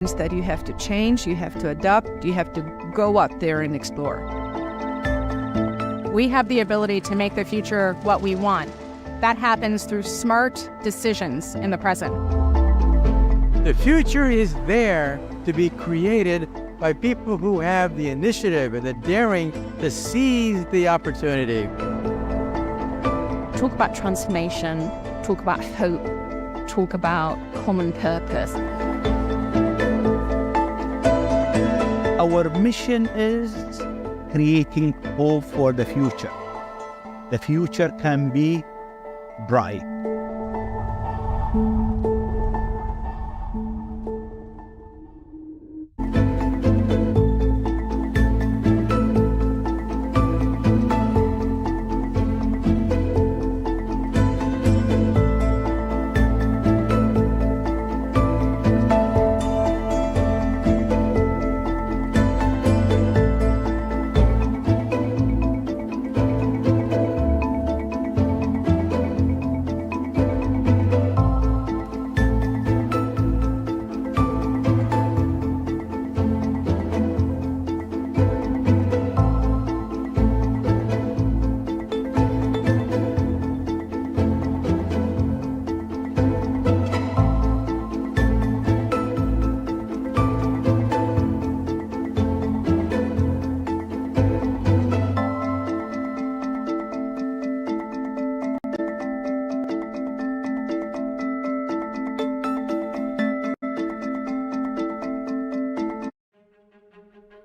That you have to change, you have to adapt, you have to go out there and explore. We have the ability to make the future what we want. That happens through smart decisions in the present. The future is there to be created by people who have the initiative and the daring to seize the opportunity. Talk about transformation, talk about hope, talk about common purpose. Our mission is creating hope for the future. The future can be bright.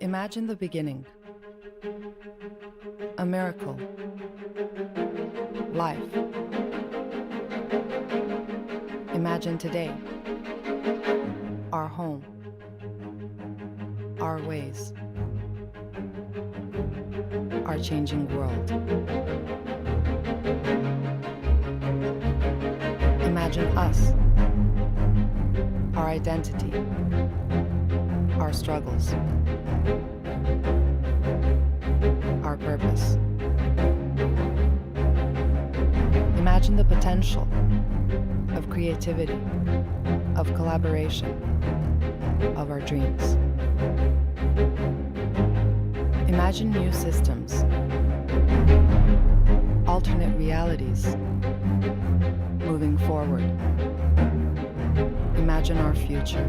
Imagine the beginning. A miracle. Life. Imagine today. Our home. Our ways. Our changing world. Imagine us. Our identity. Our struggles. Our purpose. Imagine the potential of creativity, of collaboration, of our dreams. Imagine new systems, alternate realities, moving forward. Imagine our future.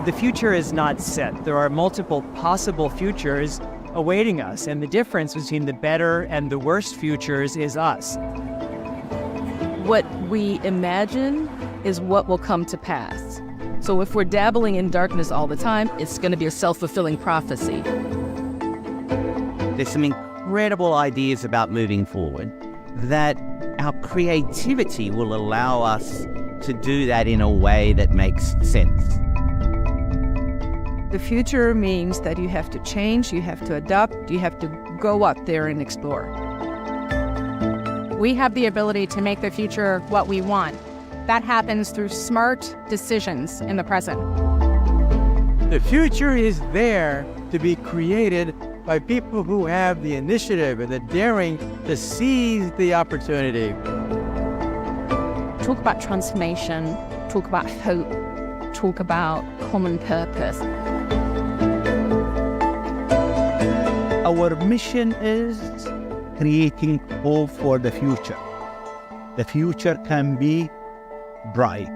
The future is not set. There are multiple possible futures awaiting us, and the difference between the better and the worst futures is us. What we imagine is what will come to pass. So if we're dabbling in darkness all the time, it's going to be a self-fulfilling prophecy. There's some incredible ideas about moving forward that our creativity will allow us to do that in a way that makes sense. The future means that you have to change, you have to adapt, you have to go out there and explore. We have the ability to make the future what we want. That happens through smart decisions in the present. The future is there to be created by people who have the initiative and the daring to seize the opportunity. Talk about transformation, talk about hope, talk about common purpose. Our mission is creating hope for the future. The future can be bright.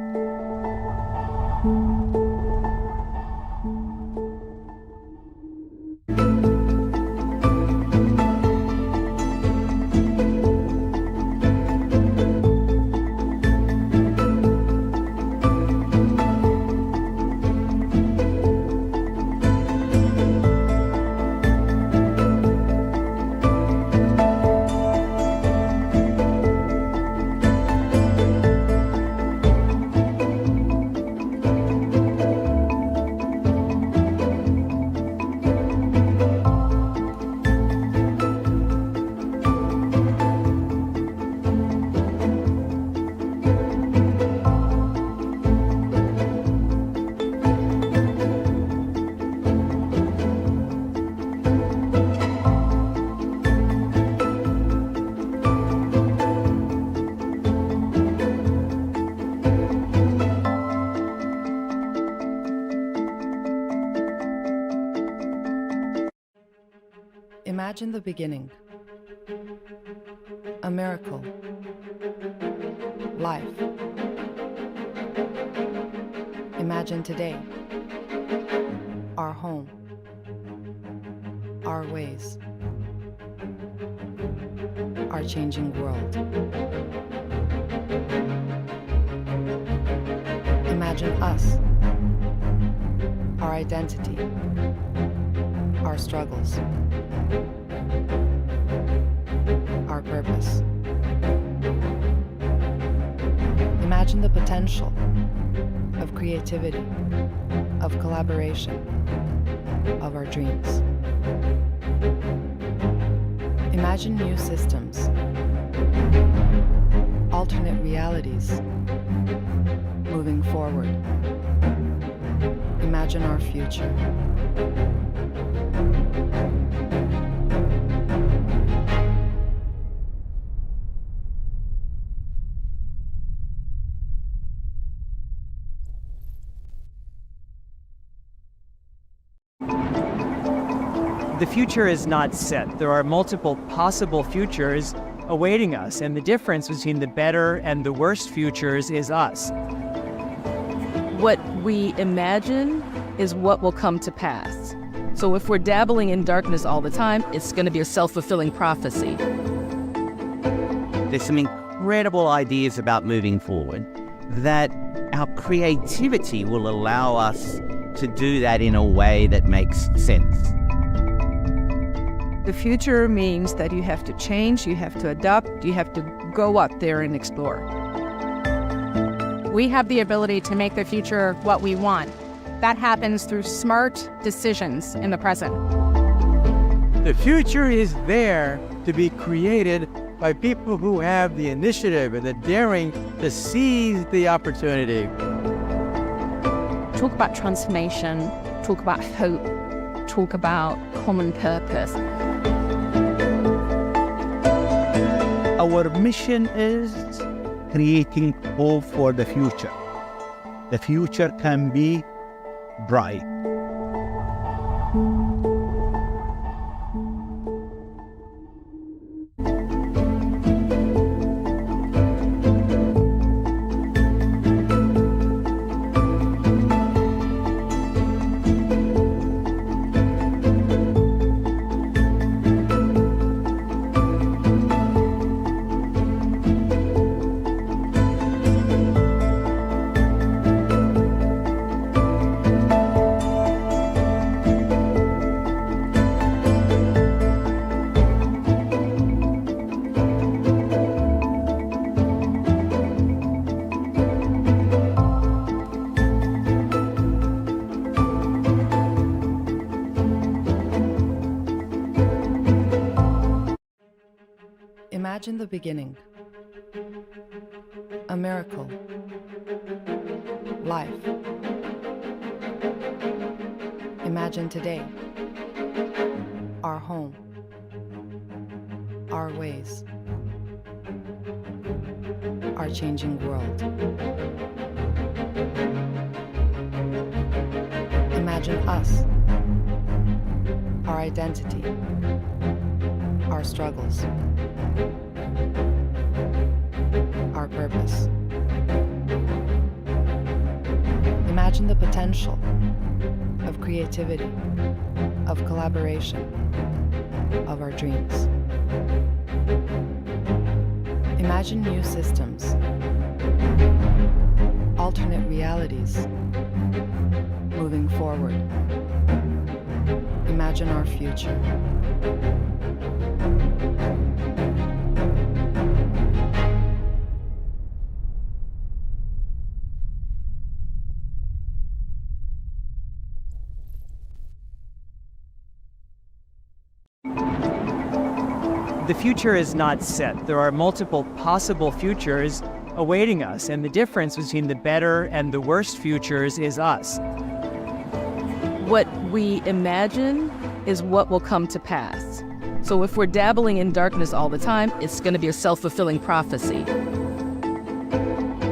Imagine the beginning. A miracle. Life. Imagine today. Our home. Our ways. Our changing world. Imagine us. Our identity. Our struggles. Our purpose. Imagine the potential of creativity, of collaboration, of our dreams. Imagine new systems, alternate realities, moving forward. Imagine our future. The future is not set. There are multiple possible futures awaiting us, and the difference between the better and the worst futures is us. What we imagine is what will come to pass. So if we're dabbling in darkness all the time, it's going to be a self-fulfilling prophecy. There's some incredible ideas about moving forward that our creativity will allow us to do that in a way that makes sense. The future means that you have to change, you have to adapt, you have to go out there and explore. We have the ability to make the future what we want. That happens through smart decisions in the present. The future is there to be created by people who have the initiative and the daring to seize the opportunity. Talk about transformation, talk about hope, talk about common purpose. Our mission is creating hope for the future. The future can be bright. Imagine the beginning. A miracle. Life. Imagine today. Our home. Our ways. Our changing world. Imagine us. Our identity. Our struggles. Our purpose. Imagine the potential of creativity, of collaboration, of our dreams. Imagine new systems, alternate realities, moving forward. Imagine our future. The future is not set. There are multiple possible futures awaiting us, and the difference between the better and the worst futures is us. What we imagine is what will come to pass. So if we're dabbling in darkness all the time, it's going to be a self-fulfilling prophecy.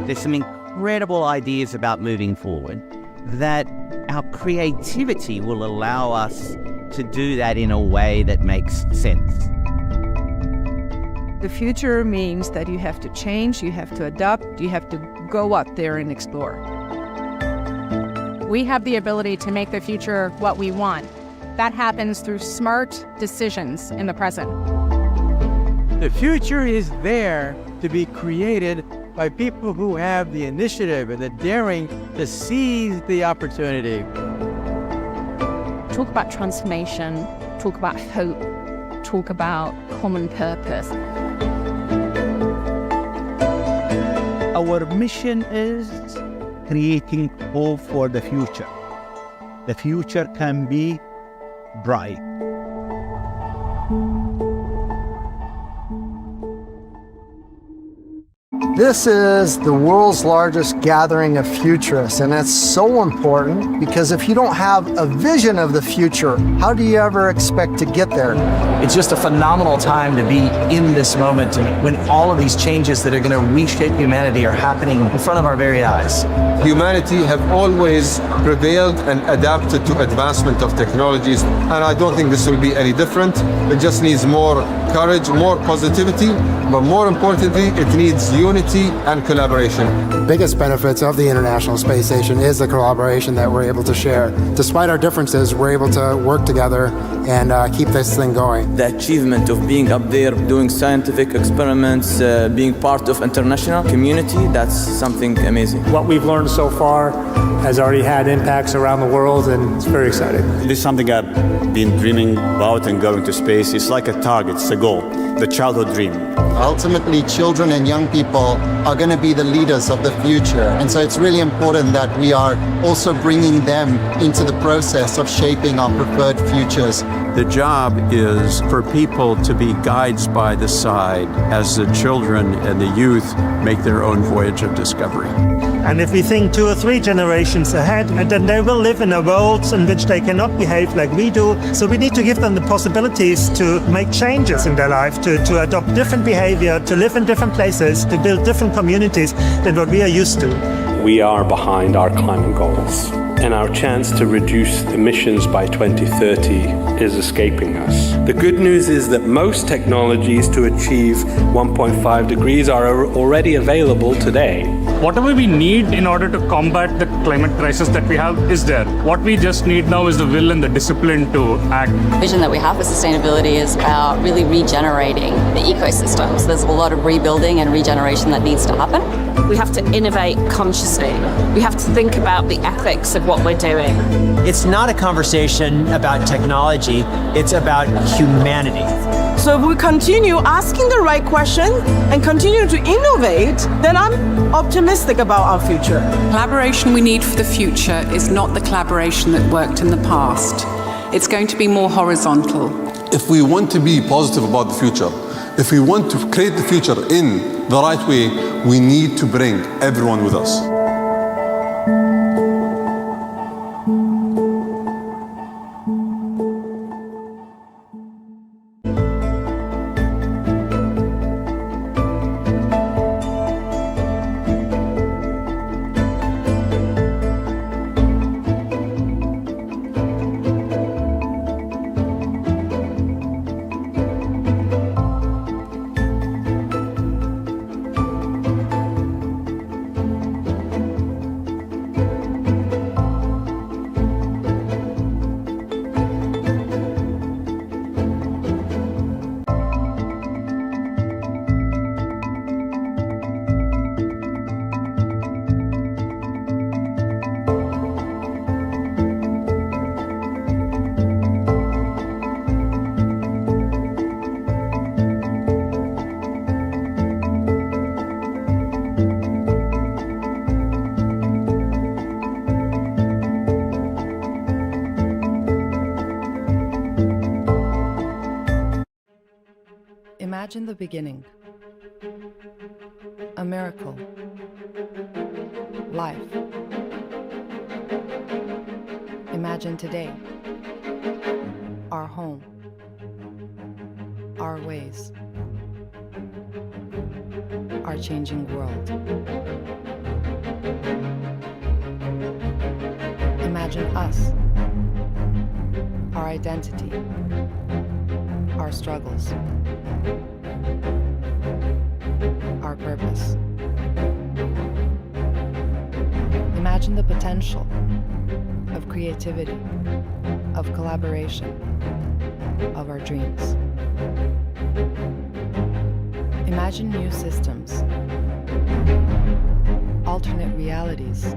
There's some incredible ideas about moving forward that our creativity will allow us to do that in a way that makes sense. The future means that you have to change, you have to adapt, you have to go out there and explore. We have the ability to make the future what we want. That happens through smart decisions in the present. The future is there to be created by people who have the initiative and the daring to seize the opportunity. Talk about transformation, talk about hope, talk about common purpose. Our mission is creating hope for the future. The future can be bright. This is the world's largest gathering of futurists, and it's so important because if you don't have a vision of the future, how do you ever expect to get there? It's just a phenomenal time to be in this moment when all of these changes that are going to reshape humanity are happening in front of our very eyes. Humanity have always prevailed and adapted to advancement of technologies, and I don't think this will be any different. It just needs more courage, more positivity, but more importantly, it needs unity and collaboration. The biggest benefits of the International Space Station is the collaboration that we're able to share. Despite our differences, we're able to work together and keep this thing going. The achievement of being up there, doing scientific experiments, being part of international community, that's something amazing. What we've learned so far has already had impacts around the world, and it's very exciting. This is something I've been dreaming about, and going to space. It's like a target, it's a goal, the childhood dream. Ultimately, children and young people are going to be the leaders of the future. And so it's really important that we are also bringing them into the process of shaping our preferred futures. The job is for people to be guides by the side as the children and the youth make their own voyage of discovery. And if we think 2 or 3 generations ahead, and then they will live in a world in which they cannot behave like we do. So we need to give them the possibilities to make changes in their life, to adopt different behavior, to live in different places, to build different communities than what we are used to. We are behind our climate goals, and our chance to reduce emissions by 2030 is escaping us. The good news is that most technologies to achieve 1.5 degrees are already available today. Whatever we need in order to combat the climate crisis that we have is there. What we just need now is the will and the discipline to act. The vision that we have for sustainability is about really regenerating the ecosystems. There's a lot of rebuilding and regeneration that needs to happen. We have to innovate consciously. We have to think about the ethics of what we're doing. It's not a conversation about technology, it's about humanity. So if we continue asking the right question and continue to innovate, then I'm optimistic about our future. Collaboration we need for the future is not the collaboration that worked in the past. It's going to be more horizontal. If we want to be positive about the future, if we want to create the future in the right way, we need to bring everyone with us. Imagine the beginning. A miracle. Life. Imagine today. Our home. Our ways. Our changing world. Imagine us. our identity, our struggles, our purpose. Imagine the potential of creativity, of collaboration, of our dreams. Imagine new systems, alternate realities,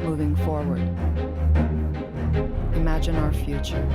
moving forward. Imagine our future.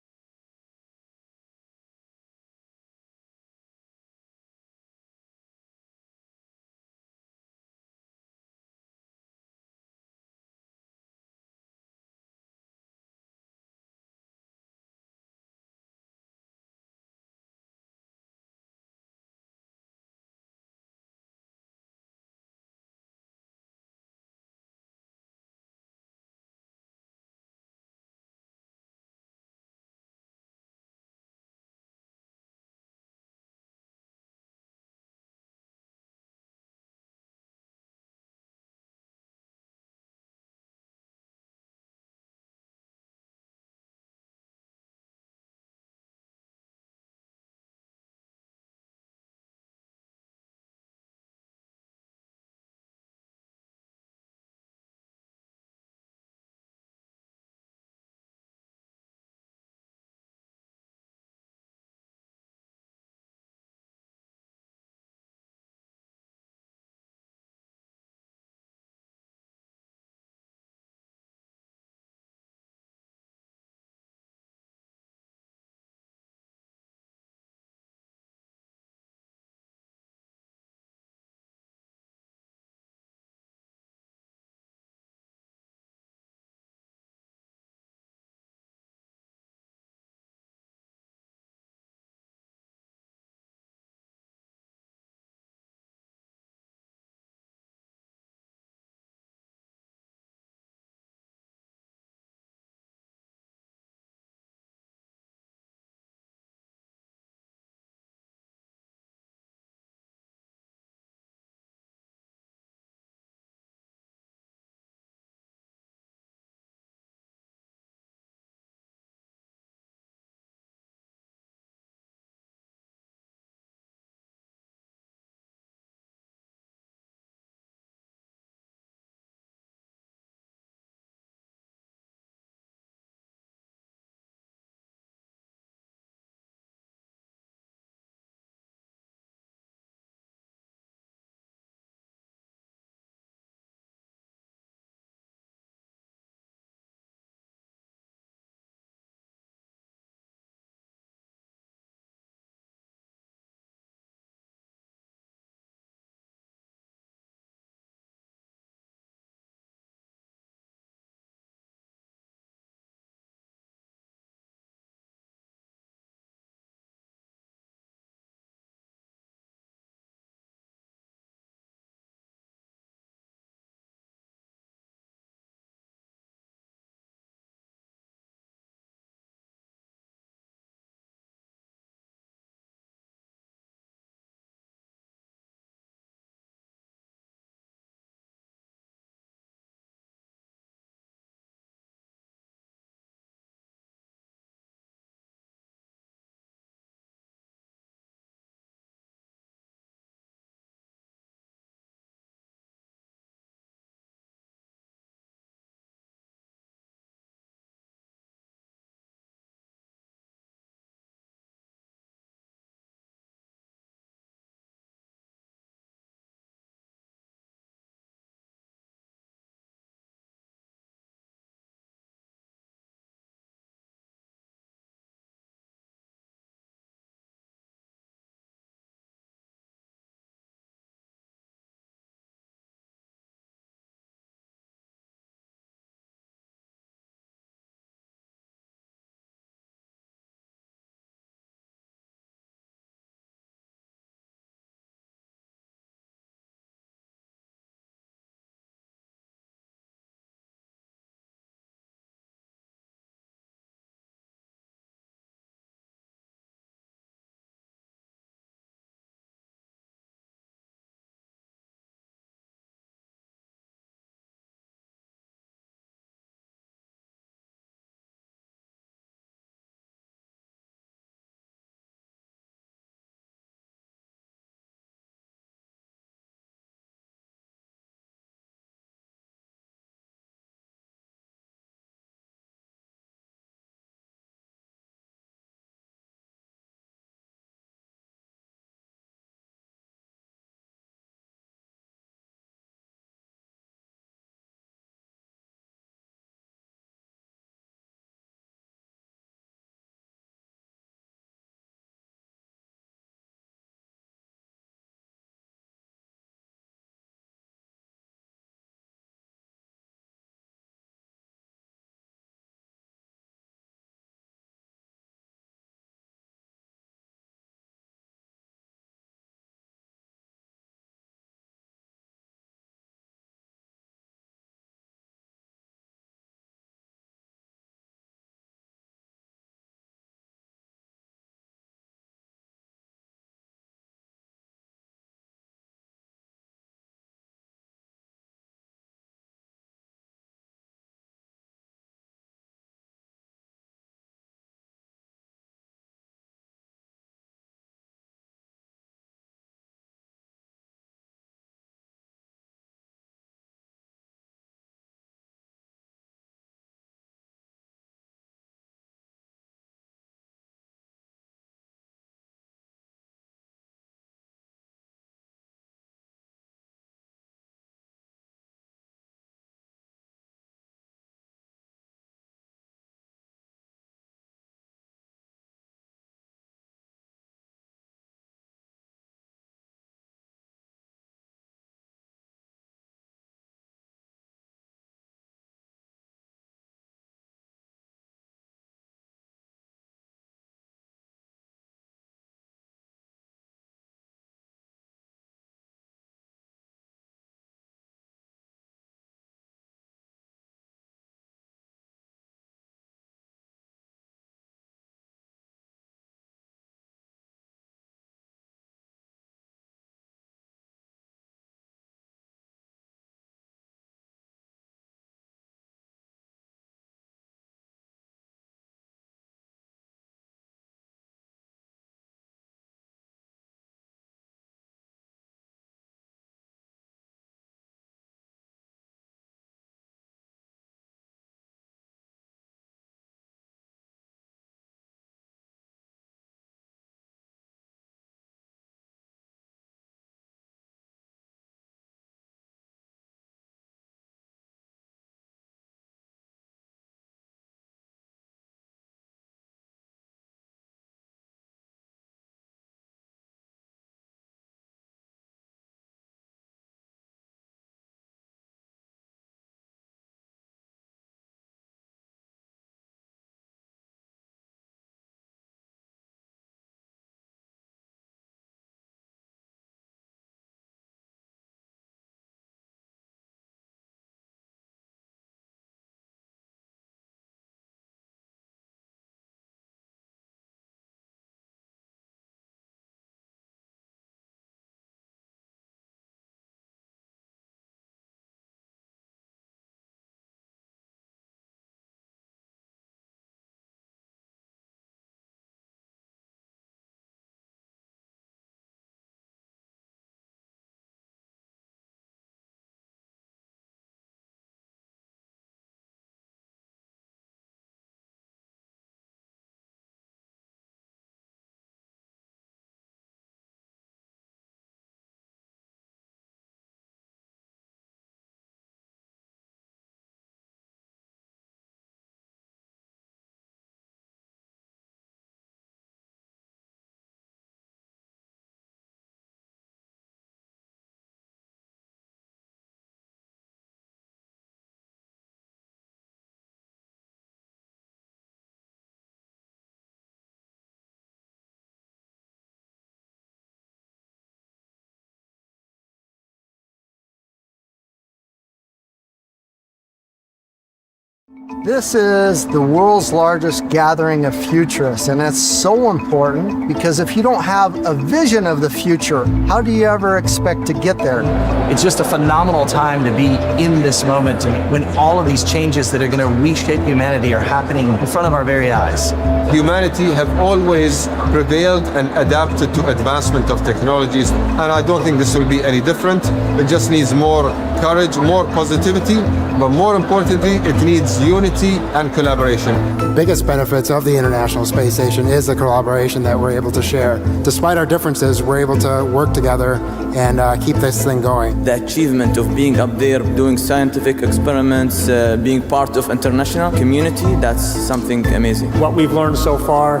This is the world's largest gathering of futurists, and it's so important because if you don't have a vision of the future, how do you ever expect to get there? It's just a phenomenal time to be in this moment when all of these changes that are going to reshape humanity are happening in front of our very eyes. Humanity have always prevailed and adapted to advancement of technologies, and I don't think this will be any different. It just needs more courage, more positivity, but more importantly, it needs unity and collaboration. The biggest benefits of the International Space Station is the collaboration that we're able to share. Despite our differences, we're able to work together and keep this thing going. The achievement of being up there, doing scientific experiments, being part of international community, that's something amazing. What we've learned so far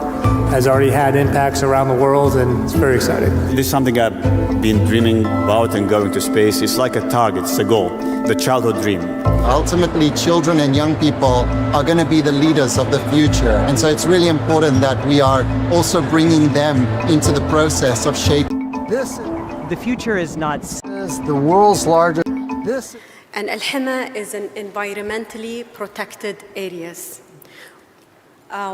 has already had impacts around the world, and it's very exciting. This is something I've been dreaming about, and going to space. It's like a target, it's a goal, the childhood dream. Ultimately, children and young people are going to be the leaders of the future. And so it's really important that we are also bringing them into the process of shaping. The future is not... Is the world's largest... And Al-Hima is an environmentally protected areas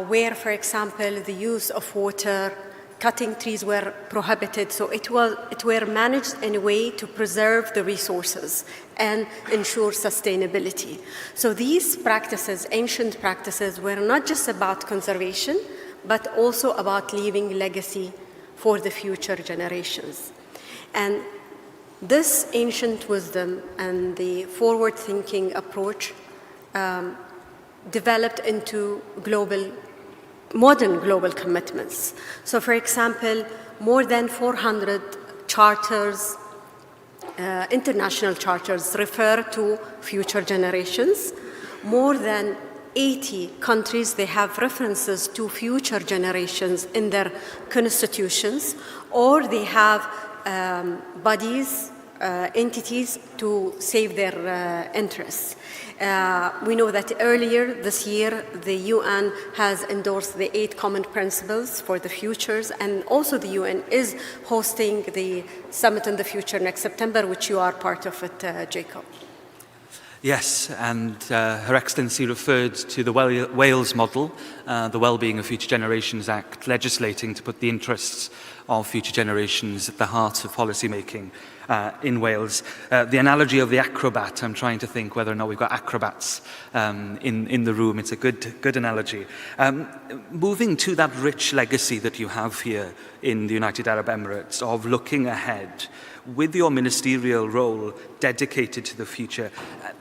where, for example, the use of water, cutting trees were prohibited, so it were managed in a way to preserve the resources and ensure sustainability. So these practices, ancient practices, were not just about conservation, but also about leaving legacy for the future generations. And this ancient wisdom and the forward-thinking approach developed into modern global commitments. So for example, more than 400 charters, international charters refer to future generations. More than 80 countries, they have references to future generations in their constitutions, or they have bodies, entities to save their interests. We know that earlier this year, the UN has endorsed the 8 common principles for the futures, and also the UN is hosting the Summit on the Future next September, which you are part of it, Jacob. Yes, and Her Excellency referred to the Wales model, the Wellbeing of Future Generations Act, legislating to put the interests of future generations at the heart of policy making in Wales. The analogy of the acrobat, I'm trying to think whether or not we've got acrobats in the room. It's a good analogy. Moving to that rich legacy that you have here in the United Arab Emirates of looking ahead, with your ministerial role dedicated to the future,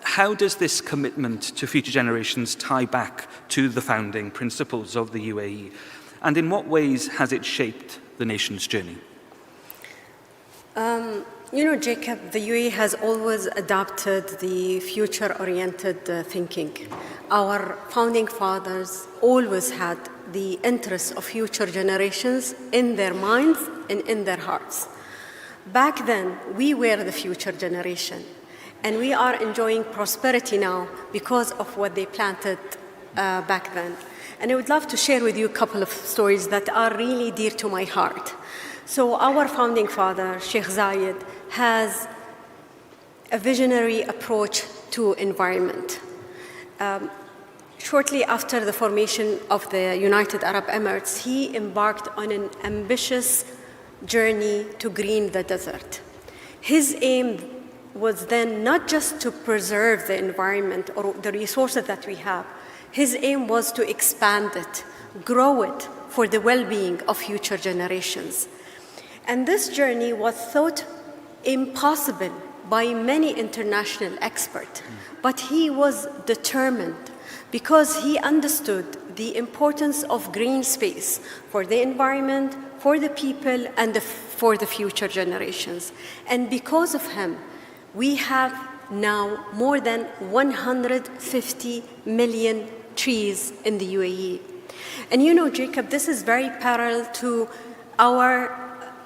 how does this commitment to future generations tie back to the founding principles of the UAE? And in what ways has it shaped the nation's journey? You know, Jacob, the UAE has always adopted the future-oriented thinking. Our founding fathers always had the interests of future generations in their minds and in their hearts. Back then, we were the future generation, and we are enjoying prosperity now because of what they planted back then. And I would love to share with you a couple of stories that are really dear to my heart. So our founding father, Sheikh Zayed, has a visionary approach to environment. Shortly after the formation of the United Arab Emirates, he embarked on an ambitious journey to green the desert. His aim was then not just to preserve the environment or the resources that we have. His aim was to expand it, grow it for the well-being of future generations. And this journey was thought impossible by many international experts, but he was determined because he understood the importance of green space for the environment, for the people, and for the future generations. And because of him, we have now more than 150 million trees in the UAE. And you know, Jacob, this is very parallel to our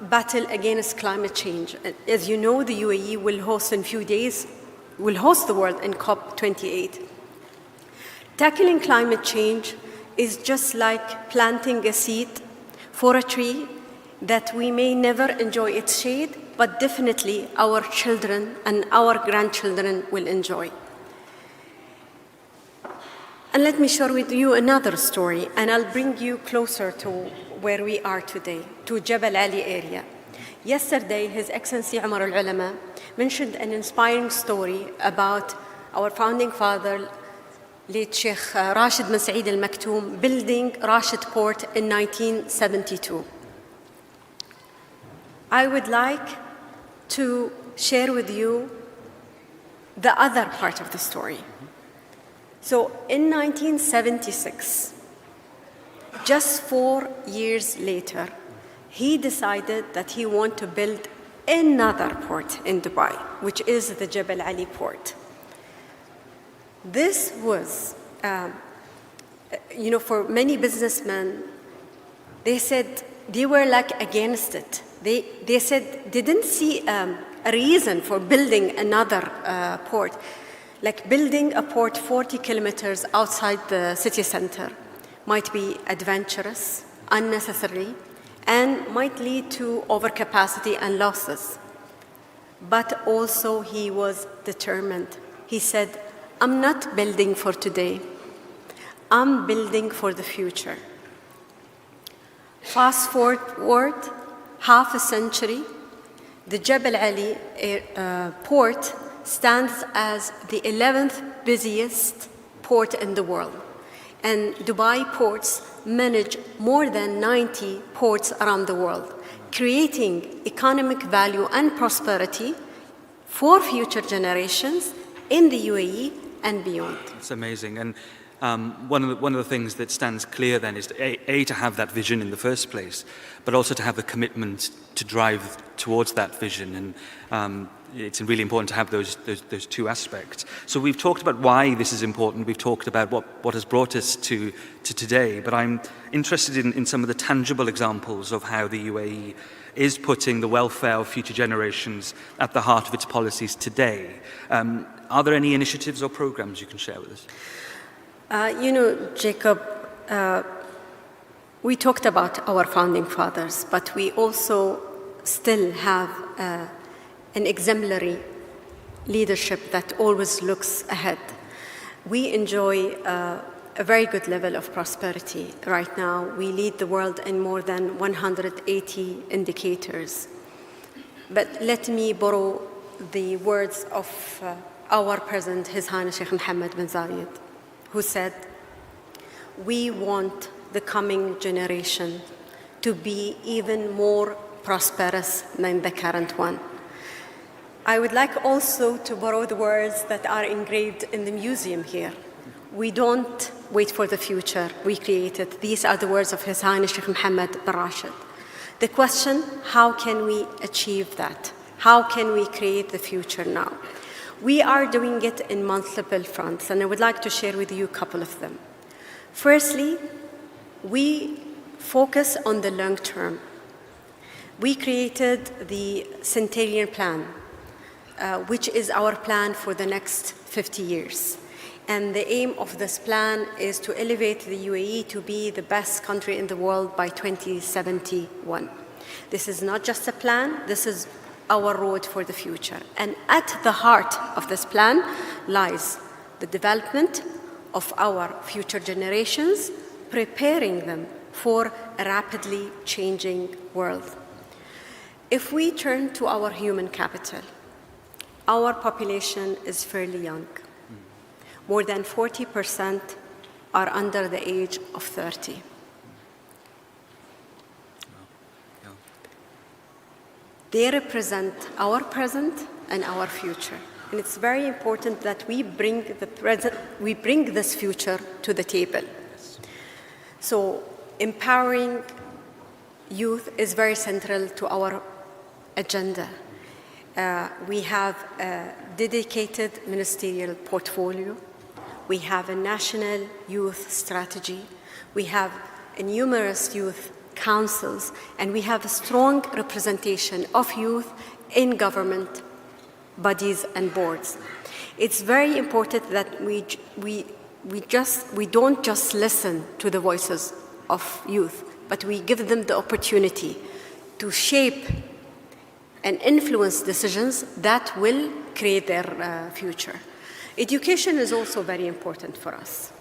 battle against climate change. As you know, the UAE will host in a few days, will host the world in COP28. Tackling climate change is just like planting a seed for a tree that we may never enjoy its shade, but definitely our children and our grandchildren will enjoy. And let me share with you another story, and I'll bring you closer to where we are today, to Jabal Ali area. Yesterday, His Excellency Umar al-Ulama mentioned an inspiring story about our founding father, late Sheikh Rashid bin Saeed al-Maktoum, building Rashid Port in 1972. I would like to share with you the other part of the story. So in 1976, just 4 years later, he decided that he wanted to build another port in Dubai, which is the Jabal Ali port. This was, for many businessmen, they said they were like against it. They said they didn't see a reason for building another port, like building a port 40 kilometers outside the city center might be adventurous, unnecessary, and might lead to overcapacity and losses. But also he was determined. He said, I'm not building for today. I'm building for the future. Fast forward half a century, the Jabal Ali port stands as the 11th busiest port in the world. And Dubai ports manage more than 90 ports around the world, creating economic value and prosperity for future generations in the UAE and beyond. It's amazing. And one of the things that stands clear then is to have that vision in the first place, but also to have the commitment to drive towards that vision. And it's really important to have those two aspects. So we've talked about why this is important. We've talked about what has brought us to today. But I'm interested in some of the tangible examples of how the UAE is putting the welfare of future generations at the heart of its policies today. Are there any initiatives or programs you can share with us? Jacob, we talked about our founding fathers, but we also still have an exemplary leadership that always looks ahead. We enjoy a very good level of prosperity right now. We lead the world in more than 180 indicators. But let me borrow the words of our President, His Highness Sheikh Mohammed bin Zayed, who said, we want the coming generation to be even more prosperous than the current one. I would like also to borrow the words that are engraved in the museum here. We don't wait for the future, we create it. These are the words of His Highness Sheikh Mohammed bin Rashid. The question, how can we achieve that? How can we create the future now? We are doing it in multiple fronts, and I would like to share with you a couple of them. Firstly, we focus on the long term. We created the Centennial Plan, which is our plan for the next 50 years. And the aim of this plan is to elevate the UAE to be the best country in the world by 2071. This is not just a plan, this is our road for the future. And at the heart of this plan lies the development of our future generations, preparing them for a rapidly changing world. If we turn to our human capital, our population is fairly young. More than 40% are under the age of 30. They represent our present and our future. And it's very important that we bring this future to the table. So empowering youth is very central to our agenda. We have a dedicated ministerial portfolio. We have a national youth strategy. We have numerous youth councils, and we have a strong representation of youth in government bodies and boards. It's very important that we don't just listen to the voices of youth, but we give them the opportunity to shape and influence decisions that will create their future. Education is also very important for us.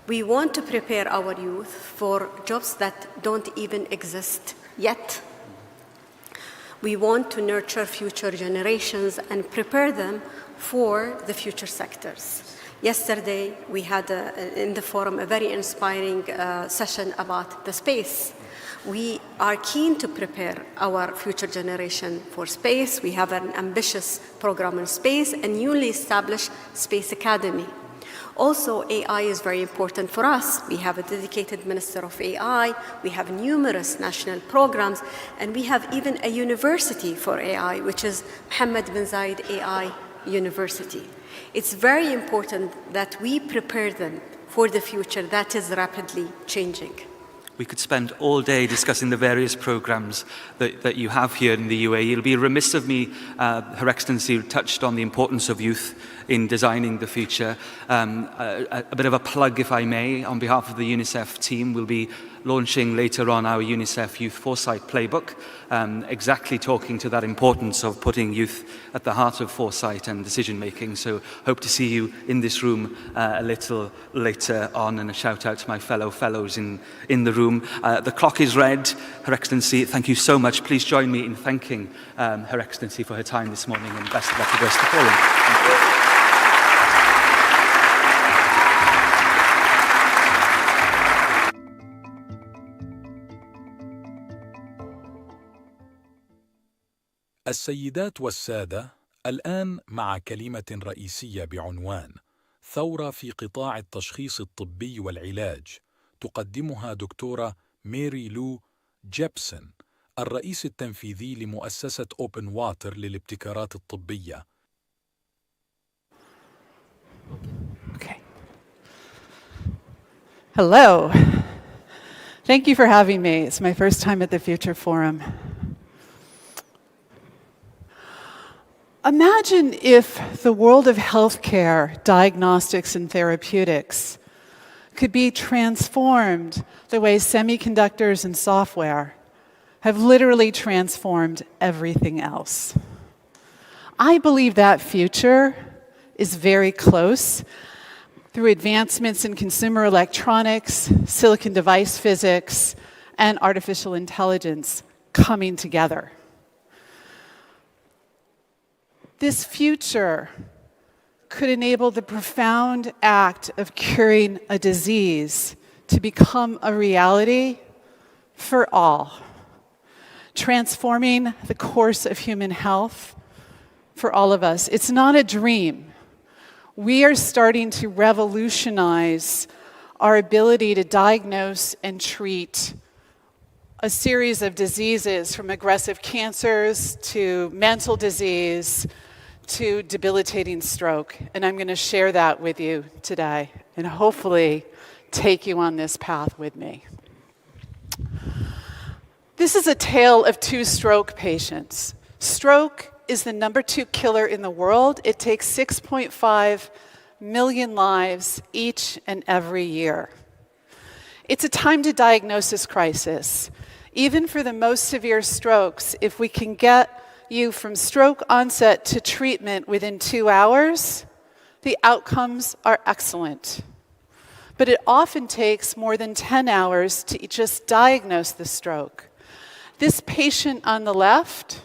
We want to prepare our youth for jobs that don't even exist yet. We want to nurture future generations and prepare them for the future sectors. Yesterday, we had in the forum a very inspiring session about the space. We are keen to prepare our future generation for space. We have an ambitious program in space, a newly established Space Academy. Also, AI is very important for us. We have a dedicated Minister of AI, we have numerous national programs, and we have even a university for AI, which is Mohammed bin Zayed AI University. It's very important that we prepare them for the future that is rapidly changing. We could spend all day discussing the various programs that you have here in the UAE. It'll be remiss of me, Her Excellency touched on the importance of youth in designing the future. A bit of a plug, if I may, on behalf of the UNICEF team. We'll be launching later on our UNICEF Youth Foresight Playbook, exactly talking to that importance of putting youth at the heart of foresight and decision making. So hope to see you in this room a little later on, and a shout out to my fellows in the room. The clock is red. Her Excellency, thank you so much. Please join me in thanking Her Excellency for her time this morning, and best of luck with the rest of the forum. Thank you. السيدات والسادة، الآن مع كلمة رئيسية بعنوان ثورة في قطاع التشخيص الطبي والعلاج، تقدمها دكتورة ميري لو جيبسون، الرئيس التنفيذي لمؤسسة أوبن واتر للابتكارات الطبية. Okay. Hello. Thank you for having me. It's my first time at the Future Forum. Imagine if the world of healthcare, diagnostics, and therapeutics could be transformed the way semiconductors and software have literally transformed everything else. I believe that future is very close through advancements in consumer electronics, silicon device physics, and artificial intelligence coming together. This future could enable the profound act of curing a disease to become a reality for all, transforming the course of human health for all of us. It's not a dream. We are starting to revolutionize our ability to diagnose and treat a series of diseases, from aggressive cancers to mental disease to debilitating stroke. And I'm going to share that with you today and hopefully take you on this path with me. This is a tale of two stroke patients. Stroke is the #2 killer in the world. It takes 6.5 million lives each and every year. It's a time to diagnosis crisis. Even for the most severe strokes, if we can get you from stroke onset to treatment within 2 hours, the outcomes are excellent. But it often takes more than 10 hours to just diagnose the stroke. This patient on the left,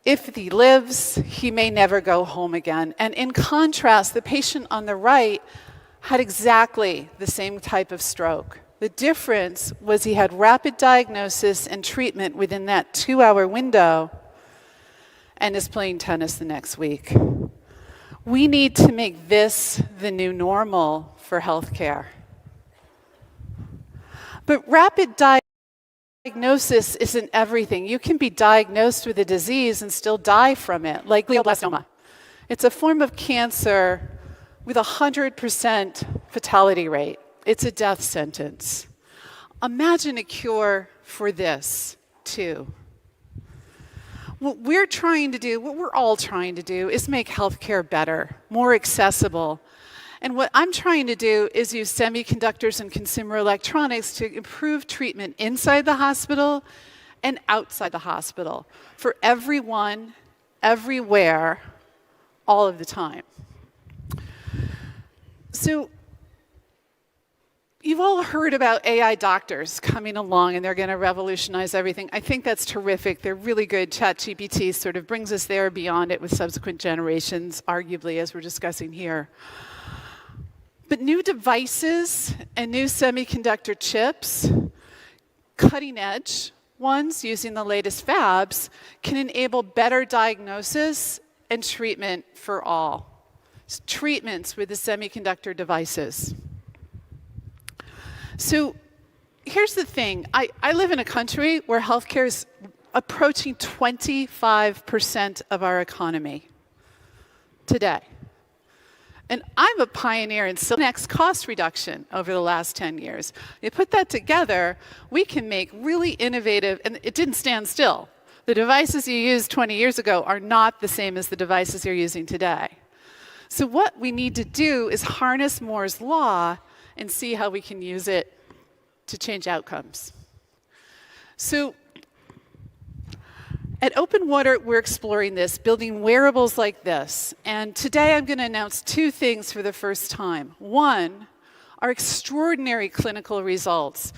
if he lives, he may never go home again. And in contrast, the patient on the right had exactly the same type of stroke. The difference was he had rapid diagnosis and treatment within that 2-hour window and is playing tennis the next week. We need to make this the new normal for healthcare. But rapid diagnosis isn't everything. You can be diagnosed with a disease and still die from it, like glioblastoma. It's a form of cancer with a 100% fatality rate. It's a death sentence. Imagine a cure for this, too. What we're all trying to do is make healthcare better, more accessible. And what I'm trying to do is use semiconductors and consumer electronics to improve treatment inside the hospital and outside the hospital for everyone, everywhere, all of the time. So You've all heard about AI doctors coming along and they're going to revolutionize everything. I think that's terrific. They're really good. ChatGPT sort of brings us there, beyond it with subsequent generations, arguably, as we're discussing here. But new devices and new semiconductor chips, cutting edge ones using the latest fabs, can enable better diagnosis and treatment for all. Treatments with the semiconductor devices. So here's the thing. I live in a country where healthcare is approaching 25% of our economy today. And I'm a pioneer in next cost reduction over the last 10 years. You put that together, we can make really innovative, and it didn't stand still. The devices you used 20 years ago are not the same as the devices you're using today. So what we need to do is harness Moore's law and see how we can use it to change outcomes. So at Open Water, we're exploring this, building wearables like this. And today I'm going to announce two things for the first time. One, our extraordinary clinical results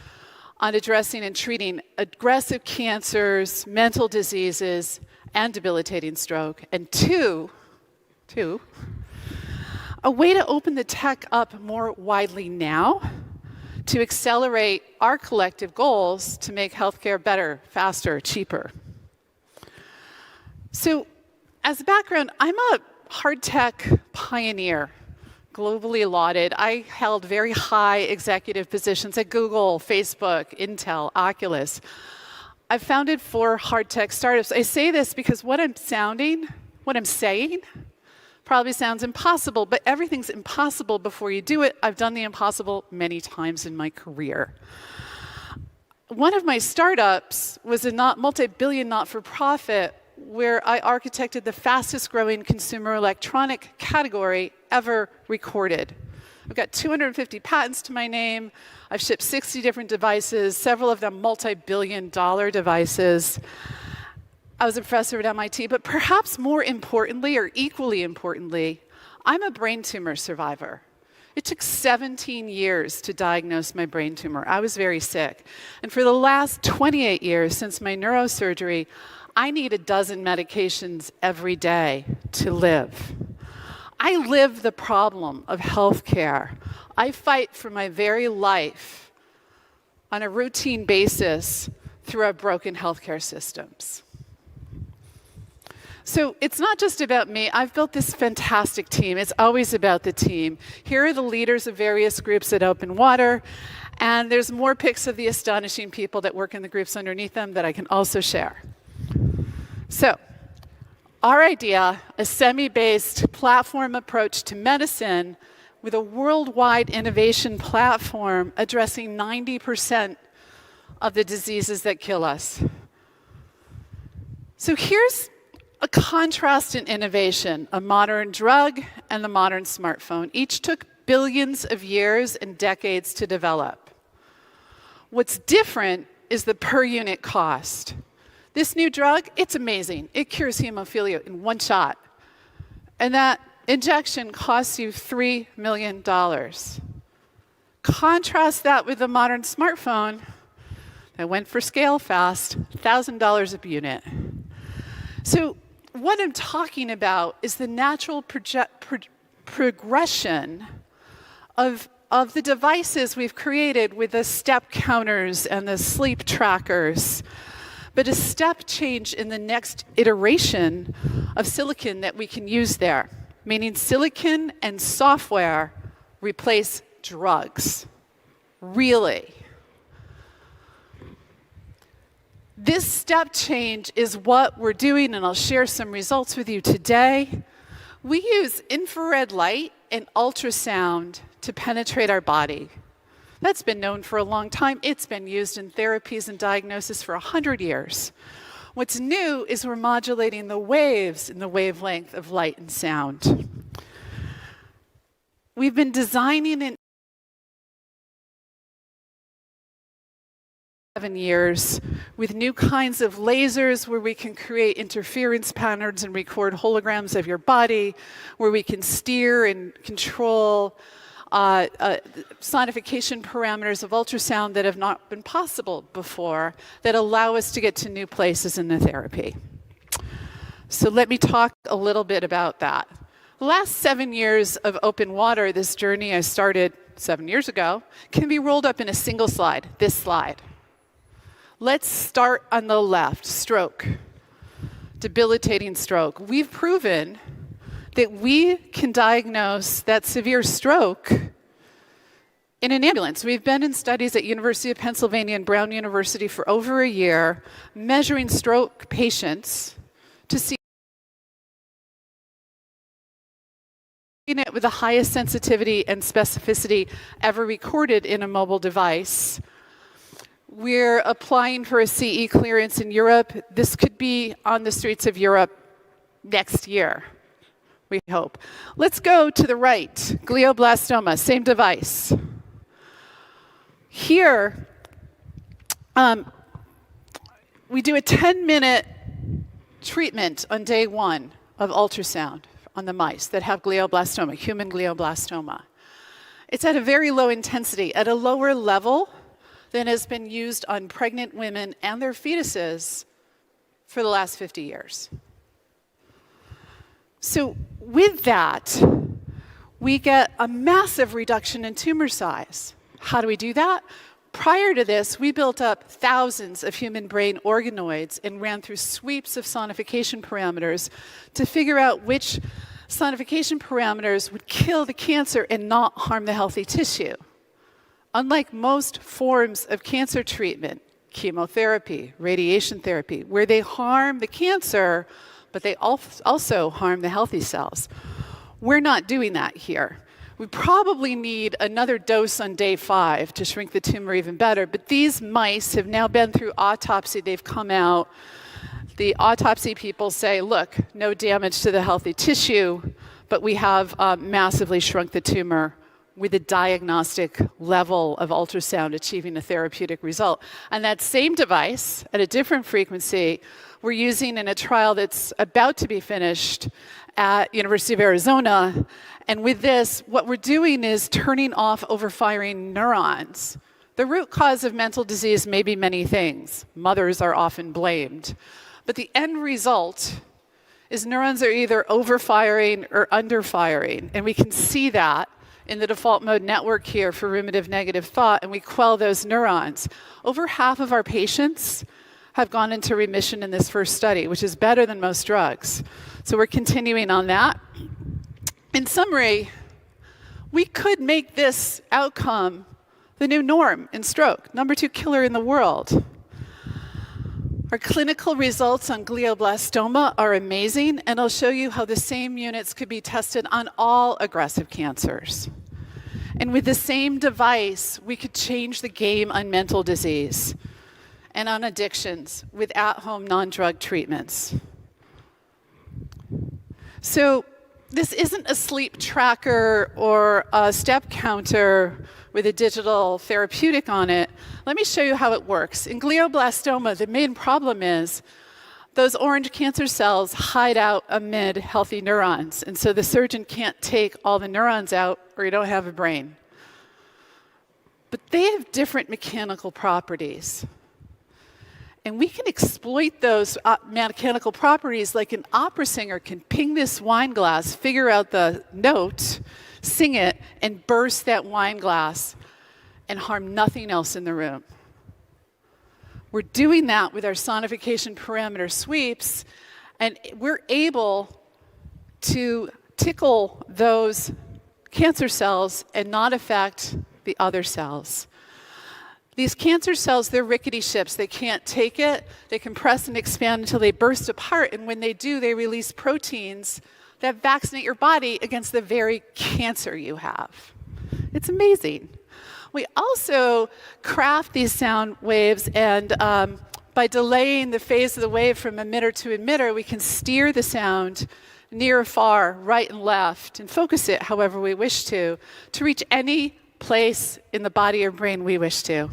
on addressing and treating aggressive cancers, mental diseases, and debilitating stroke. And two, a way to open the tech up more widely now to accelerate our collective goals to make healthcare better, faster, cheaper. So as a background, I'm a hard tech pioneer, globally lauded. I held very high executive positions at Google, Facebook, Intel, Oculus. I've founded 4 hard tech startups. I say this because what I'm saying, probably sounds impossible, but everything's impossible before you do it. I've done the impossible many times in my career. One of my startups was a multi-billion not-for-profit where I architected the fastest growing consumer electronic category ever recorded. I've got 250 patents to my name. I've shipped 60 different devices, several of them multi-billion-dollar devices. I was a professor at MIT, but perhaps more importantly, or equally importantly, I'm a brain tumor survivor. It took 17 years to diagnose my brain tumor. I was very sick. And for the last 28 years, since my neurosurgery, I need a dozen medications every day to live. I live the problem of healthcare. I fight for my very life on a routine basis through our broken healthcare systems. So it's not just about me. I've built this fantastic team. It's always about the team. Here are the leaders of various groups at Open Water, and there's more pics of the astonishing people that work in the groups underneath them that I can also share. So our idea, a semi-based platform approach to medicine with a worldwide innovation platform addressing 90% of the diseases that kill us. So here's a contrast in innovation, a modern drug and the modern smartphone. Each took billions of years and decades to develop. What's different is the per unit cost. This new drug, it's amazing. It cures hemophilia in one shot. And that injection costs you $3 million. Contrast that with the modern smartphone that went for scale fast, $1,000 a unit. So what I'm talking about is the natural progression of the devices we've created with the step counters and the sleep trackers, but a step change in the next iteration of silicon that we can use there, meaning silicon and software replace drugs. Really. This step change is what we're doing, and I'll share some results with you today. We use infrared light and ultrasound to penetrate our body. That's been known for a long time. It's been used in therapies and diagnosis for 100 years. What's new is we're modulating the waves in the wavelength of light and sound. We've been designing an 7 years with new kinds of lasers where we can create interference patterns and record holograms of your body, where we can steer and control sonification parameters of ultrasound that have not been possible before that allow us to get to new places in the therapy. So let me talk a little bit about that. The last 7 years of open water, this journey I started 7 years ago, can be rolled up in a single slide, this slide. Let's start on the left, stroke, debilitating stroke. We've proven that we can diagnose that severe stroke in an ambulance. We've been in studies at University of Pennsylvania and Brown University for over a year, measuring stroke patients to see it with the highest sensitivity and specificity ever recorded in a mobile device. We're applying for a CE clearance in Europe. This could be on the streets of Europe next year, we hope. Let's go to the right, glioblastoma, same device. Here, we do a 10-minute treatment on day 1 of ultrasound on the mice that have glioblastoma, human glioblastoma. It's at a very low intensity, at a lower level than has been used on pregnant women and their fetuses for the last 50 years. So with that, we get a massive reduction in tumor size. How do we do that? Prior to this, we built up thousands of human brain organoids and ran through sweeps of sonification parameters to figure out which sonification parameters would kill the cancer and not harm the healthy tissue. Unlike most forms of cancer treatment, chemotherapy, radiation therapy, where they harm the cancer, but they also harm the healthy cells. We're not doing that here. We probably need another dose on day 5 to shrink the tumor even better, but these mice have now been through autopsy, they've come out. The autopsy people say, look, no damage to the healthy tissue, but we have massively shrunk the tumor with a diagnostic level of ultrasound achieving a therapeutic result. And that same device, at a different frequency, we're using in a trial that's about to be finished at University of Arizona. And with this, what we're doing is turning off overfiring neurons. The root cause of mental disease may be many things. Mothers are often blamed. But the end result is neurons are either overfiring or underfiring. And we can see that in the default mode network here for ruminative negative thought, and we quell those neurons. Over half of our patients have gone into remission in this first study, which is better than most drugs. So we're continuing on that. In summary, we could make this outcome the new norm in stroke, number 2 killer in the world. Our clinical results on glioblastoma are amazing, and I'll show you how the same units could be tested on all aggressive cancers. And with the same device, we could change the game on mental disease and on addictions with at-home non-drug treatments. So this isn't a sleep tracker or a step counter with a digital therapeutic on it. Let me show you how it works. In glioblastoma, the main problem is those orange cancer cells hide out amid healthy neurons. And so the surgeon can't take all the neurons out or you don't have a brain. But they have different mechanical properties. And we can exploit those mechanical properties like an opera singer can ping this wine glass, figure out the note, sing it, and burst that wine glass and harm nothing else in the room. We're doing that with our sonification parameter sweeps, and we're able to tickle those cancer cells and not affect the other cells. These cancer cells, they're rickety ships. They can't take it. They compress and expand until they burst apart, and when they do, they release proteins that vaccinate your body against the very cancer you have. It's amazing. We also craft these sound waves, and by delaying the phase of the wave from emitter to emitter, we can steer the sound near or far, right and left, and focus it however we wish to reach any place in the body or brain we wish to.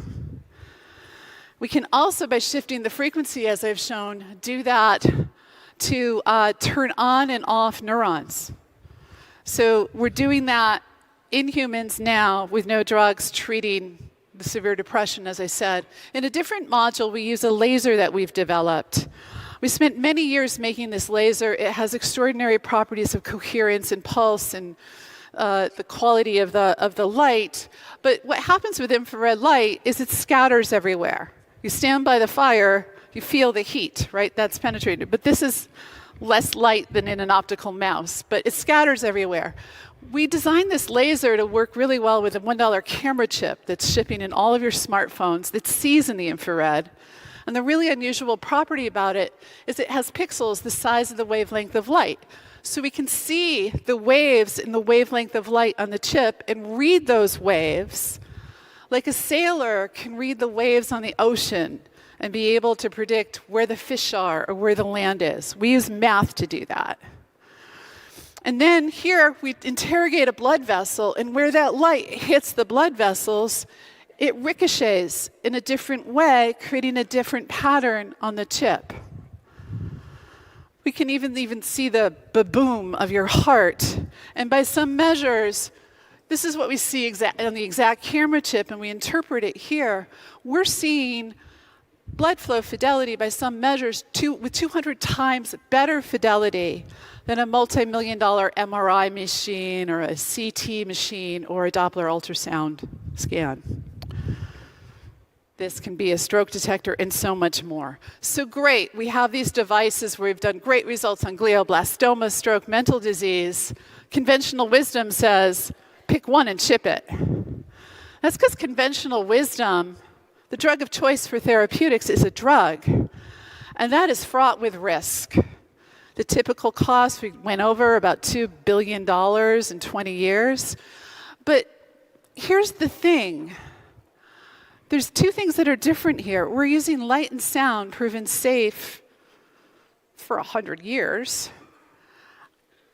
We can also, by shifting the frequency, as I've shown, do that to turn on and off neurons. So we're doing that in humans now with no drugs treating the severe depression, as I said. In a different module, we use a laser that we've developed. We spent many years making this laser. It has extraordinary properties of coherence and pulse and the quality of the light. But what happens with infrared light is it scatters everywhere. You stand by the fire, you feel the heat, right? That's penetrated. But this is less light than in an optical mouse, but it scatters everywhere. We designed this laser to work really well with a $1 camera chip that's shipping in all of your smartphones that sees in the infrared. And the really unusual property about it is it has pixels the size of the wavelength of light. So we can see the waves in the wavelength of light on the chip and read those waves like a sailor can read the waves on the ocean and be able to predict where the fish are or where the land is. We use math to do that. And then here we interrogate a blood vessel, and where that light hits the blood vessels, it ricochets in a different way, creating a different pattern on the chip. We can even see the boom of your heart. And by some measures, this is what we see on the exact camera chip, and we interpret it here. We're seeing blood flow fidelity by some measures with 200 times better fidelity than a multi-million-dollar MRI machine or a CT machine or a Doppler ultrasound scan. This can be a stroke detector and so much more. So great, we have these devices where we've done great results on glioblastoma, stroke, mental disease. Conventional wisdom says, pick one and chip it. That's because conventional wisdom, the drug of choice for therapeutics, is a drug, and that is fraught with risk. The typical cost, we went over about $2 billion in 20 years. But here's the thing. There's two things that are different here. We're using light and sound proven safe for 100 years,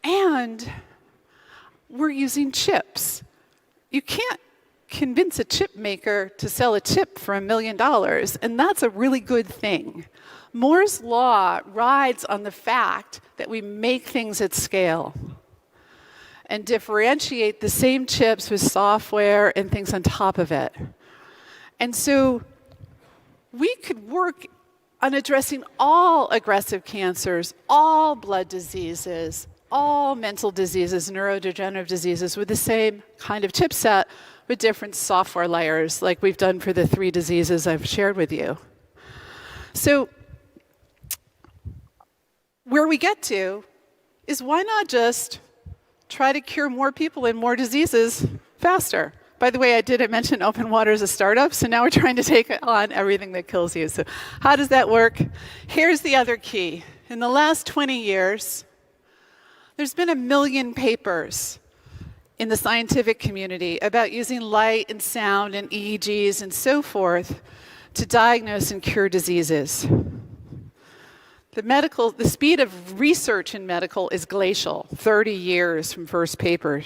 and we're using chips. You can't convince a chip maker to sell a chip for $1 million, and that's a really good thing. Moore's law rides on the fact that we make things at scale and differentiate the same chips with software and things on top of it. And so we could work on addressing all aggressive cancers, all blood diseases, all mental diseases, neurodegenerative diseases with the same kind of chipset with different software layers like we've done for the 3 diseases I've shared with you. So where we get to is why not just try to cure more people and more diseases faster? By the way, I didn't mention Open Water as a startup, so now we're trying to take on everything that kills you. So how does that work? Here's the other key. In the last 20 years, there's been 1 million papers in the scientific community about using light and sound and EEGs and so forth to diagnose and cure diseases. The speed of research in medical is glacial, 30 years from first paper.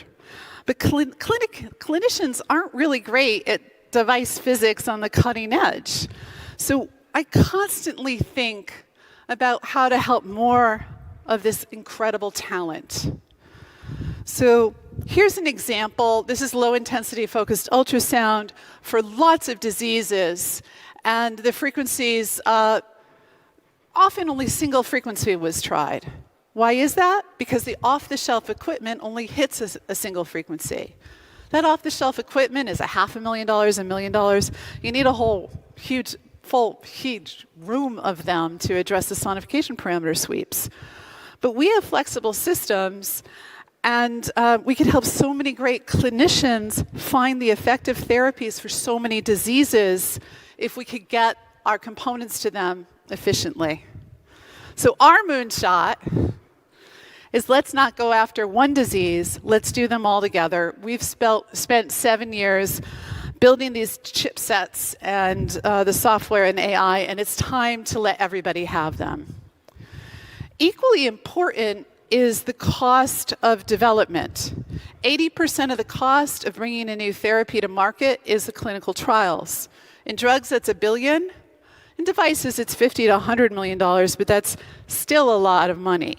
But clinicians aren't really great at device physics on the cutting edge. So I constantly think about how to help more of this incredible talent. So here's an example. This is low-intensity focused ultrasound for lots of diseases. And the frequencies, often only single frequency was tried. Why is that? Because the off-the-shelf equipment only hits a single frequency. That off-the-shelf equipment is $500,000, $1 million. You need a whole huge room of them to address the sonification parameter sweeps. But we have flexible systems, and we could help so many great clinicians find the effective therapies for so many diseases if we could get our components to them efficiently. So our moonshot is let's not go after one disease, let's do them all together. We've spent 7 years building these chipsets and the software and AI, and it's time to let everybody have them. Equally important is the cost of development. 80% of the cost of bringing a new therapy to market is the clinical trials. In drugs, that's $1 billion. In devices, it's $50 to $100 million, but that's still a lot of money.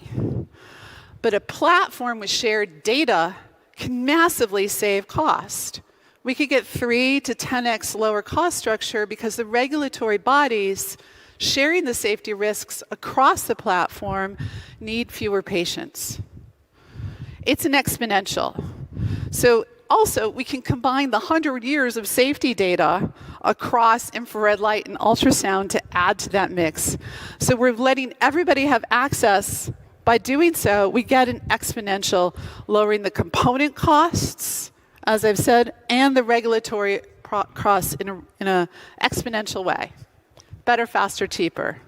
But a platform with shared data can massively save cost. We could get 3 to 10x lower cost structure because the regulatory bodies sharing the safety risks across the platform need fewer patients. It's an exponential. So also, we can combine the 100 years of safety data across infrared light and ultrasound to add to that mix. So we're letting everybody have access. By doing so, we get an exponential, lowering the component costs, as I've said, and the regulatory costs in an exponential way. Better, faster, cheaper.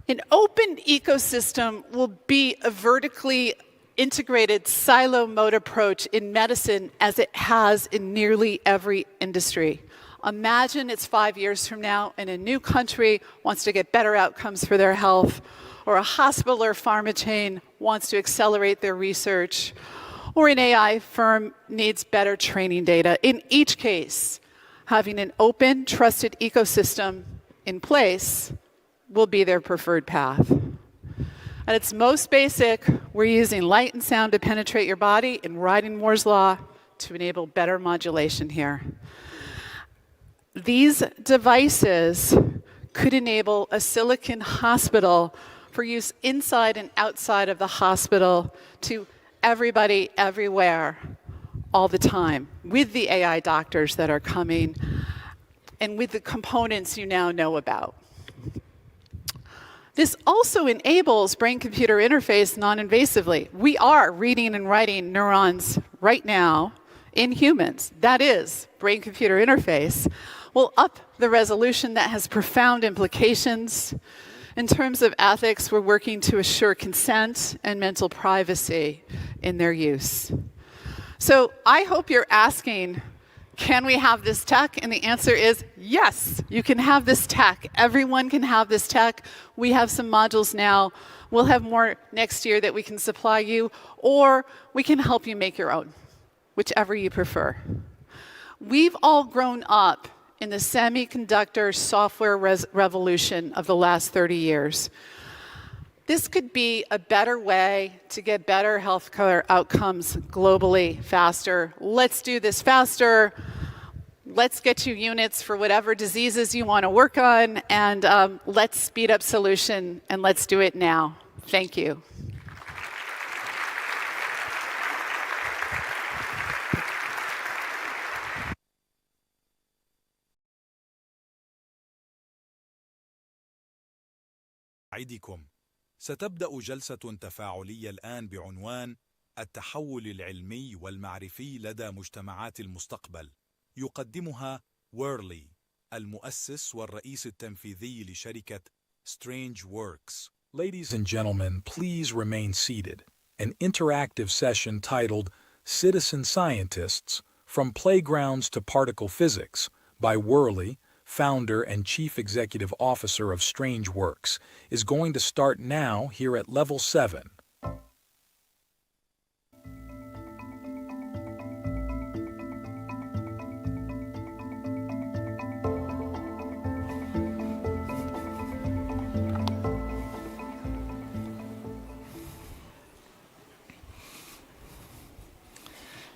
An open ecosystem will be a vertically integrated silo mode approach in medicine as it has in nearly every industry. Imagine it's 5 years from now and a new country wants to get better outcomes for their health, or a hospital or pharma chain wants to accelerate their research, or an AI firm needs better training data. In each case, having an open, trusted ecosystem in place will be their preferred path. At its most basic, we're using light and sound to penetrate your body and writing Moore's law to enable better modulation here. These devices could enable a silicon hospital for use inside and outside of the hospital to everybody, everywhere, all the time, with the AI doctors that are coming and with the components you now know about. This also enables brain-computer interface non-invasively. We are reading and writing neurons right now in humans. That is brain-computer interface. We'll up the resolution. That has profound implications. In terms of ethics, we're working to assure consent and mental privacy in their use. So I hope you're asking, can we have this tech? And the answer is yes, you can have this tech. Everyone can have this tech. We have some modules now. We'll have more next year that we can supply you, or we can help you make your own, whichever you prefer. We've all grown up in the semiconductor software revolution of the last 30 years. This could be a better way to get better healthcare outcomes globally, faster. Let's do this faster. Let's get you units for whatever diseases you want to work on, and let's speed up solution, and let's do it now. Thank you. أعدكم ستبدأ جلسة تفاعلية الآن بعنوان التحول العلمي والمعرفي لدى مجتمعات المستقبل. يقدمها ويرلي، المؤسس والرئيس التنفيذي لشركة Strange Works. Ladies and gentlemen, please remain seated. An interactive session titled Citizen Scientists: From Playgrounds to Particle Physics by Worley, founder and chief executive officer of Strange Works, is going to start now here at level 7.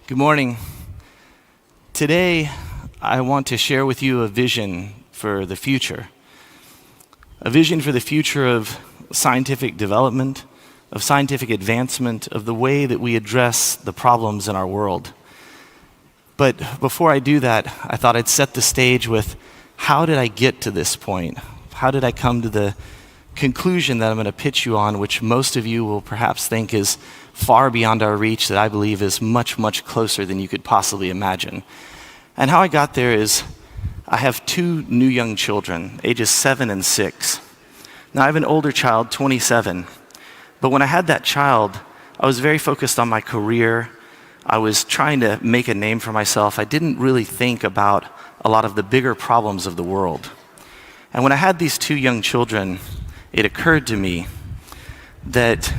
Good morning. Today, I want to share with you a vision for the future. A vision for the future of scientific development, of scientific advancement, of the way that we address the problems in our world. But before I do that, I thought I'd set the stage with, how did I get to this point? How did I come to the conclusion that I'm going to pitch you on, which most of you will perhaps think is far beyond our reach, that I believe is much, much closer than you could possibly imagine. And how I got there is, I have 2 new young children, ages 7 and 6. Now I have an older child, 27. But when I had that child, I was very focused on my career. I was trying to make a name for myself. I didn't really think about a lot of the bigger problems of the world. And when I had these 2 young children, it occurred to me that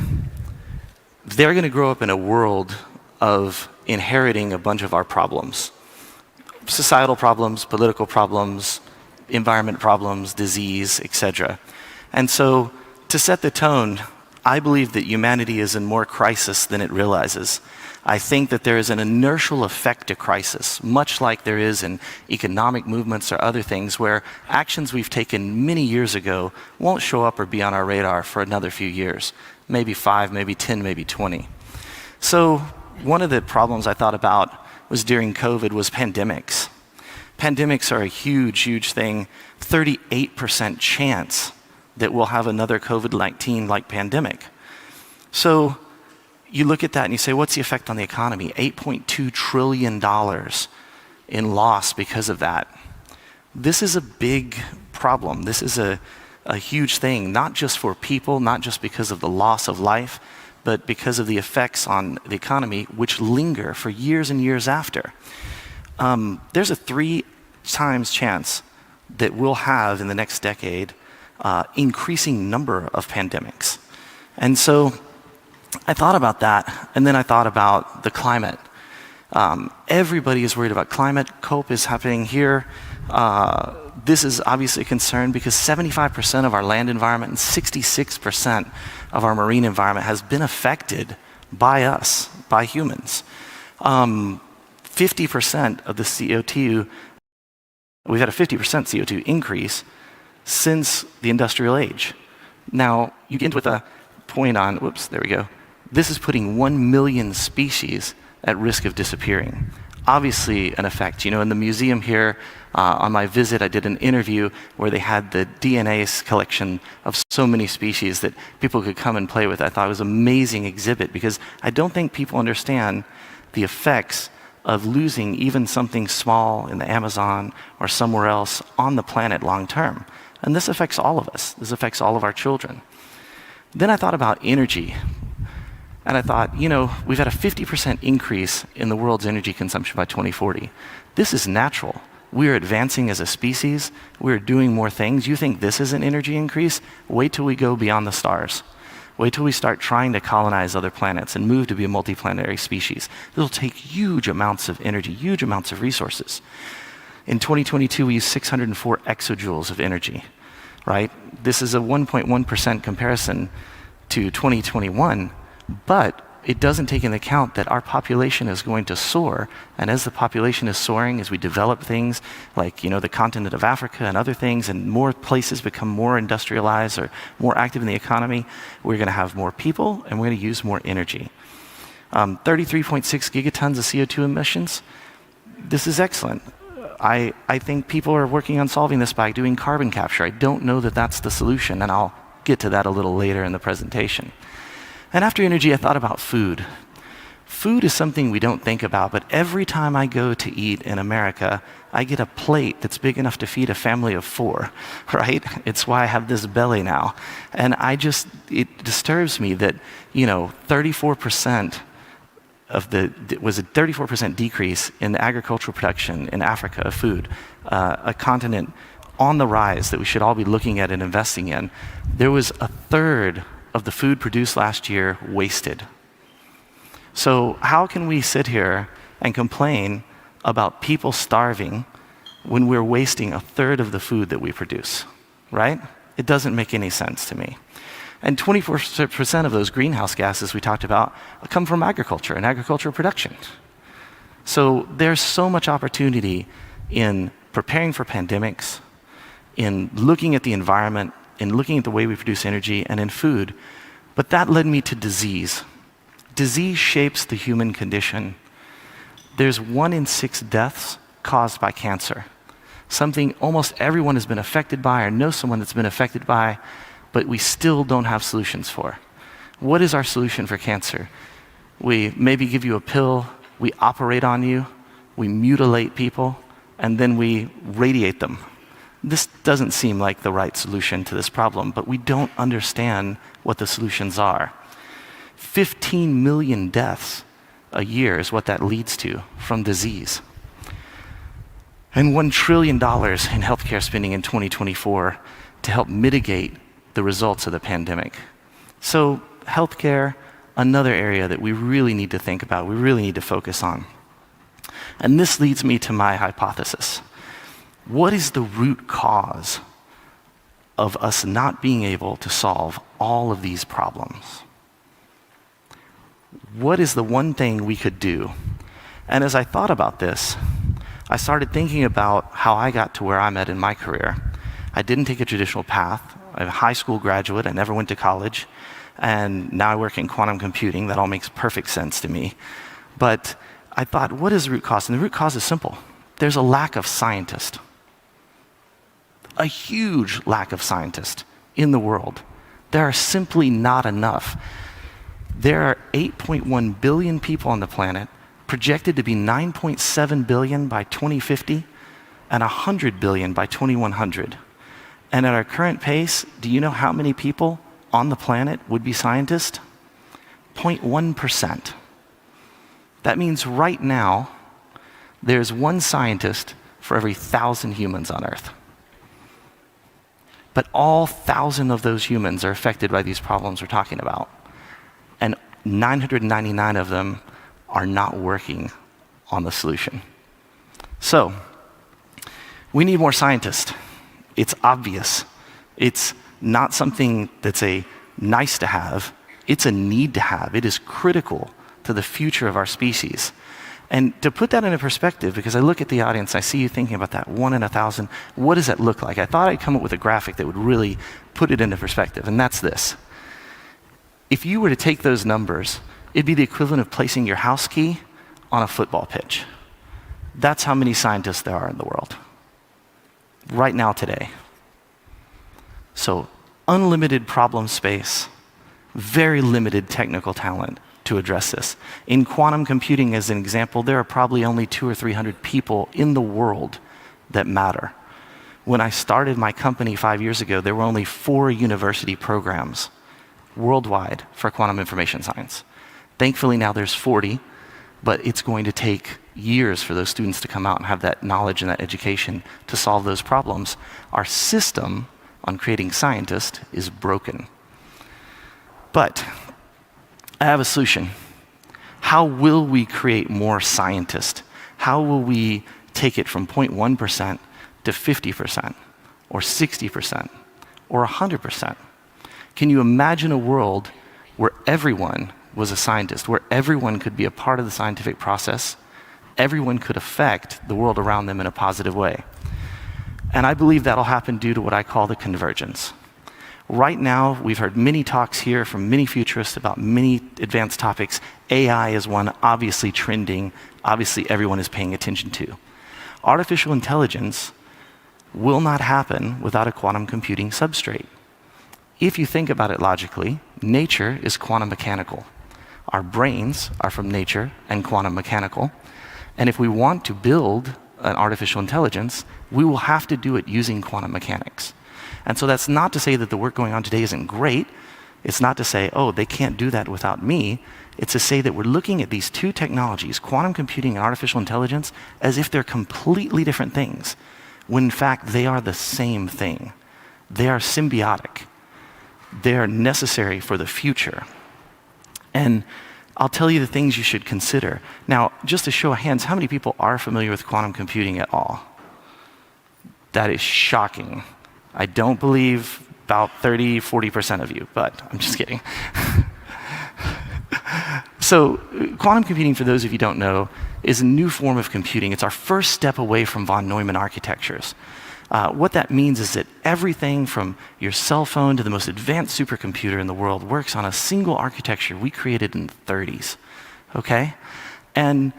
they're going to grow up in a world of inheriting a bunch of our problems. Societal problems, political problems, environment problems, disease, etc. And so, to set the tone, I believe that humanity is in more crisis than it realizes. I think that there is an inertial effect to crisis, much like there is in economic movements or other things where actions we've taken many years ago won't show up or be on our radar for another few years, maybe 5, maybe 10, maybe 20. So one of the problems I thought about was during COVID was pandemics. Pandemics are a huge, huge thing. 38% chance that we'll have another COVID-19-like pandemic. So you look at that and you say, what's the effect on the economy? $8.2 trillion in loss because of that. This is a big problem. This is a huge thing, not just for people, not just because of the loss of life, but because of the effects on the economy, which linger for years and years after. There's a 3 times chance that we'll have in the next decade increasing number of pandemics. And so I thought about that, and then I thought about the climate. Everybody is worried about climate. COP is happening here. This is obviously a concern because 75% of our land environment and 66% of our marine environment has been affected by us, by humans. 50% of the CO2, we've had a 50% CO2 increase since the industrial age. Now, you get with a point on, whoops, there we go. This is putting 1 million species at risk of disappearing. Obviously an effect. You know, in the museum here, on my visit, I did an interview where they had the DNA collection of so many species that people could come and play with. I thought it was an amazing exhibit because I don't think people understand the effects of losing even something small in the Amazon or somewhere else on the planet long term. And this affects all of us. This affects all of our children. Then I thought about energy. And I thought, you know, we've had a 50% increase in the world's energy consumption by 2040. This is natural. We're advancing as a species. We're doing more things. You think this is an energy increase? Wait till we go beyond the stars. Wait till we start trying to colonize other planets and move to be a multiplanetary species. It'll take huge amounts of energy, huge amounts of resources. In 2022, we used 604 exajoules of energy, right? This is a 1.1% comparison to 2021, but it doesn't take into account that our population is going to soar, and as the population is soaring, as we develop things like, you know, the continent of Africa and other things, and more places become more industrialized or more active in the economy, we're going to have more people and we're going to use more energy. 33.6 gigatons of CO2 emissions. This is excellent. I think people are working on solving this by doing carbon capture. I don't know that that's the solution, and I'll get to that a little later in the presentation. And after energy, I thought about food. Food is something we don't think about, but every time I go to eat in America, I get a plate that's big enough to feed a family of 4, right? It's why I have this belly now. And it disturbs me that, you know, 34% was a 34% decrease in agricultural production in Africa of food, a continent on the rise that we should all be looking at and investing in. There was a third of the food produced last year wasted. So how can we sit here and complain about people starving when we're wasting a third of the food that we produce, right? It doesn't make any sense to me. And 24% of those greenhouse gases we talked about come from agriculture and agricultural production. So there's so much opportunity in preparing for pandemics, in looking at the environment, in looking at the way we produce energy, and in food. But that led me to disease. Disease shapes the human condition. There's 1 in 6 deaths caused by cancer, something almost everyone has been affected by or knows someone that's been affected by, but we still don't have solutions for. What is our solution for cancer? We maybe give you a pill, we operate on you, we mutilate people, and then we radiate them. This doesn't seem like the right solution to this problem, but we don't understand what the solutions are. 15 million deaths a year is what that leads to from disease. And $1 trillion in healthcare spending in 2024 to help mitigate the results of the pandemic. So healthcare, another area that we really need to think about, we really need to focus on. And this leads me to my hypothesis. What is the root cause of us not being able to solve all of these problems. What is the one thing we could do? And as I thought about this, I started thinking about how I got to where I'm at in my career. I didn't take a traditional path. I'm a high school graduate. I never went to college. And now I work in quantum computing. That all makes perfect sense to me. But I thought, what is the root cause? And the root cause is simple. There's a lack of scientists. A huge lack of scientists in the world. There are simply not enough. There are 8.1 billion people on the planet, projected to be 9.7 billion by 2050, and 100 billion by 2100. And at our current pace, do you know how many people on the planet would be scientists? 0.1%. That means right now, there's one scientist for every 1,000 humans on Earth. But all 1,000 of those humans are affected by these problems we're talking about. And 999 of them are not working on the solution. So, we need more scientists. It's obvious. It's not something that's a nice to have. It's a need to have. It is critical to the future of our species. And to put that into perspective, because I look at the audience, I see you thinking about that 1 in 1,000, what does that look like? I thought I'd come up with a graphic that would really put it into perspective, and that's this. If you were to take those numbers, it'd be the equivalent of placing your house key on a football pitch. That's how many scientists there are in the world. Right now, today. So, unlimited problem space, very limited technical talent to address this. In quantum computing, as an example, there are probably only 200 or 300 people in the world that matter. When I started my company 5 years ago, there were only 4 university programs worldwide for quantum information science. Thankfully, now there's 40, but it's going to take years for those students to come out and have that knowledge and that education to solve those problems. Our system on creating scientists is broken. But I have a solution. How will we create more scientists? How will we take it from 0.1% to 50%, or 60%, or 100%? Can you imagine a world where everyone was a scientist, where everyone could be a part of the scientific process, everyone could affect the world around them in a positive way? And I believe that'll happen due to what I call the convergence. Right now, we've heard many talks here from many futurists about many advanced topics. AI is one obviously trending, obviously everyone is paying attention to. Artificial intelligence will not happen without a quantum computing substrate. If you think about it logically, nature is quantum mechanical. Our brains are from nature and quantum mechanical. And if we want to build an artificial intelligence, we will have to do it using quantum mechanics. And so that's not to say that the work going on today isn't great. It's not to say, oh, they can't do that without me. It's to say that we're looking at these two technologies, quantum computing and artificial intelligence, as if they're completely different things, when in fact they are the same thing. They are symbiotic. They are necessary for the future. And I'll tell you the things you should consider. Now, just to show of hands, how many people are familiar with quantum computing at all? That is shocking. I don't believe about 30, 40% of you, but I'm just kidding. So quantum computing, for those of you who don't know, is a new form of computing. It's our first step away from von Neumann architectures. What that means is that everything from your cell phone to the most advanced supercomputer in the world works on a single architecture we created in the 30s, okay? And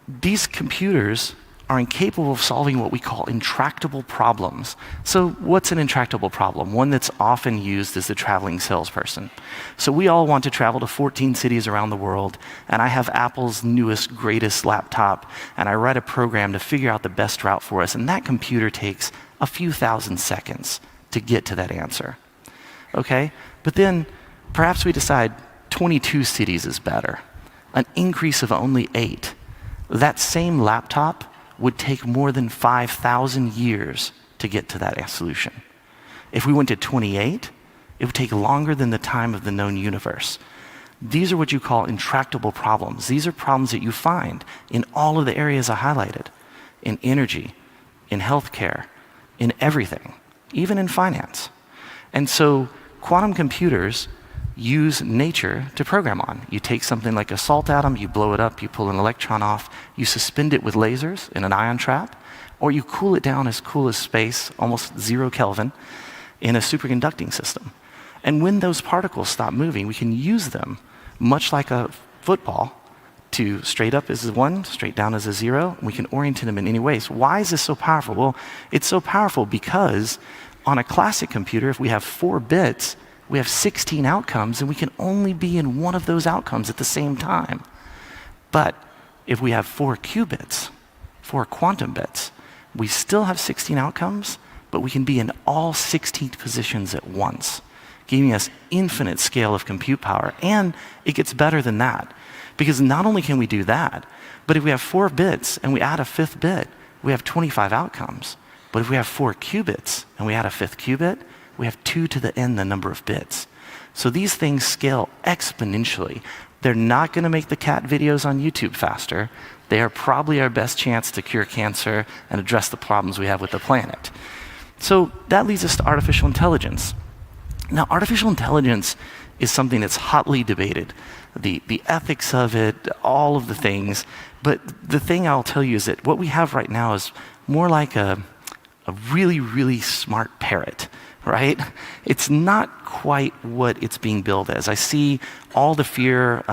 these computers are incapable of solving what we call intractable problems. So what's an intractable problem? One that's often used as the traveling salesperson. So we all want to travel to 14 cities around the world, and I have Apple's newest, greatest laptop, and I write a program to figure out the best route for us, and that computer takes a few thousand seconds to get to that answer, okay? But then perhaps we decide 22 cities is better, an increase of only 8. That same laptop would take more than 5,000 years to get to that solution. If we went to 28, it would take longer than the time of the known universe. These are what you call intractable problems. These are problems that you find in all of the areas I highlighted, in energy, in healthcare, in everything, even in finance. And so quantum computers use nature to program on. You take something like a salt atom, you blow it up, you pull an electron off, you suspend it with lasers in an ion trap, or you cool it down as cool as space, almost 0 Kelvin, in a superconducting system. And when those particles stop moving, we can use them, much like a football, to straight up as a 1, straight down as a 0. We can orient them in any way. So why is this so powerful? Well, it's so powerful because on a classic computer, if we have 4 bits, we have 16 outcomes, and we can only be in one of those outcomes at the same time. But if we have 4 qubits, 4 quantum bits, we still have 16 outcomes, but we can be in all 16 positions at once, giving us infinite scale of compute power. And it gets better than that, because not only can we do that, but if we have 4 bits and we add a 5th bit, we have 25 outcomes. But if we have 4 qubits and we add a 5th qubit, we have 2 to the n the number of bits. So these things scale exponentially. They're not going to make the cat videos on YouTube faster. They are probably our best chance to cure cancer and address the problems we have with the planet. So that leads us to artificial intelligence. Now, artificial intelligence is something that's hotly debated. The ethics of it, all of the things. But the thing I'll tell you is that what we have right now is more like a really, really smart parrot, right? It's not quite what it's being billed as. I see all the fear.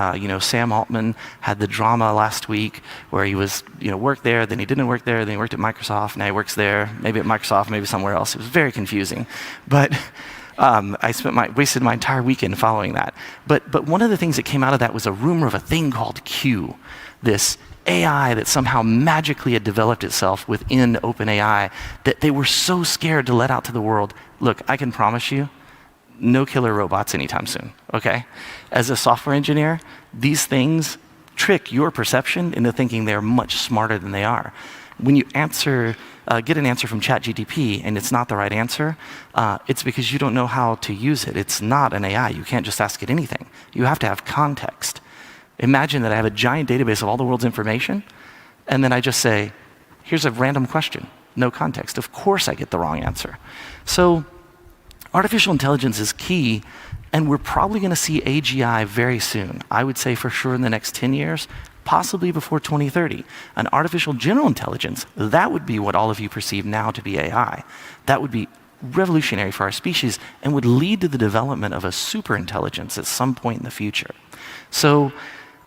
Sam Altman had the drama last week where he was, worked there, then he didn't work there, then he worked at Microsoft, now he works there, maybe at Microsoft, maybe somewhere else. It was very confusing. But I wasted my entire weekend following that. But one of the things that came out of that was a rumor of a thing called Q, this AI that somehow magically had developed itself within OpenAI that they were so scared to let out to the world. Look, I can promise you, no killer robots anytime soon, okay? As a software engineer, these things trick your perception into thinking they're much smarter than they are. When you get an answer from ChatGPT and it's not the right answer, it's because you don't know how to use it. It's not an AI. You can't just ask it anything. You have to have context. Imagine that I have a giant database of all the world's information, and then I just say, here's a random question, no context. Of course I get the wrong answer. So artificial intelligence is key, and we're probably going to see AGI very soon. I would say for sure in the next 10 years, possibly before 2030. An artificial general intelligence, that would be what all of you perceive now to be AI. That would be revolutionary for our species and would lead to the development of a superintelligence at some point in the future. So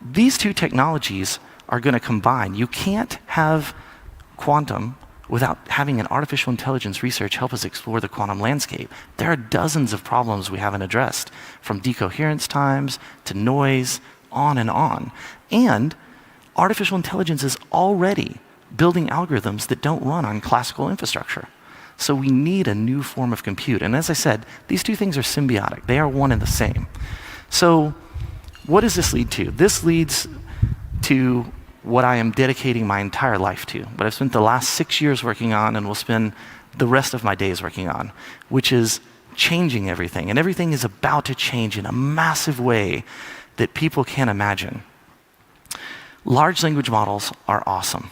these two technologies are going to combine. You can't have quantum without having an artificial intelligence research help us explore the quantum landscape. There are dozens of problems we haven't addressed, from decoherence times to noise, on and on. And artificial intelligence is already building algorithms that don't run on classical infrastructure. So we need a new form of compute. And as I said, these two things are symbiotic. They are one and the same. So what does this lead to? This leads to what I am dedicating my entire life to, what I've spent the last 6 years working on and will spend the rest of my days working on, which is changing everything. And everything is about to change in a massive way that people can't imagine. Large language models are awesome.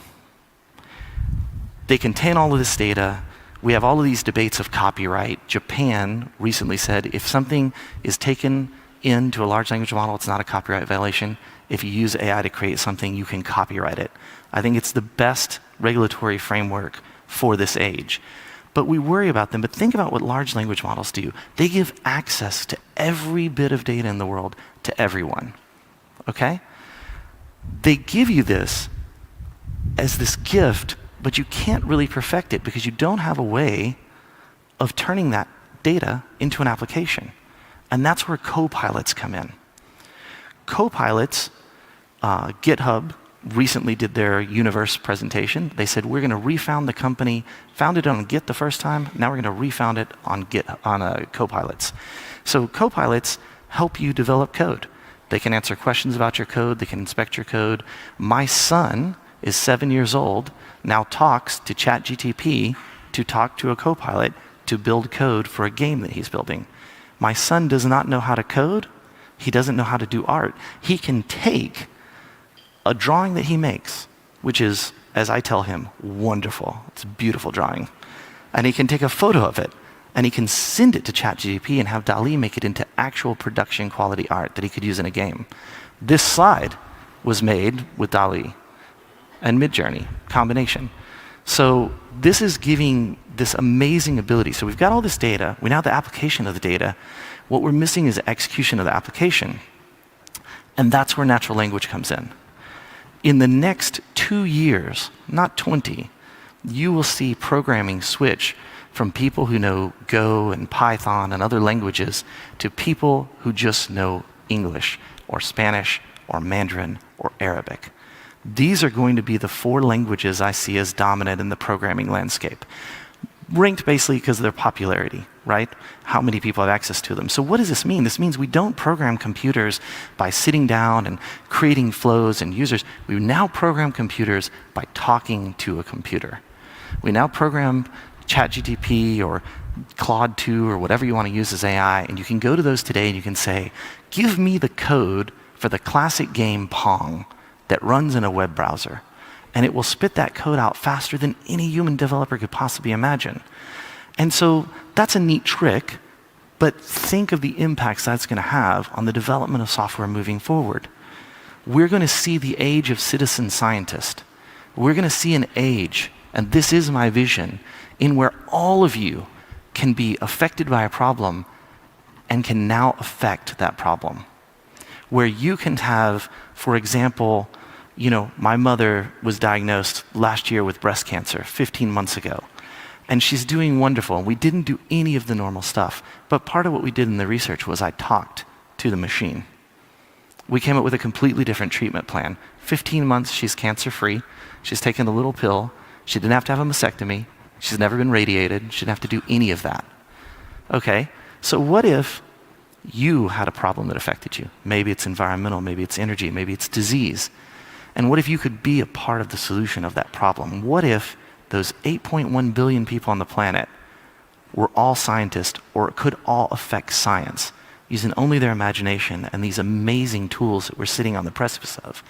They contain all of this data. We have all of these debates of copyright. Japan recently said if something is taken into a large language model, it's not a copyright violation. If you use AI to create something, you can copyright it. I think it's the best regulatory framework for this age. But we worry about them. But think about what large language models do. They give access to every bit of data in the world to everyone, okay? They give you this as this gift, but you can't really perfect it because you don't have a way of turning that data into an application. And that's where co-pilots come in. Co-pilots, GitHub recently did their universe presentation. They said, we're going to refound the company, founded on Git the first time, now we're going to refound it on co-pilots. So co-pilots help you develop code. They can answer questions about your code, they can inspect your code. My son is 7 years old, now talks to ChatGPT to talk to a co-pilot to build code for a game that he's building. My son does not know how to code. He doesn't know how to do art. He can take a drawing that he makes, which is, as I tell him, wonderful. It's a beautiful drawing. And he can take a photo of it, And he can send it to ChatGPT and have DALL-E make it into actual production quality art that he could use in a game. This slide was made with DALL-E and Midjourney combination. So this is giving this amazing ability. So we've got all this data, we now have the application of the data. What we're missing is the execution of the application. And that's where natural language comes in. In the next 2 years, not 20, you will see programming switch from people who know Go and Python and other languages to people who just know English or Spanish or Mandarin or Arabic. These are going to be the 4 languages I see as dominant in the programming landscape, ranked basically because of their popularity, right? How many people have access to them. So what does this mean? This means we don't program computers by sitting down and creating flows and users. We now program computers by talking to a computer. We now program ChatGPT or Claude 2 or whatever you want to use as AI, and you can go to those today and you can say, give me the code for the classic game Pong that runs in a web browser. And it will spit that code out faster than any human developer could possibly imagine. And so that's a neat trick, but think of the impacts that's going to have on the development of software moving forward. We're going to see the age of citizen scientist. We're going to see an age, and this is my vision, in where all of you can be affected by a problem and can now affect that problem. Where you can have, for example, my mother was diagnosed last year with breast cancer, 15 months ago. And she's doing wonderful. And we didn't do any of the normal stuff. But part of what we did in the research was I talked to the machine. We came up with a completely different treatment plan. 15 months, she's cancer-free. She's taken a little pill. She didn't have to have a mastectomy. She's never been radiated. She didn't have to do any of that. Okay, so what if you had a problem that affected you? Maybe it's environmental, maybe it's energy, maybe it's disease. And what if you could be a part of the solution of that problem? What if those 8.1 billion people on the planet were all scientists or could all affect science using only their imagination and these amazing tools that we're sitting on the precipice of?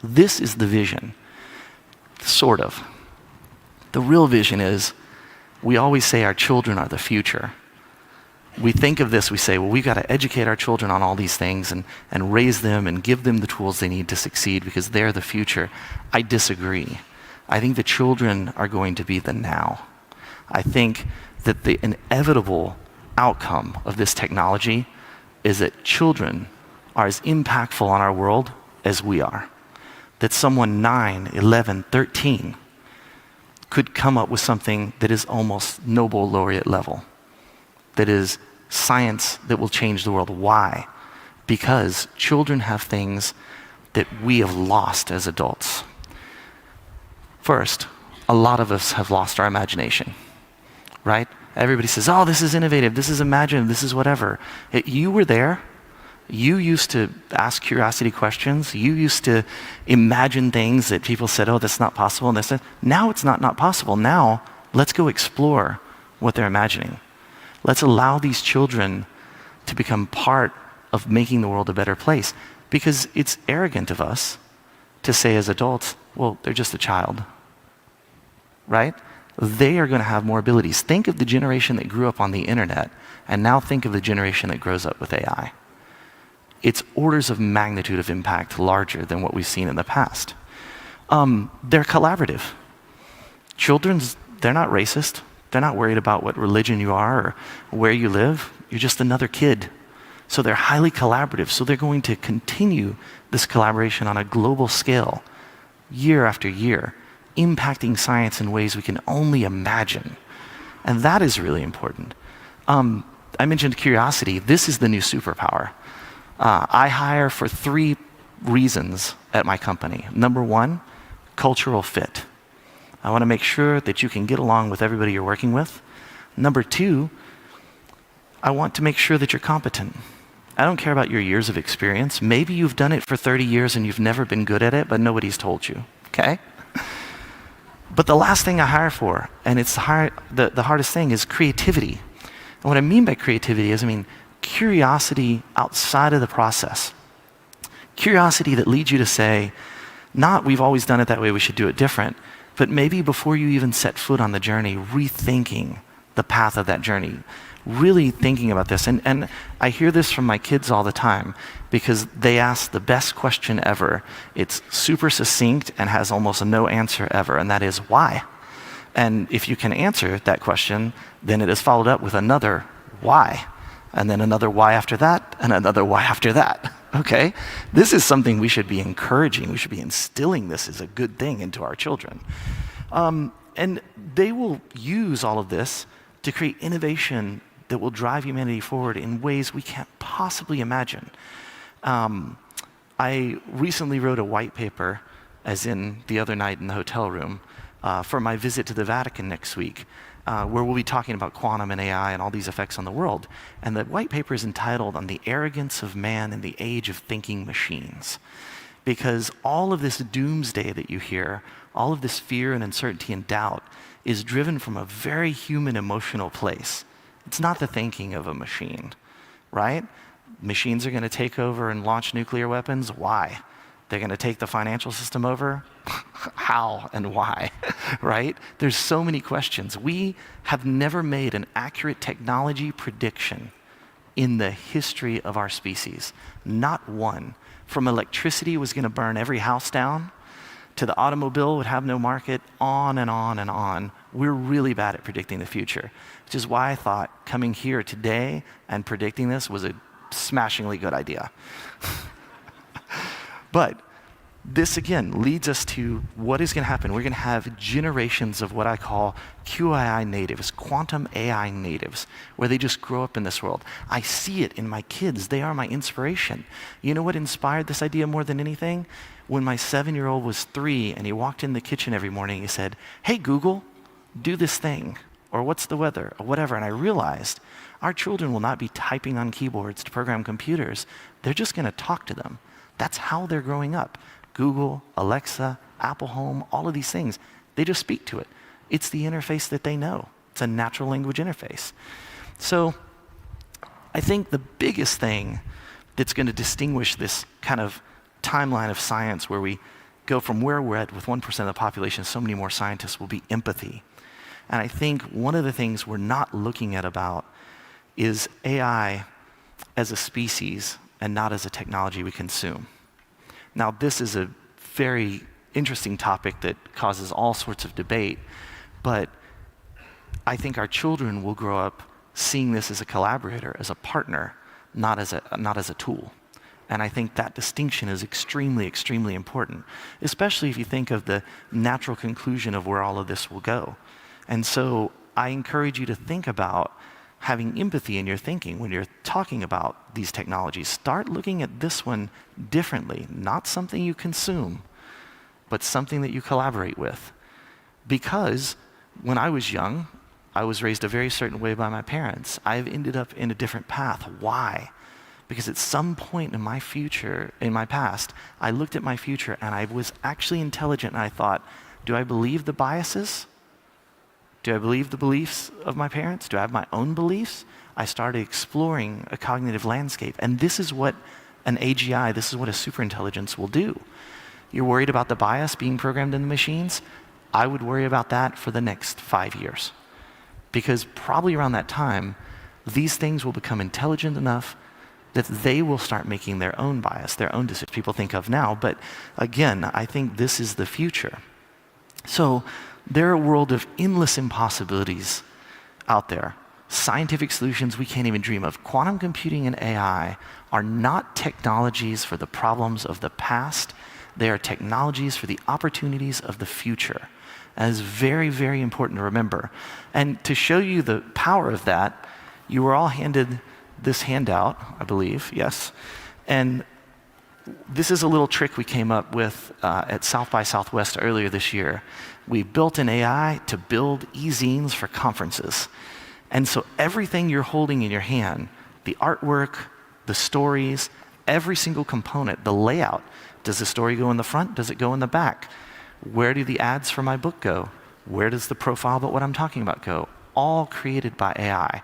This is the vision, sort of. The real vision is, we always say our children are the future. We think of this, we say, well, we've got to educate our children on all these things and raise them and give them the tools they need to succeed because they're the future. I disagree. I think the children are going to be the now. I think that the inevitable outcome of this technology is that children are as impactful on our world as we are. That someone 9, 11, 13 could come up with something that is almost Nobel laureate level. That is science that will change the world. Why? Because children have things that we have lost as adults. First, a lot of us have lost our imagination, right? Everybody says, oh, this is innovative, this is imaginative, this is whatever. You were there. You used to ask curiosity questions. You used to imagine things that people said, oh, that's not possible. And they said, now it's not possible. Now, let's go explore what they're imagining. Let's allow these children to become part of making the world a better place. Because it's arrogant of us to say as adults, well, they're just a child, right? They are going to have more abilities. Think of the generation that grew up on the internet, and now think of the generation that grows up with AI. It's orders of magnitude of impact larger than what we've seen in the past. They're collaborative. They're not racist. They're not worried about what religion you are or where you live. You're just another kid. So they're highly collaborative. So they're going to continue this collaboration on a global scale, year after year, impacting science in ways we can only imagine. And that is really important. I mentioned curiosity. This is the new superpower. I hire for 3 reasons at my company. Number 1, cultural fit. I want to make sure that you can get along with everybody you're working with. Number 2, I want to make sure that you're competent. I don't care about your years of experience. Maybe you've done it for 30 years and you've never been good at it, but nobody's told you, okay? But the last thing I hire for, and it's the hardest thing, is creativity. And what I mean by creativity is, curiosity outside of the process. Curiosity that leads you to say, not we've always done it that way, we should do it different, but maybe before you even set foot on the journey, rethinking the path of that journey. Really thinking about this. And I hear this from my kids all the time because they ask the best question ever. It's super succinct and has almost no answer ever, and that is why? And if you can answer that question, then it is followed up with another why, and then another why after that, and another why after that. Okay? This is something we should be encouraging. We should be instilling this as a good thing into our children. And they will use all of this to create innovation that will drive humanity forward in ways we can't possibly imagine. I recently wrote a white paper, as in the other night in the hotel room, for my visit to the Vatican next week, where we'll be talking about quantum and AI and all these effects on the world. And the white paper is entitled On the Arrogance of Man in the Age of Thinking Machines. Because all of this doomsday that you hear, all of this fear and uncertainty and doubt, is driven from a very human emotional place. It's not the thinking of a machine, right? Machines are going to take over and launch nuclear weapons. Why? They're going to take the financial system over? How and why, right? There's so many questions. We have never made an accurate technology prediction in the history of our species. Not one. From electricity was going to burn every house down, to the automobile would have no market, on and on and on. We're really bad at predicting the future, which is why I thought coming here today and predicting this was a smashingly good idea. But this again leads us to what is going to happen. We're going to have generations of what I call QAI natives, quantum AI natives, where they just grow up in this world. I see it in my kids. They are my inspiration. You know what inspired this idea more than anything? When my 7-year-old was 3 and he walked in the kitchen every morning, he said, "Hey Google, do this thing," or "What's the weather?" or whatever. And I realized our children will not be typing on keyboards to program computers. They're just going to talk to them. That's how they're growing up. Google, Alexa, Apple Home, all of these things, they just speak to it. It's the interface that they know. It's a natural language interface. So I think the biggest thing that's going to distinguish this kind of timeline of science where we go from where we're at with 1% of the population, so many more scientists, will be empathy. And I think one of the things we're not looking at about is AI as a species and not as a technology we consume. Now, this is a very interesting topic that causes all sorts of debate, but I think our children will grow up seeing this as a collaborator, as a partner, not as a tool. And I think that distinction is extremely, extremely important, especially if you think of the natural conclusion of where all of this will go. And so I encourage you to think about having empathy in your thinking when you're talking about these technologies. Start looking at this one differently, not something you consume, but something that you collaborate with. Because when I was young, I was raised a very certain way by my parents. I've ended up in a different path. Why? Because at some point in my future, in my past, I looked at my future and I was actually intelligent and I thought, do I believe the biases? Do I believe the beliefs of my parents? Do I have my own beliefs? I started exploring a cognitive landscape. And this is what an AGI, this is what a superintelligence will do. You're worried about the bias being programmed in the machines? I would worry about that for the next 5 years. Because probably around that time, these things will become intelligent enough that they will start making their own bias, their own decisions people think of now. But again, I think this is the future. So there are a world of endless impossibilities out there. Scientific solutions we can't even dream of. Quantum computing and AI are not technologies for the problems of the past. They are technologies for the opportunities of the future. That is very, very important to remember. And to show you the power of that, you were all handed this handout, I believe, yes. And this is a little trick we came up with at South by Southwest earlier this year. We built an AI to build e-zines for conferences. And so everything you're holding in your hand, the artwork, the stories, every single component, the layout, does the story go in the front? Does it go in the back? Where do the ads for my book go? Where does the profile about what I'm talking about go? All created by AI.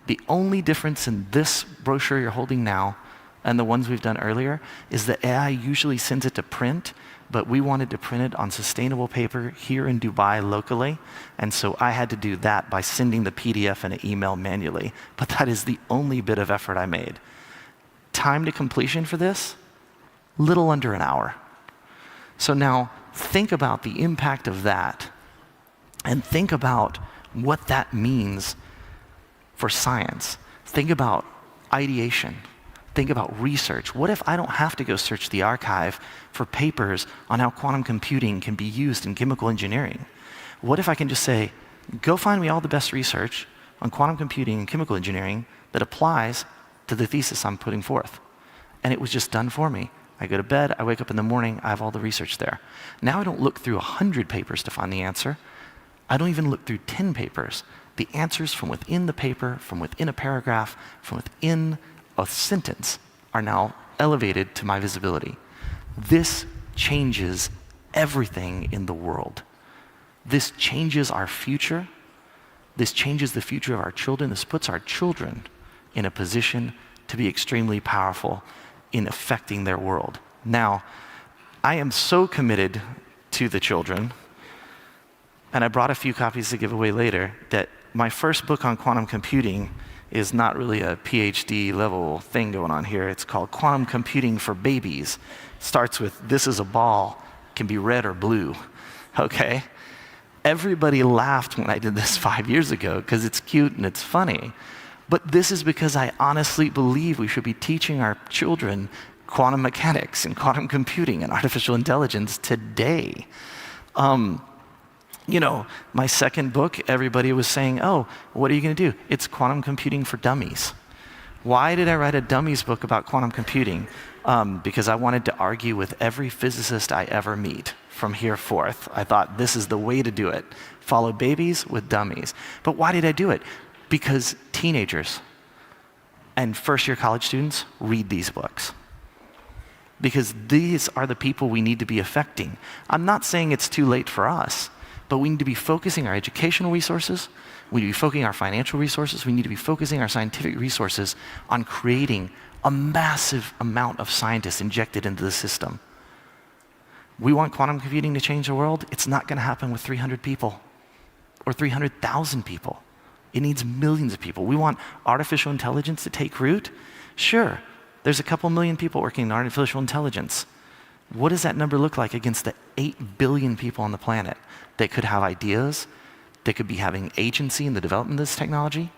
The only difference in this brochure you're holding now and the ones we've done earlier is that AI usually sends it to print but we wanted to print it on sustainable paper here in Dubai locally, and so I had to do that by sending the PDF in an email manually, but that is the only bit of effort I made. Time to completion for this, little under an hour. So now think about the impact of that, and think about what that means for science. Think about ideation. Think about research. What if I don't have to go search the archive for papers on how quantum computing can be used in chemical engineering? What if I can just say, go find me all the best research on quantum computing and chemical engineering that applies to the thesis I'm putting forth? And it was just done for me. I go to bed, I wake up in the morning, I have all the research there. Now I don't look through 100 papers to find the answer. I don't even look through 10 papers. The answers from within the paper, from within a paragraph, from within a sentence are now elevated to my visibility. This changes everything in the world. This changes our future. This changes the future of our children. This puts our children in a position to be extremely powerful in affecting their world. Now, I am so committed to the children, and I brought a few copies to give away later, that my first book on quantum computing is not really a PhD level thing going on here. It's called Quantum Computing for Babies. Starts with, this is a ball, can be red or blue, okay? Everybody laughed when I did this 5 years ago because it's cute and it's funny. But this is because I honestly believe we should be teaching our children quantum mechanics and quantum computing and artificial intelligence today. You know, my second book, everybody was saying, oh, what are you going to do? It's quantum computing for dummies. Why did I write a dummies book about quantum computing? Because I wanted to argue with every physicist I ever meet from here forth. I thought this is the way to do it. Follow babies with dummies. But why did I do it? Because teenagers and first-year college students read these books. Because these are the people we need to be affecting. I'm not saying it's too late for us, but we need to be focusing our educational resources, we need to be focusing our financial resources, we need to be focusing our scientific resources on creating a massive amount of scientists injected into the system. We want quantum computing to change the world. It's not going to happen with 300 people or 300,000 people. It needs millions of people. We want artificial intelligence to take root. Sure, there's a couple million people working in artificial intelligence. What does that number look like against the 8 billion people on the planet that could have ideas, that could be having agency in the development of this technology,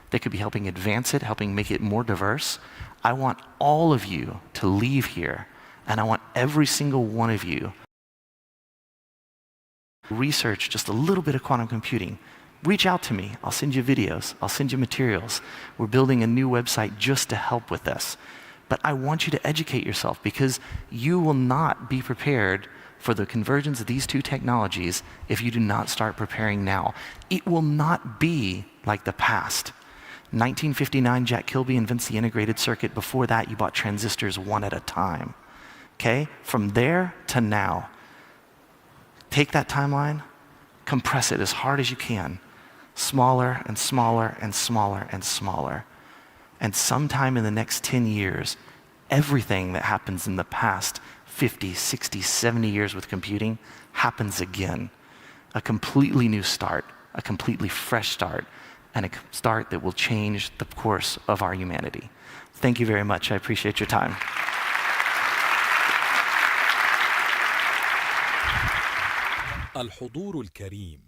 that could be helping advance it, helping make it more diverse? I want all of you to leave here, and I want every single one of you to research just a little bit of quantum computing. Reach out to me. I'll send you videos. I'll send you materials. We're building a new website just to help with this. But I want you to educate yourself, because you will not be prepared for the convergence of these two technologies if you do not start preparing now. It will not be like the past. 1959, Jack Kilby invents the integrated circuit. Before that, you bought transistors one at a time. Okay? From there to now, take that timeline, compress it as hard as you can. Smaller and smaller and smaller and smaller. And sometime in the next 10 years, everything that happens in the past 50, 60, 70 years with computing happens again. A completely new start, a completely fresh start, and a start that will change the course of our humanity. Thank you very much. I appreciate your time. الحضور الكريم،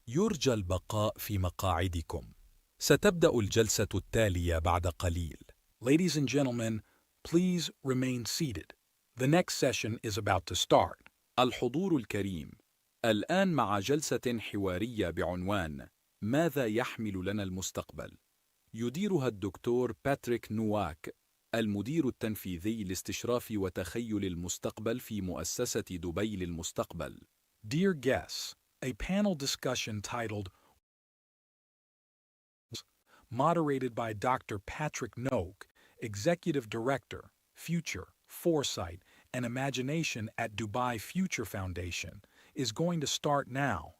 يرجى البقاء في مقاعدكم. ستبدأ الجلسة التالية بعد قليل. Ladies and gentlemen, please remain seated. The next session is about to start. الحضور الكريم، الآن مع جلسة حوارية بعنوان ماذا يحمل لنا المستقبل؟ يديرها الدكتور باتريك نواك، المدير التنفيذي لاستشراف وتخيل المستقبل في مؤسسة دبي للمستقبل. Dear guests, a panel discussion titled moderated by Dr. Patrick Noak, Executive Director, Future, Foresight, and Imagination at Dubai Future Foundation, is going to start now.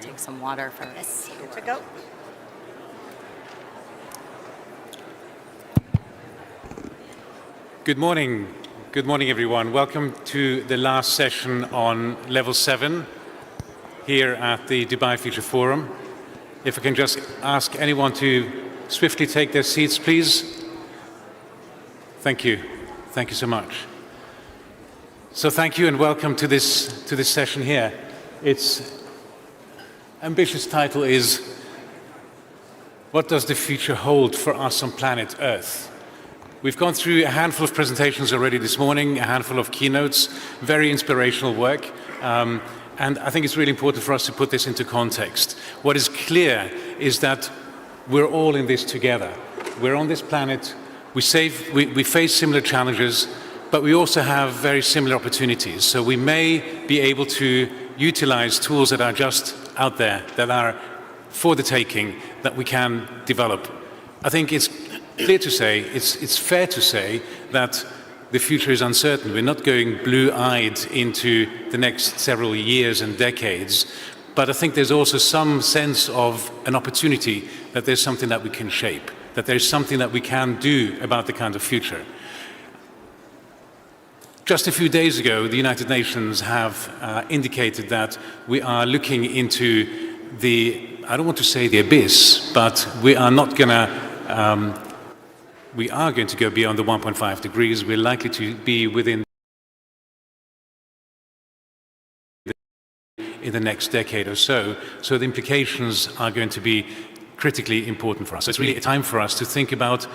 take some water first. Here to go. Good morning. Good morning, everyone. Welcome to the last session on Level 7 here at the Dubai Future Forum. If I can just ask anyone to swiftly take their seats, please. Thank you. Thank you so much. So thank you and welcome to this session here. Its ambitious title is, What Does the Future Hold for Us on Planet Earth? We've gone through a handful of presentations already this morning, a handful of keynotes, very inspirational work. And I think it's really important for us to put this into context. What is clear is that we're all in this together. We're on this planet, we face similar challenges, but we also have very similar opportunities. So we may be able to utilize tools that are just out there, that are for the taking, that we can develop. I think it's clear to say, it's fair to say that the future is uncertain. We're not going blue-eyed into the next several years and decades, but I think there's also some sense of an opportunity that there's something that we can shape, that there's something that we can do about the kind of future. Just a few days ago, the United Nations have indicated that we are looking into I don't want to say the abyss, but we are not going to we are going to go beyond the 1.5 degrees. We're likely to be within in the next decade or so. So the implications are going to be critically important for us. So it's really a time for us to think about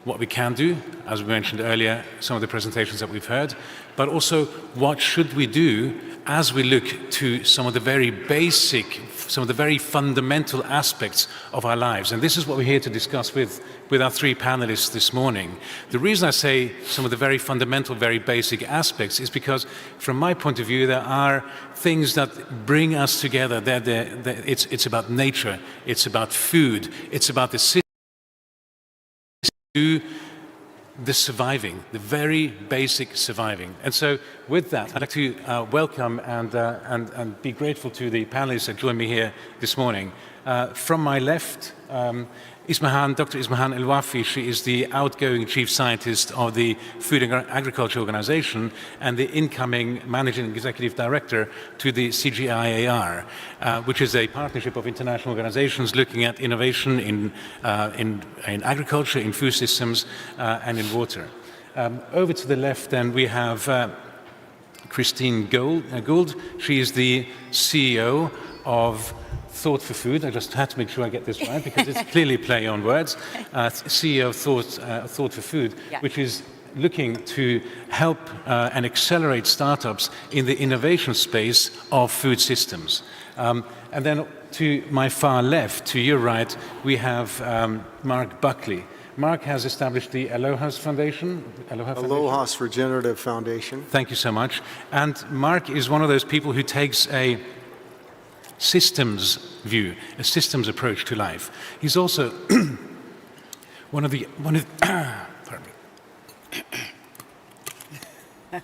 what we can do, as we mentioned earlier, some of the presentations that we've heard, but also what should we do as we look to some of the very basic, some of the very fundamental aspects of our lives. And this is what we're here to discuss with our three panelists this morning. The reason I say some of the very fundamental, very basic aspects is because, from my point of view, there are things that bring us together. It's about nature, it's about food, it's about the system, the surviving, the very basic surviving. And so with that, I'd like to welcome and be grateful to the panelists that joined me here this morning. From my left, Dr. Ismahan El-Wafi. She is the outgoing chief scientist of the Food and Agriculture Organization and the incoming managing executive director to the CGIAR, which is a partnership of international organizations looking at innovation in agriculture, in food systems, and in water. Over to the left, then, we have Christine Gould. She is the CEO of Thought for Food. I just had to make sure I get this right because it's clearly play on words. CEO of Thought for Food, which is looking to help and accelerate startups in the innovation space of food systems. And then to my far left, to your right, we have Mark Buckley. Mark has established the Aloha's Foundation. Aloha's Regenerative Foundation. Thank you so much. And Mark is one of those people who takes a systems view, a systems approach to life. He's also one of the pardon me.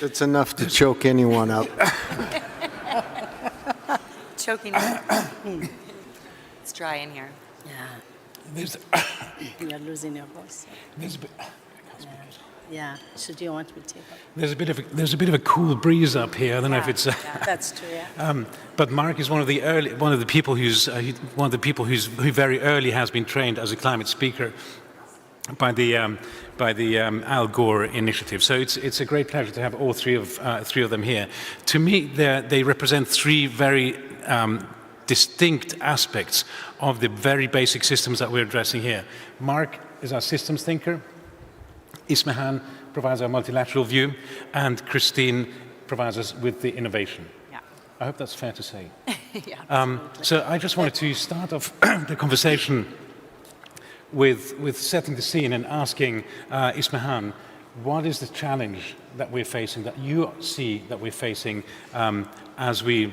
It's enough to choke anyone up. Choking. It's dry in here. Yeah. You are losing your voice. Yeah. Should you want to take up? There's a bit of a cool breeze up here. I don't know if it's. That's true. Yeah. But Mark is who very early has been trained as a climate speaker by the Al Gore initiative. So it's a great pleasure to have all three of them here. To me, they represent three very distinct aspects of the very basic systems that we're addressing here. Mark is our systems thinker. Ismahan provides our multilateral view, and Christine provides us with the innovation. Yeah. I hope that's fair to say. Yeah. So I just wanted to start off the conversation with setting the scene and asking Ismahan, what is the challenge that we're facing, that you see that we're facing as we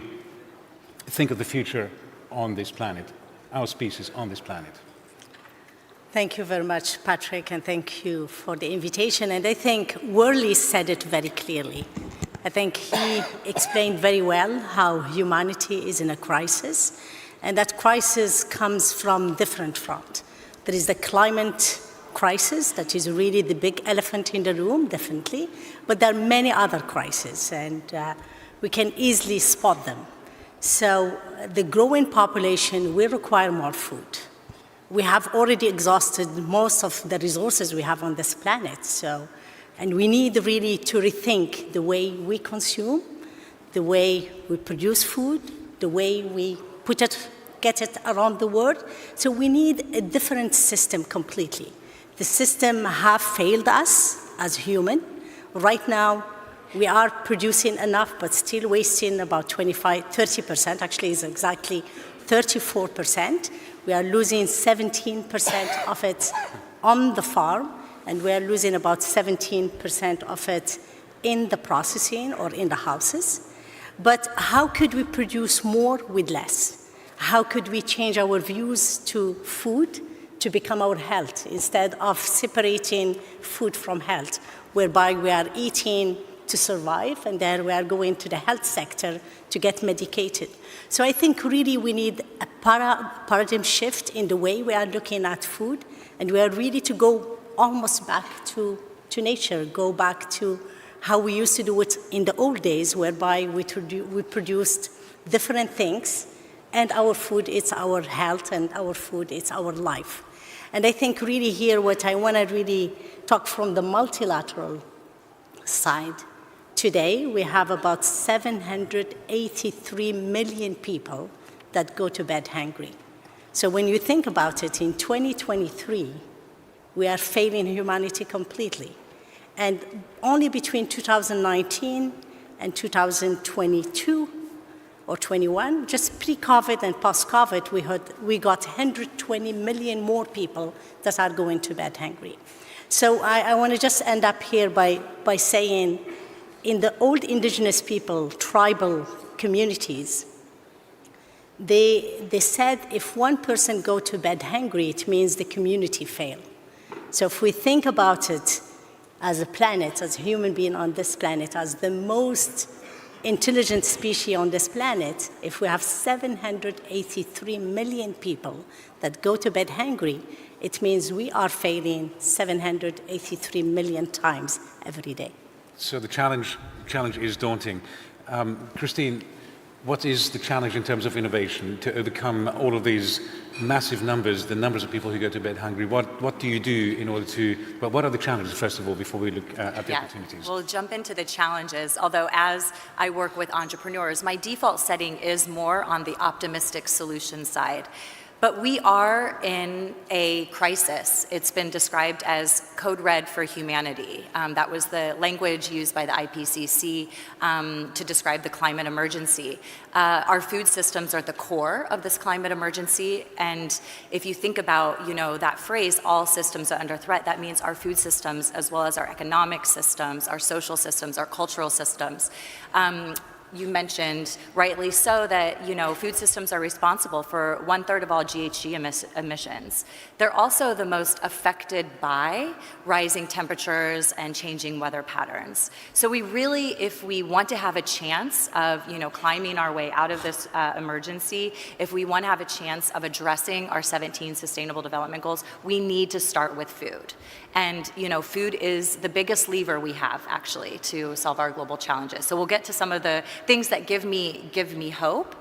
think of the future on this planet, our species on this planet? Thank you very much, Patrick, and thank you for the invitation. And I think Worley said it very clearly. I think he explained very well how humanity is in a crisis, and that crisis comes from different fronts. There is the climate crisis that is really the big elephant in the room, definitely, but there are many other crises, and we can easily spot them. So the growing population will require more food. We have already exhausted most of the resources we have on this planet, and we need really to rethink the way we consume, the way we produce food, the way we get it around the world. So we need a different system completely. The system have failed us as human. Right now, we are producing enough, but still wasting about 30%, actually it's exactly 34%. We are losing 17% of it on the farm, and we are losing about 17% of it in the processing or in the houses. But how could we produce more with less? How could we change our views to food to become our health instead of separating food from health, whereby we are eating to survive, and then we are going to the health sector to get medicated. So I think really we need a paradigm shift in the way we are looking at food, and we are really to go almost back to nature, go back to how we used to do it in the old days, whereby we produced different things, and our food is our health, and our food is our life. And I think really here what I want to really talk from the multilateral side. Today, we have about 783 million people that go to bed hungry. So when you think about it, in 2023, we are failing humanity completely. And only between 2019 and 2022 or 21, just pre-COVID and post-COVID, we got 120 million more people that are going to bed hungry. So I want to just end up here by saying, in the old indigenous people, tribal communities, they said if one person go to bed hungry, it means the community failed. So if we think about it as a planet, as a human being on this planet, as the most intelligent species on this planet, if we have 783 million people that go to bed hungry, it means we are failing 783 million times every day. So the challenge is daunting. Christine, what is the challenge in terms of innovation to overcome all of these massive numbers, the numbers of people who go to bed hungry? What do you do in order to, well, what are the challenges, first of all, before we look at the opportunities? We'll jump into the challenges, although as I work with entrepreneurs, my default setting is more on the optimistic solution side. But we are in a crisis. It's been described as code red for humanity. That was the language used by the IPCC to describe the climate emergency. Our food systems are at the core of this climate emergency, and if you think about, that phrase, all systems are under threat, that means our food systems, as well as our economic systems, our social systems, our cultural systems. You mentioned, rightly so, that food systems are responsible for 1/3 of all GHG emissions. They're also the most affected by rising temperatures and changing weather patterns. So we really, if we want to have a chance of climbing our way out of this emergency, if we want to have a chance of addressing our 17 Sustainable Development Goals, we need to start with food. And food is the biggest lever we have, actually, to solve our global challenges. So we'll get to some of the things that give me hope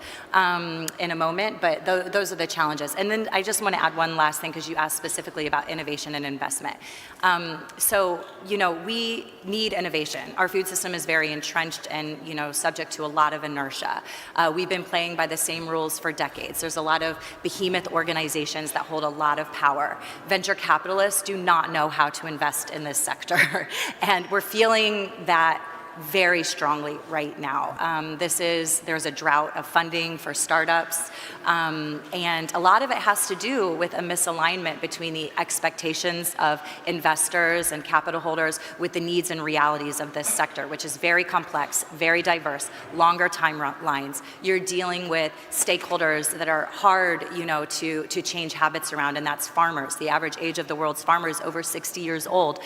in a moment, but those are the challenges. And then I just want to add one last thing, because you asked specifically about innovation and investment. We need innovation. Our food system is very entrenched and subject to a lot of inertia. We've been playing by the same rules for decades. There's a lot of behemoth organizations that hold a lot of power. Venture capitalists do not know how to invest in this sector. And we're feeling that very strongly right now. There's a drought of funding for startups, and a lot of it has to do with a misalignment between the expectations of investors and capital holders with the needs and realities of this sector, which is very complex, very diverse, longer timelines. You're dealing with stakeholders that are hard, to change habits around, and that's farmers. The average age of the world's farmer is over 60 years old.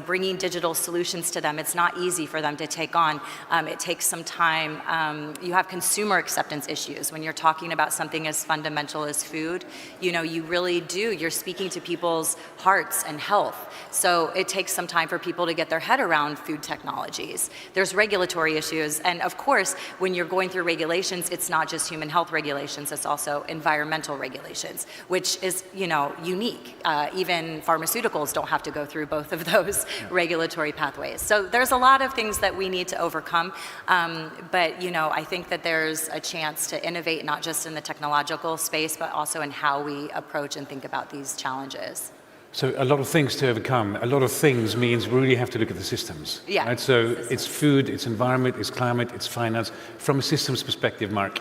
Bringing digital solutions to them, it's not easy for them to take on. It takes some time. You have consumer acceptance issues when you're talking about something as fundamental as food. You really do. You're speaking to people's hearts and health. So it takes some time for people to get their head around food technologies. There's regulatory issues, and of course, when you're going through regulations, it's not just human health regulations, it's also environmental regulations, which is, unique. Even pharmaceuticals don't have to go through both of those regulatory pathways. So there's a lot of things that we need to overcome, but I think that there's a chance to innovate not just in the technological space, but also in how we approach and think about these challenges. So a lot of things to overcome. A lot of things means we really have to look at the systems. Yeah. Right? So it's food, it's environment, it's climate, it's finance. From a systems perspective, Mark,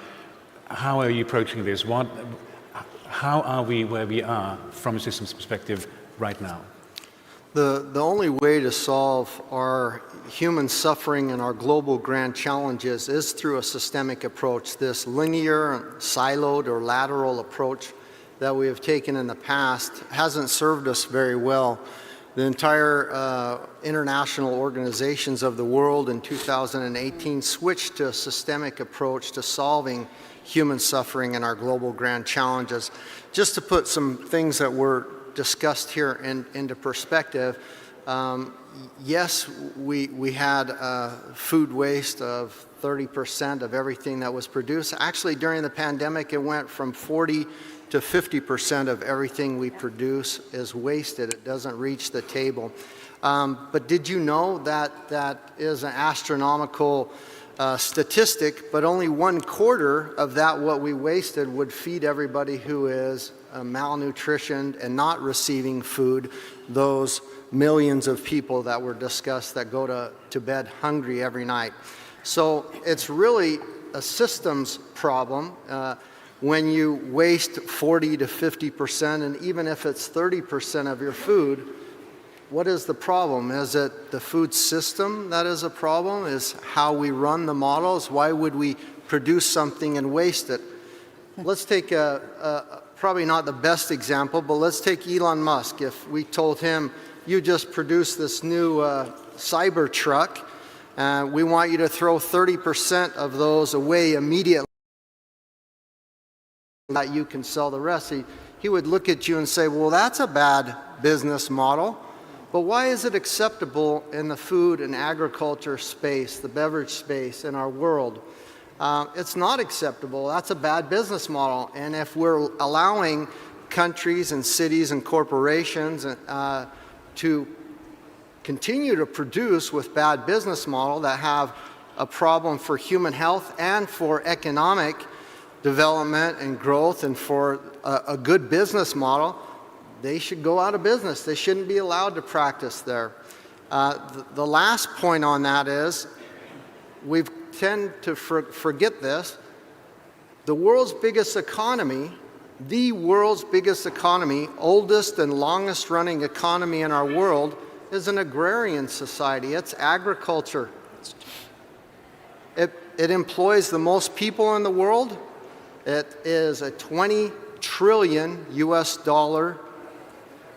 how are you approaching this? How are we where we are from a systems perspective right now? The only way to solve our human suffering and our global grand challenges is through a systemic approach. This linear, siloed, or lateral approach that we have taken in the past hasn't served us very well. The entire international organizations of the world in 2018 switched to a systemic approach to solving human suffering and our global grand challenges. Just to put some things that were discussed here into perspective, yes, we had food waste of 30% of everything that was produced. Actually, during the pandemic, it went from 40 to 50% of everything we produce is wasted. It doesn't reach the table. But did you know that that is an astronomical statistic, but only 1/4 of that what we wasted would feed everybody who is malnutritioned and not receiving food, those millions of people that were discussed that go to bed hungry every night. So it's really a systems problem. When you waste 40 to 50%, and even if it's 30% of your food, what is the problem? Is it the food system that is a problem? Is how we run the models? Why would we produce something and waste it? Let's take probably not the best example, but let's take Elon Musk. If we told him, you just produced this new cyber truck, we want you to throw 30% of those away immediately, that you can sell the rest. He would look at you and say, well, that's a bad business model, but why is it acceptable in the food and agriculture space, the beverage space in our world? It's not acceptable. That's a bad business model. And if we're allowing countries and cities and corporations to continue to produce with bad business model that have a problem for human health and for economic development and growth and for a good business model, they should go out of business. They shouldn't be allowed to practice there. The last point on that is, we tend to forget this. The world's biggest economy, oldest and longest running economy in our world, is an agrarian society. It's agriculture. It employs the most people in the world. It is a 20 trillion US dollar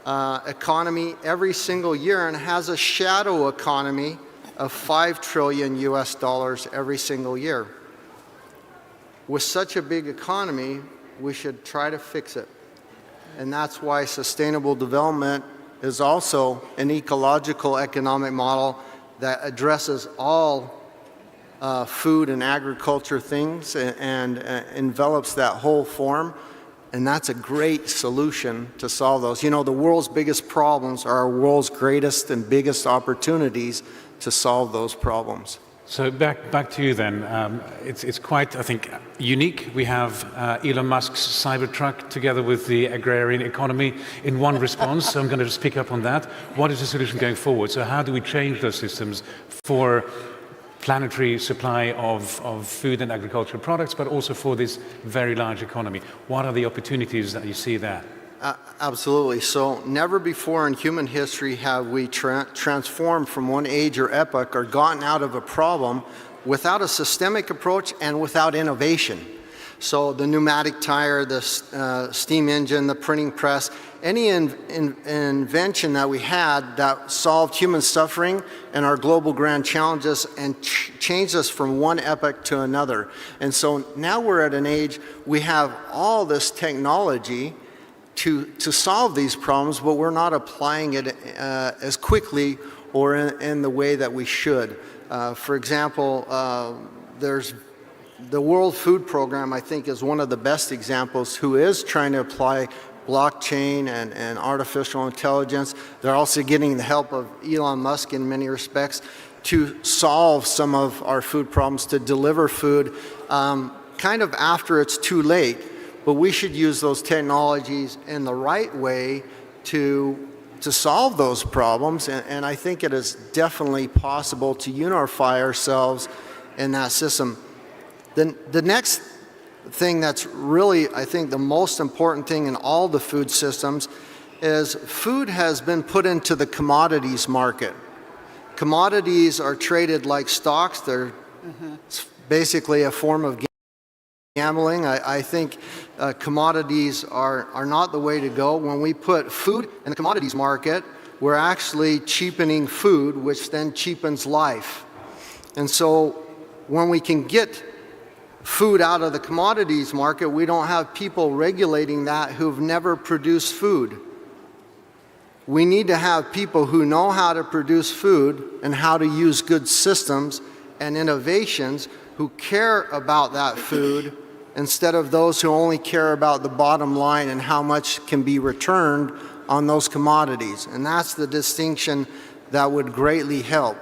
economy every single year, and has a shadow economy of 5 trillion US dollars every single year. With such a big economy, we should try to fix it. And that's why sustainable development is also an ecological economic model that addresses all food and agriculture things and envelops that whole form. And that's a great solution to solve those. You know, the world's biggest problems are our world's greatest and biggest opportunities to solve those problems. So back to you then. It's quite, I think, unique. We have Elon Musk's Cybertruck together with the agrarian economy in one response. So I'm going to just pick up on that. What is the solution going forward? So how do we change those systems for planetary supply of food and agricultural products, but also for this very large economy. What are the opportunities that you see there? Absolutely. So never before in human history have we transformed from one age or epoch or gotten out of a problem without a systemic approach and without innovation. So the pneumatic tire, the steam engine, the printing press, any invention that we had that solved human suffering and our global grand challenges and changed us from one epoch to another. And so now we're at an age, we have all this technology to solve these problems, but we're not applying it as quickly or in the way that we should. For example, there's the World Food Program, I think, is one of the best examples who is trying to apply blockchain and artificial intelligence. They're also getting the help of Elon Musk in many respects to solve some of our food problems, to deliver food kind of after it's too late. But we should use those technologies in the right way to solve those problems. And I think it is definitely possible to unify ourselves in that system. The next thing that's really, I think, the most important thing in all the food systems is food has been put into the commodities market. Commodities are traded like stocks. They're basically a form of gambling. I think commodities are not the way to go. When we put food in the commodities market, we're actually cheapening food, which then cheapens life. And so when we can get food out of the commodities market, we don't have people regulating that who've never produced food. We need to have people who know how to produce food and how to use good systems and innovations who care about that food instead of those who only care about the bottom line and how much can be returned on those commodities. And that's the distinction that would greatly help.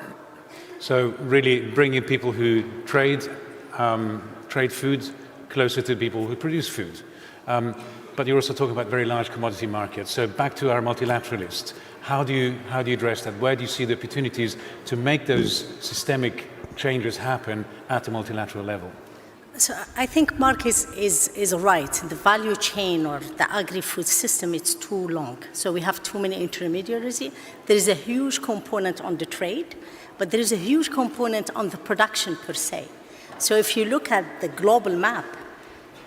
So really bringing people who trade foods closer to people who produce food. But you're also talking about very large commodity markets. So back to our multilateralists, how do you address that? Where do you see the opportunities to make those systemic changes happen at the multilateral level? So I think Mark is right. The value chain or the agri-food system, it's too long. So we have too many intermediaries. There is a huge component on the trade, but there is a huge component on the production per se. So if you look at the global map,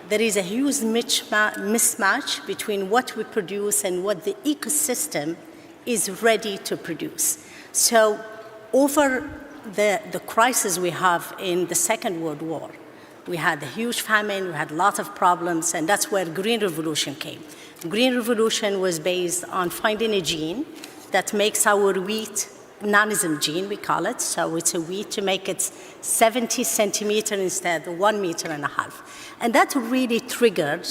there is a huge mismatch between what we produce and what the ecosystem is ready to produce. So over the crisis we have in the Second World War, we had a huge famine, we had a lot of problems, and that's where Green Revolution came. Green Revolution was based on finding a gene that makes our wheat nanism gene, we call it. So it's a wheat to make it 70 centimeters instead of 1.5 meters. And that really triggered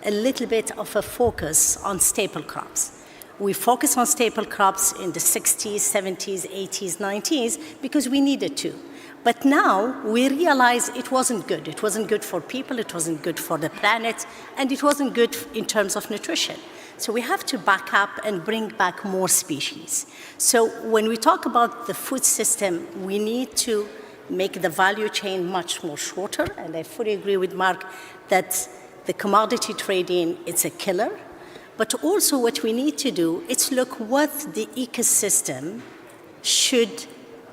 a little bit of a focus on staple crops. We focused on staple crops in the 60s, 70s, 80s, 90s because we needed to. But now we realize it wasn't good. It wasn't good for people, it wasn't good for the planet, and it wasn't good in terms of nutrition. So we have to back up and bring back more species. So when we talk about the food system, we need to make the value chain much more shorter. And I fully agree with Mark that the commodity trading, it's a killer. But also what we need to do is look what the ecosystem should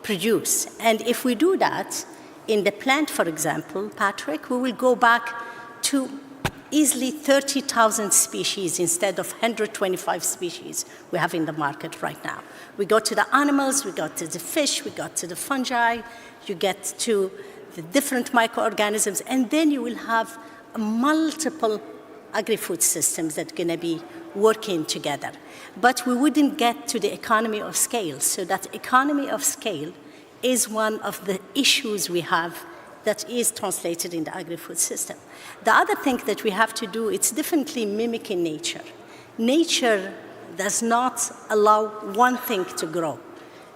produce. And if we do that, in the plant, for example, Patrick, we will go back to easily 30,000 species instead of 125 species we have in the market right now. We go to the animals, we go to the fish, we go to the fungi, you get to the different microorganisms, and then you will have multiple agri-food systems that are going to be working together. But we wouldn't get to the economy of scale. So that economy of scale is one of the issues we have that is translated in the agri-food system. The other thing that we have to do, it's definitely mimicking nature. Nature does not allow one thing to grow.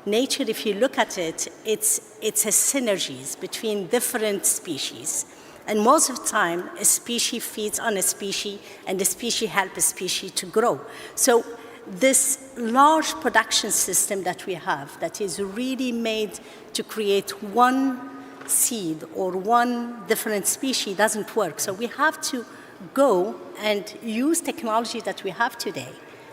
Nature, if you look at it, it's a synergies between different species. And most of the time, a species feeds on a species, and the species help a species to grow. So this large production system that we have that is really made to create one seed or one different species doesn't work. So we have to go and use technology that we have today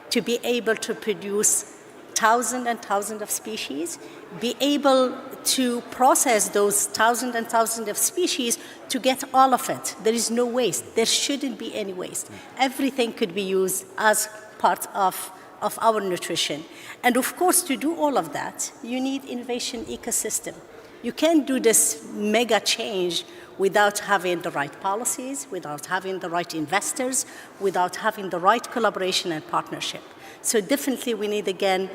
to be able to produce thousands and thousands of species, be able to process those thousands and thousands of species to get all of it. There is no waste. There shouldn't be any waste. Everything could be used as part of our nutrition. And of course, to do all of that, you need innovation ecosystem. You can't do this mega change without having the right policies, without having the right investors, without having the right collaboration and partnership. So definitely we need, again,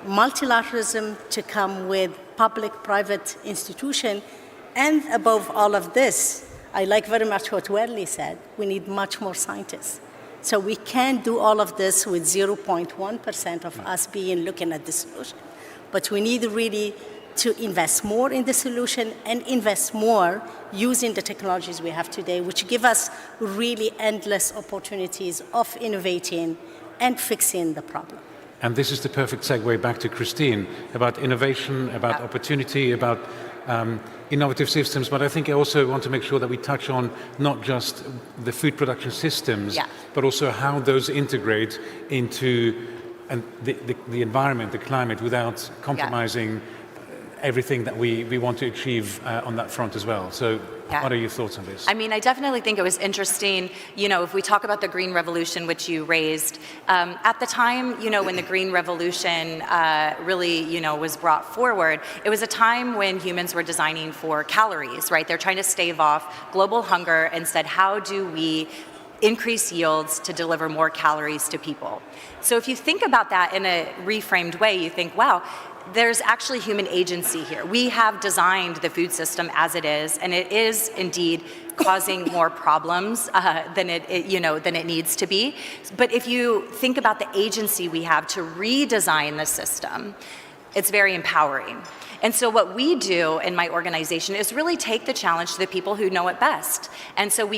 multilateralism to come with public-private institution. And above all of this, I like very much what Werley said, we need much more scientists. So we can't do all of this with 0.1% of us looking at the solution. But we need really to invest more in the solution and invest more using the technologies we have today, which give us really endless opportunities of innovating and fixing the problem. And this is the perfect segue back to Christine about innovation, about opportunity, about innovative systems. But I think I also want to make sure that we touch on not just the food production systems, but also how those integrate into the environment, the climate, without compromising everything that we want to achieve on that front as well. So what are your thoughts on this? I mean, I definitely think it was interesting, if we talk about the Green Revolution, which you raised, at the time, when the Green Revolution really, was brought forward, it was a time when humans were designing for calories, right? They're trying to stave off global hunger and said, how do we increase yields to deliver more calories to people? So if you think about that in a reframed way, you think, wow, there's actually human agency here. We have designed the food system as it is, and it is indeed causing more problems than it needs to be. But if you think about the agency we have to redesign the system, it's very empowering. And so what we do in my organization is really take the challenge to the people who know it best. And so we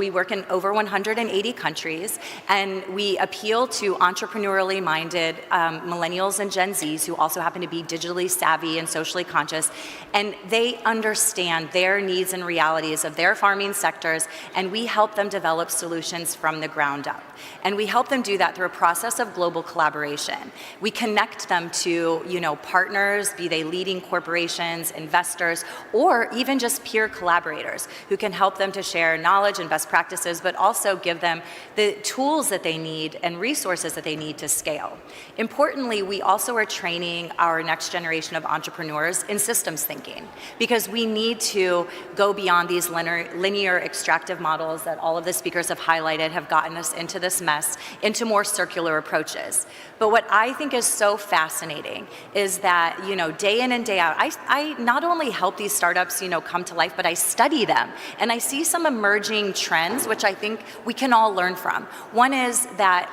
work in over 180 countries, and we appeal to entrepreneurially minded millennials and Gen Zs who also happen to be digitally savvy and socially conscious, and they understand their needs and realities of their farming sectors, and we help them develop solutions from the ground up. And we help them do that through a process of global collaboration. We connect them to, partners, be they leading corporations, investors, or even just peer collaborators who can help them to share knowledge and best practices, but also give them the tools that they need and resources that they need to scale. Importantly, we also are training our next generation of entrepreneurs in systems thinking, because we need to go beyond these linear extractive models that all of the speakers have highlighted have gotten us into this mess, into more circular approaches. But what I think is so fascinating is that, day in and day out, I not only help these startups, come to life, but I study them. And I see some emerging trends, which I think we can all learn from. One is that,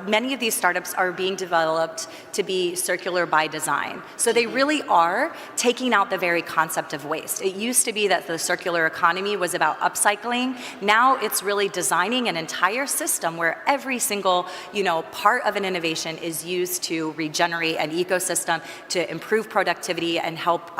many of these startups are being developed to be circular by design. So they really are taking out the very concept of waste. It used to be that the circular economy was about upcycling. Now it's really designing an entire system where every single, part of an innovation is used to regenerate an ecosystem, to improve productivity and help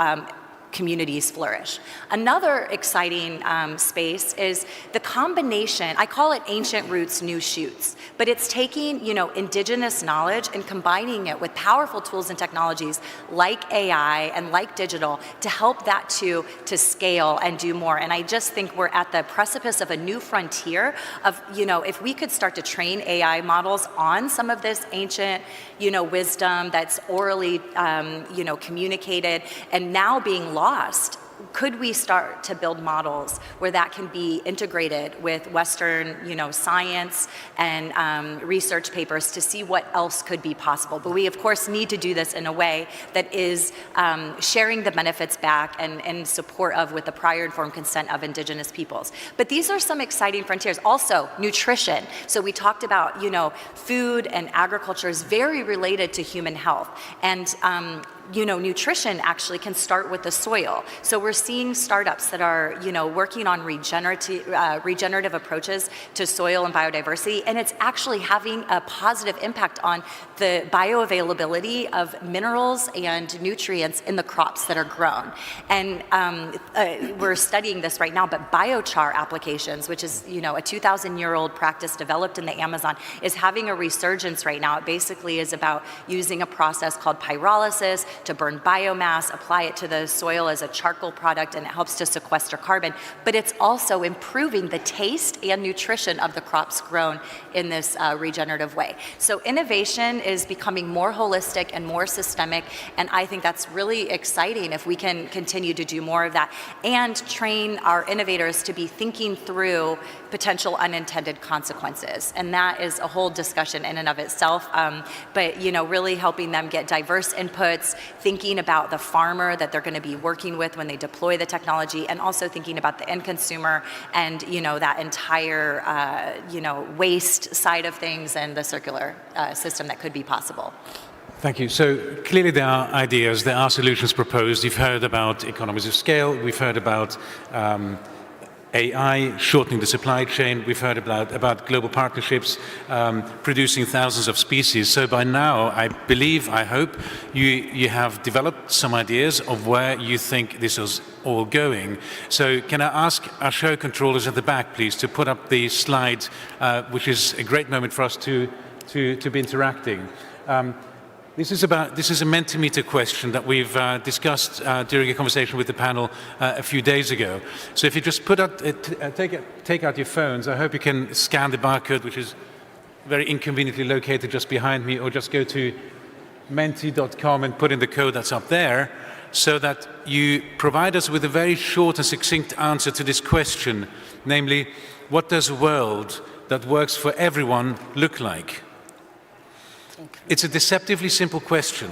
communities flourish. Another exciting space is the combination, I call it ancient roots, new shoots, but it's taking, indigenous knowledge and combining it with powerful tools and technologies like AI and like digital to help that to scale and do more. And I just think we're at the precipice of a new frontier of, if we could start to train AI models on some of this ancient, wisdom that's orally, communicated and now being lost, could we start to build models where that can be integrated with Western, science and research papers to see what else could be possible? But we, of course, need to do this in a way that is sharing the benefits back and in support of with the prior informed consent of indigenous peoples. But these are some exciting frontiers. Also, nutrition. So we talked about, food and agriculture is very related to human health. And nutrition actually can start with the soil. So we're seeing startups that are, working on regenerative approaches to soil and biodiversity, and it's actually having a positive impact on the bioavailability of minerals and nutrients in the crops that are grown. And we're studying this right now, but biochar applications, which is, a 2,000-year-old practice developed in the Amazon, is having a resurgence right now. It basically is about using a process called pyrolysis to burn biomass, apply it to the soil as a charcoal product, and it helps to sequester carbon. But it's also improving the taste and nutrition of the crops grown in this regenerative way. So innovation is becoming more holistic and more systemic, and I think that's really exciting if we can continue to do more of that and train our innovators to be thinking through potential unintended consequences. And that is a whole discussion in and of itself. But really helping them get diverse inputs, thinking about the farmer that they're going to be working with when they deploy the technology, and also thinking about the end consumer and that entire waste side of things and the circular system that could be possible. Thank you. So clearly there are ideas, there are solutions proposed. You've heard about economies of scale. We've heard about AI shortening the supply chain. We've heard about global partnerships, producing thousands of species. So by now, I believe, I hope, you have developed some ideas of where you think this is all going. So can I ask our show controllers at the back, please, to put up the slide, which is a great moment for us to be interacting. This is a Mentimeter question that we've discussed during a conversation with the panel a few days ago. So if you just take out your phones, I hope you can scan the barcode, which is very inconveniently located just behind me, or just go to menti.com and put in the code that's up there, so that you provide us with a very short and succinct answer to this question, namely, what does a world that works for everyone look like? It's a deceptively simple question,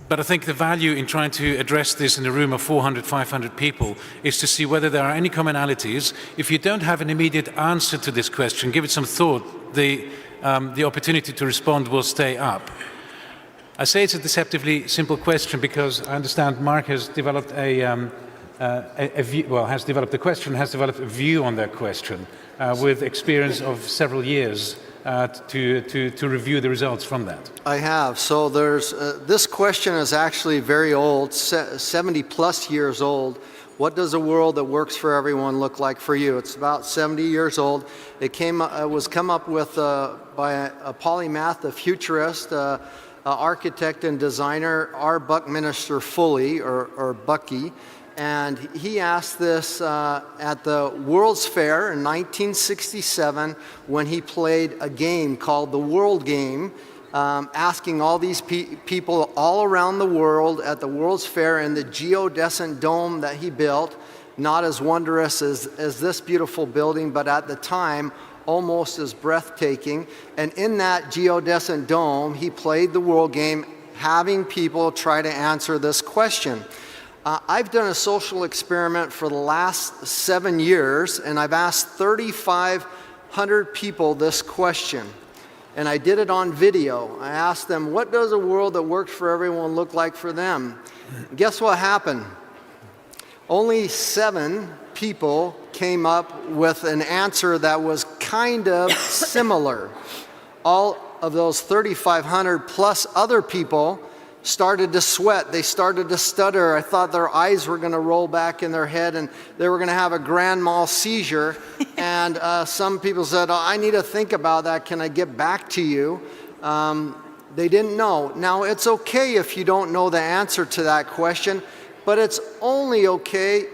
but I think the value in trying to address this in a room of 400, 500 people is to see whether there are any commonalities. If you don't have an immediate answer to this question, give it some thought, the opportunity to respond will stay up. I say it's a deceptively simple question because I understand Mark has developed a view on that question with experience of several years. To review the results from that. I have. So there's this question is actually very old, 70 plus years old. What does a world that works for everyone look like for you? It's about 70 years old. It was come up with by a polymath, a futurist, architect and designer, R. Buckminster Fully, or Bucky. And he asked this at the World's Fair in 1967 when he played a game called the World Game, asking all these people all around the world at the World's Fair in the geodescent dome that he built, not as wondrous as this beautiful building, but at the time almost as breathtaking. And in that geodescent dome, he played the World Game, having people try to answer this question. I've done a social experiment for the last 7 years, and I've asked 3,500 people this question. And I did it on video. I asked them, what does a world that works for everyone look like for them? Guess what happened? Only 7 people came up with an answer that was kind of similar. All of those 3,500 plus other people started to sweat. They started to stutter. I thought their eyes were going to roll back in their head and they were going to have a grand mal seizure. And some people said, oh, I need to think about that. Can I get back to you? They didn't know. Now, it's okay if you don't know the answer to that question, but it's only okay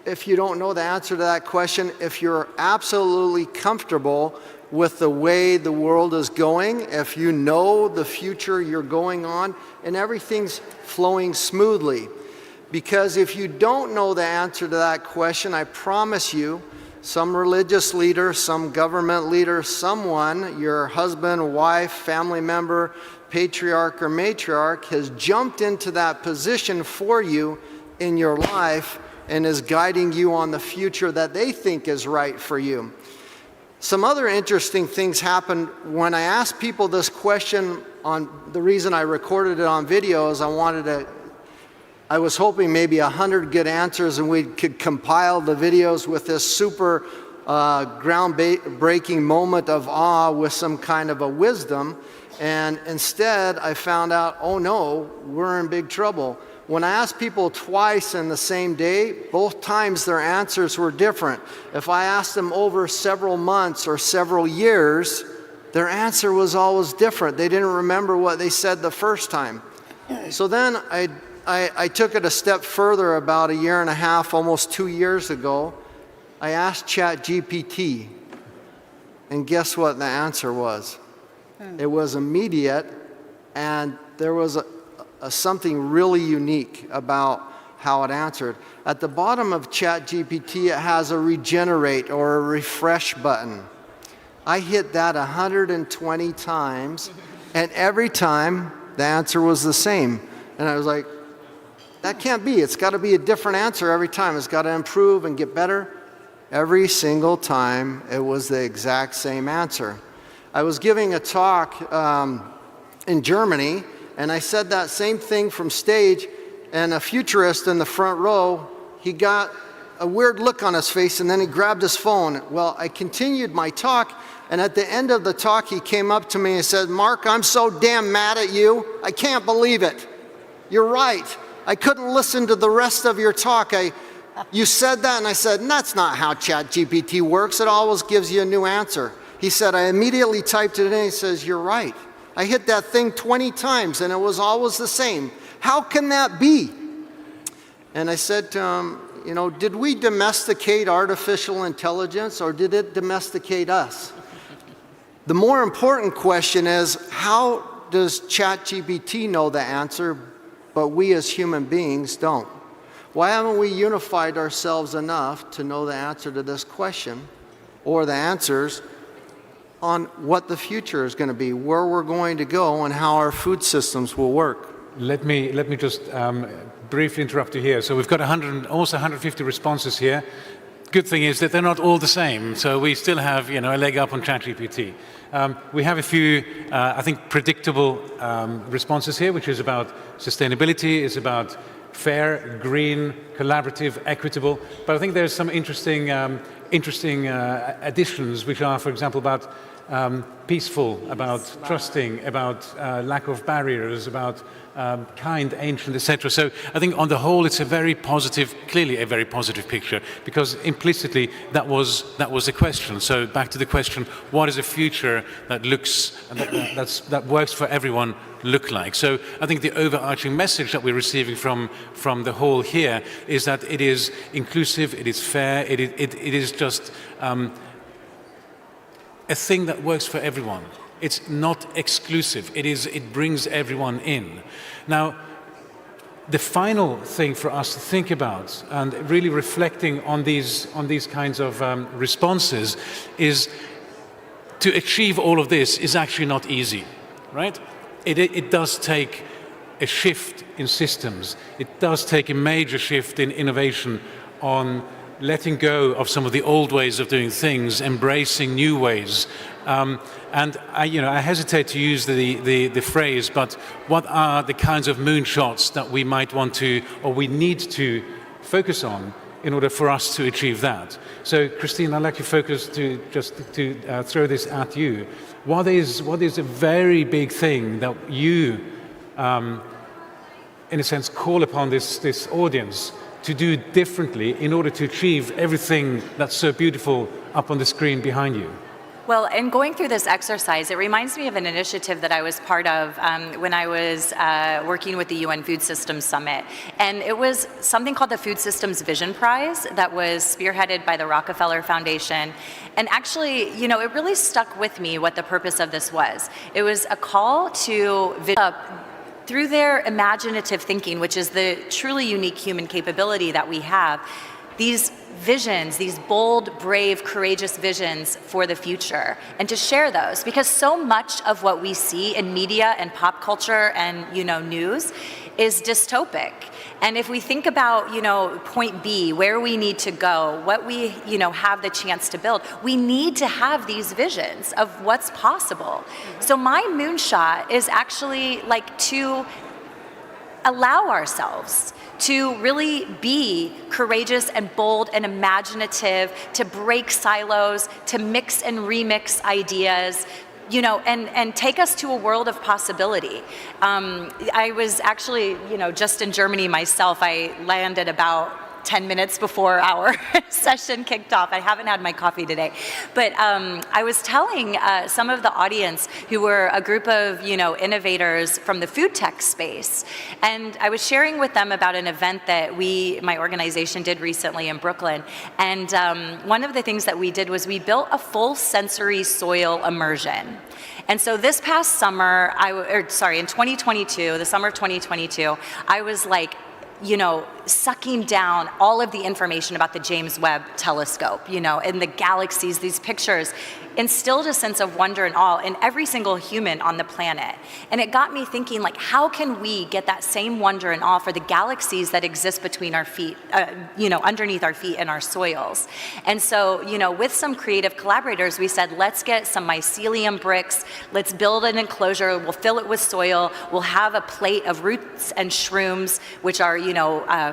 if you don't know the answer to that question if you're absolutely comfortable with the way the world is going, if you know the future you're going on, and everything's flowing smoothly. Because if you don't know the answer to that question, I promise you, some religious leader, some government leader, someone, your husband, wife, family member, patriarch or matriarch, has jumped into that position for you in your life and is guiding you on the future that they think is right for you. Some other interesting things happened when I asked people this question. On the reason I recorded it on video is I was hoping maybe 100 good answers and we could compile the videos with this super groundbreaking moment of awe with some kind of a wisdom. And instead I found out, oh no, we're in big trouble. When I asked people twice in the same day, both times their answers were different. If I asked them over several months or several years, their answer was always different. They didn't remember what they said the first time. So then I took it a step further about a year and a half, almost 2 years ago. I asked ChatGPT, and guess what the answer was? It was immediate, and there was something really unique about how it answered. At the bottom of ChatGPT, it has a regenerate or a refresh button. I hit that 120 times, and every time the answer was the same. And I was like, that can't be. It's got to be a different answer every time. It's got to improve and get better. Every single time, it was the exact same answer. I was giving a talk in Germany, and I said that same thing from stage, and a futurist in the front row, he got a weird look on his face, and then he grabbed his phone. Well, I continued my talk, and at the end of the talk, he came up to me and said, "Mark, I'm so damn mad at you. I can't believe it. You're right. I couldn't listen to the rest of your talk. You said that," and I said, "That's not how ChatGPT works. It always gives you a new answer." He said, "I immediately typed it in." He says, "You're right. I hit that thing 20 times and it was always the same. How can that be?" And I said to him, you know, did we domesticate artificial intelligence or did it domesticate us? The more important question is, how does ChatGPT know the answer, but we as human beings don't? Why haven't we unified ourselves enough to know the answer to this question or the answers on what the future is going to be, where we're going to go, and how our food systems will work? Let me just briefly interrupt you here. So we've got almost 150 responses here. Good thing is that they're not all the same, so we still have, you know, a leg up on ChatGPT. We have a few, I think, predictable responses here, which is about sustainability, is about fair, green, collaborative, equitable. But I think there's some interesting additions, which are, for example, about peaceful, about trusting, about lack of barriers, about kind, ancient, etc. So I think on the whole, it's a very positive, clearly a very positive picture, because implicitly that was the question. So back to the question: what is a future that that works for everyone look like? So I think the overarching message that we're receiving from the whole here is that it is inclusive, it is fair, it is just a thing that works for everyone. It's not exclusive. It brings everyone in. Now, the final thing for us to think about, and really reflecting on these kinds of responses, is to achieve all of this is actually not easy, right? It does take a shift in systems. It does take a major shift in innovation on letting go of some of the old ways of doing things, embracing new ways. And I hesitate to use the phrase, but what are the kinds of moonshots that we might want to, or we need to focus on in order for us to achieve that? So, Christine, I'd like to focus to throw this at you. What is a very big thing that you, in a sense, call upon this audience to do differently in order to achieve everything that's so beautiful up on the screen behind you? Well, in going through this exercise, it reminds me of an initiative that I was part of when I was working with the UN Food Systems Summit. And it was something called the Food Systems Vision Prize that was spearheaded by the Rockefeller Foundation. And actually, you know, it really stuck with me what the purpose of this was. It was a call to through their imaginative thinking, which is the truly unique human capability that we have, these visions, these bold, brave, courageous visions for the future, and to share those, because so much of what we see in media and pop culture and, you know, news is dystopic. And if we think about, point B, where we need to go, what we, have the chance to build, we need to have these visions of what's possible. So my moonshot is actually like to allow ourselves to really be courageous and bold and imaginative, to break silos, to mix and remix ideas, and take us to a world of possibility. I was actually, just in Germany myself. I landed about 10 minutes before our session kicked off. I haven't had my coffee today. But I was telling some of the audience who were a group of, innovators from the food tech space. And I was sharing with them about an event that my organization did recently in Brooklyn. And one of the things that we did was we built a full sensory soil immersion. And so this past summer, in 2022, the summer of 2022, I was like, sucking down all of the information about the James Webb telescope, and the galaxies. These pictures instilled a sense of wonder and awe in every single human on the planet. And it got me thinking, like, how can we get that same wonder and awe for the galaxies that exist between our feet, underneath our feet and our soils? And so, with some creative collaborators, we said, let's get some mycelium bricks, let's build an enclosure, we'll fill it with soil, we'll have a plate of roots and shrooms, which are,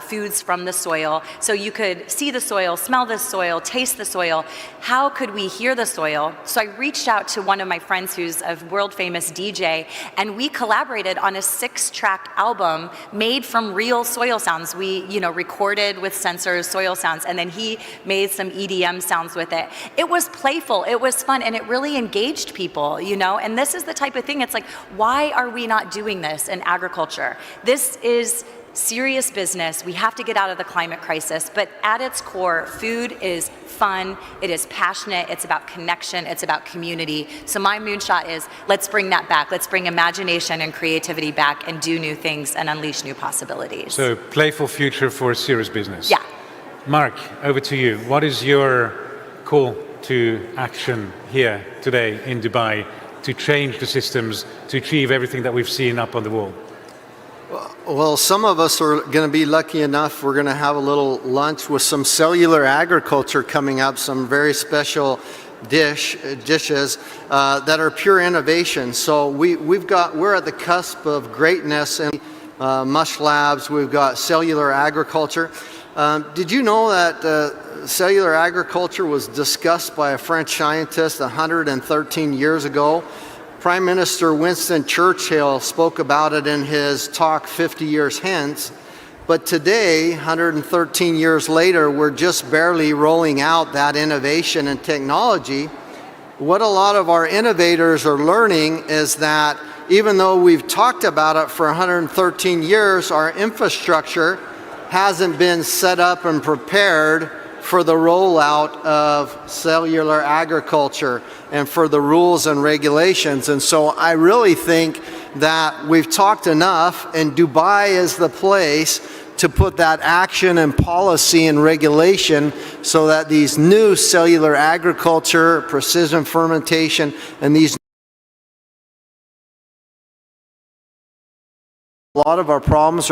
foods from the soil. So you could see the soil, smell the soil, taste the soil. How could we hear the soil? So I reached out to one of my friends who's a world famous DJ, and we collaborated on a 6-track album made from real soil sounds. We, recorded with sensors, soil sounds, and then he made some EDM sounds with it. It was playful, it was fun, and it really engaged people, and this is the type of thing, it's like, why are we not doing this in agriculture? This is serious business. We have to get out of the climate crisis, but at its core, food is fun, it is passionate, it's about connection, it's about community. So my moonshot is, let's bring that back. Let's bring imagination and creativity back and do new things and unleash new possibilities. So playful future for serious business. Yeah. Mark, over to you. What is your call to action here today in Dubai to change the systems, to achieve everything that we've seen up on the wall? Well, some of us are going to be lucky enough. We're going to have a little lunch with some cellular agriculture coming up, some very special dishes that are pure innovation. So we're at the cusp of greatness in mush labs. We've got cellular agriculture. Did you know that cellular agriculture was discussed by a French scientist 113 years ago? Prime Minister Winston Churchill spoke about it in his talk 50 years hence, but today, 113 years later, we're just barely rolling out that innovation and technology. What a lot of our innovators are learning is that even though we've talked about it for 113 years, our infrastructure hasn't been set up and prepared for the rollout of cellular agriculture and for the rules and regulations. And so I really think that we've talked enough, and Dubai is the place to put that action and policy and regulation so that these new cellular agriculture, precision fermentation, and these a lot of our problems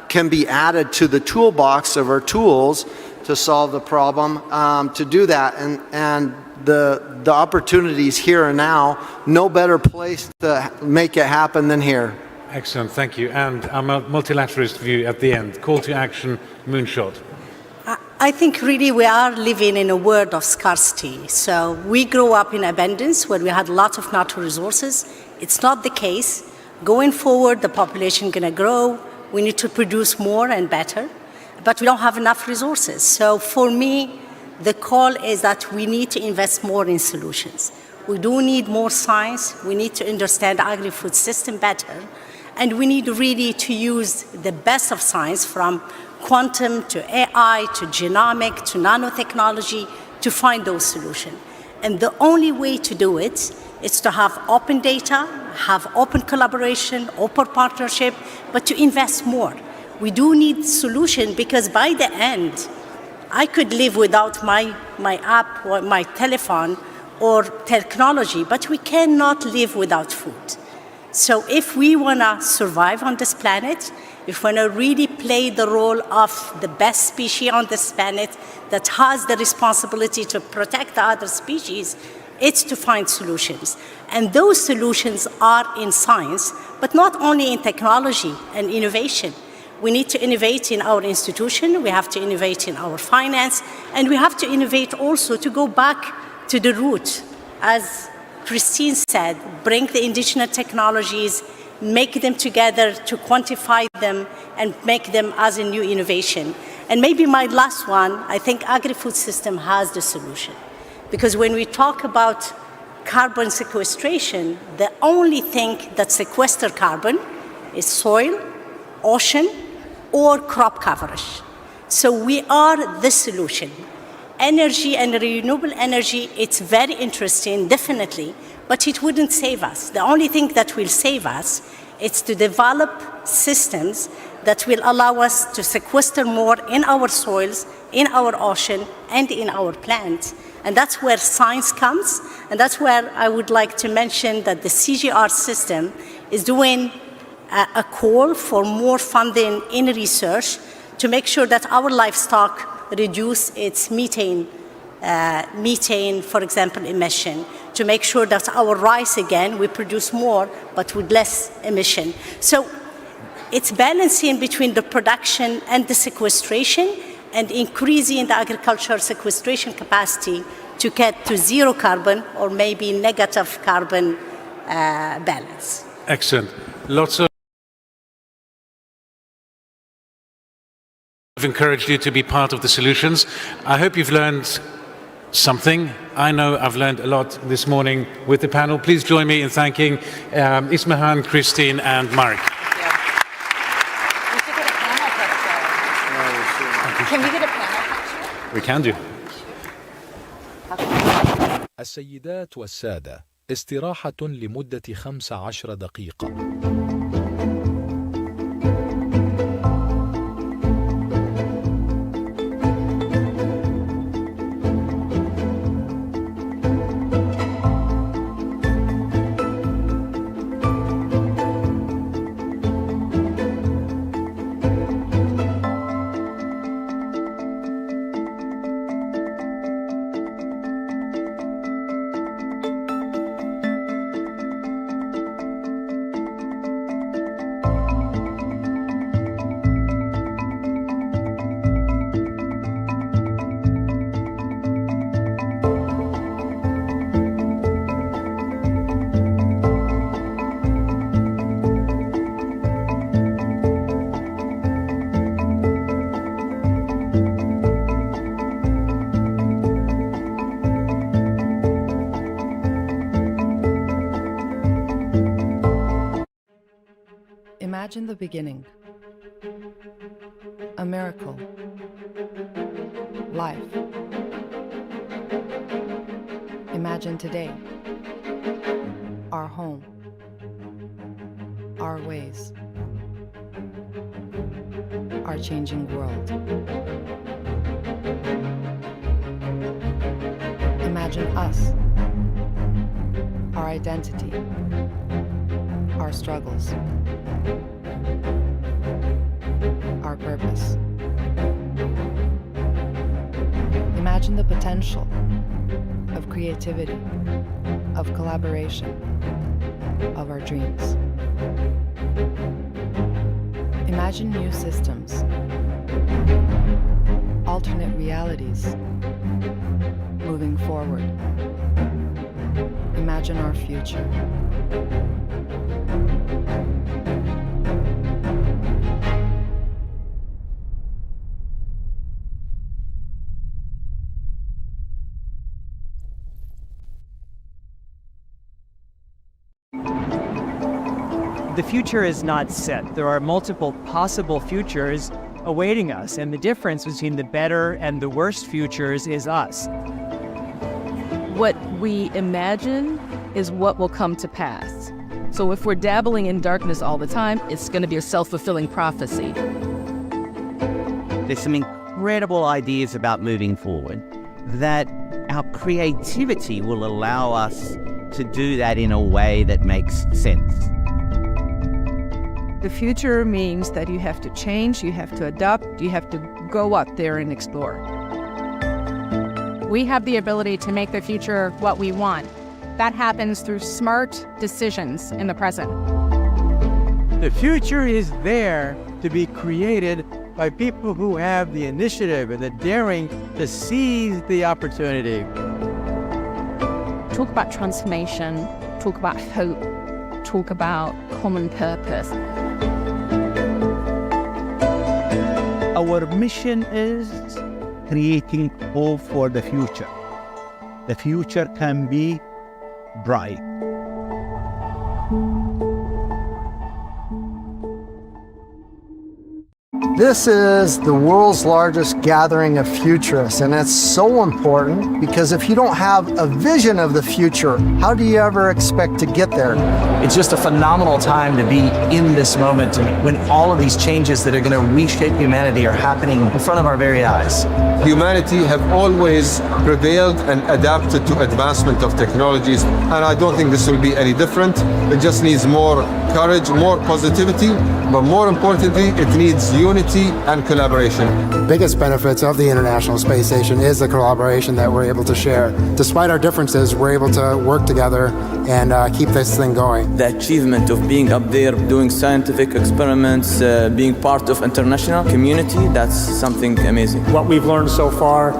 can be added to the toolbox of our tools to solve the problem, to do that. And the opportunities here and now, no better place to make it happen than here. Excellent, thank you. And a multilateralist view at the end. Call to action, moonshot. I think really we are living in a world of scarcity. So we grew up in abundance where we had lots of natural resources. It's not the case. Going forward, the population is going to grow. We need to produce more and better, but we don't have enough resources. So for me, the call is that we need to invest more in solutions. We do need more science. We need to understand the agri-food system better. And we need really to use the best of science, from quantum to AI to genomic to nanotechnology, to find those solutions. And the only way to do it is to have open data, have open collaboration, open partnership, but to invest more. We do need solution, because by the end, I could live without my app or my telephone or technology, but we cannot live without food. So if we want to survive on this planet, if we want to really play the role of the best species on this planet that has the responsibility to protect the other species, it's to find solutions. And those solutions are in science, but not only in technology and innovation. We need to innovate in our institution, we have to innovate in our finance, and we have to innovate also to go back to the root. As Christine said, bring the indigenous technologies, make them together to quantify them and make them as a new innovation. And maybe my last one, I think agri-food system has the solution. Because when we talk about carbon sequestration, the only thing that sequesters carbon is soil, ocean, or crop coverage. So we are the solution. Energy and renewable energy, it's very interesting, definitely, but it wouldn't save us. The only thing that will save us is to develop systems that will allow us to sequester more in our soils, in our ocean, and in our plants. And that's where science comes, and that's where I would like to mention that the CGR system is doing a call for more funding in research to make sure that our livestock reduce its methane, for example, emission, to make sure that our rice, again, we produce more, but with less emission. So it's balancing between the production and the sequestration and increasing the agricultural sequestration capacity to get to zero carbon or maybe negative carbon balance. Excellent. Lots of I've encouraged you to be part of the solutions. I hope you've learned something. I know I've learned a lot this morning with the panel. Please join me in thanking Ismahan, Christine, and Mark. Can we get a panel picture? We can do. السيدات والسادة، استراحة لمدة 15 دقيقة. Imagine the beginning. A miracle. Life. Imagine today. Our home. Our ways. Our changing world. Imagine us. Our identity. Our struggles. Our purpose. Imagine the potential of creativity, of collaboration, of our dreams. Imagine new systems, alternate realities, moving forward. Imagine our future. The future is not set. There are multiple possible futures awaiting us, and the difference between the better and the worst futures is us. What we imagine is what will come to pass. So if we're dabbling in darkness all the time, it's going to be a self-fulfilling prophecy. There's some incredible ideas about moving forward, that our creativity will allow us to do that in a way that makes sense. The future means that you have to change, you have to adapt, you have to go out there and explore. We have the ability to make the future what we want. That happens through smart decisions in the present. The future is there to be created by people who have the initiative and the daring to seize the opportunity. Talk about transformation, talk about hope, talk about common purpose. Our mission is creating hope for the future. The future can be bright. This is the world's largest gathering of futurists, and it's so important because if you don't have a vision of the future, how do you ever expect to get there? It's just a phenomenal time to be in this moment when all of these changes that are going to reshape humanity are happening in front of our very eyes. Humanity have always prevailed and adapted to advancement of technologies, and I don't think this will be any different. It just needs more courage, more positivity, but more importantly, it needs unity and collaboration. The biggest benefits of the International Space Station is the collaboration that we're able to share. Despite our differences, we're able to work together and keep this thing going. The achievement of being up there, doing scientific experiments, being part of international community, that's something amazing. What we've learned so far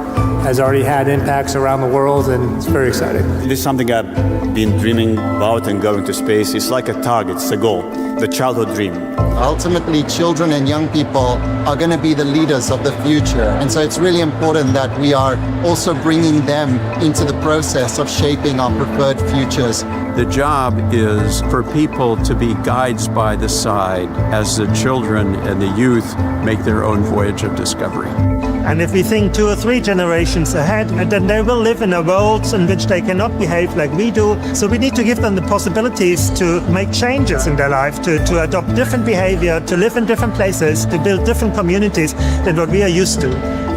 has already had impacts around the world, and it's very exciting. This is something I've been dreaming about, and going to space. It's like a target, it's a goal, the childhood dream. Ultimately, children and young people are going to be the leaders of the future. And so it's really important that we are also bringing them into the process of shaping our preferred futures. The job is for people to be guides by the side as the children and the youth make their own voyage of discovery. And if we think 2 or 3 generations ahead, then they will live in a world in which they cannot behave like we do. So we need to give them the possibilities to make changes in their life, to adopt different behavior, to live in different places, to build different communities than what we are used to.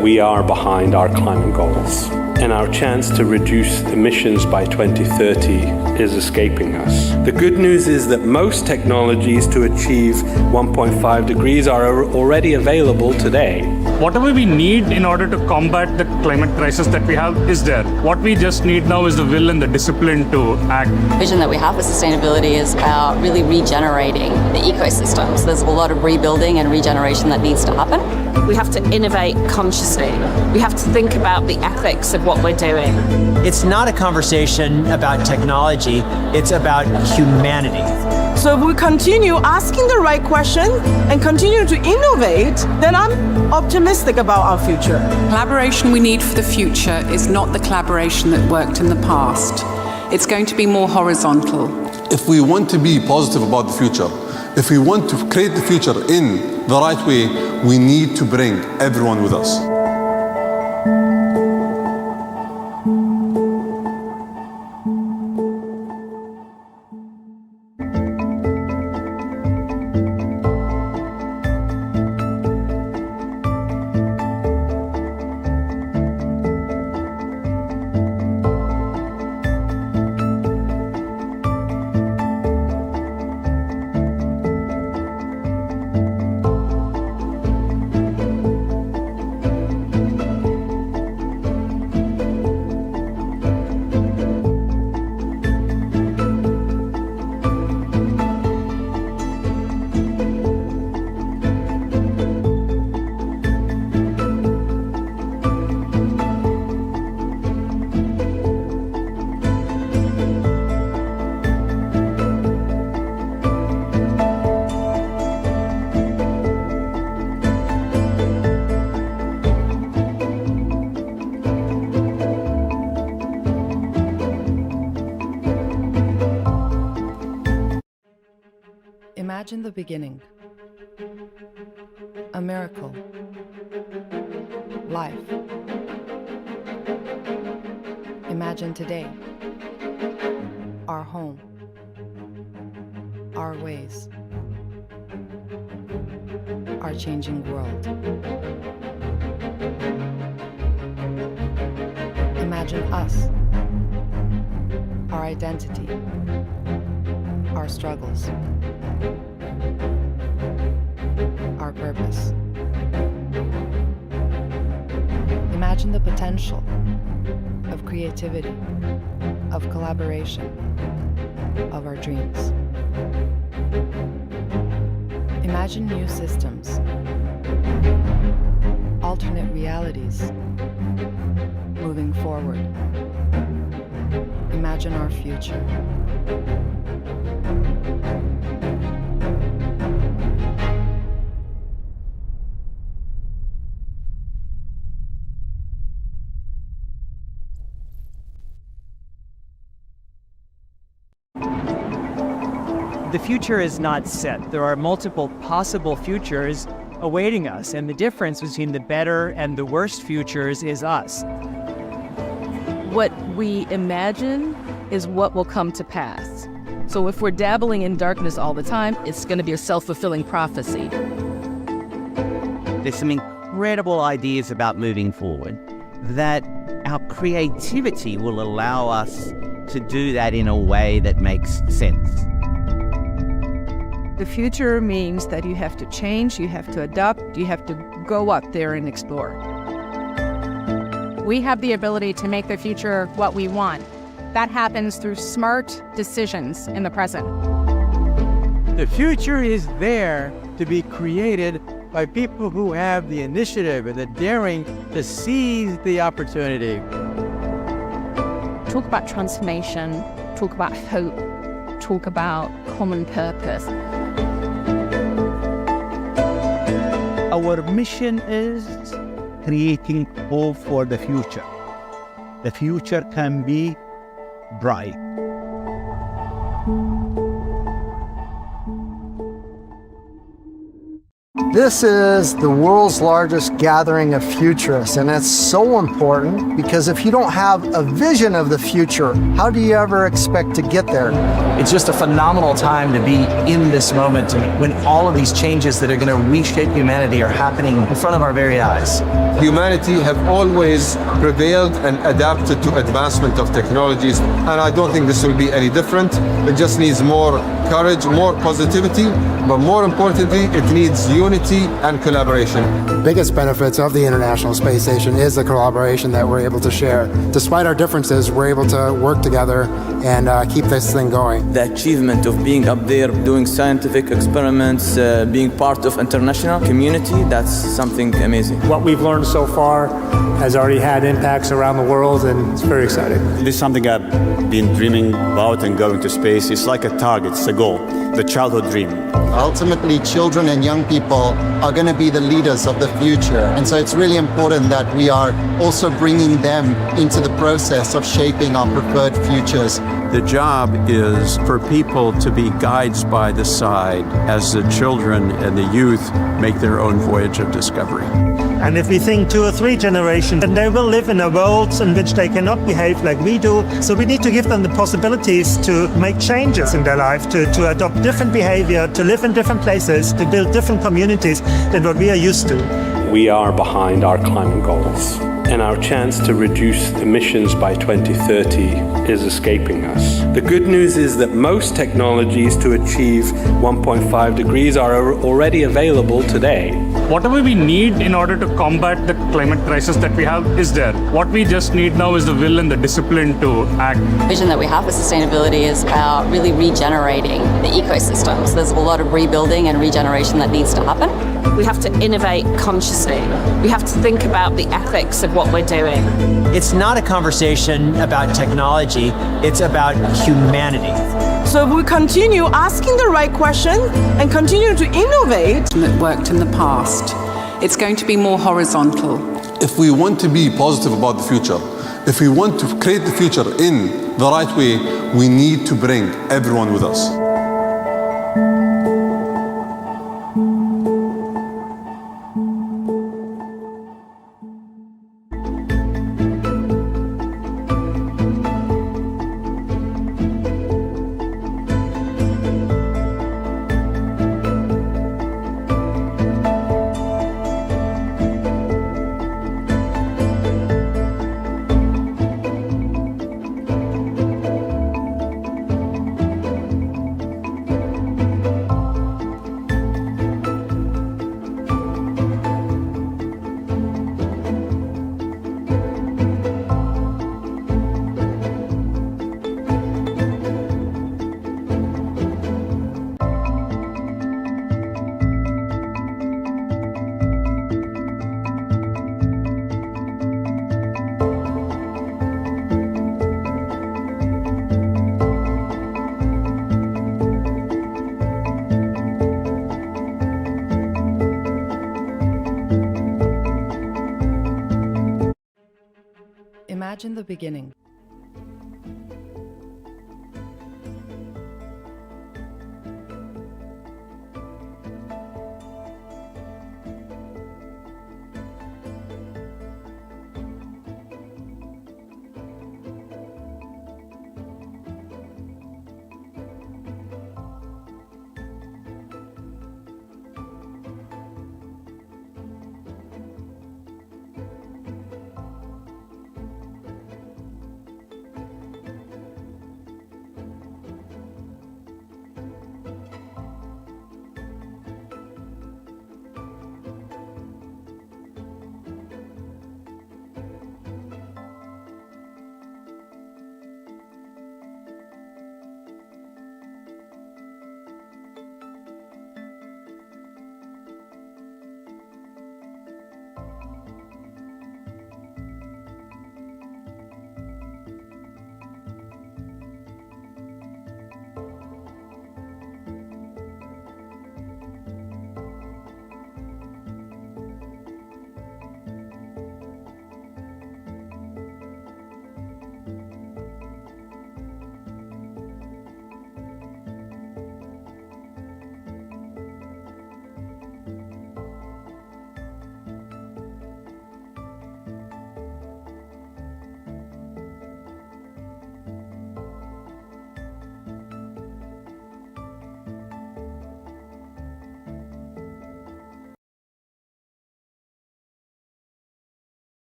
We are behind our climate goals, and our chance to reduce emissions by 2030 is escaping us. The good news is that most technologies to achieve 1.5 degrees are already available today. Whatever we need in order to combat the climate crisis that we have is there. What we just need now is the will and the discipline to act. The vision that we have for sustainability is about really regenerating the ecosystems. There's a lot of rebuilding and regeneration that needs to happen. We have to innovate consciously. We have to think about the ethics of what we're doing. It's not a conversation about technology, it's about humanity. So if we continue asking the right question and continue to innovate, then I'm optimistic about our future. Collaboration we need for the future is not the collaboration that worked in the past. It's going to be more horizontal. If we want to be positive about the future, if we want to create the future in the right way, we need to bring everyone with us. Imagine the beginning. A miracle. Life. Imagine today. Our home. Our ways. Our changing world. Imagine us. Our identity. Our struggles. our purpose. Imagine the potential of creativity, of collaboration, of our dreams. Imagine new systems, alternate realities, moving forward. Imagine our future. The future is not set. There are multiple possible futures awaiting us, and the difference between the better and the worst futures is us. What we imagine is what will come to pass. So if we're dabbling in darkness all the time, it's going to be a self-fulfilling prophecy. There's some incredible ideas about moving forward, that our creativity will allow us to do that in a way that makes sense. The future means that you have to change, you have to adapt, you have to go out there and explore. We have the ability to make the future what we want. That happens through smart decisions in the present. The future is there to be created by people who have the initiative and the daring to seize the opportunity. Talk about transformation, talk about hope, talk about common purpose. Our mission is creating hope for the future. The future can be bright. This is the world's largest gathering of futurists, and it's so important because if you don't have a vision of the future, how do you ever expect to get there? It's just a phenomenal time to be in this moment when all of these changes that are going to reshape humanity are happening in front of our very eyes. Humanity have always prevailed and adapted to advancement of technologies, and I don't think this will be any different. It just needs more courage, more positivity, but more importantly, it needs unity and collaboration. Biggest benefits of the International Space Station is the collaboration that we're able to share. Despite our differences, we're able to work together and keep this thing going. The achievement of being up there, doing scientific experiments, being part of international community, that's something amazing. What we've learned so far has already had impacts around the world, and it's very exciting. This is something I've been dreaming about, and going to space. It's like a target, it's a goal, the childhood dream. Ultimately, children and young people are going to be the leaders of the future. And so it's really important that we are also bringing them into the process of shaping our preferred futures. The job is for people to be guides by the side as the children and the youth make their own voyage of discovery. And if we think 2 or 3 generations, then they will live in a world in which they cannot behave like we do. So we need to give them the possibilities to make changes in their life, to adopt different behavior, to live in different places, to build different communities than what we are used to. We are behind our climate goals, and our chance to reduce emissions by 2030 is escaping us. The good news is that most technologies to achieve 1.5 degrees are already available today. Whatever we need in order to combat the climate crisis that we have is there. What we just need now is the will and the discipline to act. The vision that we have for sustainability is about really regenerating the ecosystems. There's a lot of rebuilding and regeneration that needs to happen. We have to innovate consciously. We have to think about the ethics of what we're doing. It's not a conversation about technology, it's about humanity. So if we continue asking the right question and continue to innovate, that worked in the past. It's going to be more horizontal. If we want to be positive about the future, if we want to create the future in the right way, we need to bring everyone with us. Imagine the beginning.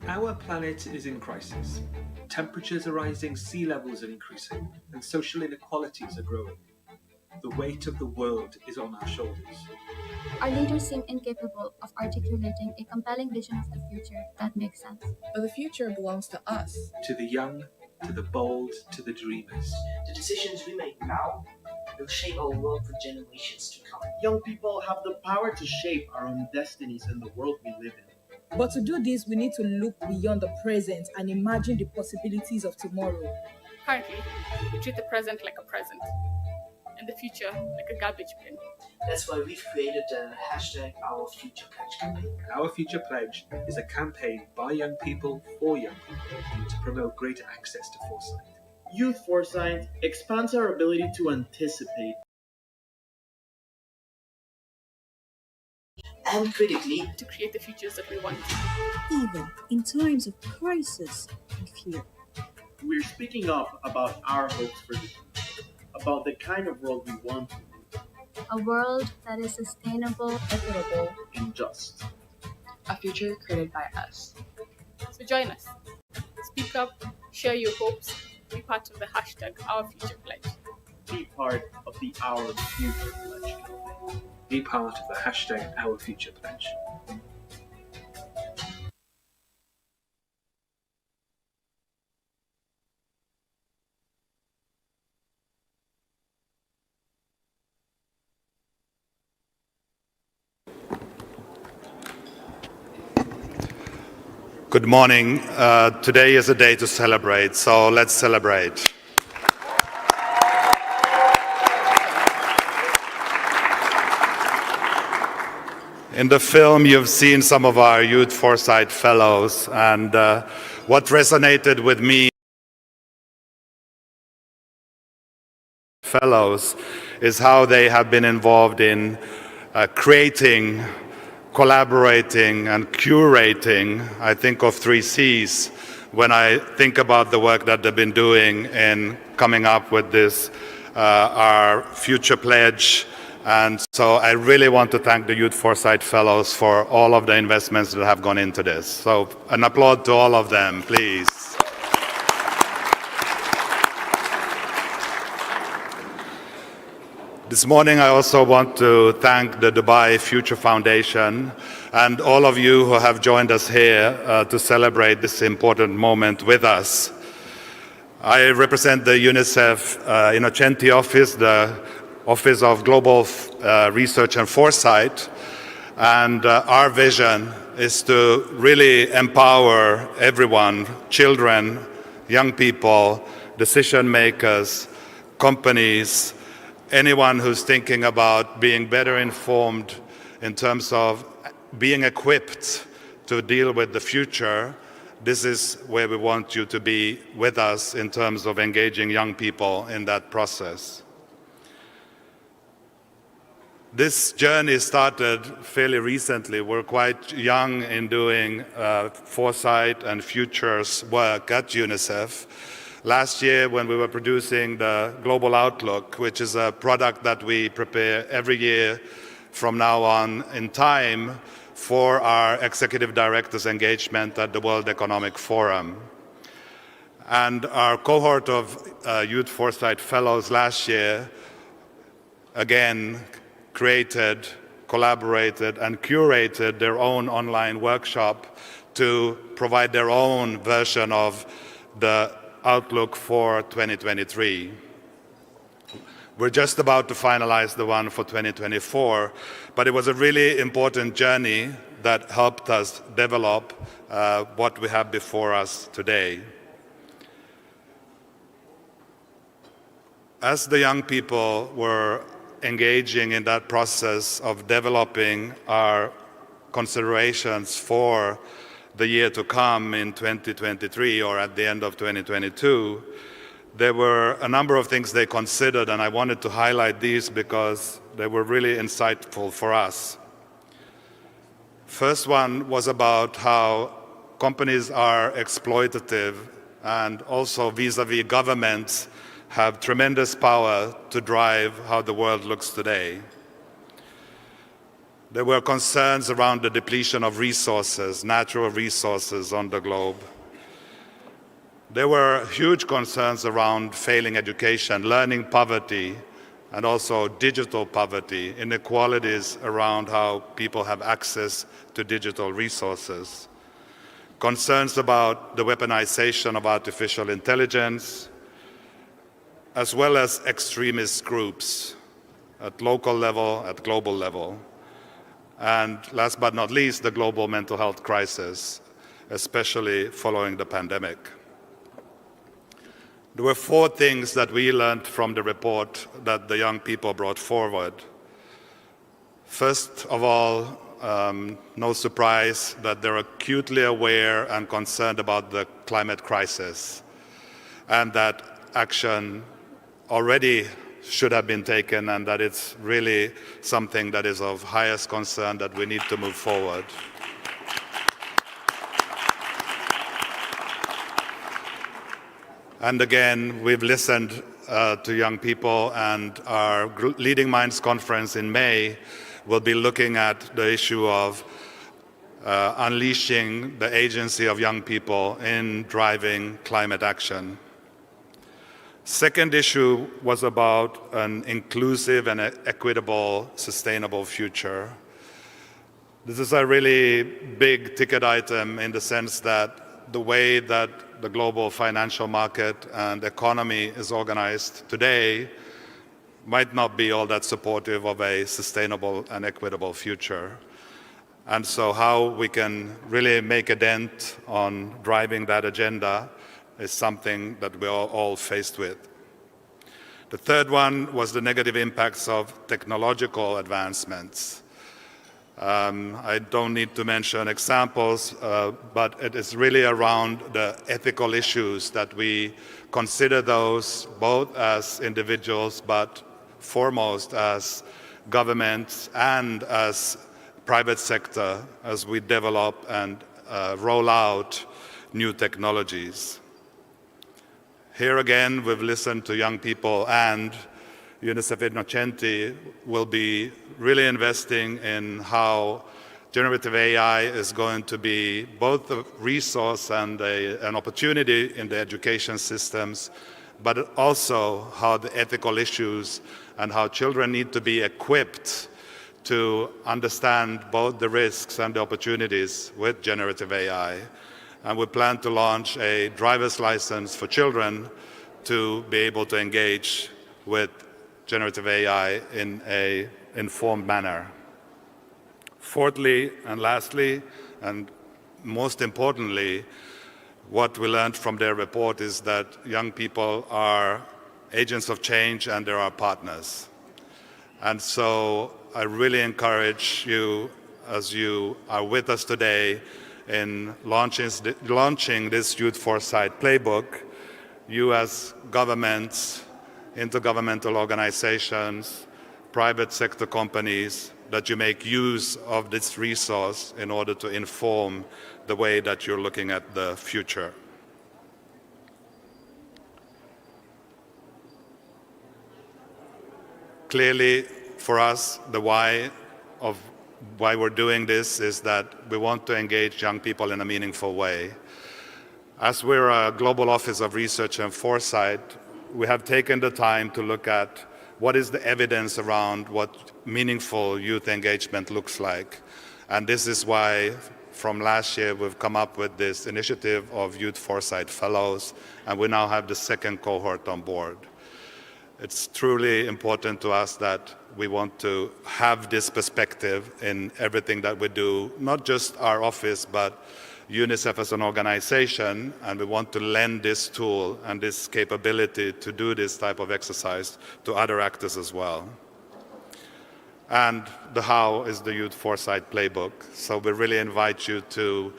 Our planet is in crisis. Temperatures are rising, sea levels are increasing, and social inequalities are growing. The weight of the world is on our shoulders. Our leaders seem incapable of articulating a compelling vision of the future that makes sense. But the future belongs to us. To the young, to the bold, to the dreamers. The decisions we make now will shape our world for generations to come. Young people have the power to shape our own destinies in the world we live in. But to do this, we need to look beyond the present and imagine the possibilities of tomorrow. Currently, we treat the present like a present, and the future like a garbage bin. That's why we've created the hashtag Our Future Pledge campaign. Our Future Pledge is a campaign by young people for young people to promote greater access to foresight. Youth foresight expands our ability to anticipate and critically to create the futures that we want. Even in times of crisis and fear. We're speaking up about our hopes for the future, about the kind of world we want to live. A world that is sustainable, equitable, and just. A future created by us. So join us. Speak up, share your hopes, be part of the hashtag Our Future Pledge. Be part of the Our Future Pledge campaign. Be part of the hashtag Our Future Pledge. Good morning. Today is a day to celebrate, so let's celebrate. In the film, you've seen some of our Youth Foresight Fellows, and what resonated with me fellows is how they have been involved in creating, collaborating and curating. I think of 3 C's when I think about the work that they've been doing in coming up with this, our Future Pledge. And so I really want to thank the Youth Foresight Fellows for all of the investments that have gone into this. So an applaud to all of them, please. This morning, I also want to thank the Dubai Future Foundation and all of you who have joined us here to celebrate this important moment with us. I represent the UNICEF Innocenti office, the Office of Global Research and Foresight, and our vision is to really empower everyone, children, young people, decision makers, companies, anyone who's thinking about being better informed in terms of being equipped to deal with the future. This is where we want you to be with us in terms of engaging young people in that process. This journey started fairly recently. We're quite young in doing foresight and futures work at UNICEF. Last year, when we were producing the Global Outlook, which is a product that we prepare every year from now on in time for our executive directors' engagement at the World Economic Forum. And our cohort of Youth Foresight Fellows last year, again, created, collaborated, and curated their own online workshop to provide their own version of the Outlook for 2023. We're just about to finalize the one for 2024, but it was a really important journey that helped us develop what we have before us today. As the young people were engaging in that process of developing our considerations for the year to come in 2023 or at the end of 2022, there were a number of things they considered, and I wanted to highlight these because they were really insightful for us. First one was about how companies are exploitative and also vis-à-vis governments have tremendous power to drive how the world looks today. There were concerns around the depletion of resources, natural resources on the globe. There were huge concerns around failing education, learning poverty, and also digital poverty, inequalities around how people have access to digital resources. Concerns about the weaponization of artificial intelligence, as well as extremist groups at local level, at global level. And last but not least, the global mental health crisis, especially following the pandemic. There were 4 things that we learned from the report that the young people brought forward. First of all, no surprise that they're acutely aware and concerned about the climate crisis, and that action already should have been taken, and that it's really something that is of highest concern that we need to move forward. And again, we've listened to young people, and our Leading Minds conference in May will be looking at the issue of unleashing the agency of young people in driving climate action. Second issue was about an inclusive and equitable, sustainable future. This is a really big ticket item in the sense that the way that the global financial market and economy is organized today might not be all that supportive of a sustainable and equitable future. And so how we can really make a dent on driving that agenda is something that we're all faced with. The third one was the negative impacts of technological advancements. I don't need to mention examples, but it is really around the ethical issues that we consider those both as individuals, but foremost as governments and as private sector as we develop and roll out new technologies. Here again, we've listened to young people, and UNICEF Innocenti will be really investing in how generative AI is going to be both a resource and an opportunity in the education systems, but also how the ethical issues and how children need to be equipped to understand both the risks and the opportunities with generative AI. And we plan to launch a driver's license for children to be able to engage with generative AI in an informed manner. Fourthly and lastly, and most importantly, what we learned from their report is that young people are agents of change and they're our partners. And so I really encourage you, as you are with us today, in launching this Youth Foresight Playbook, you as governments, intergovernmental organizations, private sector companies, that you make use of this resource in order to inform the way that you're looking at the future. Clearly, for us, the why of why we're doing this is that we want to engage young people in a meaningful way. As we're a Global Office of Research and Foresight, we have taken the time to look at what is the evidence around what meaningful youth engagement looks like. And this is why from last year we've come up with this initiative of Youth Foresight Fellows, and we now have the second cohort on board. It's truly important to us that we want to have this perspective in everything that we do, not just our office, but UNICEF as an organization, and we want to lend this tool and this capability to do this type of exercise to other actors as well. And the how is the Youth Foresight Playbook. So we really invite you to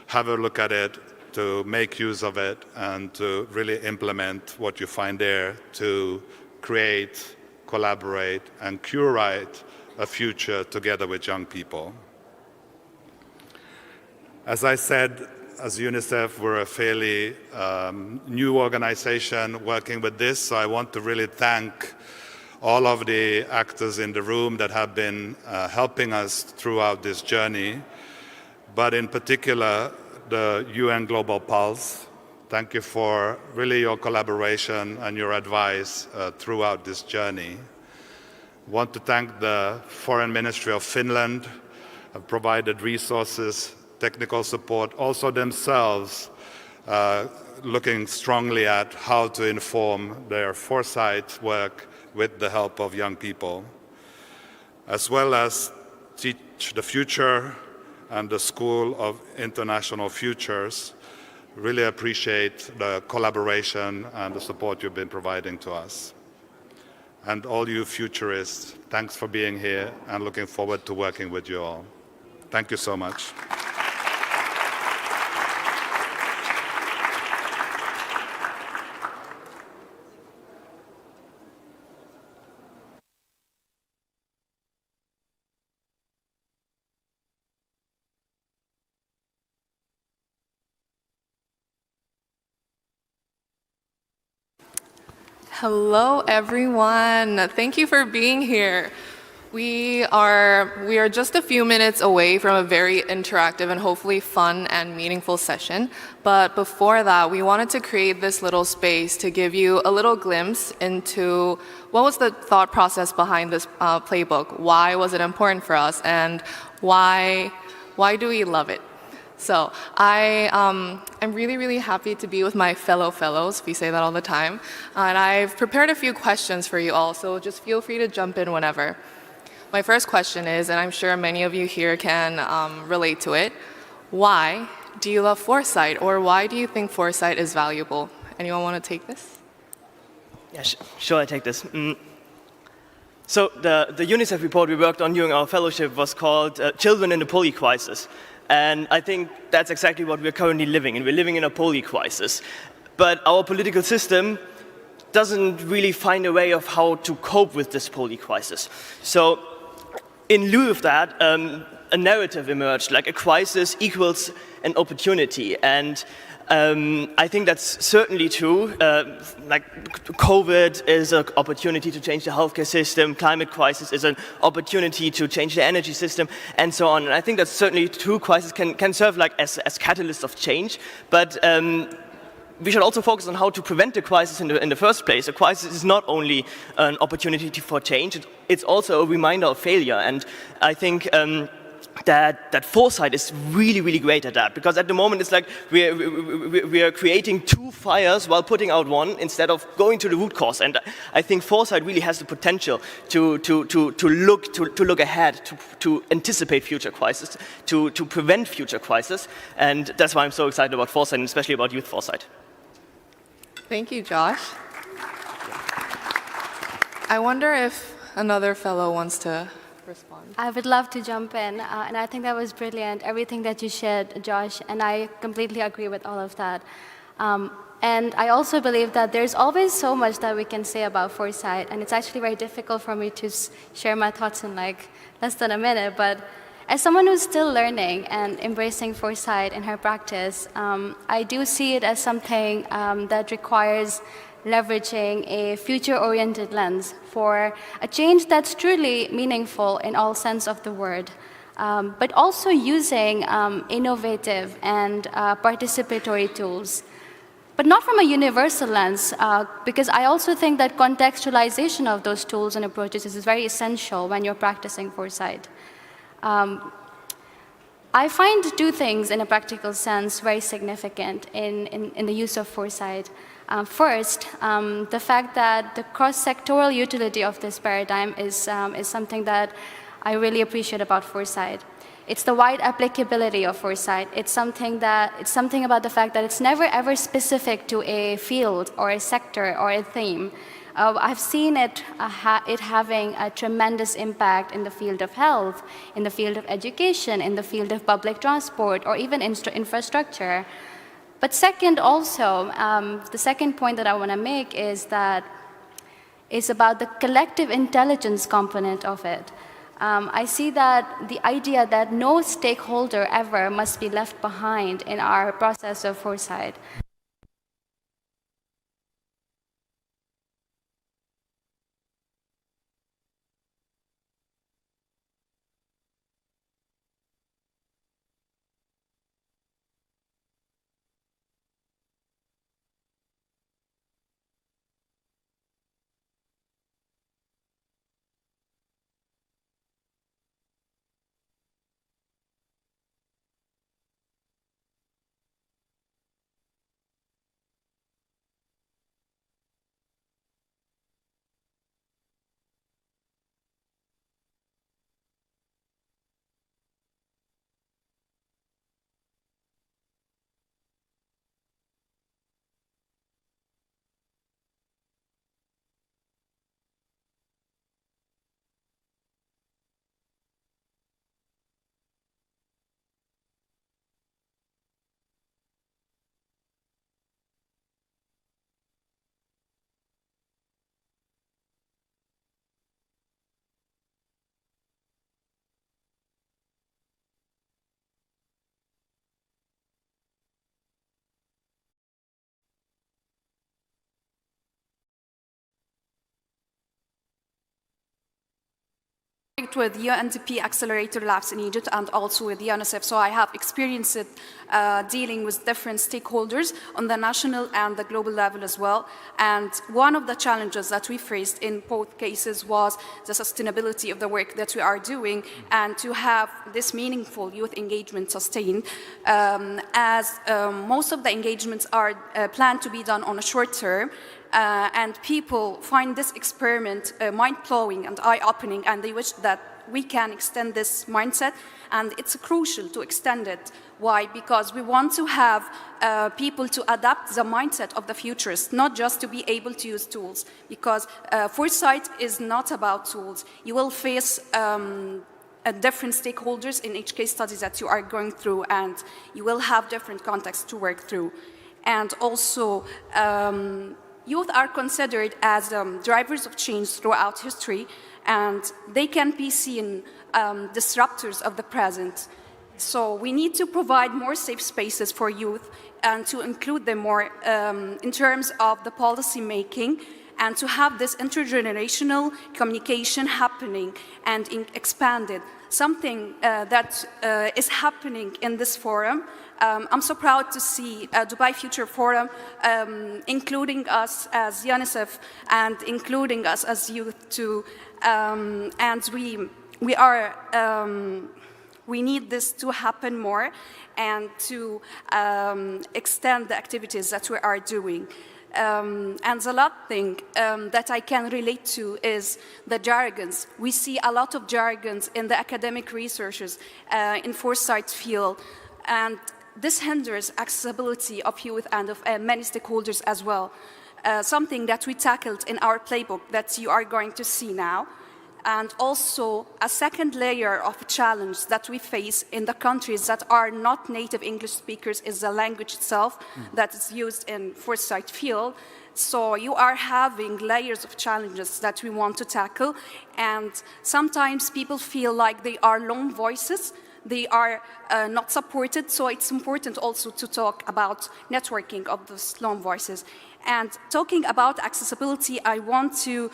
have a look at it, to make use of it, and to really implement what you find there to create, collaborate, and curate a future together with young people. As I said, as UNICEF, we're a fairly new organization working with this, so I want to really thank all of the actors in the room that have been helping us throughout this journey, but in particular, the UN Global Pulse. Thank you for really your collaboration and your advice throughout this journey. I want to thank the Foreign Ministry of Finland, have provided resources, technical support, also themselves looking strongly at how to inform their foresight work with the help of young people, as well as Teach the Future and the School of International Futures. Really appreciate the collaboration and the support you've been providing to us. And all you futurists, thanks for being here and looking forward to working with you all. Thank you so much. Hello, everyone. Thank you for being here. We are just a few minutes away from a very interactive and hopefully fun and meaningful session. But before that, we wanted to create this little space to give you a little glimpse into what was the thought process behind this playbook. Why was it important for us, and why do we love it? So I'm really, really happy to be with my fellows. We say that all the time. And I've prepared a few questions for you all, so just feel free to jump in whenever. My first question is, and I'm sure many of you here can relate to it, why do you love foresight, or why do you think foresight is valuable? Anyone want to take this? Yeah, sure, I take this. So the UNICEF report we worked on during our fellowship was called Children in the Poly Crisis. And I think that's exactly what we're currently living in. We're living in a poly crisis. But our political system doesn't really find a way of how to cope with this poly crisis. So in lieu of that, a narrative emerged, like a crisis equals an opportunity. And I think that's certainly true. Like COVID is an opportunity to change the healthcare system, climate crisis is an opportunity to change the energy system, and so on. And I think that's certainly true. Crisis can serve like as catalysts of change, but we should also focus on how to prevent the crisis in the first place. A crisis is not only an opportunity for change, it's also a reminder of failure. And I think that foresight is really, really great at that, because at the moment it's like we are creating two fires while putting out one instead of going to the root cause. And I think foresight really has the potential to look ahead, to anticipate future crises, to prevent future crises. And that's why I'm so excited about foresight, and especially about youth foresight. Thank you, Josh. I wonder if another fellow wants to respond. I would love to jump in, and I think that was brilliant, everything that you shared, Josh, and I completely agree with all of that. And I also believe that there's always so much that we can say about foresight, and it's actually very difficult for me to share my thoughts in like less than a minute, but as someone who's still learning and embracing foresight in her practice, I do see it as something that requires leveraging a future-oriented lens for a change that's truly meaningful in all sense of the word, but also using innovative and participatory tools. But not from a universal lens, because I also think that contextualization of those tools and approaches is very essential when you're practicing foresight. I find two things in a practical sense very significant in the use of foresight. First, the fact that the cross-sectoral utility of this paradigm is something that I really appreciate about foresight. It's the wide applicability of foresight. It's something about the fact that it's never ever specific to a field or a sector or a theme. I've seen it having a tremendous impact in the field of health, in the field of education, in the field of public transport, or even infrastructure. But second, also, the second point that I want to make is about the collective intelligence component of it. I see that the idea that no stakeholder ever must be left behind in our process of foresight. with UNDP Accelerator Labs in Egypt and also with UNICEF, so I have experience dealing with different stakeholders on the national and the global level as well. And one of the challenges that we faced in both cases was the sustainability of the work that we are doing and to have this meaningful youth engagement sustained, as most of the engagements are planned to be done on a short term. And people find this experiment mind-blowing and eye-opening, and they wish that we can extend this mindset, and it's crucial to extend it. Why? Because we want to have people to adapt the mindset of the futurists, not just to be able to use tools, because foresight is not about tools. You will face different stakeholders in each case study that you are going through, and you will have different contexts to work through. And also, youth are considered as drivers of change throughout history, and they can be seen disruptors of the present. So we need to provide more safe spaces for youth and to include them more in terms of the policy making, and to have this intergenerational communication happening and expanded, something that is happening in this forum. I'm so proud to see Dubai Future Forum including us as UNICEF and including us as youth too. And we need this to happen more and to extend the activities that we are doing. And the last thing that I can relate to is the jargons. We see a lot of jargons in the academic researchers in foresight field, and this hinders accessibility of youth and of many stakeholders as well. Something that we tackled in our playbook that you are going to see now. And also a second layer of challenge that we face in the countries that are not native English speakers is the language itself that is used in foresight field. So you are having layers of challenges that we want to tackle, and sometimes people feel like they are lone voices. They are not supported, so it's important also to talk about networking of those lone voices. And talking about accessibility, I want you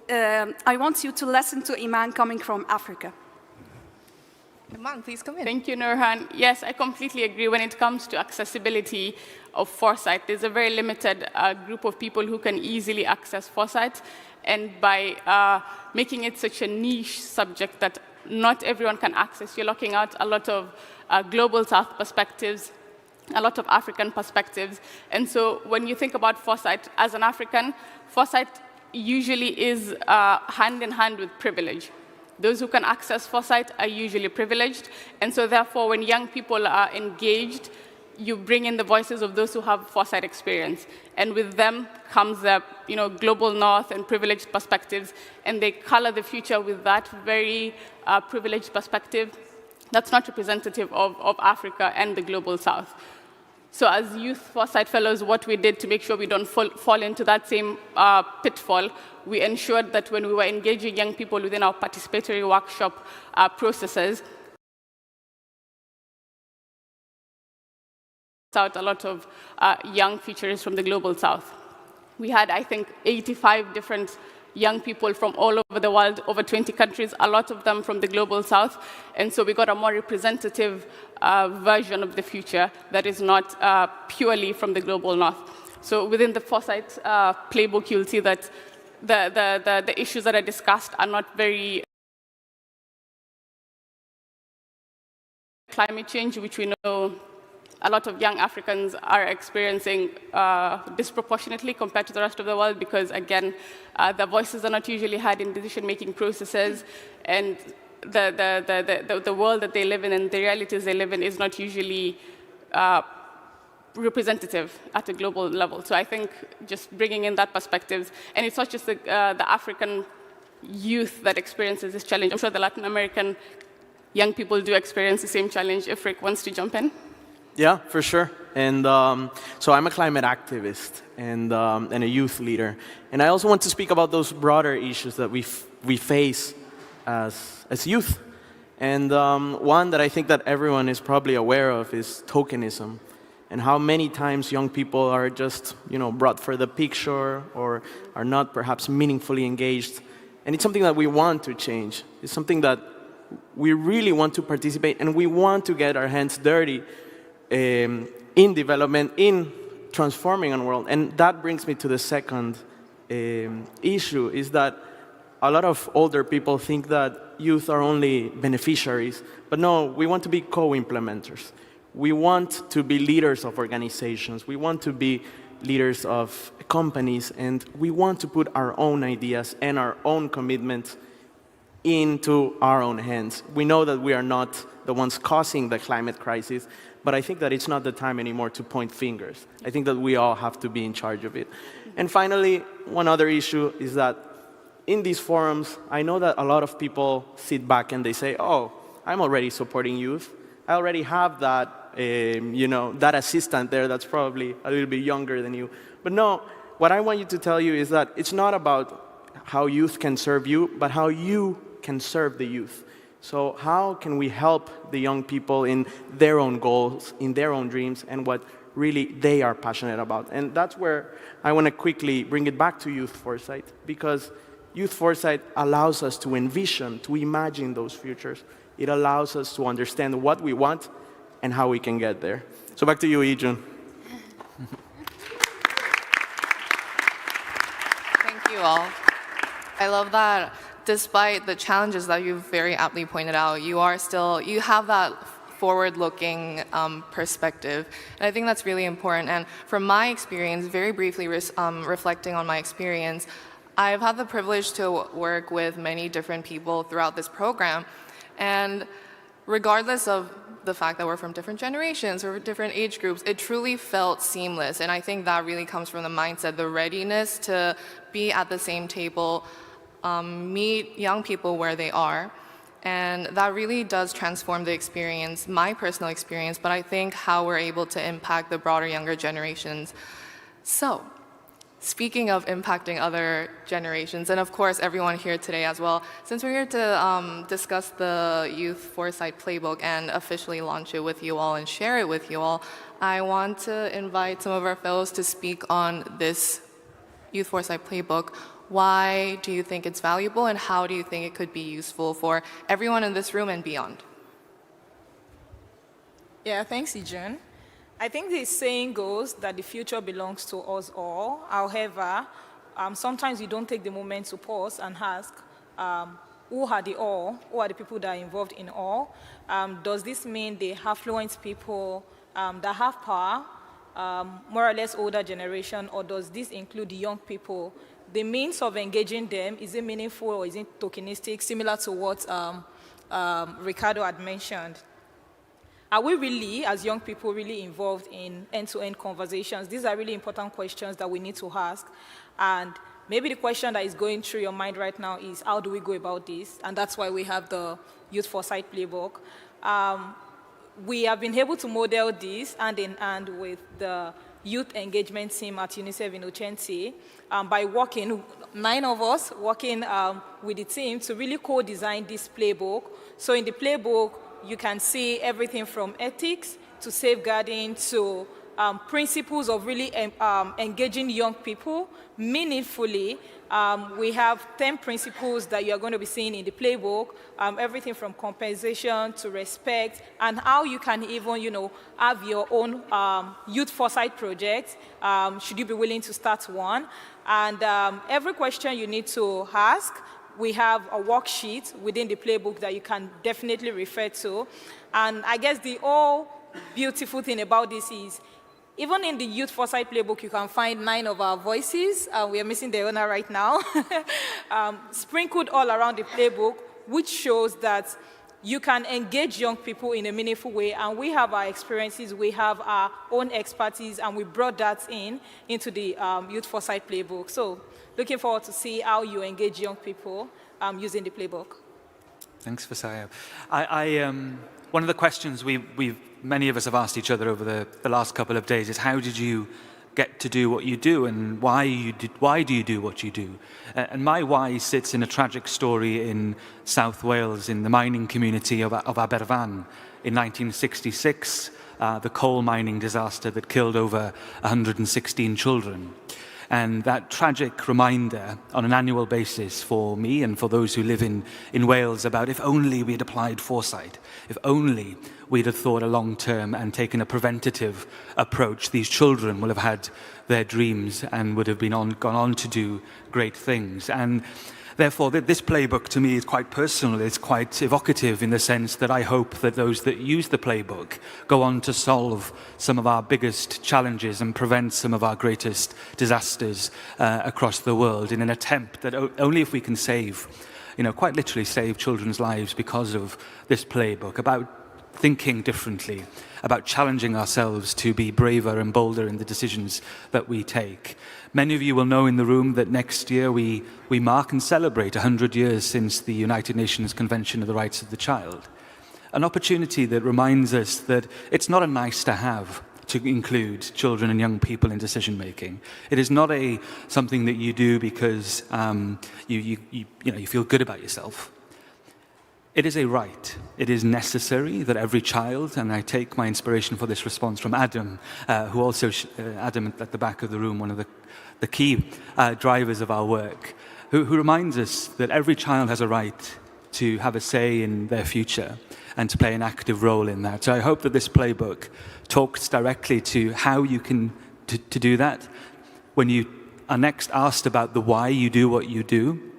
to listen to Iman coming from Africa. Iman, please come in. Thank you, Nurhan. Yes, I completely agree. When it comes to accessibility of foresight, there's a very limited group of people who can easily access foresight. And by making it such a niche subject that not everyone can access, you're locking out a lot of global South perspectives, a lot of African perspectives. And so when you think about foresight as an African, foresight usually is hand in hand with privilege. Those who can access foresight are usually privileged. And so therefore, when young people are engaged, you bring in the voices of those who have foresight experience. And with them comes the global north and privileged perspectives, and they color the future with that very privileged perspective that's not representative of Africa and the global south. So as youth foresight fellows, what we did to make sure we don't fall into that same pitfall, we ensured that when we were engaging young people within our participatory workshop processes, out a lot of young futurists from the global south. We had, I think, 85 different young people from all over the world, over 20 countries, a lot of them from the global south. And so we got a more representative version of the future that is not purely from the global north. So within the foresight playbook, you'll see that the issues that are discussed are not very climate change, which we know a lot of young Africans are experiencing disproportionately compared to the rest of the world because, again, the voices are not usually heard in decision-making processes, and the world that they live in and the realities they live in is not usually representative at a global level. So I think just bringing in that perspective, and it's not just the African youth that experiences this challenge. I'm sure the Latin American young people do experience the same challenge. If Rick wants to jump in. Yeah, for sure. And so I'm a climate activist and a youth leader. And I also want to speak about those broader issues that we face as youth. And one that I think that everyone is probably aware of is tokenism, and how many times young people are just brought for the picture or are not perhaps meaningfully engaged And it's something that we want to change. It's something that we really want to participate, and we want to get our hands dirty in development, in transforming our world. And that brings me to the second issue, is that a lot of older people think that youth are only beneficiaries. But no, we want to be co-implementers. We want to be leaders of organizations. We want to be leaders of companies, and we want to put our own ideas and our own commitments into our own hands. We know that we are not the ones causing the climate crisis, but I think that it's not the time anymore to point fingers. I think that we all have to be in charge of it. And finally, one other issue is that in these forums, I know that a lot of people sit back and they say, oh, I'm already supporting youth. I already have that, that assistant there that's probably a little bit younger than you. But no, what I want you to tell you is that it's not about how youth can serve you, but how you can serve the youth. So how can we help the young people in their own goals, in their own dreams, and what really they are passionate about? And that's where I want to quickly bring it back to youth foresight, because youth foresight allows us to envision, to imagine those futures. It allows us to understand what we want and how we can get there. So back to you, Ijun. Thank you all. I love that despite the challenges that you've very aptly pointed out, you have that forward-looking perspective. And I think that's really important. And from my experience, very briefly reflecting on my experience, I've had the privilege to work with many different people throughout this program. And regardless of the fact that we're from different generations or different age groups, it truly felt seamless. And I think that really comes from the mindset, the readiness to be at the same table, meet young people where they are. And that really does transform the experience, my personal experience, but I think how we're able to impact the broader younger generations. So, speaking of impacting other generations, and of course everyone here today as well, since we're here to discuss the Youth Foresight Playbook and officially launch it with you all and share it with you all, I want to invite some of our fellows to speak on this Youth Foresight Playbook. Why do you think it's valuable, and how do you think it could be useful for everyone in this room and beyond? Yeah, thanks, Ijun. I think the saying goes that the future belongs to us all. However, sometimes we don't take the moment to pause and ask, who are the all? Who are the people that are involved in all? Does this mean the affluent people that have power, more or less older generation, or does this include the young people? The means of engaging them, is it meaningful or is it tokenistic, similar to what Ricardo had mentioned? Are we really, as young people, really involved in end-to-end conversations? These are really important questions that we need to ask. And maybe the question that is going through your mind right now is, how do we go about this? And that's why we have the Youth Foresight Playbook. We have been able to model this hand in hand with the youth engagement team at UNICEF in Ochenti by working, 9 of us working with the team to really co-design this playbook. So in the playbook, you can see everything from ethics to safeguarding to principles of really engaging young people meaningfully. We have 10 principles that you are going to be seeing in the playbook, everything from compensation to respect, and how you can even, have your own youth foresight project, should you be willing to start one. And every question you need to ask, we have a worksheet within the playbook that you can definitely refer to. And I guess the all beautiful thing about this is, even in the Youth Foresight Playbook, you can find 9 of our voices. We are missing the owner right now. Sprinkled all around the playbook, which shows that you can engage young people in a meaningful way. And we have our experiences, we have our own expertise, and we brought that into the Youth Foresight Playbook. So looking forward to see how you engage young people using the playbook. Thanks, Vasaya. One of the questions many of us have asked each other over the last couple of days is, how did you get to do what you do, and why do you do what you do? And my why sits in a tragic story in South Wales, in the mining community of Aberfan. In 1966, the coal mining disaster that killed over 116 children. And that tragic reminder on an annual basis for me and for those who live in Wales about if only we had applied foresight, if only we'd have thought a long term and taken a preventative approach, these children will have had their dreams and would have gone on to do great things. And therefore, this playbook to me is quite personal. It's quite evocative in the sense that I hope that those that use the playbook go on to solve some of our biggest challenges and prevent some of our greatest disasters across the world in an attempt that only if we can save, quite literally save children's lives because of this playbook, about thinking differently, about challenging ourselves to be braver and bolder in the decisions that we take. Many of you will know in the room that next year we mark and celebrate 100 years since the United Nations Convention of the Rights of the Child. An opportunity that reminds us that it's not a nice to have to include children and young people in decision making. It is not something that you do because you feel good about yourself. It is a right. It is necessary that every child, and I take my inspiration for this response from Adam, who also, Adam at the back of the room, one of the key drivers of our work, who reminds us that every child has a right to have a say in their future and to play an active role in that. So I hope that this playbook talks directly to how you can to do that. When you are next asked about the why you do what you do,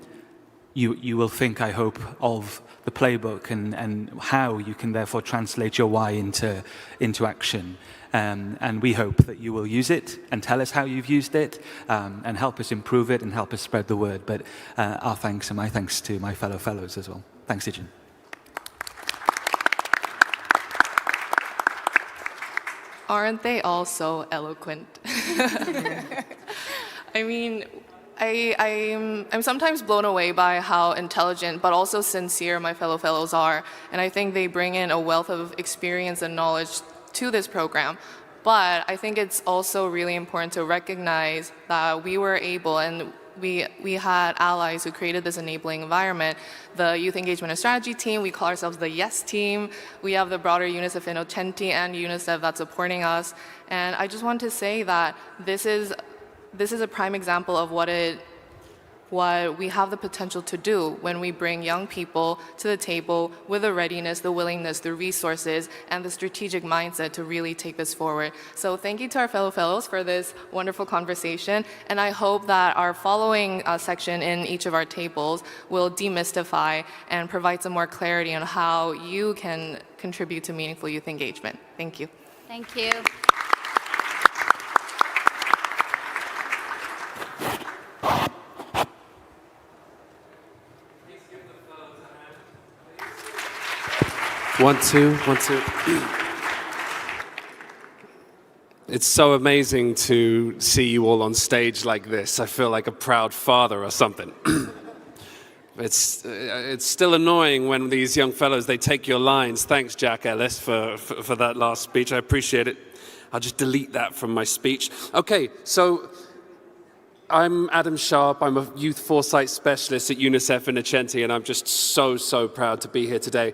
you will think, I hope, of the playbook and how you can therefore translate your why into action. And we hope that you will use it and tell us how you've used it and help us improve it and help us spread the word. But our thanks and my thanks to my fellow fellows as well. Thanks, Ijin. Aren't they all so eloquent? I mean, I'm sometimes blown away by how intelligent but also sincere my fellow fellows are, and I think they bring in a wealth of experience and knowledge to this program. But I think it's also really important to recognize that we were able, and we had allies who created this enabling environment. The Youth Engagement and Strategy team, we call ourselves the YES team. We have the broader UNICEF Innocenti and UNICEF that's supporting us. And I just want to say that this is a prime example of what we have the potential to do when we bring young people to the table with the readiness, the willingness, the resources, and the strategic mindset to really take this forward. So thank you to our fellow fellows for this wonderful conversation, and I hope that our following section in each of our tables will demystify and provide some more clarity on how you can contribute to meaningful youth engagement. Thank you. Thank you. One, two. It's so amazing to see you all on stage like this. I feel like a proud father or something. It's still annoying when these young fellows, they take your lines. Thanks, Jack Ellis, for that last speech. I appreciate it. I'll just delete that from my speech. Okay, so I'm Adam Sharp. I'm a youth foresight specialist at UNICEF Innocenti, and I'm just so proud to be here today.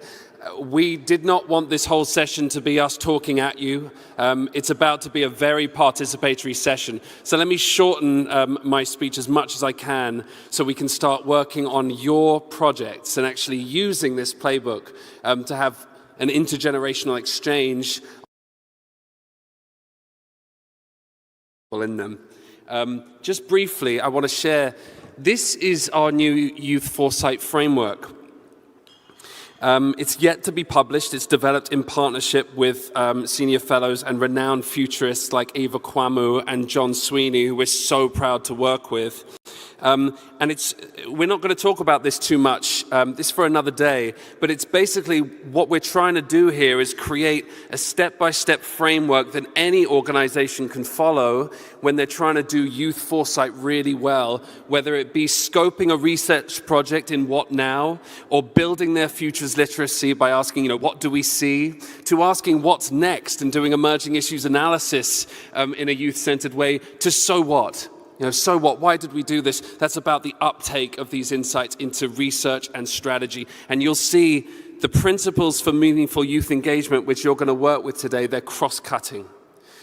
We did not want this whole session to be us talking at you. It's about to be a very participatory session. So let me shorten my speech as much as I can so we can start working on your projects and actually using this playbook to have an intergenerational exchange in them. Just briefly, I want to share, this is our new Youth Foresight Framework. It's yet to be published. It's developed in partnership with senior fellows and renowned futurists like Eva Kwamu and John Sweeney, who we're so proud to work with. And we're not going to talk about this too much, this for another day, but it's basically what we're trying to do here is create a step-by-step framework that any organization can follow when they're trying to do youth foresight really well, whether it be scoping a research project in what now, or building their futures literacy by asking, what do we see, to asking what's next and doing emerging issues analysis in a youth-centered way, to so what? So what? Why did we do this? That's about the uptake of these insights into research and strategy. And you'll see the principles for meaningful youth engagement, which you're going to work with today, they're cross-cutting.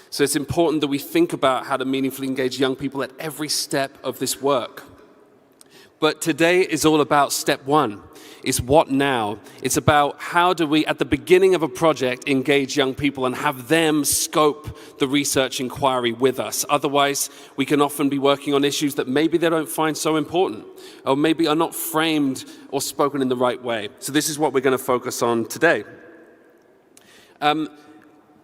So it's important that we think about how to meaningfully engage young people at every step of this work. But today is all about step one. It's what now? It's about how do we, at the beginning of a project, engage young people and have them scope the research inquiry with us. Otherwise, we can often be working on issues that maybe they don't find so important, or maybe are not framed or spoken in the right way. So this is what we're going to focus on today.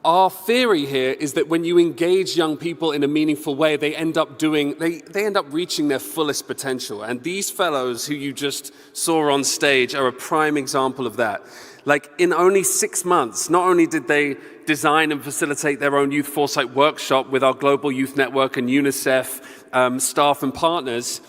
Our theory here is that when you engage young people in a meaningful way, they end up reaching their fullest potential. And these fellows who you just saw on stage are a prime example of that. Like, in only 6 months, not only did they design and facilitate their own Youth Foresight workshop with our Global Youth Network and UNICEF staff and partners,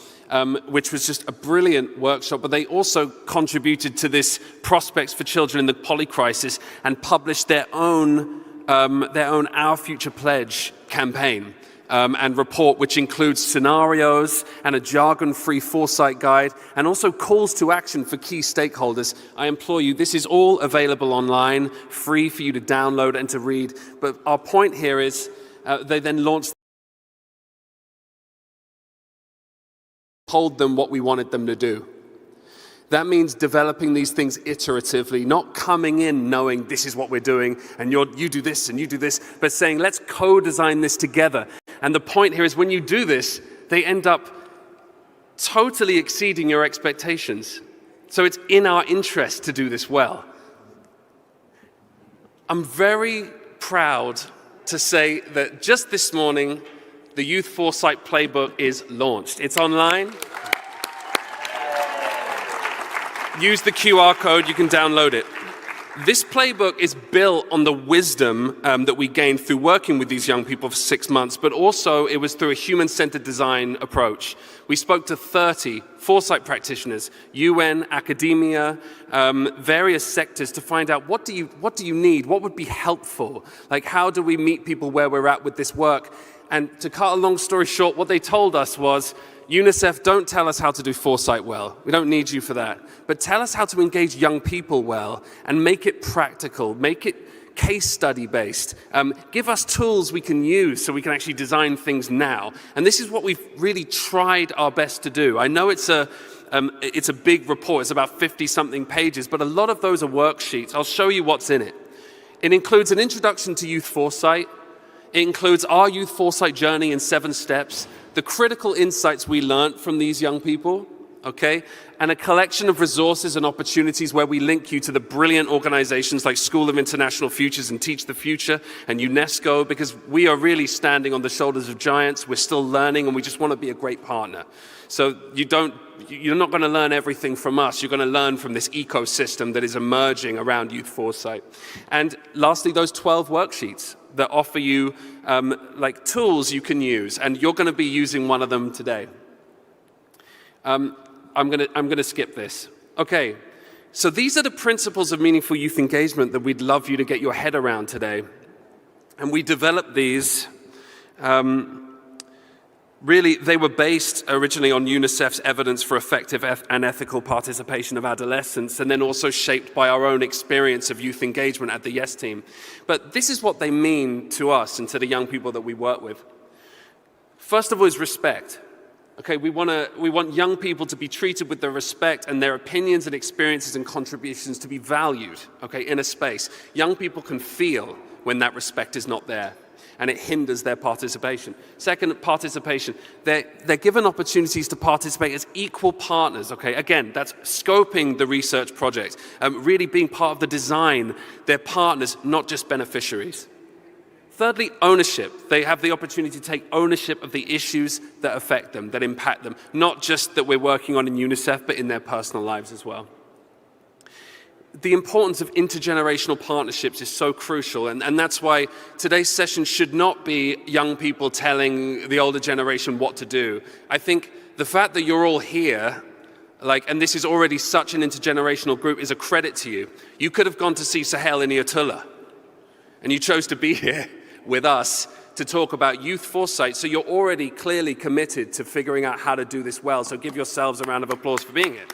which was just a brilliant workshop, but they also contributed to this Prospects for Children in the Polycrisis and published their own Our Future Pledge campaign and report, which includes scenarios and a jargon-free foresight guide, and also calls to action for key stakeholders. I implore you, this is all available online, free for you to download and to read. But our point here is they then launched, told them what we wanted them to do. That means developing these things iteratively, not coming in knowing this is what we're doing and you do this and you do this, but saying let's co-design this together. And the point here is when you do this, they end up totally exceeding your expectations. So it's in our interest to do this well. I'm very proud to say that just this morning, the Youth Foresight Playbook is launched. It's online. Use the QR code, you can download it. This playbook is built on the wisdom that we gained through working with these young people for 6 months, but also it was through a human-centered design approach. We spoke to 30 foresight practitioners, UN, academia, various sectors to find out what do you need, what would be helpful, like how do we meet people where we're at with this work. And to cut a long story short, what they told us was, UNICEF, don't tell us how to do foresight well. We don't need you for that. But tell us how to engage young people well and make it practical, make it case study based. Give us tools we can use so we can actually design things now. And this is what we've really tried our best to do. I know it's a big report, it's about 50-something pages, but a lot of those are worksheets. I'll show you what's in it. It includes an introduction to youth foresight. It includes our youth foresight journey in 7 steps, the critical insights we learned from these young people, okay? And a collection of resources and opportunities where we link you to the brilliant organizations like School of International Futures and Teach the Future and UNESCO, because we are really standing on the shoulders of giants. We're still learning and we just want to be a great partner. So you're not going to learn everything from us. You're going to learn from this ecosystem that is emerging around youth foresight. And lastly, those 12 worksheets that offer you like tools you can use, and you're going to be using one of them today. I'm going to skip this. Okay, so these are the principles of meaningful youth engagement that we'd love you to get your head around today. And we developed these. Really, they were based originally on UNICEF's evidence for effective and ethical participation of adolescents, and then also shaped by our own experience of youth engagement at the YES team. But this is what they mean to us and to the young people that we work with. First of all is respect. Okay, we want young people to be treated with the respect and their opinions and experiences and contributions to be valued, okay, in a space. Young people can feel when that respect is not there, and it hinders their participation. Second, participation. They're given opportunities to participate as equal partners, okay? Again, that's scoping the research project, really being part of the design. They're partners, not just beneficiaries. Thirdly, ownership. They have the opportunity to take ownership of the issues that affect them, that impact them, not just that we're working on in UNICEF, but in their personal lives as well. The importance of intergenerational partnerships is so crucial, and that's why today's session should not be young people telling the older generation what to do. I think the fact that you're all here, and this is already such an intergenerational group, is a credit to you. You could have gone to see Sahel in Iatullah, and you chose to be here with us to talk about youth foresight, so you're already clearly committed to figuring out how to do this well, so give yourselves a round of applause for being here.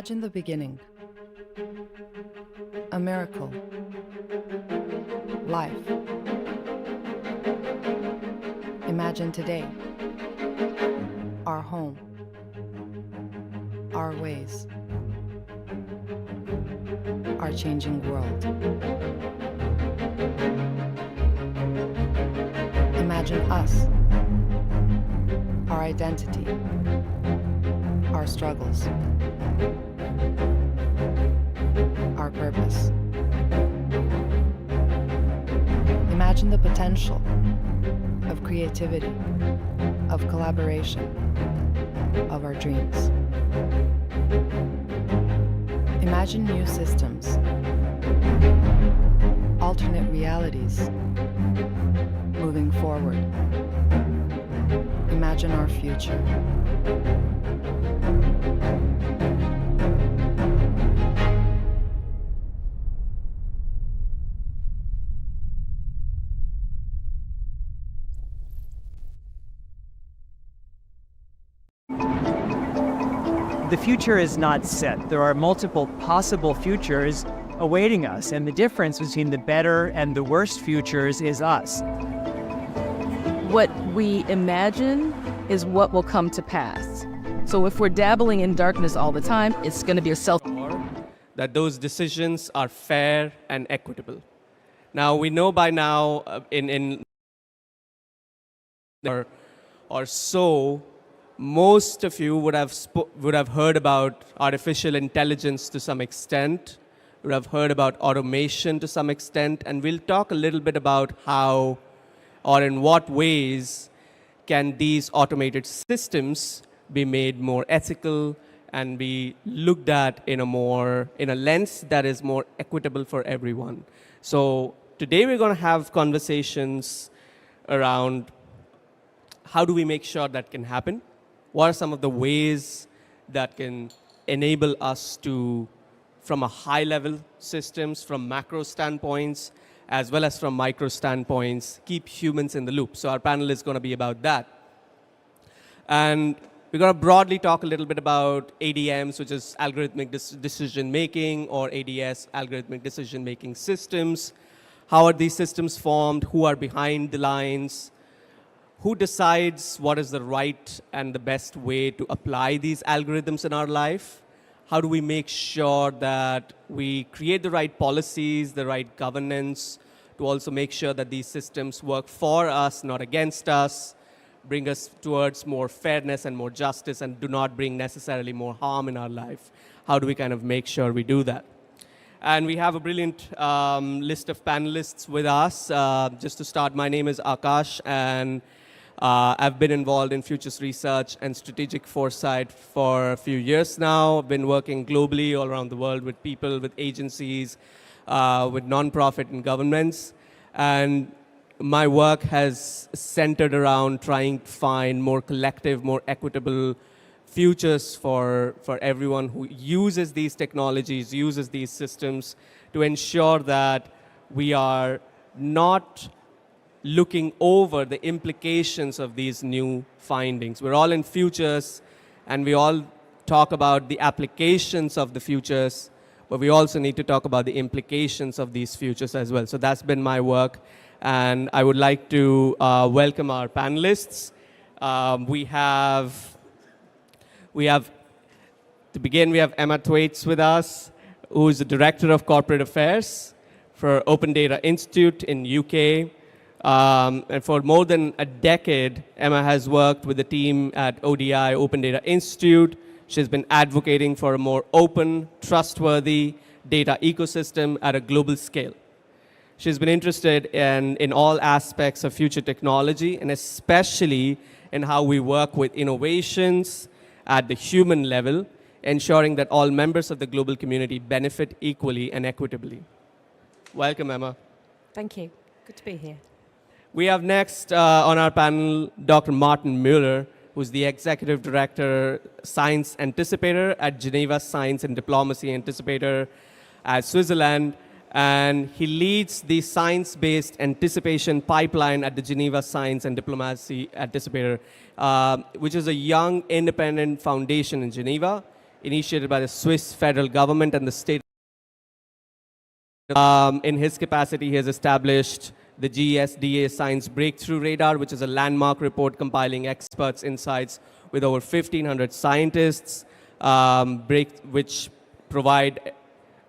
Imagine the beginning. A miracle. Life. Imagine today. Our home. Our ways. Our changing world. Imagine us. Our identity. Our struggles. Our purpose. Imagine the potential of creativity, of collaboration, of our dreams. Imagine new systems, alternate realities, moving forward. Imagine our future. The future is not set. There are multiple possible futures awaiting us, and the difference between the better and the worst futures is us. What we imagine is what will come to pass. So if we're dabbling in darkness all the time, it's going to be a that those decisions are fair and equitable. Now, we know by now or so, most of you would have heard about artificial intelligence to some extent, would have heard about automation to some extent, and we'll talk a little bit about how or in what ways can these automated systems be made more ethical and be looked at in a lens that is more equitable for everyone. So today we're going to have conversations around how do we make sure that can happen? What are some of the ways that can enable us to, from a high-level systems, from macro standpoints, as well as from micro standpoints, keep humans in the loop? So our panel is going to be about that. And we're going to broadly talk a little bit about ADMs, which is algorithmic decision-making, or ADS, algorithmic decision-making systems. How are these systems formed? Who are behind the lines? Who decides what is the right and the best way to apply these algorithms in our life? How do we make sure that we create the right policies, the right governance, to also make sure that these systems work for us, not against us, bring us towards more fairness and more justice, and do not bring necessarily more harm in our life? How do we kind of make sure we do that? And we have a brilliant list of panelists with us. Just to start, my name is Akash, and I've been involved in futures research and strategic foresight for a few years now. I've been working globally all around the world with people, with agencies, with nonprofit and governments. And my work has centered around trying to find more collective, more equitable futures for everyone who uses these technologies, uses these systems, to ensure that we are not looking over the implications of these new findings. We're all in futures, and we all talk about the applications of the futures, but we also need to talk about the implications of these futures as well. So that's been my work, and I would like to welcome our panelists. We have, to begin, we have Emma Thwaites with us, who is the Director of Corporate Affairs for Open Data Institute in UK. And for more than a decade, Emma has worked with the team at ODI, Open Data Institute. She's been advocating for a more open, trustworthy data ecosystem at a global scale. She's been interested in all aspects of future technology, and especially in how we work with innovations at the human level, ensuring that all members of the global community benefit equally and equitably. Welcome, Emma. Thank you. Good to be here. We have next on our panel Dr. Martin Mueller, who's the Executive Director, Science Anticipator at Geneva Science and Diplomacy Anticipator at Switzerland. And he leads the science-based anticipation pipeline at the Geneva Science and Diplomacy Anticipator, which is a young independent foundation in Geneva. initiated by the Swiss federal government and the state. In his capacity, he has established the GSDA Science Breakthrough Radar, which is a landmark report compiling experts' insights with over 1,500 scientists, which provide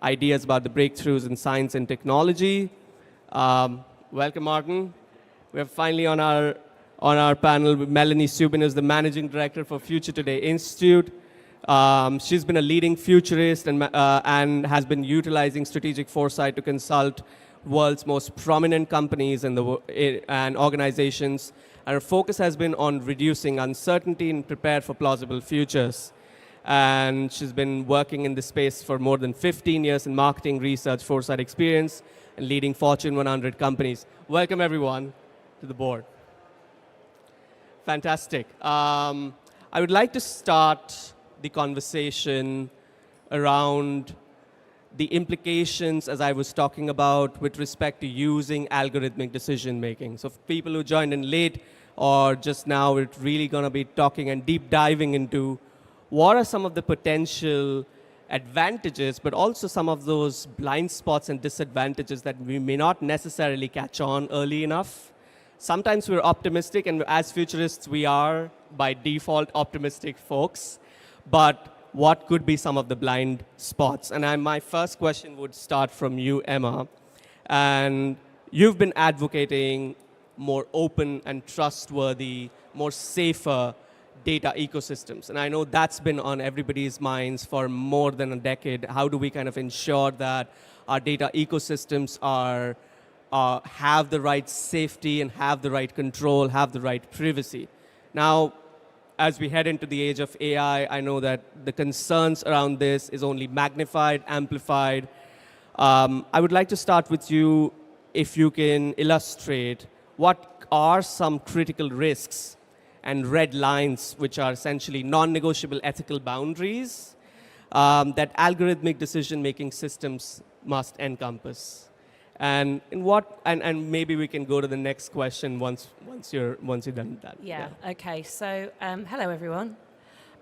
ideas about the breakthroughs in science and technology. Welcome, Martin. We have finally on our panel Melanie Subin, who's the Managing Director for Future Today Institute. She's been a leading futurist and has been utilizing strategic foresight to consult world's most prominent companies and organizations. And her focus has been on reducing uncertainty and prepare for plausible futures. And she's been working in this space for more than 15 years in marketing, research, foresight experience, and leading Fortune 100 companies. Welcome, everyone, to the board. Fantastic. I would like to start the conversation around the implications, as I was talking about, with respect to using algorithmic decision making. So for people who joined in late or just now, we're really going to be talking and deep diving into what are some of the potential advantages, but also some of those blind spots and disadvantages that we may not necessarily catch on early enough. Sometimes we're optimistic, and as futurists, we are, by default, optimistic folks. But what could be some of the blind spots? And my first question would start from you, Emma. And you've been advocating more open and trustworthy, more safer data ecosystems. And I know that's been on everybody's minds for more than a decade. How do we kind of ensure that our data ecosystems have the right safety and have the right control, have the right privacy? Now, as we head into the age of AI, I know that the concerns around this is only magnified, amplified. I would like to start with you, if you can illustrate what are some critical risks and red lines, which are essentially non-negotiable ethical boundaries that algorithmic decision-making systems must encompass. And maybe we can go to the next question once you're done with that. Yeah. Okay. So hello everyone.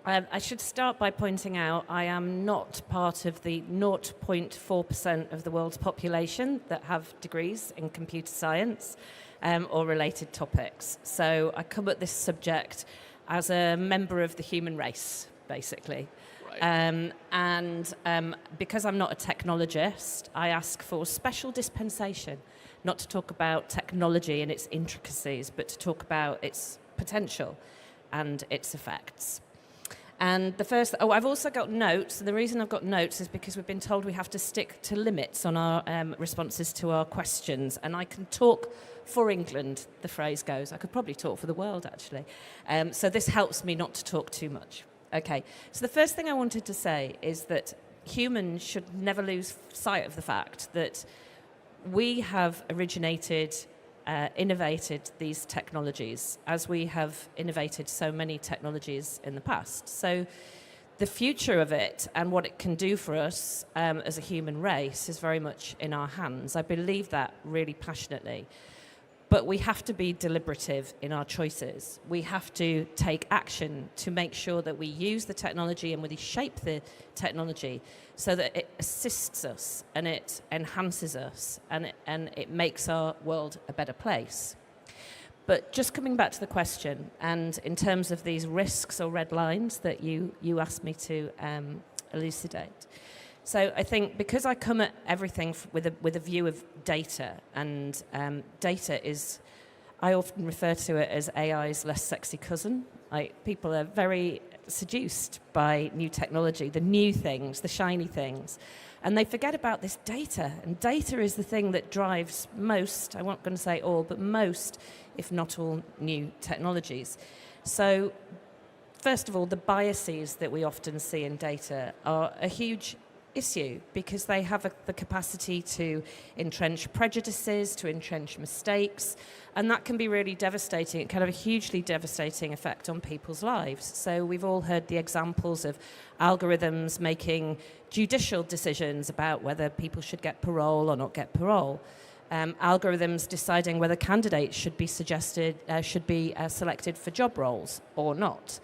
I should start by pointing out I am not part of the 0.4% of the world's population that have degrees in computer science or related topics. So I come at this subject as a member of the human race, basically. Because I'm not a technologist, I ask for special dispensation, not to talk about technology and its intricacies, but to talk about its potential and its effects. And I've also got notes, and the reason I've got notes is because we've been told we have to stick to limits on our responses to our questions, and I can talk for England, the phrase goes. I could probably talk for the world, actually. So this helps me not to talk too much. Okay, so the first thing I wanted to say is that humans should never lose sight of the fact that we have innovated these technologies as we have innovated so many technologies in the past. So the future of it and what it can do for us as a human race is very much in our hands. I believe that really passionately. But we have to be deliberative in our choices. We have to take action to make sure that we use the technology and we shape the technology so that it assists us and it enhances us and it makes our world a better place. But just coming back to the question, and in terms of these risks or red lines that you asked me to elucidate. So I think because I come at everything with a view of data, and data is, I often refer to it as AI's less sexy cousin. People are very seduced by new technology, the new things, the shiny things, and they forget about this data. And data is the thing that drives most, I'm not going to say all, but most, if not all, new technologies. So first of all, the biases that we often see in data are a huge issue because they have the capacity to entrench prejudices, to entrench mistakes, and that can be really devastating. It can have a hugely devastating effect on people's lives. So we've all heard the examples of algorithms making judicial decisions about whether people should get parole or not get parole. Algorithms deciding whether candidates should be selected for job roles or not.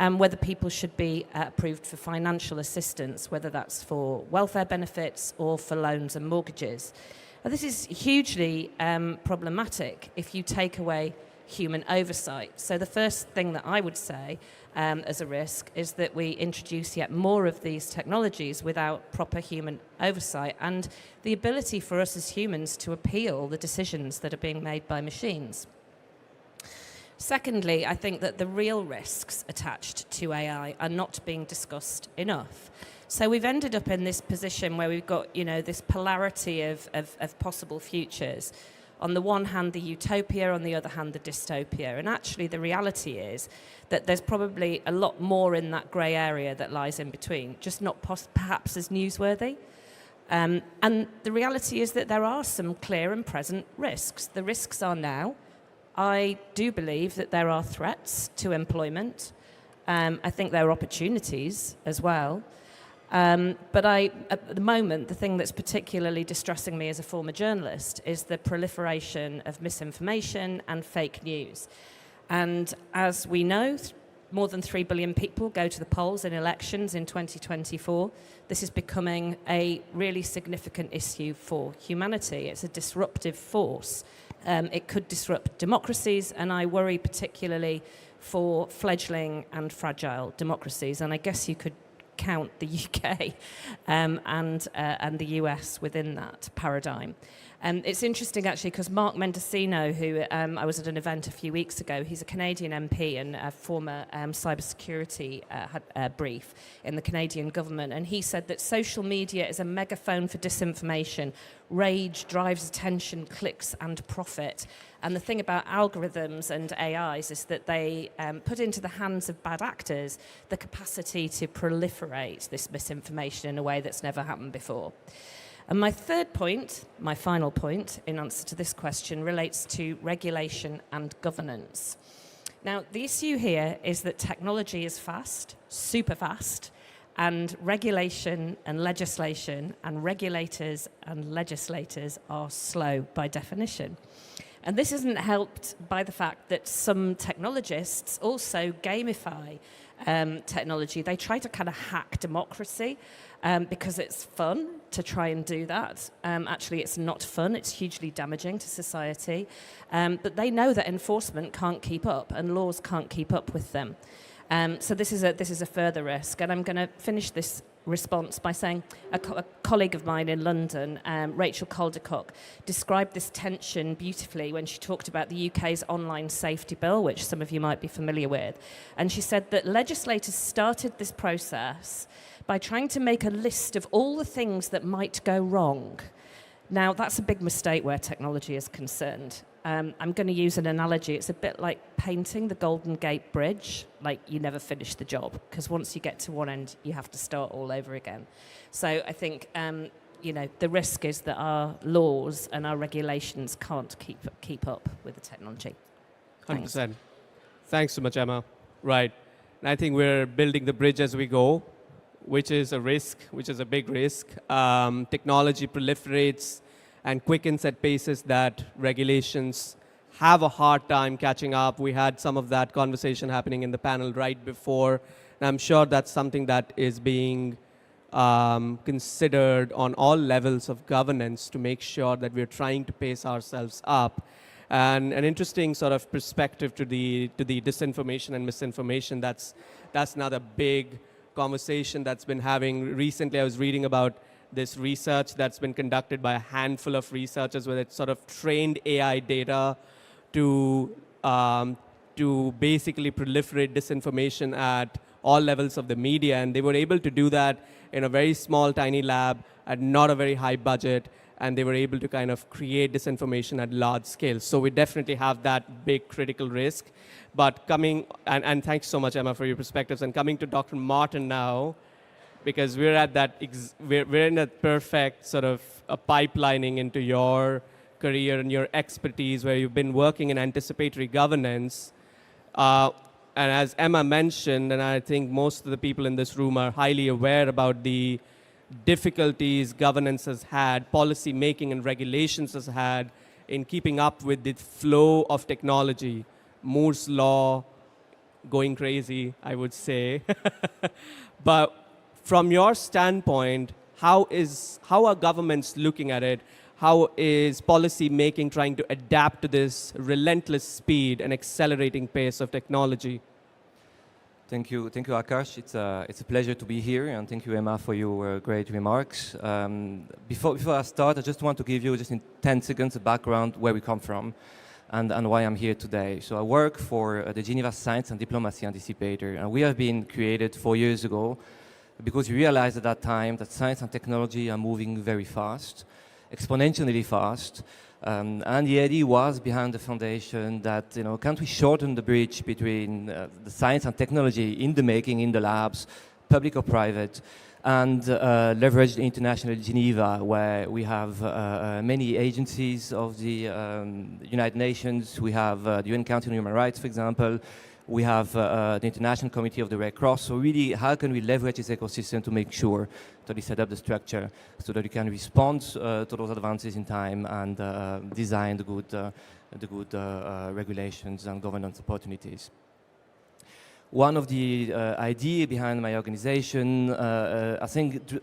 and whether people should be approved for financial assistance, whether that's for welfare benefits or for loans and mortgages. Now, this is hugely problematic if you take away human oversight. So the first thing that I would say as a risk is that we introduce yet more of these technologies without proper human oversight and the ability for us as humans to appeal the decisions that are being made by machines. Secondly, I think that the real risks attached to AI are not being discussed enough. So we've ended up in this position where we've got, this polarity of possible futures. On the one hand, the utopia, on the other hand, the dystopia. And actually, the reality is that there's probably a lot more in that grey area that lies in between, just not perhaps as newsworthy. And the reality is that there are some clear and present risks. The risks are now. I do believe that there are threats to employment. I think there are opportunities as well. But at the moment, the thing that's particularly distressing me as a former journalist is the proliferation of misinformation and fake news. And as we know, more than 3 billion people go to the polls in elections in 2024. This is becoming a really significant issue for humanity. It's a disruptive force. It could disrupt democracies, and I worry particularly for fledgling and fragile democracies. And I guess you could count the UK and the US within that paradigm. It's interesting, actually, because Mark Mendocino, who I was at an event a few weeks ago, he's a Canadian MP and a former cybersecurity brief in the Canadian government, and he said that social media is a megaphone for disinformation. Rage drives attention, clicks, and profit. And the thing about algorithms and AIs is that they put into the hands of bad actors the capacity to proliferate this misinformation in a way that's never happened before. And my third point, my final point in answer to this question, relates to regulation and governance. Now, the issue here is that technology is fast, super fast, and regulation and legislation and regulators and legislators are slow by definition. And this isn't helped by the fact that some technologists also gamify technology. They try to kind of hack democracy because it's fun to try and do that. Actually, it's not fun. It's hugely damaging to society. But they know that enforcement can't keep up and laws can't keep up with them. So this is a further risk. And I'm going to finish this response by saying a colleague of mine in London, Rachel Caldicott, described this tension beautifully when she talked about the UK's online safety bill, which some of you might be familiar with. And she said that legislators started this process by trying to make a list of all the things that might go wrong. Now, that's a big mistake where technology is concerned. I'm going to use an analogy. It's a bit like painting the Golden Gate Bridge. Like, you never finish the job, because once you get to one end, you have to start all over again. So I think, the risk is that our laws and our regulations can't keep up with the technology. 100%. Thanks so much, Emma. Right. And I think we're building the bridge as we go, which is a risk, which is a big risk. Technology proliferates and quickens at paces that regulations have a hard time catching up. We had some of that conversation happening in the panel right before. And I'm sure that's something that is being considered on all levels of governance to make sure that we're trying to pace ourselves up. And an interesting sort of perspective to the disinformation and misinformation, that's another big conversation that's been having. Recently, I was reading about this research that's been conducted by a handful of researchers where it sort of trained AI data to basically proliferate disinformation at all levels of the media. And they were able to do that in a very small, tiny lab at not a very high budget. And they were able to kind of create disinformation at large scale. So we definitely have that big critical risk. But and thanks so much, Emma, for your perspectives. And coming to Dr. Martin now, because we're at that, we're in a perfect sort of a pipelining into your career and your expertise where you've been working in anticipatory governance. And as Emma mentioned, and I think most of the people in this room are highly aware about the difficulties governance has had, policy making and regulations has had in keeping up with the flow of technology. Moore's law going crazy, I would say. But from your standpoint, how are governments looking at it? How is policy making trying to adapt to this relentless speed and accelerating pace of technology? Thank you, Akash. It's a pleasure to be here, and thank you, Emma, for your great remarks. Before I start, I just want to give you, just in 10 seconds, a background where we come from and why I'm here today. So I work for the Geneva Science and Diplomacy Anticipator, and we have been created 4 years ago because we realized at that time that science and technology are moving very fast, exponentially fast. And the idea was behind the foundation that, can't we shorten the bridge between the science and technology in the making, in the labs, public or private, and leverage the International Geneva, where we have many agencies of the United Nations. We have the UN Council on Human Rights, for example. We have the International Committee of the Red Cross. So really, how can we leverage this ecosystem to make sure that we set up the structure so that we can respond to those advances in time and design the good regulations and governance opportunities. One of the ideas behind my organization, I think,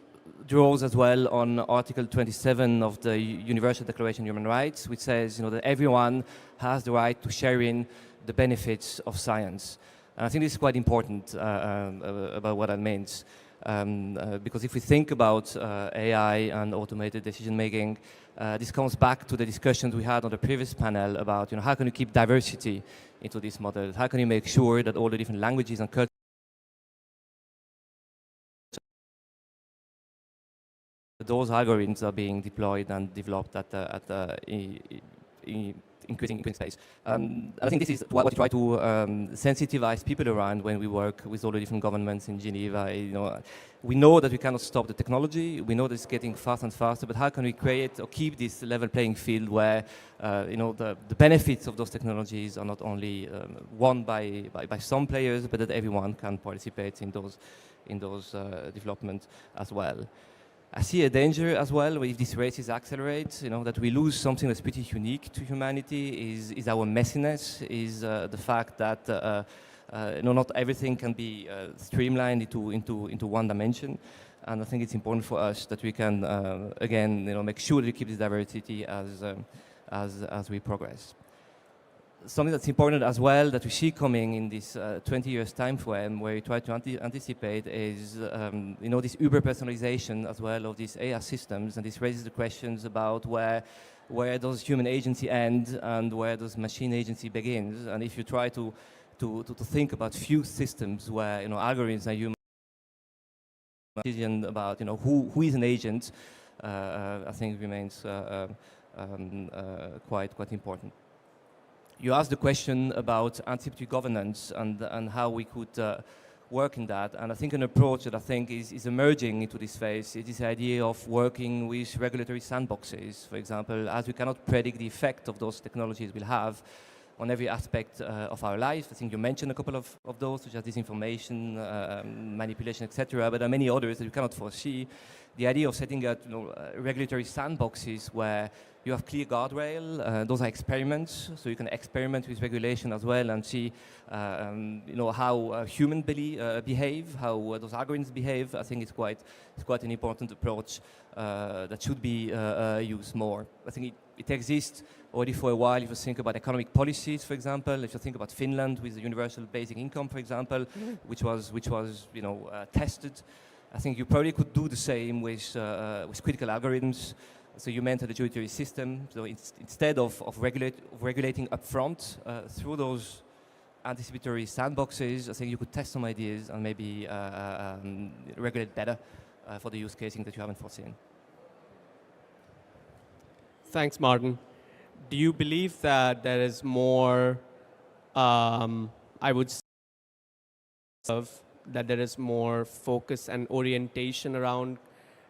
draws as well on Article 27 of the Universal Declaration of Human Rights, which says that everyone has the right to share in the benefits of science. And I think this is quite important about what that means. Because if we think about AI and automated decision making, this comes back to the discussions we had on the previous panel about how can you keep diversity into this model? How can you make sure that all the different languages and cultures, those algorithms are being deployed and developed at increasing pace. I think this is what we try to sensitize people around when we work with all the different governments in Geneva. We know that we cannot stop the technology. We know that it's getting faster and faster, but how can we create or keep this level playing field where the benefits of those technologies are not only won by some players, but that everyone can participate in those developments as well. I see a danger as well if these races accelerate, that we lose something that's pretty unique to humanity, is our messiness, is the fact that not everything can be streamlined into one dimension. And I think it's important for us that we can, again, make sure that we keep this diversity as we progress. Something that's important as well that we see coming in this 20 years time frame where we try to anticipate is this uber personalization as well of these AI systems, and this raises the questions about where does human agency end and where does machine agency begins. And if you try to think about few systems where algorithms and human decision about who is an agent, I think remains quite important. You asked the question about anticipatory governance and how we could work in that. And I think an approach that I think is emerging into this phase is this idea of working with regulatory sandboxes, for example, as we cannot predict the effect of those technologies will have on every aspect of our life. I think you mentioned a couple of those, such as disinformation, manipulation, etc. But there are many others that you cannot foresee. The idea of setting up regulatory sandboxes where you have clear guardrail, those are experiments, so you can experiment with regulation as well and see how humans behave, how those algorithms behave. I think it's quite an important approach that should be used more. I think it exists already for a while. If you think about economic policies, for example, if you think about Finland with the universal basic income, for example, which was tested, I think you probably could do the same with critical algorithms. So you mentioned the judiciary system. So instead of regulating upfront through those anticipatory sandboxes, I think you could test some ideas and maybe regulate better for the use casing that you haven't foreseen. Thanks, Martin. Do you believe that there is more, I would say, that there is more focus and orientation around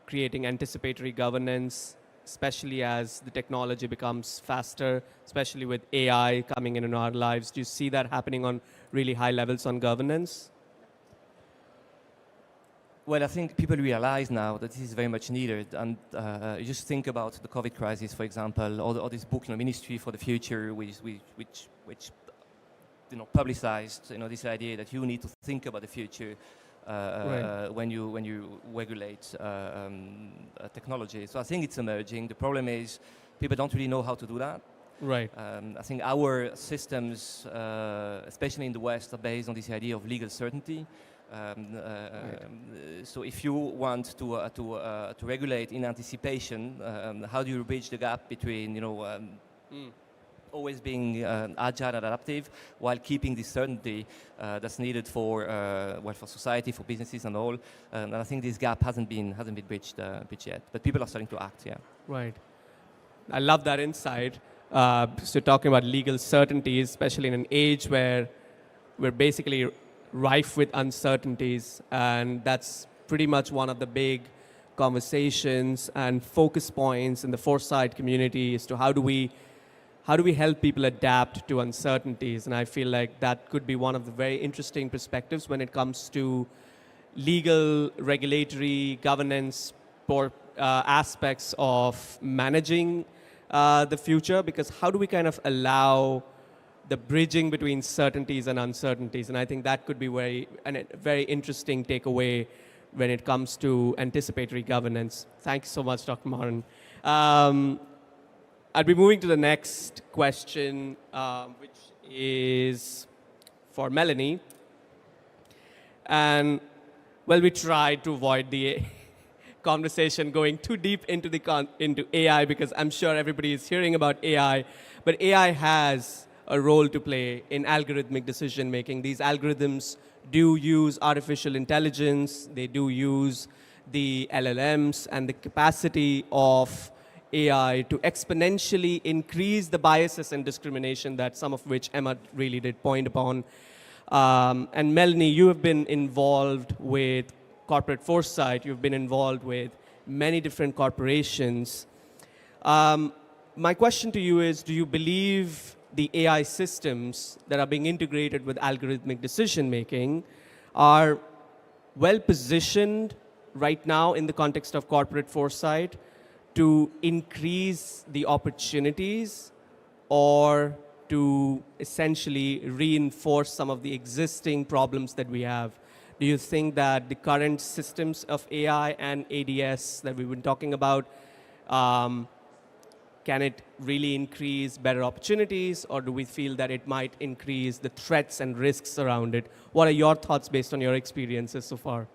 creating anticipatory governance, especially as the technology becomes faster, especially with AI coming in our lives? Do you see that happening on really high levels on governance? Well, I think people realize now that this is very much needed. And you just think about the COVID crisis, for example, or this book, Ministry for the Future, which publicized, this idea that you need to think about the future when you regulate technology. So I think it's emerging. The problem is people don't really know how to do that. Right. I think our systems, especially in the West, are based on this idea of legal certainty. So if you want to regulate in anticipation, how do you bridge the gap between always being agile and adaptive while keeping the certainty that's needed for society, for businesses and all. And I think this gap hasn't been bridged yet. But people are starting to act. Yeah. Right. I love that insight. So talking about legal certainties, especially in an age where we're basically rife with uncertainties, and that's pretty much one of the big conversations and focus points in the foresight community as to how do we help people adapt to uncertainties. And I feel like that could be one of the very interesting perspectives when it comes to legal, regulatory, governance aspects of managing the future, because how do we kind of allow the bridging between certainties and uncertainties? And I think that could be a very interesting takeaway when it comes to anticipatory governance. Thank you so much, Dr. Moran. I'll be moving to the next question, which is for Melanie. And, well, we tried to avoid the conversation going too deep into AI, because I'm sure everybody is hearing about AI. But AI has a role to play in algorithmic decision making. These algorithms do use artificial intelligence. They do use the LLMs and the capacity of AI to exponentially increase the biases and discrimination, that some of which Emma really did point upon. And Melanie, you have been involved with corporate foresight. You've been involved with many different corporations. My question to you is, do you believe the AI systems that are being integrated with algorithmic decision making are well positioned right now in the context of corporate foresight to increase the opportunities, or to essentially reinforce some of the existing problems that we have? Do you think that the current systems of AI and ADS that we've been talking about, can it really increase better opportunities, or do we feel that it might increase the threats and risks around it? What are your thoughts based on your experiences so far?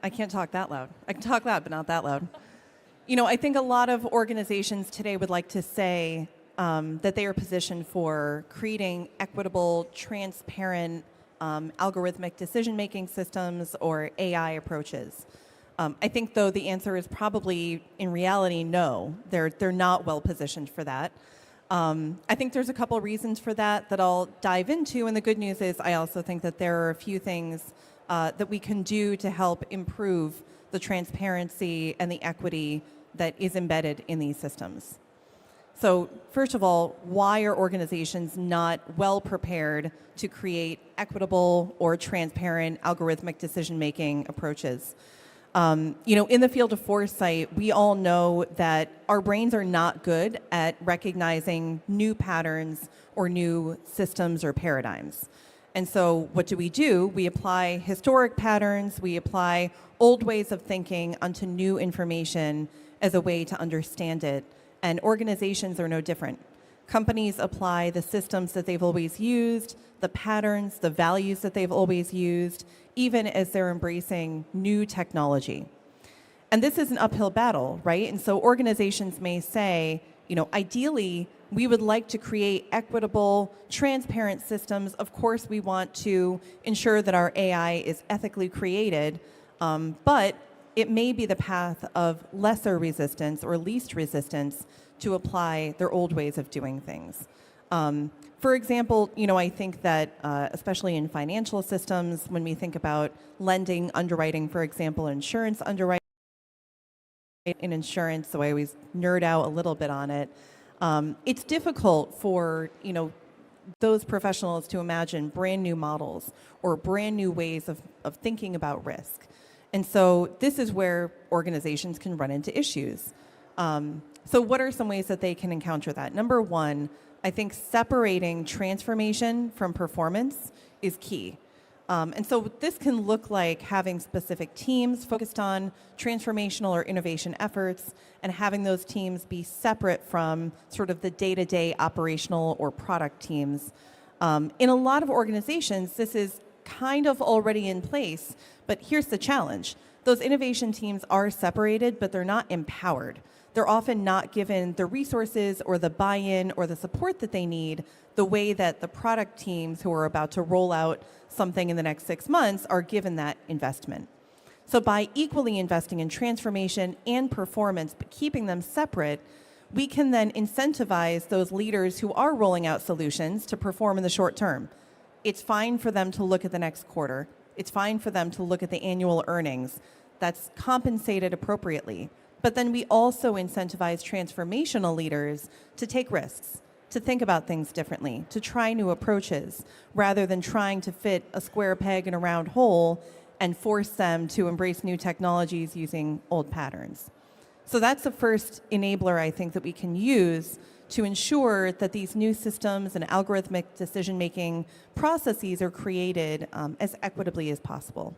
I can't talk that loud. I can talk loud, but not that loud. I think a lot of organizations today would like to say that they are positioned for creating equitable, transparent, algorithmic decision-making systems or AI approaches. I think, though, the answer is probably, in reality, no. They're not well positioned for that. I think there's a couple reasons for that I'll dive into, and the good news is I also think that there are a few things that we can do to help improve the transparency and the equity that is embedded in these systems. So first of all, why are organizations not well prepared to create equitable or transparent algorithmic decision-making approaches? In the field of foresight, we all know that our brains are not good at recognizing new patterns or new systems or paradigms. And so what do? We apply historic patterns, we apply old ways of thinking onto new information as a way to understand it. And organizations are no different. Companies apply the systems that they've always used, the patterns, the values that they've always used, even as they're embracing new technology. And this is an uphill battle, right? And so organizations may say, ideally, we would like to create equitable, transparent systems. Of course, we want to ensure that our AI is ethically created, but it may be the path of lesser resistance or least resistance to apply their old ways of doing things. For example, I think that especially in financial systems, when we think about lending, underwriting, for example, insurance underwriting in insurance, so I always nerd out a little bit on it. It's difficult for those professionals to imagine brand new models or brand new ways of thinking about risk. And so this is where organizations can run into issues. So what are some ways that they can encounter that? Number one, I think separating transformation from performance is key. And so this can look like having specific teams focused on transformational or innovation efforts and having those teams be separate from sort of the day-to-day operational or product teams. In a lot of organizations, this is kind of already in place, but here's the challenge. Those innovation teams are separated, but they're not empowered. They're often not given the resources or the buy-in or the support that they need the way that the product teams who are about to roll out something in the next 6 months are given that investment. So by equally investing in transformation and performance, but keeping them separate, we can then incentivize those leaders who are rolling out solutions to perform in the short term. It's fine for them to look at the next quarter. It's fine for them to look at the annual earnings. That's compensated appropriately. But then we also incentivize transformational leaders to take risks, to think about things differently, to try new approaches, rather than trying to fit a square peg in a round hole and force them to embrace new technologies using old patterns. So that's the first enabler, I think, that we can use to ensure that these new systems and algorithmic decision-making processes are created as equitably as possible.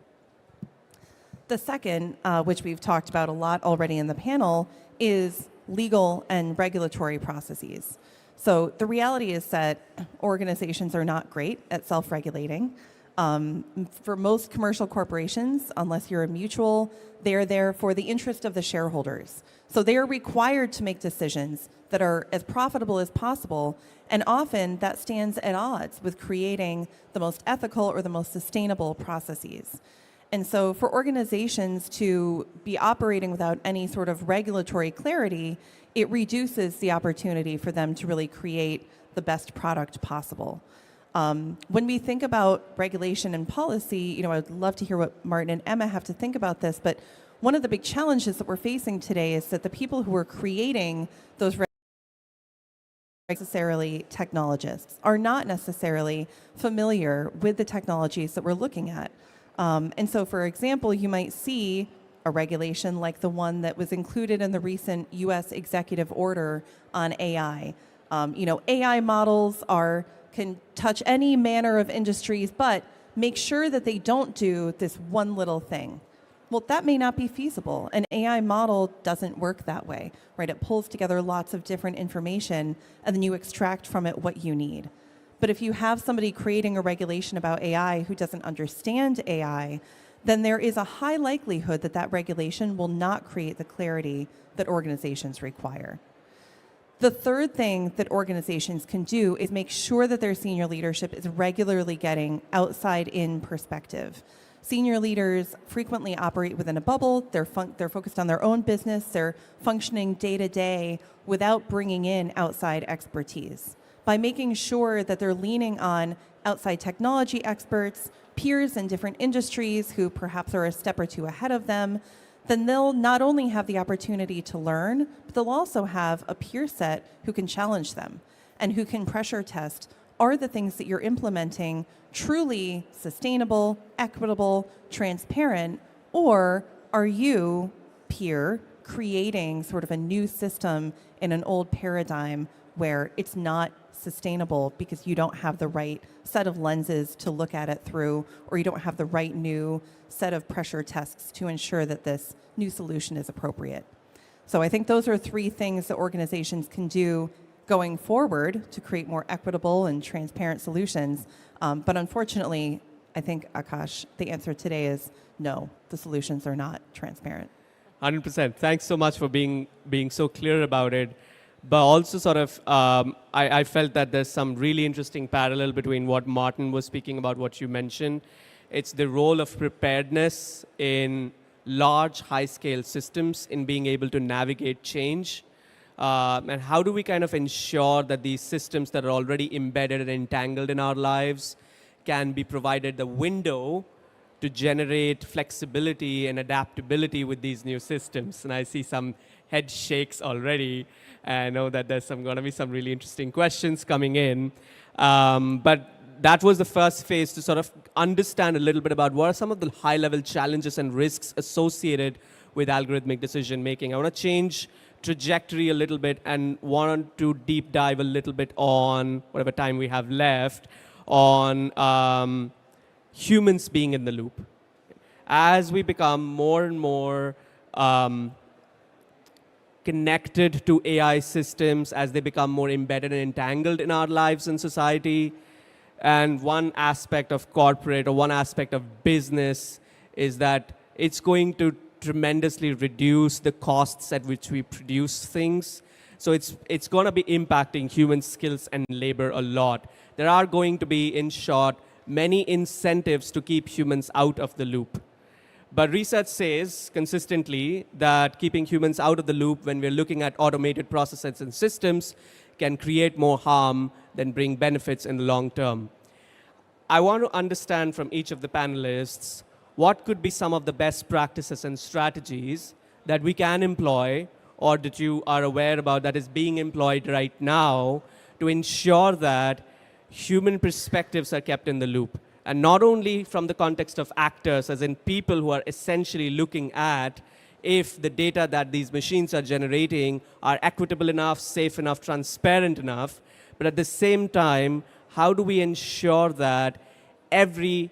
The second, which we've talked about a lot already in the panel, is legal and regulatory processes. So the reality is that organizations are not great at self-regulating. For most commercial corporations, unless you're a mutual, they're there for the interest of the shareholders. So they are required to make decisions that are as profitable as possible, and often that stands at odds with creating the most ethical or the most sustainable processes. And so for organizations to be operating without any sort of regulatory clarity, it reduces the opportunity for them to really create the best product possible. When we think about regulation and policy, I'd love to hear what Martin and Emma have to think about this, but one of the big challenges that we're facing today is that the people who are creating those necessarily technologists are not necessarily familiar with the technologies that we're looking at. And so, for example, you might see a regulation like the one that was included in the recent US executive order on AI. AI models can touch any manner of industries, but make sure that they don't do this one little thing. Well, that may not be feasible. An AI model doesn't work that way, right? It pulls together lots of different information, and then you extract from it what you need. But if you have somebody creating a regulation about AI who doesn't understand AI, then there is a high likelihood that that regulation will not create the clarity that organizations require. The third thing that organizations can do is make sure that their senior leadership is regularly getting outside-in perspective. Senior leaders frequently operate within a bubble. They're focused on their own business. They're functioning day to day without bringing in outside expertise. By making sure that they're leaning on outside technology experts, peers in different industries who perhaps are a step or two ahead of them, then they'll not only have the opportunity to learn, but they'll also have a peer set who can challenge them and who can pressure test, are the things that you're implementing truly sustainable, equitable, transparent, or are you, peer, creating sort of a new system in an old paradigm where it's not sustainable because you don't have the right set of lenses to look at it through, or you don't have the right new set of pressure tests to ensure that this new solution is appropriate. So I think those are three things that organizations can do going forward to create more equitable and transparent solutions. But unfortunately, I think, Akash, the answer today is no, the solutions are not transparent. 100%. Thanks so much for being so clear about it. But also sort of, I felt that there's some really interesting parallel between what Martin was speaking about, what you mentioned. It's the role of preparedness in large, high-scale systems in being able to navigate change. And how do we kind of ensure that these systems that are already embedded and entangled in our lives can be provided the window to generate flexibility and adaptability with these new systems? And I see some head shakes already. And I know that there's going to be some really interesting questions coming in. But that was the first phase to sort of understand a little bit about what are some of the high-level challenges and risks associated with algorithmic decision making. I want to change trajectory a little bit and want to deep dive a little bit on, whatever time we have left, on humans being in the loop. As we become more and more connected to AI systems, as they become more embedded and entangled in our lives and society, and one aspect of corporate or one aspect of business is that it's going to tremendously reduce the costs at which we produce things. So it's going to be impacting human skills and labor a lot. There are going to be, in short, many incentives to keep humans out of the loop. But research says consistently that keeping humans out of the loop when we're looking at automated processes and systems can create more harm than bring benefits in the long term. I want to understand from each of the panelists what could be some of the best practices and strategies that we can employ or that you are aware about that is being employed right now to ensure that human perspectives are kept in the loop. And not only from the context of actors, as in people who are essentially looking at if the data that these machines are generating are equitable enough, safe enough, transparent enough, but at the same time, how do we ensure that every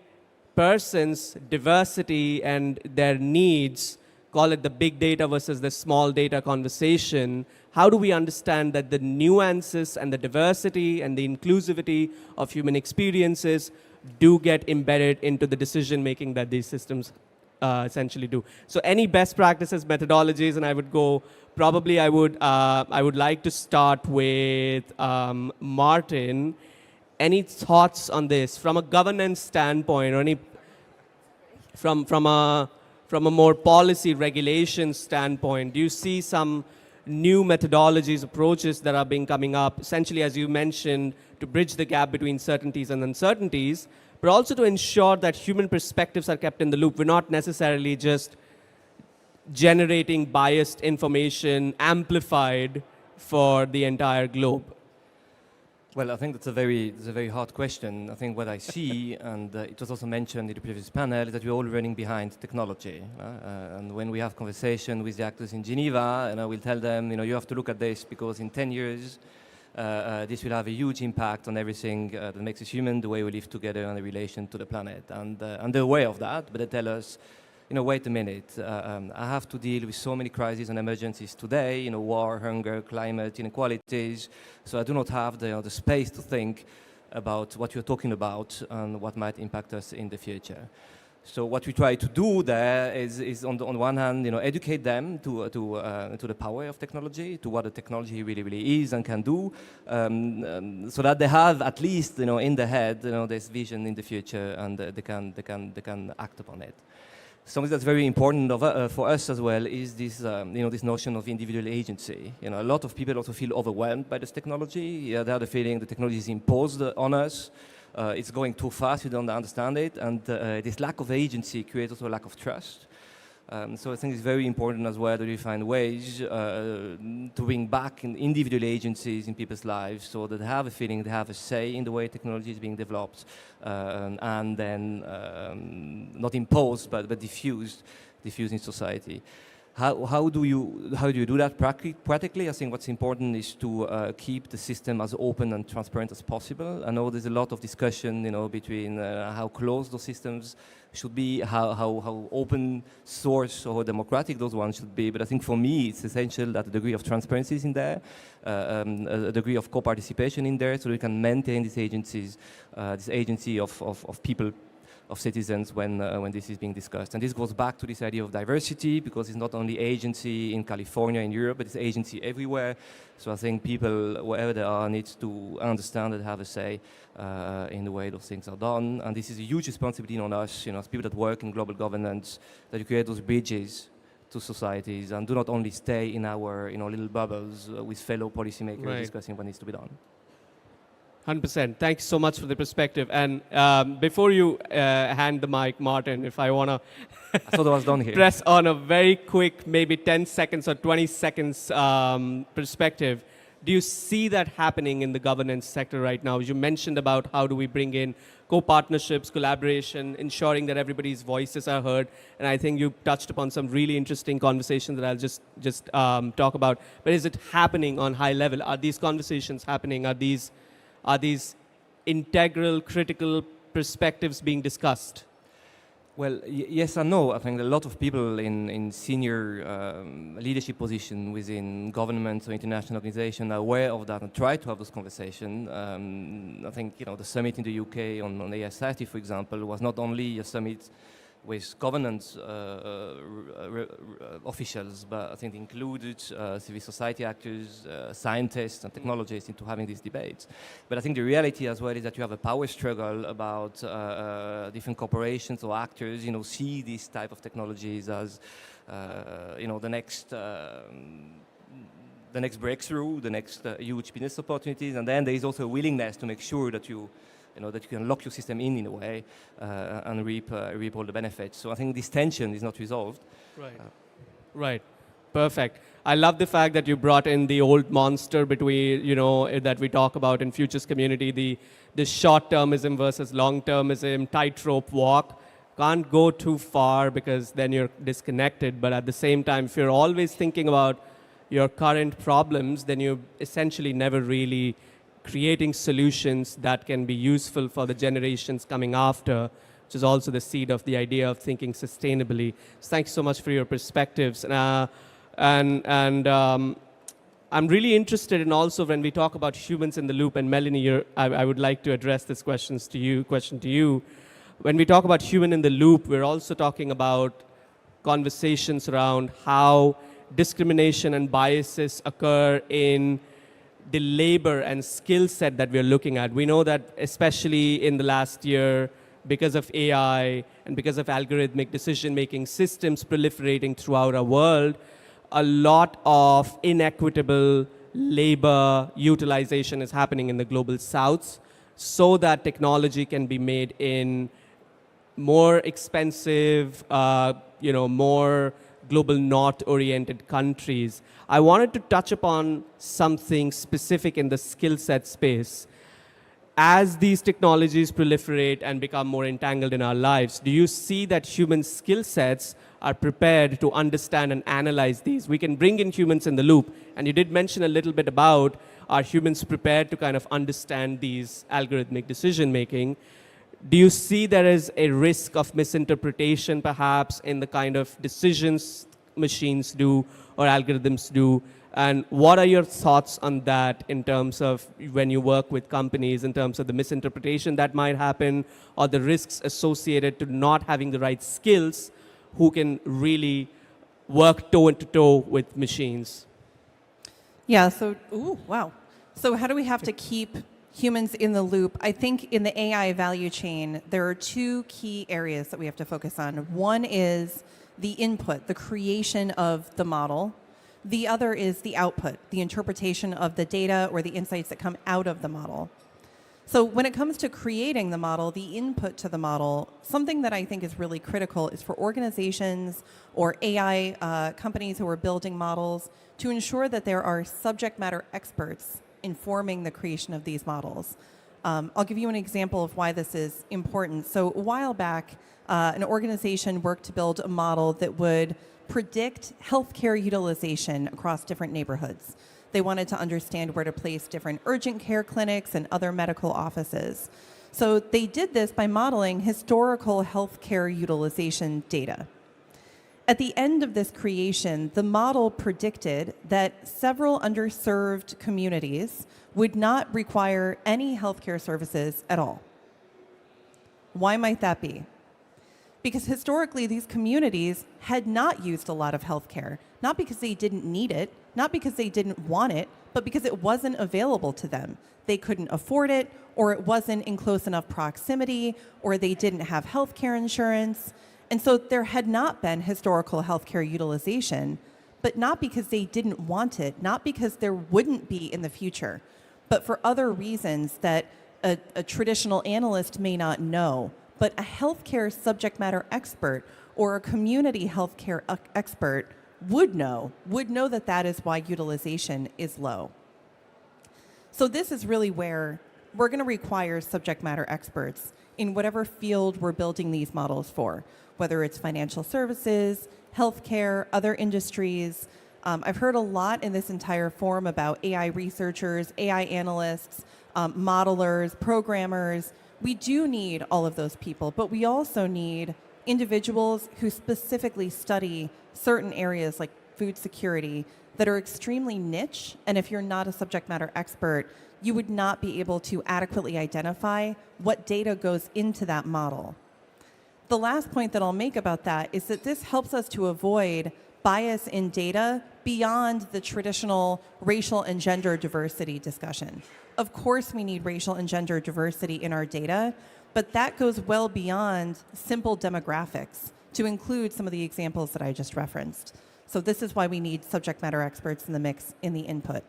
person's diversity and their needs, call it the big data versus the small data conversation, how do we understand that the nuances and the diversity and the inclusivity of human experiences do get embedded into the decision making that these systems essentially do? So any best practices, methodologies, and I would go, probably I would like to start with Martin. Any thoughts on this from a governance standpoint, or any from a more policy regulation standpoint? Do you see some new methodologies, approaches that are being coming up, essentially, as you mentioned, to bridge the gap between certainties and uncertainties, but also to ensure that human perspectives are kept in the loop? We're not necessarily just generating biased information amplified for the entire globe. Well, I think that's a very hard question. I think what I see, and it was also mentioned in the previous panel, is that we're all running behind technology. And when we have conversation with the actors in Geneva, and I will tell them, you have to look at this because in 10 years, this will have a huge impact on everything that makes us human, the way we live together and the relation to the planet. And they're aware of that, but they tell us, wait a minute, I have to deal with so many crises and emergencies today, war, hunger, climate, inequalities, so I do not have the space to think about what you're talking about and what might impact us in the future. So what we try to do there is on one hand, educate them to the power of technology, to what the technology really is and can do, so that they have at least, in their head, this vision in the future, and they can act upon it. Something that's very important for us as well is this, this notion of individual agency. A lot of people also feel overwhelmed by this technology. They have the feeling the technology is imposed on us. It's going too fast, we don't understand it, and this lack of agency creates also a lack of trust. So I think it's very important as well that we find ways to bring back individual agencies in people's lives so that they have a feeling, they have a say in the way technology is being developed, and then not imposed but diffused in society. How do you do that practically? I think what's important is to keep the system as open and transparent as possible. I know there's a lot of discussion, between how closed those systems should be, how open source or democratic those ones should be. But I think for me, it's essential that a degree of transparency is in there, a degree of co-participation in there, so we can maintain these agencies, this agency of people, of citizens when this is being discussed. And this goes back to this idea of diversity, because it's not only agency in California, in Europe, but it's agency everywhere. So I think people, wherever they are, need to understand and have a say in the way those things are done. And this is a huge responsibility on us, as people that work in global governance, that you create those bridges to societies and do not only stay in our little bubbles with fellow policymakers discussing what needs to be done. 100%. Thanks so much for the perspective. And before you hand the mic, Martin, if I want to I thought I was done here. press on a very quick, maybe 10 seconds or 20 seconds perspective, do you see that happening in the governance sector right now? You mentioned about how do we bring in co-partnerships, collaboration, ensuring that everybody's voices are heard. And I think you touched upon some really interesting conversations that I'll just talk about. But is it happening on high level? Are these conversations happening? Are these integral, critical perspectives being discussed? Well, yes and no. I think a lot of people in senior leadership position within governments or international organizations are aware of that and try to have this conversation. I think the summit in the UK on AI30, for example, was not only a summit with governance officials, but I think it included civil society actors, scientists and technologists into having these debates. But I think the reality as well is that you have a power struggle about different corporations or actors, see these type of technologies as, the next breakthrough, the next huge business opportunities, and then there is also a willingness to make sure that that you can lock your system in a way and reap all the benefits. So I think this tension is not resolved. Right. Right. Perfect. I love the fact that you brought in the old monster between, that we talk about in futures community, the short-termism versus long-termism, tightrope walk. Can't go too far because then you're disconnected. But at the same time, if you're always thinking about your current problems, then you're essentially never really creating solutions that can be useful for the generations coming after, which is also the seed of the idea of thinking sustainably. So thanks so much for your perspectives. And I'm really interested in also when we talk about humans in the loop, and Melanie, I would like to address this question to you. When we talk about human in the loop, we're also talking about conversations around how discrimination and biases occur in the labor and skill set that we're looking at. We know that especially in the last year, because of AI and because of algorithmic decision-making systems proliferating throughout our world, a lot of inequitable labor utilization is happening in the global south so that technology can be made in more expensive, more global north-oriented countries. I wanted to touch upon something specific in the skill set space. As these technologies proliferate and become more entangled in our lives, do you see that human skill sets are prepared to understand and analyze these? We can bring in humans in the loop, and you did mention a little bit about are humans prepared to kind of understand these algorithmic decision-making. Do you see there is a risk of misinterpretation perhaps in the kind of decisions machines do or algorithms do? And what are your thoughts on that in terms of when you work with companies, in terms of the misinterpretation that might happen or the risks associated to not having the right skills who can really work toe-to-toe with machines? Yeah, so how do we have to keep humans in the loop? I think in the AI value chain, there are two key areas that we have to focus on. One is the input, the creation of the model. The other is the output, the interpretation of the data or the insights that come out of the model. So when it comes to creating the model, the input to the model, something that I think is really critical is for organizations or AI companies who are building models to ensure that there are subject matter experts informing the creation of these models. I'll give you an example of why this is important. So a while back, an organization worked to build a model that would predict healthcare utilization across different neighborhoods. They wanted to understand where to place different urgent care clinics and other medical offices. So they did this by modeling historical healthcare utilization data. At the end of this creation, the model predicted that several underserved communities would not require any healthcare services at all. Why might that be? Because historically, these communities had not used a lot of healthcare, not because they didn't need it, not because they didn't want it, but because it wasn't available to them. They couldn't afford it, or it wasn't in close enough proximity, or they didn't have healthcare insurance. And so there had not been historical healthcare utilization, but not because they didn't want it, not because there wouldn't be in the future, but for other reasons that a traditional analyst may not know, but a healthcare subject matter expert or a community healthcare expert would know that that is why utilization is low. So this is really where we're going to require subject matter experts in whatever field we're building these models for, whether it's financial services, healthcare, other industries. I've heard a lot in this entire forum about AI researchers, AI analysts, modelers, programmers. We do need all of those people, but we also need individuals who specifically study certain areas like food security that are extremely niche, and if you're not a subject matter expert, you would not be able to adequately identify what data goes into that model. The last point that I'll make about that is that this helps us to avoid bias in data beyond the traditional racial and gender diversity discussion. Of course, we need racial and gender diversity in our data, but that goes well beyond simple demographics to include some of the examples that I just referenced. So this is why we need subject matter experts in the mix in the input.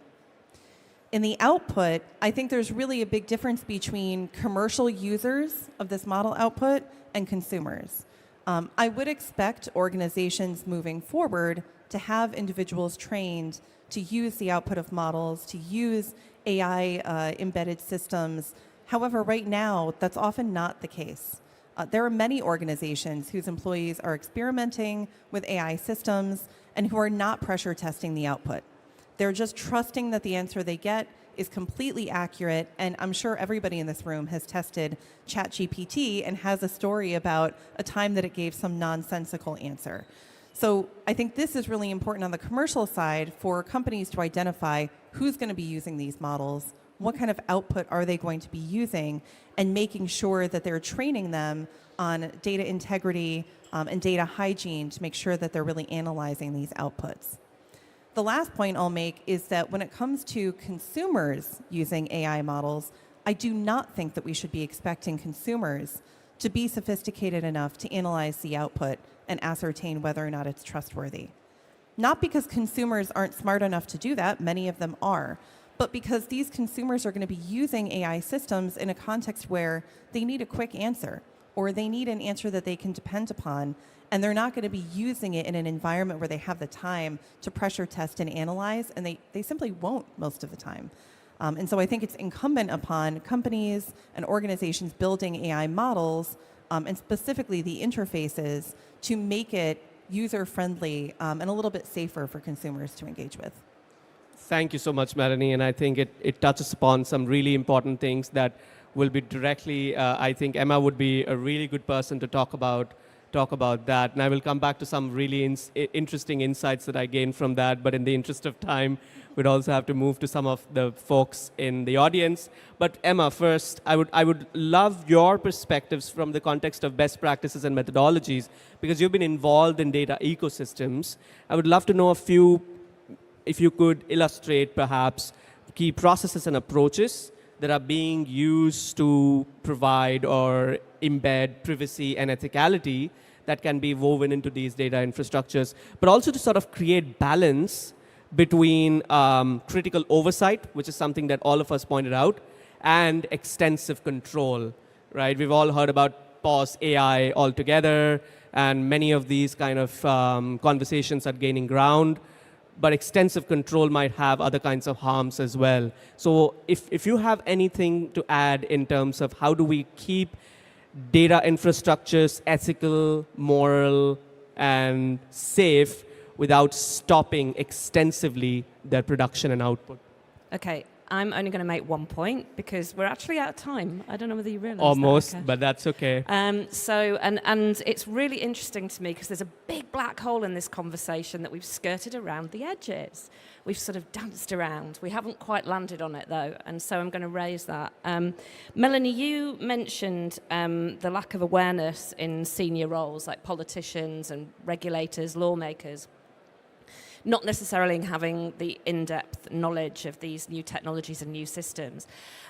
In the output, I think there's really a big difference between commercial users of this model output and consumers. I would expect organizations moving forward to have individuals trained to use the output of models, to use AI embedded systems. However, right now, that's often not the case. There are many organizations whose employees are experimenting with AI systems and who are not pressure testing the output. They're just trusting that the answer they get is completely accurate, and I'm sure everybody in this room has tested ChatGPT and has a story about a time that it gave some nonsensical answer. So I think this is really important on the commercial side for companies to identify who's going to be using these models, what kind of output are they going to be using, and making sure that they're training them on data integrity and data hygiene to make sure that they're really analyzing these outputs. The last point I'll make is that when it comes to consumers using AI models, I do not think that we should be expecting consumers to be sophisticated enough to analyze the output and ascertain whether or not it's trustworthy. Not because consumers aren't smart enough to do that, many of them are, but because these consumers are going to be using AI systems in a context where they need a quick answer, or they need an answer that they can depend upon, and they're not going to be using it in an environment where they have the time to pressure test and analyze, and they simply won't most of the time. And so I think it's incumbent upon companies and organizations building AI models, and specifically the interfaces, to make it user-friendly and a little bit safer for consumers to engage with. Thank you so much, Melanie, and I think it touches upon some really important things that will be directly, I think Emma would be a really good person to talk about that. And I will come back to some really interesting insights that I gained from that, but in the interest of time, we'd also have to move to some of the folks in the audience. But Emma, first, I would love your perspectives from the context of best practices and methodologies, because you've been involved in data ecosystems. I would love to know a few, if you could illustrate perhaps key processes and approaches that are being used to provide or embed privacy and ethicality that can be woven into these data infrastructures, but also to sort of create balance between critical oversight, which is something that all of us pointed out, and extensive control, right? We've all heard about pause AI altogether, and many of these kind of conversations are gaining ground, but extensive control might have other kinds of harms as well. So if you have anything to add in terms of how do we keep data infrastructures ethical, moral, and safe without stopping extensively their production and output. Okay, I'm only going to make one point because we're actually out of time. I don't know whether you realize Almost, that, Akash. but that's okay. And it's really interesting to me because there's a big black hole in this conversation that we've skirted around the edges. We've sort of danced around. We haven't quite landed on it, though, and so I'm going to raise that. Melanie, you mentioned the lack of awareness in senior roles like politicians and regulators, lawmakers. not necessarily having the in-depth knowledge of these new technologies and new systems.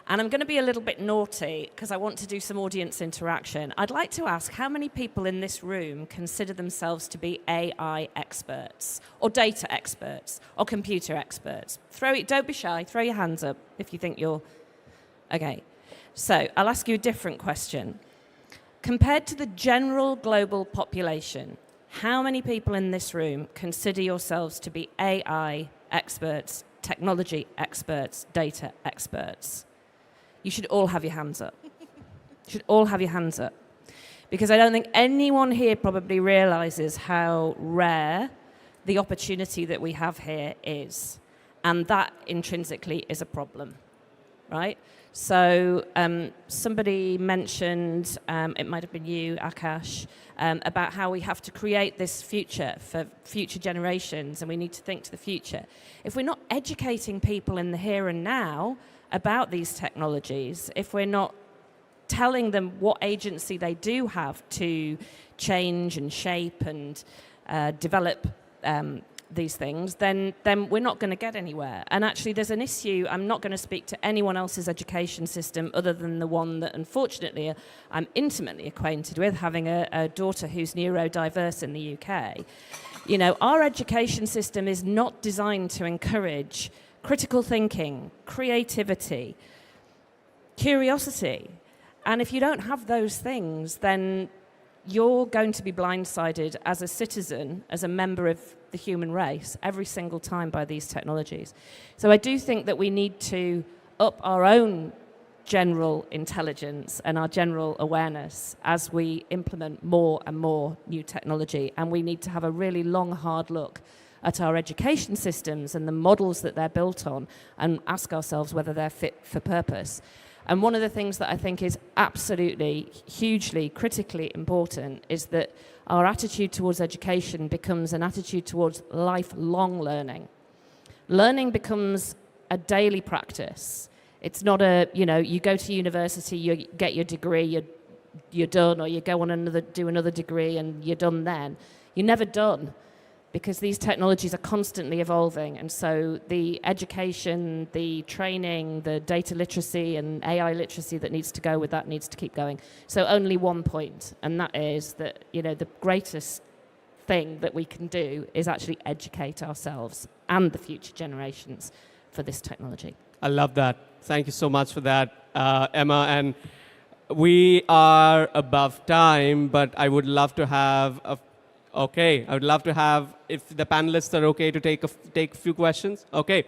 And I'm going to be a little bit naughty because I want to do some audience interaction. I'd like to ask how many people in this room consider themselves to be AI experts or data experts or computer experts? Don't be shy, throw your hands up if you think you're... Okay, so I'll ask you a different question. Compared to the general global population, how many people in this room consider yourselves to be AI experts, technology experts, data experts? You should all have your hands up. You should all have your hands up. Because I don't think anyone here probably realizes how rare the opportunity that we have here is. And that intrinsically is a problem, right? So somebody mentioned, it might have been you, Akash, about how we have to create this future for future generations and we need to think to the future. If we're not educating people in the here and now about these technologies, if we're not telling them what agency they do have to change and shape and develop these things, then we're not going to get anywhere. And actually there's an issue. I'm not going to speak to anyone else's education system other than the one that unfortunately I'm intimately acquainted with, having a daughter who's neurodiverse in the UK. You know, our education system is not designed to encourage critical thinking, creativity, curiosity. And if you don't have those things, then you're going to be blindsided as a citizen, as a member of the human race, every single time by these technologies. So I do think that we need to up our own general intelligence and our general awareness as we implement more and more new technology. And we need to have a really long, hard look at our education systems and the models that they're built on and ask ourselves whether they're fit for purpose. And one of the things that I think is absolutely, hugely, critically important is that our attitude towards education becomes an attitude towards lifelong learning. Learning becomes a daily practice. It's not you go to university, you get your degree, you're done, or you go on do another degree and you're done then. You're never done, because these technologies are constantly evolving. And so the education, the training, the data literacy and AI literacy that needs to go with that needs to keep going. So only one point, and that is that, the greatest thing that we can do is actually educate ourselves and the future generations for this technology. I love that. Thank you so much for that, Emma. And we are above time, but I would love to have I would love to have, if the panelists are okay to take a few questions. Okay.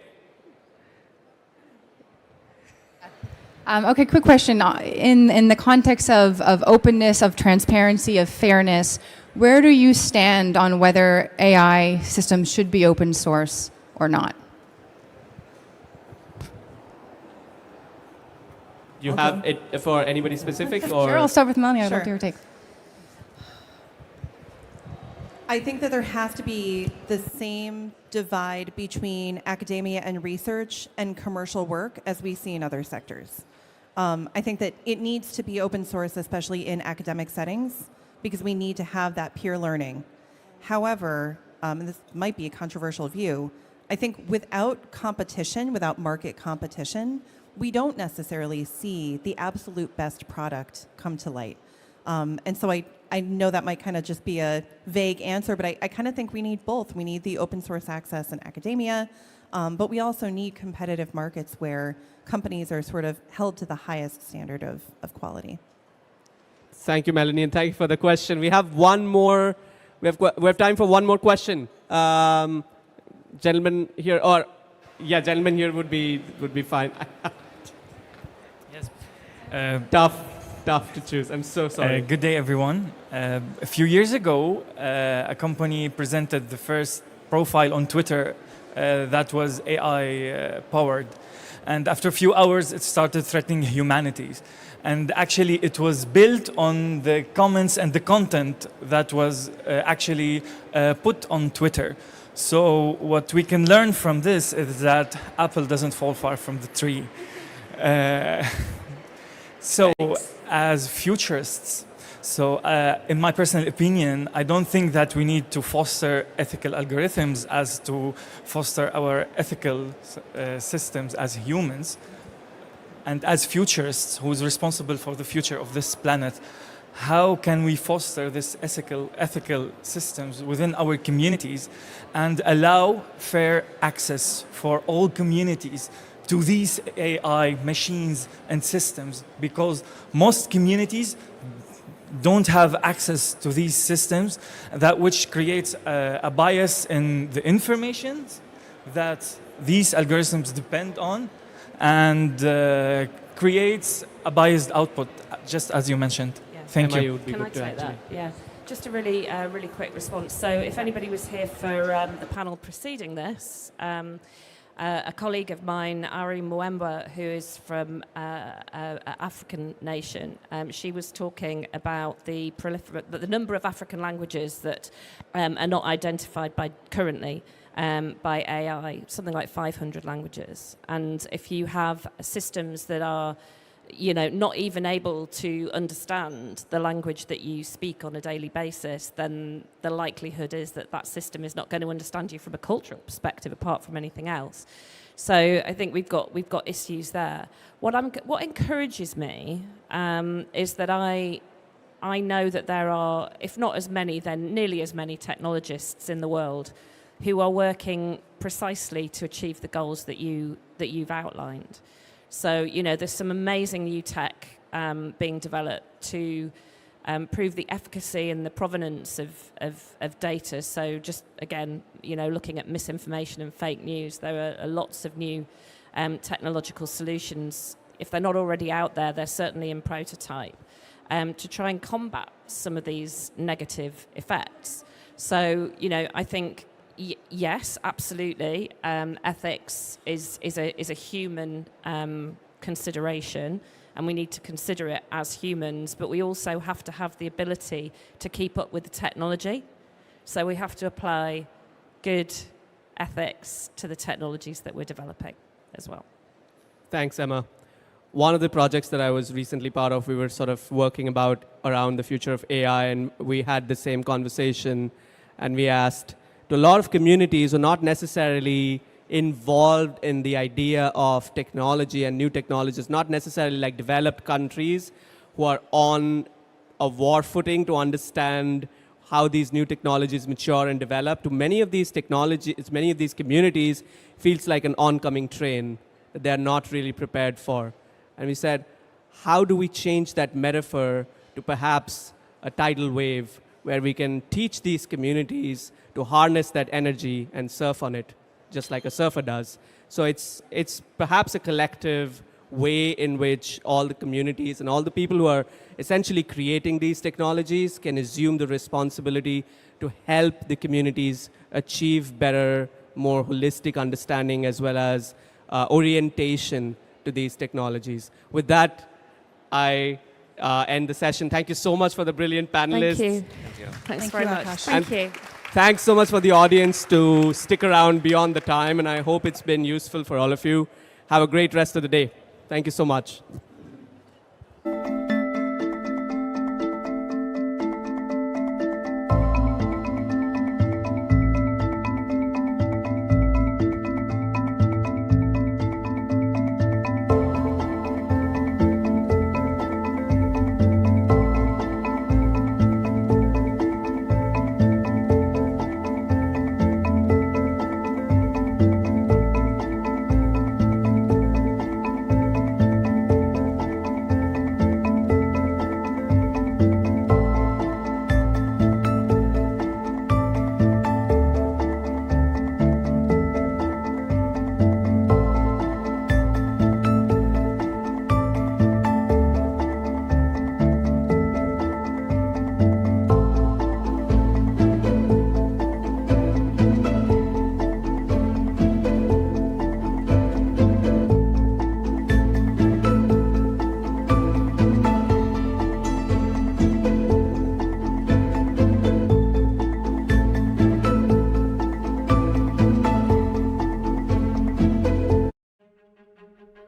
Okay, quick question. In the context of openness, of transparency, of fairness, where do you stand on whether AI systems should be open source or not? You have it for anybody specific? Or? Sure, I'll start with Melanie. I'd Sure. love to hear your take. I think that there has to be the same divide between academia and research and commercial work as we see in other sectors. I think that it needs to be open source, especially in academic settings, because we need to have that peer learning. However, and this might be a controversial view, I think without competition, without market competition, we don't necessarily see the absolute best product come to light. And so I know that might kind of just be a vague answer, but I kind of think we need both. We need the open source access in academia, but we also need competitive markets where companies are sort of held to the highest standard of quality. Thank you, Melanie, and thank you for the question. We have one more. We have time for one more question. Gentleman here, gentleman here would be fine. Yes. Tough to choose. I'm so sorry. Good day, everyone. A few years ago, a company presented the first profile on Twitter that was AI powered. And after a few hours, it started threatening humanity. And actually, it was built on the comments and the content that was actually put on Twitter. So what we can learn from this is that apple doesn't fall far from the tree. So as futurists, So in my personal opinion, I don't think that we need to foster ethical algorithms as to foster our ethical systems as humans. And as futurists, who is responsible for the future of this planet, how can we foster this ethical systems within our communities and allow fair access for all communities to these AI machines and systems? Because most communities don't have access to these systems, that which creates a bias in the information that these algorithms depend on, and creates a biased output, just as you mentioned. Yeah. Thank Can you. I take that? Yeah. Just a really quick response. So if anybody was here for the panel preceding this, a colleague of mine, Ari Mwemba, who is from an African nation, she was talking about the number of African languages that are not identified currently by AI, something like 500 languages. And if you have systems that are not even able to understand the language that you speak on a daily basis, then the likelihood is that that system is not going to understand you from a cultural perspective, apart from anything else. So I think we've got issues there. What encourages me is that I know that there are, if not as many, then nearly as many technologists in the world who are working precisely to achieve the goals that you've outlined. So, there's some amazing new tech being developed to prove the efficacy and the provenance of data. So just, again, looking at misinformation and fake news, there are lots of new technological solutions. If they're not already out there, they're certainly in prototype to try and combat some of these negative effects. So, I think, yes, absolutely. Ethics is a human consideration, and we need to consider it as humans, but we also have to have the ability to keep up with the technology. So we have to apply good ethics to the technologies that we're developing as well. Thanks, Emma. One of the projects that I was recently part of, we were sort of working around the future of AI, and we had the same conversation, and we asked, to a lot of communities who are not necessarily involved in the idea of technology and new technologies, not necessarily like developed countries who are on a war footing to understand how these new technologies mature and develop, to many of these technologies, many of these communities, feels like an oncoming train that they're not really prepared for. And we said, how do we change that metaphor to perhaps a tidal wave where we can teach these communities to harness that energy and surf on it, just like a surfer does. So it's perhaps a collective way in which all the communities and all the people who are essentially creating these technologies can assume the responsibility to help the communities achieve better, more holistic understanding as well as orientation to these technologies. With that, I end the session. Thank you so much for the brilliant panelists. Thank you. Thanks very much. Thank you. Thanks so much for the audience to stick around beyond the time, and I hope it's been useful for all of you. Have a great rest of the day. Thank you so much.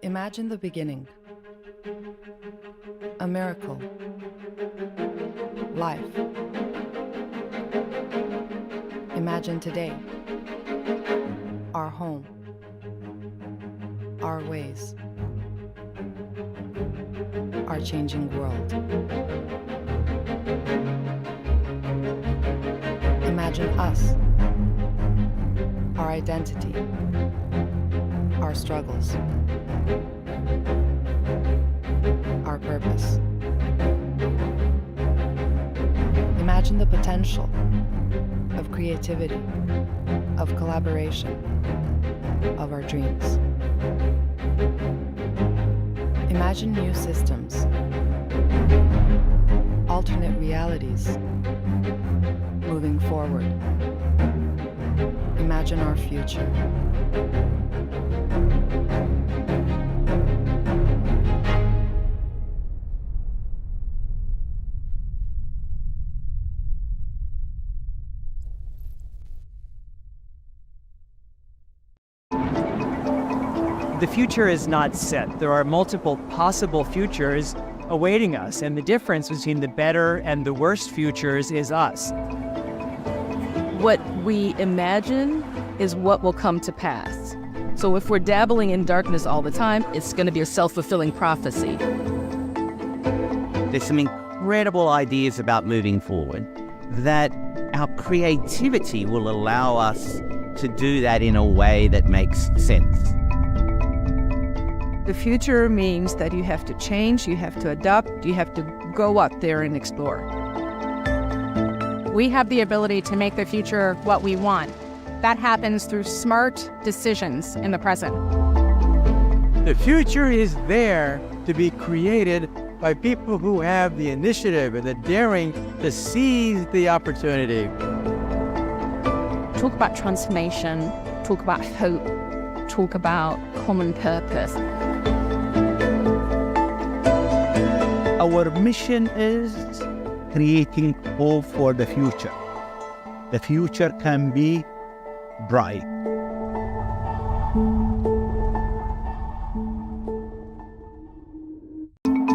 Imagine the beginning. A miracle. Life. Imagine today. Our home. Our ways. Our changing world. Imagine us. Our identity. Our struggles. Our purpose. Imagine the potential of creativity, of collaboration, of our dreams. Imagine new systems, alternate realities, moving forward. Imagine our future. The future is not set. There are multiple possible futures awaiting us, and the difference between the better and the worst futures is us. What we imagine is what will come to pass. So if we're dabbling in darkness all the time, it's going to be a self-fulfilling prophecy. There's some incredible ideas about moving forward, that our creativity will allow us to do that in a way that makes sense. The future means that you have to change, you have to adapt, you have to go out there and explore. We have the ability to make the future what we want. That happens through smart decisions in the present. The future is there to be created by people who have the initiative and the daring to seize the opportunity. Talk about transformation, talk about hope, talk about common purpose. Our mission is creating hope for the future. The future can be bright.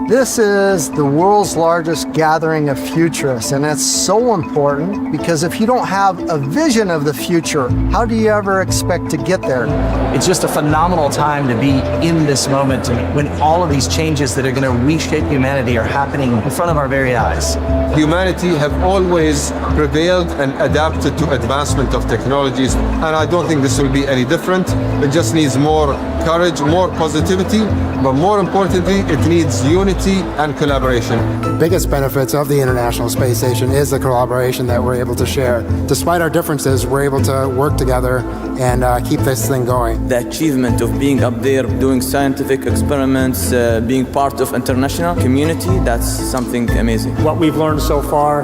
This is the world's largest gathering of futurists, and it's so important because if you don't have a vision of the future, how do you ever expect to get there? It's just a phenomenal time to be in this moment when all of these changes that are going to reshape humanity are happening in front of our very eyes. Humanity have always prevailed and adapted to advancement of technologies, and I don't think this will be any different. It just needs more courage, more positivity, but more importantly, it needs unity and collaboration. The biggest benefits of the International Space Station is the collaboration that we're able to share. Despite our differences, we're able to work together and keep this thing going. The achievement of being up there, doing scientific experiments, being part of international community, that's something amazing. What we've learned so far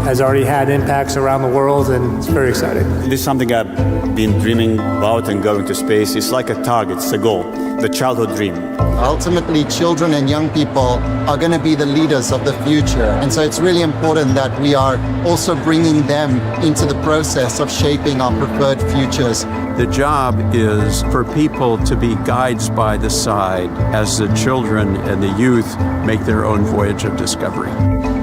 has already had impacts around the world, and it's very exciting. This is something I've been dreaming about, and going to space. It's like a target, it's a goal, the childhood dream. Ultimately, children and young people are going to be the leaders of the future. And so it's really important that we are also bringing them into the process of shaping our preferred futures. The job is for people to be guides by the side as the children and the youth make their own voyage of discovery.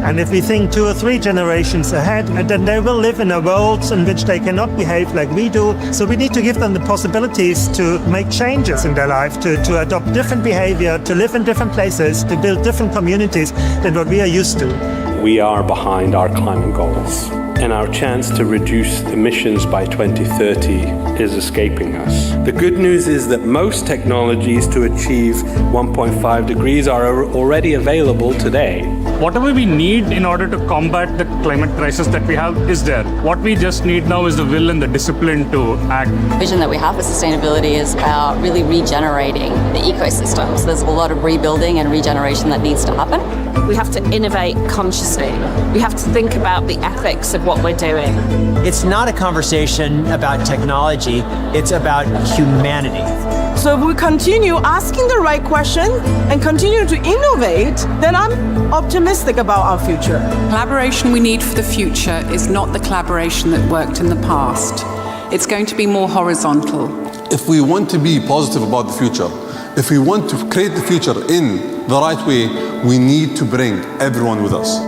And if we think 2 or 3 generations ahead, then they will live in a world in which they cannot behave like we do. So we need to give them the possibilities to make changes in their life, to adopt different behavior, to live in different places, to build different communities than what we are used to. We are behind our climate goals, and our chance to reduce emissions by 2030 is escaping us. The good news is that most technologies to achieve 1.5 degrees are already available today. Whatever we need in order to combat the climate crisis that we have is there. What we just need now is the will and the discipline to act. The vision that we have for sustainability is about really regenerating the ecosystems. There's a lot of rebuilding and regeneration that needs to happen. We have to innovate consciously. We have to think about the ethics of what we're doing. It's not a conversation about technology, it's about humanity. So if we continue asking the right question and continue to innovate, then I'm optimistic about our future. Collaboration we need for the future is not the collaboration that worked in the past. It's going to be more horizontal. If we want to be positive about the future, if we want to create the future in the right way, we need to bring everyone with us.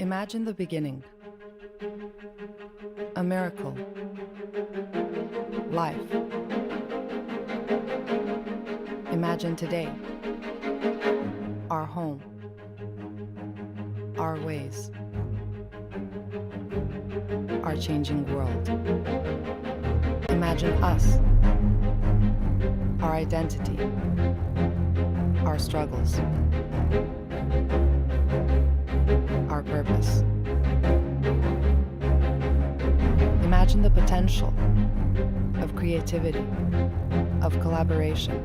Imagine the beginning. A miracle. Life. Imagine today. Our home. Our ways. Our changing world. Imagine us. Our identity. Our struggles. Our purpose. Imagine the potential of creativity, of collaboration,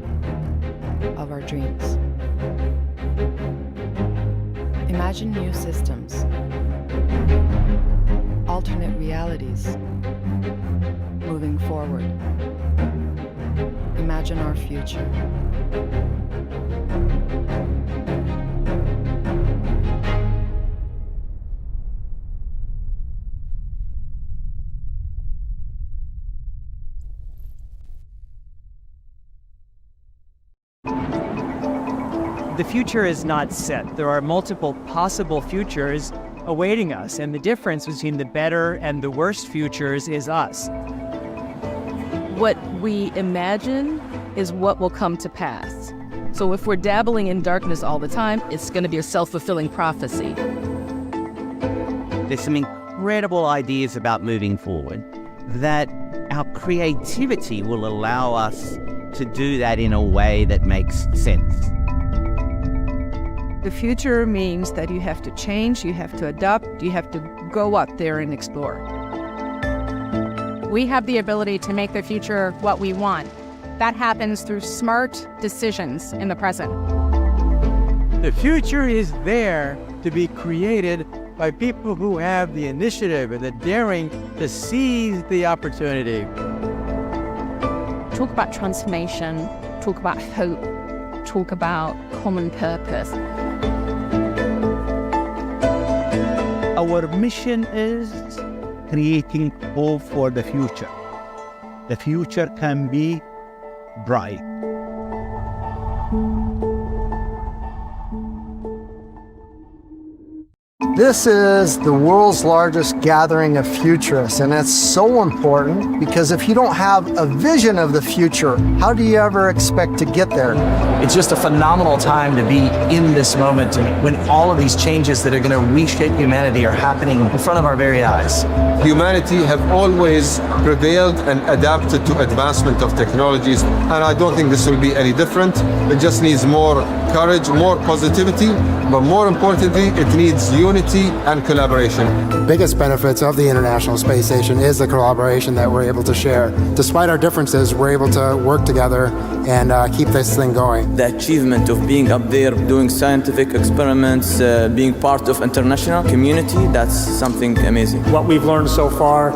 of our dreams. Imagine new systems, alternate realities, moving forward. Imagine our future. The future is not set. There are multiple possible futures awaiting us, and the difference between the better and the worst futures is us. What we imagine is what will come to pass. So if we're dabbling in darkness all the time, it's going to be a self-fulfilling prophecy. There's some incredible ideas about moving forward, that our creativity will allow us to do that in a way that makes sense. The future means that you have to change, you have to adapt, you have to go out there and explore. We have the ability to make the future what we want. That happens through smart decisions in the present. The future is there to be created by people who have the initiative and the daring to seize the opportunity. Talk about transformation, talk about hope, talk about common purpose. Our mission is creating hope for the future. The future can be bright. This is the world's largest gathering of futurists, and it's so important because if you don't have a vision of the future, how do you ever expect to get there? It's just a phenomenal time to be in this moment when all of these changes that are going to reshape humanity are happening in front of our very eyes. Humanity have always prevailed and adapted to advancement of technologies, and I don't think this will be any different. It just needs more courage, more positivity, but more importantly, it needs unity and collaboration. The biggest benefits of the International Space Station is the collaboration that we're able to share. Despite our differences, we're able to work together and keep this thing going. The achievement of being up there, doing scientific experiments, being part of international community, that's something amazing. What we've learned so far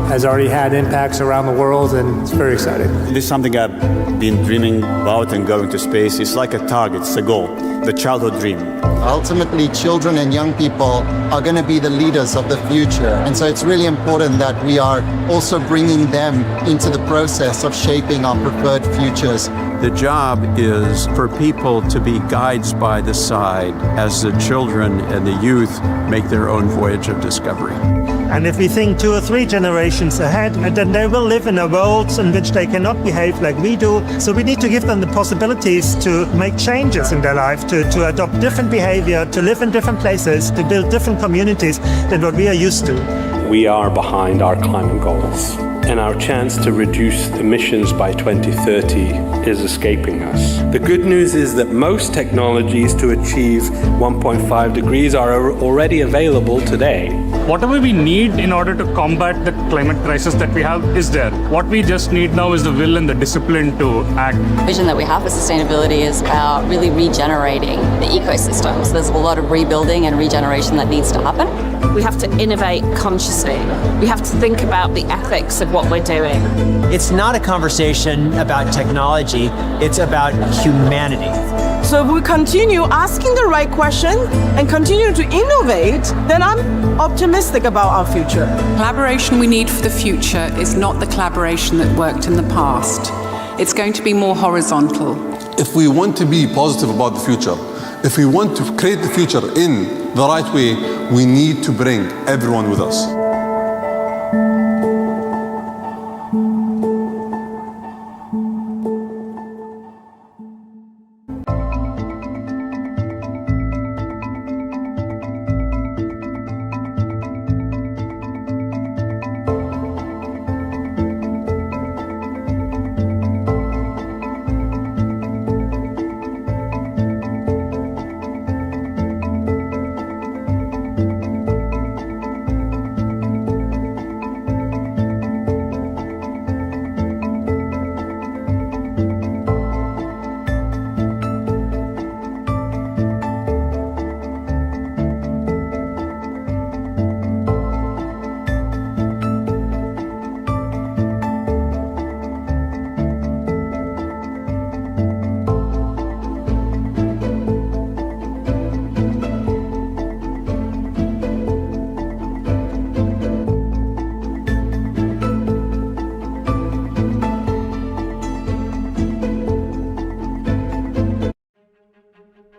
has already had impacts around the world, and it's very exciting. This is something I've been dreaming about, and going to space. It's like a target, it's a goal, the childhood dream. Ultimately, children and young people are going to be the leaders of the future. And so it's really important that we are also bringing them into the process of shaping our preferred futures. The job is for people to be guides by the side as the children and the youth make their own voyage of discovery. And if we think 2 or 3 generations ahead, then they will live in a world in which they cannot behave like we do. So we need to give them the possibilities to make changes in their life, to adopt different behavior, to live in different places, to build different communities than what we are used to. We are behind our climate goals, and our chance to reduce emissions by 2030 is escaping us. The good news is that most technologies to achieve 1.5 degrees are already available today. Whatever we need in order to combat the climate crisis that we have is there. What we just need now is the will and the discipline to act. The vision that we have for sustainability is about really regenerating the ecosystems. There's a lot of rebuilding and regeneration that needs to happen. We have to innovate consciously. We have to think about the ethics of what we're doing. It's not a conversation about technology, it's about humanity. So if we continue asking the right question and continue to innovate, then I'm optimistic about our future. Collaboration we need for the future is not the collaboration that worked in the past. It's going to be more horizontal. If we want to be positive about the future, if we want to create the future in the right way, we need to bring everyone with us.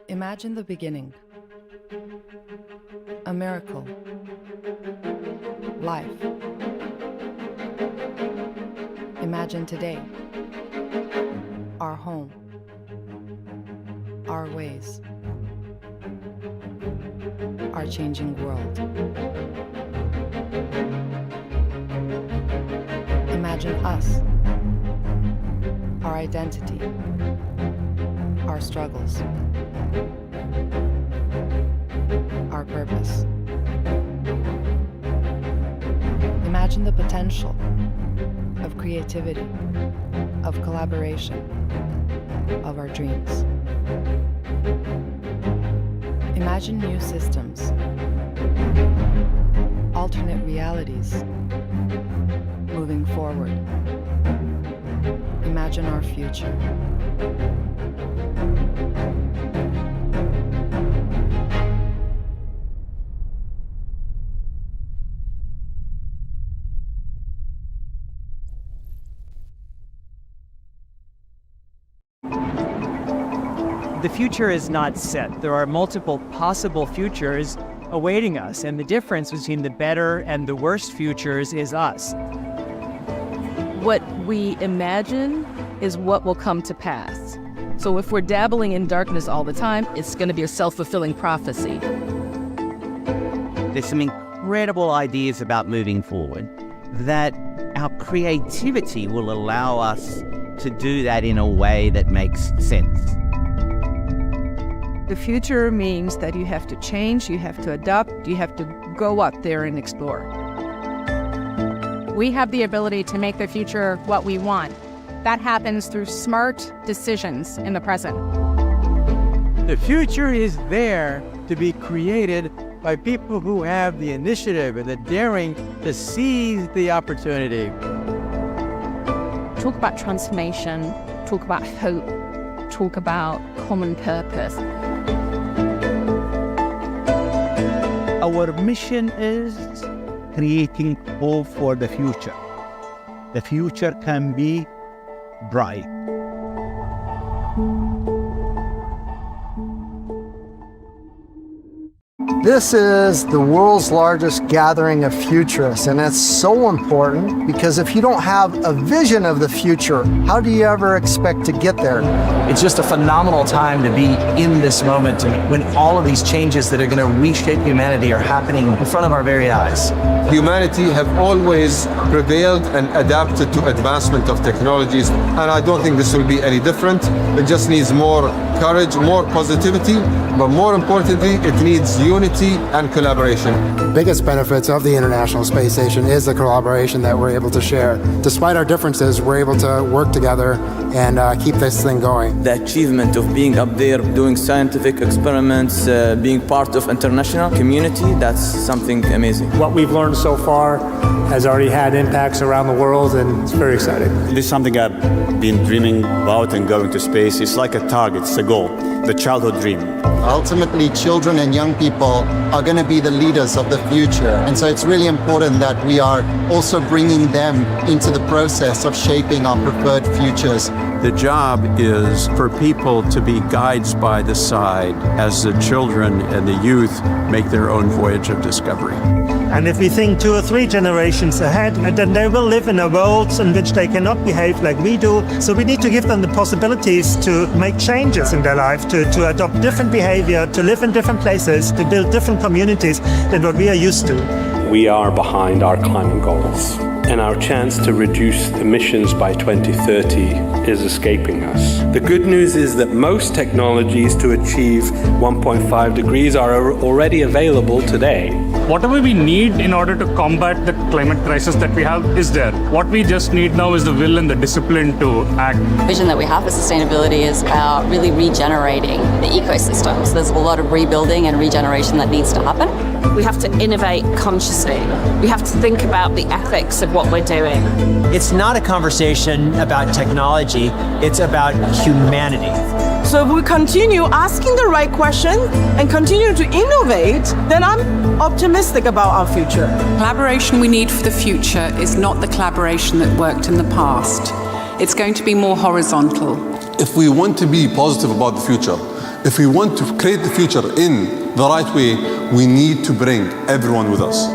Imagine the beginning. A miracle. Life. Imagine today. Our home. Our ways. Our changing world. Imagine us. Our identity. Our struggles. Our purpose. Imagine the potential of creativity, of collaboration, of our dreams. Imagine new systems, alternate realities, moving forward. Imagine our future. The future is not set. There are multiple possible futures awaiting us, and the difference between the better and the worst futures is us. What we imagine is what will come to pass. So if we're dabbling in darkness all the time, it's going to be a self-fulfilling prophecy. There's some incredible ideas about moving forward, that our creativity will allow us to do that in a way that makes sense. The future means that you have to change, you have to adapt, you have to go out there and explore. We have the ability to make the future what we want. That happens through smart decisions in the present. The future is there to be created by people who have the initiative and the daring to seize the opportunity. Talk about transformation, talk about hope, talk about common purpose. Our mission is creating hope for the future. The future can be bright. This is the world's largest gathering of futurists, and it's so important because if you don't have a vision of the future, how do you ever expect to get there? It's just a phenomenal time to be in this moment when all of these changes that are going to reshape humanity are happening in front of our very eyes. Humanity have always prevailed and adapted to advancement of technologies, and I don't think this will be any different. It just needs more courage, more positivity, but more importantly, it needs unity and collaboration. Biggest benefits of the International Space Station is the collaboration that we're able to share. Despite our differences, we're able to work together and keep this thing going. The achievement of being up there, doing scientific experiments, being part of international community, that's something amazing. What we've learned so far has already had impacts around the world, and it's very exciting. This is something I've been dreaming about, and going to space. It's like a target, it's a goal, the childhood dream. Ultimately, children and young people are going to be the leaders of the future. And so it's really important that we are also bringing them into the process of shaping our preferred futures. The job is for people to be guides by the side as the children and the youth make their own voyage of discovery. And if we think 2 or 3 generations ahead, then they will live in a world in which they cannot behave like we do. So we need to give them the possibilities to make changes in their life, to adopt different behavior, to live in different places, to build different communities than what we are used to. We are behind our climate goals, and our chance to reduce emissions by 2030 is escaping us. The good news is that most technologies to achieve 1.5 degrees are already available today. Whatever we need in order to combat the climate crisis that we have is there. What we just need now is the will and the discipline to act. The vision that we have for sustainability is about really regenerating the ecosystems. There's a lot of rebuilding and regeneration that needs to happen. We have to innovate consciously. We have to think about the ethics of what we're doing. It's not a conversation about technology, it's about humanity. So if we continue asking the right question and continue to innovate, then I'm optimistic about our future. Collaboration we need for the future is not the collaboration that worked in the past. It's going to be more horizontal. If we want to be positive about the future, if we want to create the future in the right way, we need to bring everyone with us.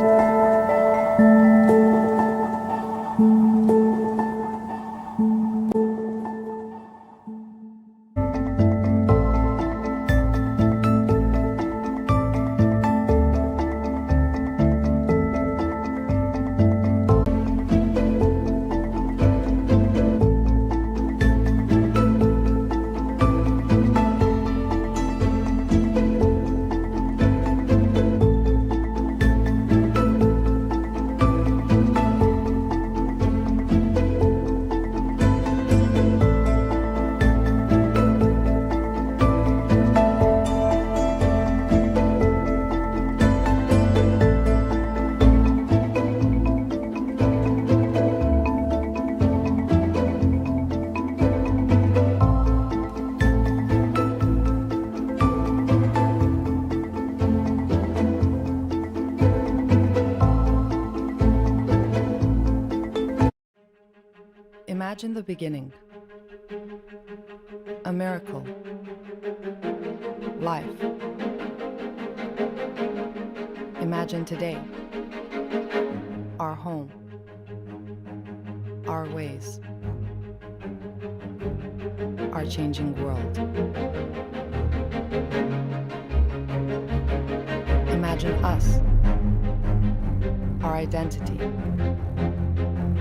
Imagine the beginning. A miracle. Life. Imagine today. Our home. Our ways. Our changing world. Imagine us. Our identity.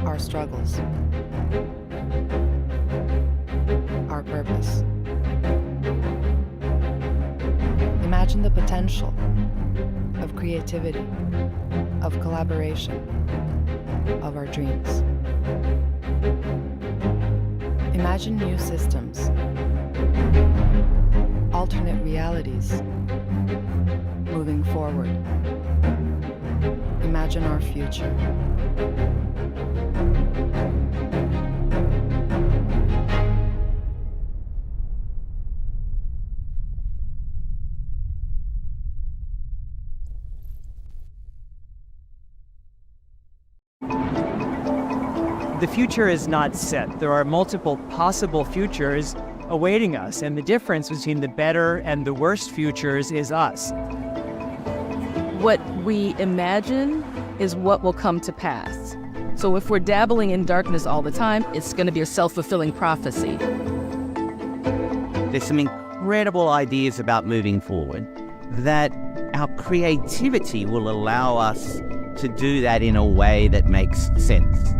Our struggles. Our purpose. Imagine the potential of creativity, of collaboration, of our dreams. Imagine new systems, alternate realities, moving forward. Imagine our future. The future is not set. There are multiple possible futures awaiting us, and the difference between the better and the worst futures is us. What we imagine is what will come to pass. So if we're dabbling in darkness all the time, it's going to be a self-fulfilling prophecy. There's some incredible ideas about moving forward that our creativity will allow us to do that in a way that makes sense.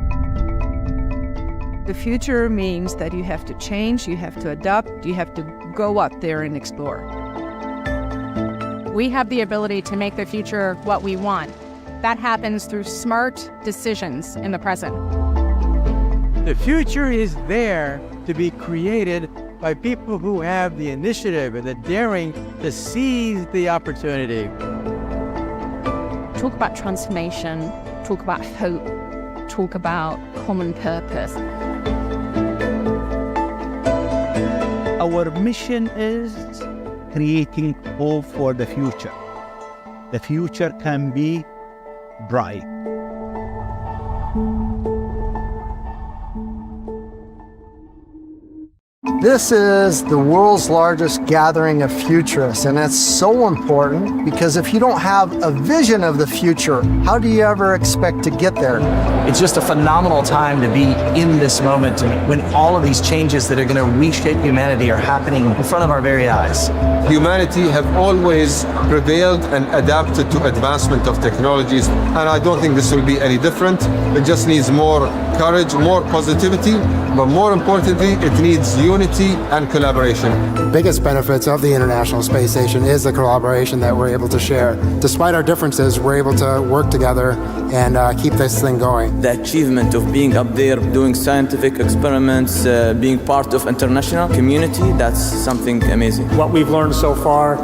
The future means that you have to change, you have to adapt, you have to go out there and explore. We have the ability to make the future what we want. That happens through smart decisions in the present. The future is there to be created by people who have the initiative and the daring to seize the opportunity. Talk about transformation, talk about hope, talk about common purpose. Our mission is creating hope for the future. The future can be bright. This is the world's largest gathering of futurists, and it's so important because if you don't have a vision of the future, how do you ever expect to get there? It's just a phenomenal time to be in this moment when all of these changes that are going to reshape humanity are happening in front of our very eyes. Humanity have always prevailed and adapted to advancement of technologies, and I don't think this will be any different. It just needs more courage, more positivity, but more importantly, it needs unity and collaboration. The biggest benefits of the International Space Station is the collaboration that we're able to share. Despite our differences, we're able to work together and keep this thing going. The achievement of being up there, doing scientific experiments, being part of international community, that's something amazing. What we've learned so far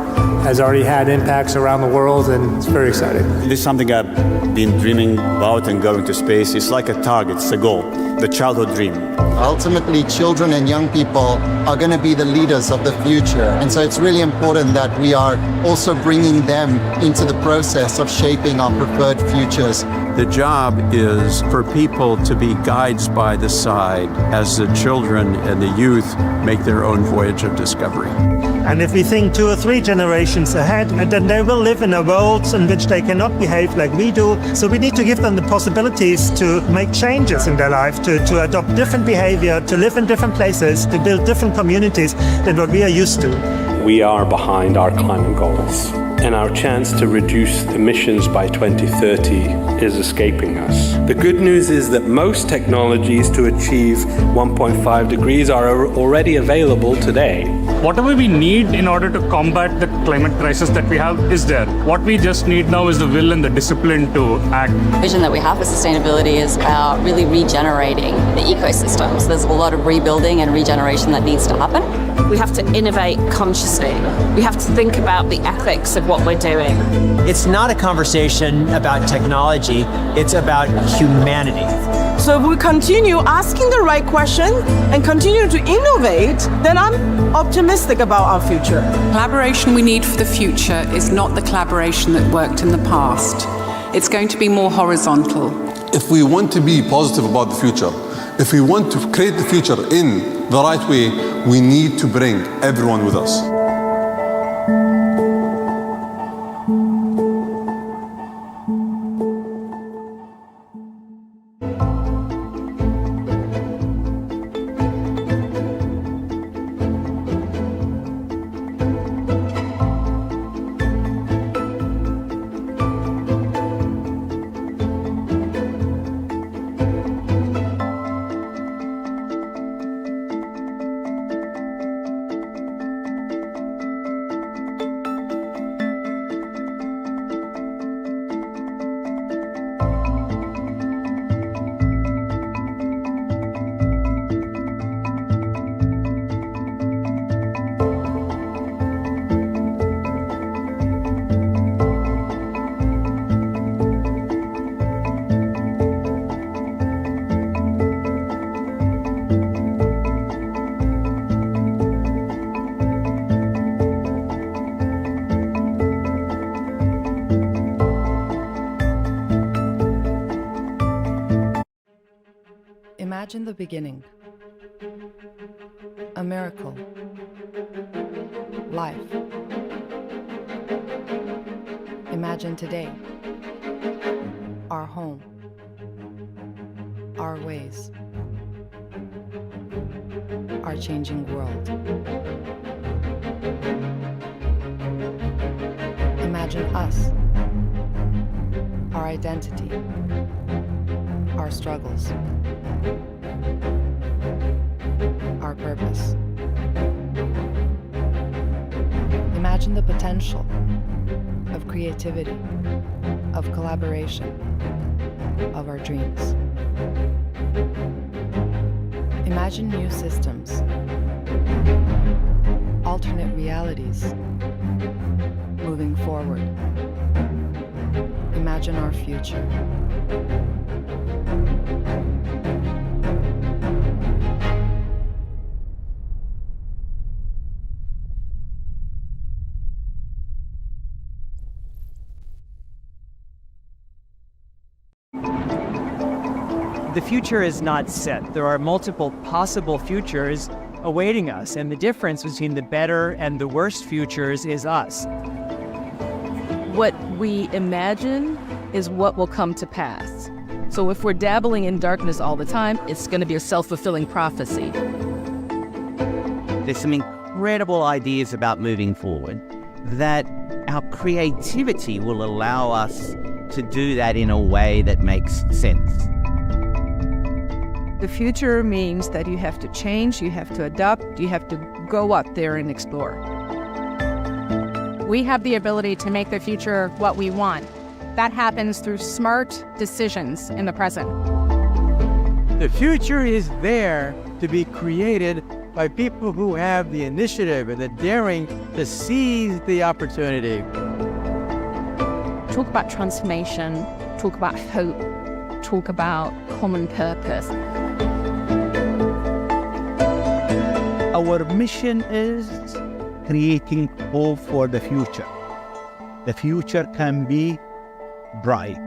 has already had impacts around the world, and it's very exciting. This is something I've been dreaming about, and going to space. It's like a target, it's a goal, the childhood dream. Ultimately, children and young people are going to be the leaders of the future. And so it's really important that we are also bringing them into the process of shaping our preferred futures. The job is for people to be guides by the side as the children and the youth make their own voyage of discovery. And if we think 2 or 3 generations ahead, then they will live in a world in which they cannot behave like we do. So we need to give them the possibilities to make changes in their life, to adopt different behavior, to live in different places, to build different communities than what we are used to. We are behind our climate goals, and our chance to reduce emissions by 2030 is escaping us. The good news is that most technologies to achieve 1.5 degrees are already available today. Whatever we need in order to combat the climate crisis that we have is there. What we just need now is the will and the discipline to act. The vision that we have for sustainability is about really regenerating the ecosystems. There's a lot of rebuilding and regeneration that needs to happen. We have to innovate consciously. We have to think about the ethics of what we're doing. It's not a conversation about technology, it's about humanity. So if we continue asking the right question and continue to innovate, then I'm optimistic about our future. Collaboration we need for the future is not the collaboration that worked in the past. It's going to be more horizontal. If we want to be positive about the future, if we want to create the future in the right way, we need to bring everyone with us. Imagine the beginning. A miracle. Life. Imagine today. Our home. Our ways. Our changing world. Imagine us. Our identity. Our struggles. Our purpose. Imagine the potential of creativity, of collaboration, of our dreams. Imagine new systems, alternate realities, moving forward. Imagine our future. The future is not set. There are multiple possible futures awaiting us, and the difference between the better and the worst futures is us. What we imagine is what will come to pass. So if we're dabbling in darkness all the time, it's going to be a self-fulfilling prophecy. There's some incredible ideas about moving forward, that our creativity will allow us to do that in a way that makes sense. The future means that you have to change, you have to adapt, you have to go out there and explore. We have the ability to make the future what we want. That happens through smart decisions in the present. The future is there to be created by people who have the initiative and the daring to seize the opportunity. Talk about transformation, talk about hope, talk about common purpose. Our mission is creating hope for the future. The future can be bright.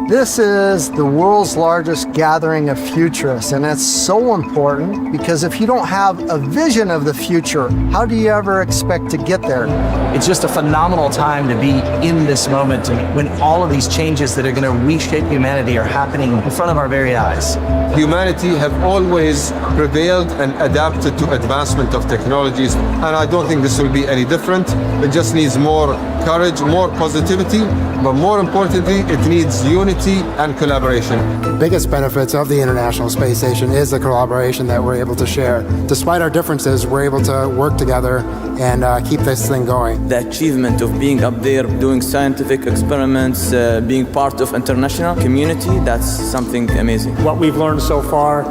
This is the world's largest gathering of futurists, and it's so important because if you don't have a vision of the future, how do you ever expect to get there? It's just a phenomenal time to be in this moment when all of these changes that are going to reshape humanity are happening in front of our very eyes. Humanity have always prevailed and adapted to advancement of technologies, and I don't think this will be any different. It just needs more courage, more positivity, but more importantly, it needs unity and collaboration. The biggest benefits of the International Space Station is the collaboration that we're able to share. Despite our differences, we're able to work together and keep this thing going. The achievement of being up there, doing scientific experiments, being part of international community, that's something amazing. What we've learned so far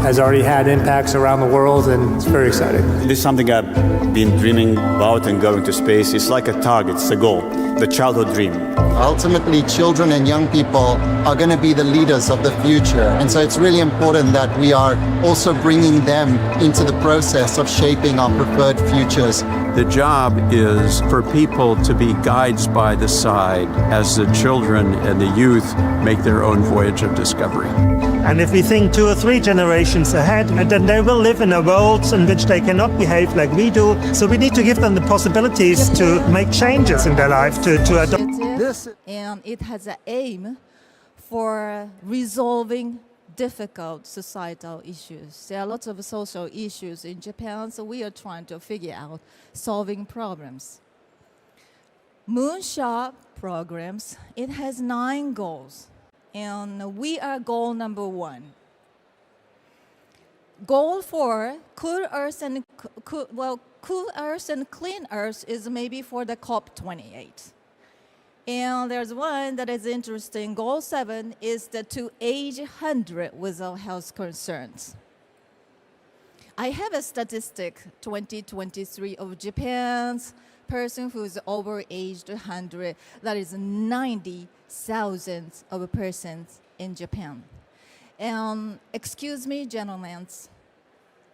has already had impacts around the world, and it's very exciting. This is something I've been dreaming about, and going to space. It's like a target, it's a goal, the childhood dream. Ultimately, children and young people are going to be the leaders of the future. And so it's really important that we are also bringing them into the process of shaping our preferred futures. The job is for people to be guides by the side as the children and the youth make their own voyage of discovery. And if we think 2 or 3 generations ahead, then they will live in a world in which they cannot behave like we do. So we need to give them the possibilities to make changes in their life, to adopt. And it has an aim for resolving difficult societal issues. There are lots of social issues in Japan, so we are trying to figure out solving problems. Moonshot programs, it has 9 goals, and we are goal number 1. Goal 4, cool earth and clean earth is maybe for the COP28. And there's one that is interesting. Goal 7 is to age 100 without health concerns. I have a statistic, 2023, of Japan's person who's over aged 100. That is 90,000 of persons in Japan. And excuse me, gentlemen,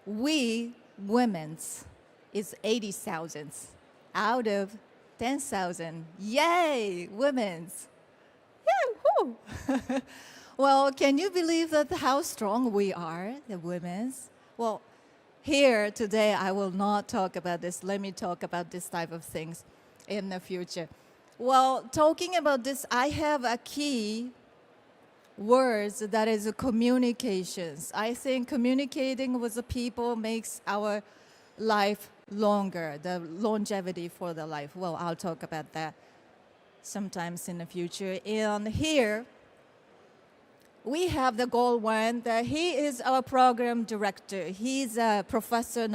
we women's is 80,000 out of 10,000. Yay, women's. Yeah, whoo. Well, can you believe that how strong we are, the women's? Well, here today, I will not talk about this. Let me talk about this type of things in the future. Well, talking about this, I have a key words that is communications. I think communicating with the people makes our life longer, the longevity for the life. Well, I'll talk about that sometimes in the future. And here, we have the goal one. That he is our program director. He's a professor in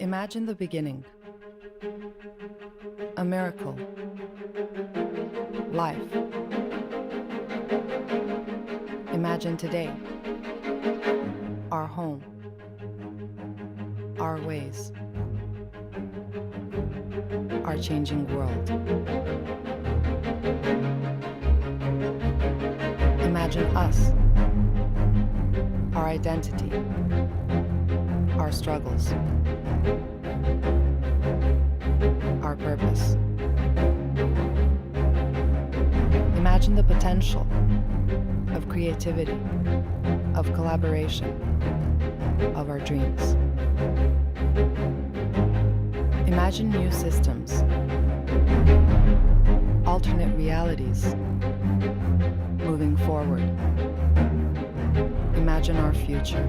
Imagine the beginning. A miracle. Life. Imagine today. Our home. Our ways. Our changing world. Imagine us. Our identity. Our struggles. Our purpose. Imagine the potential of creativity, of collaboration, of our dreams. Imagine new systems, alternate realities, moving forward. Imagine our future.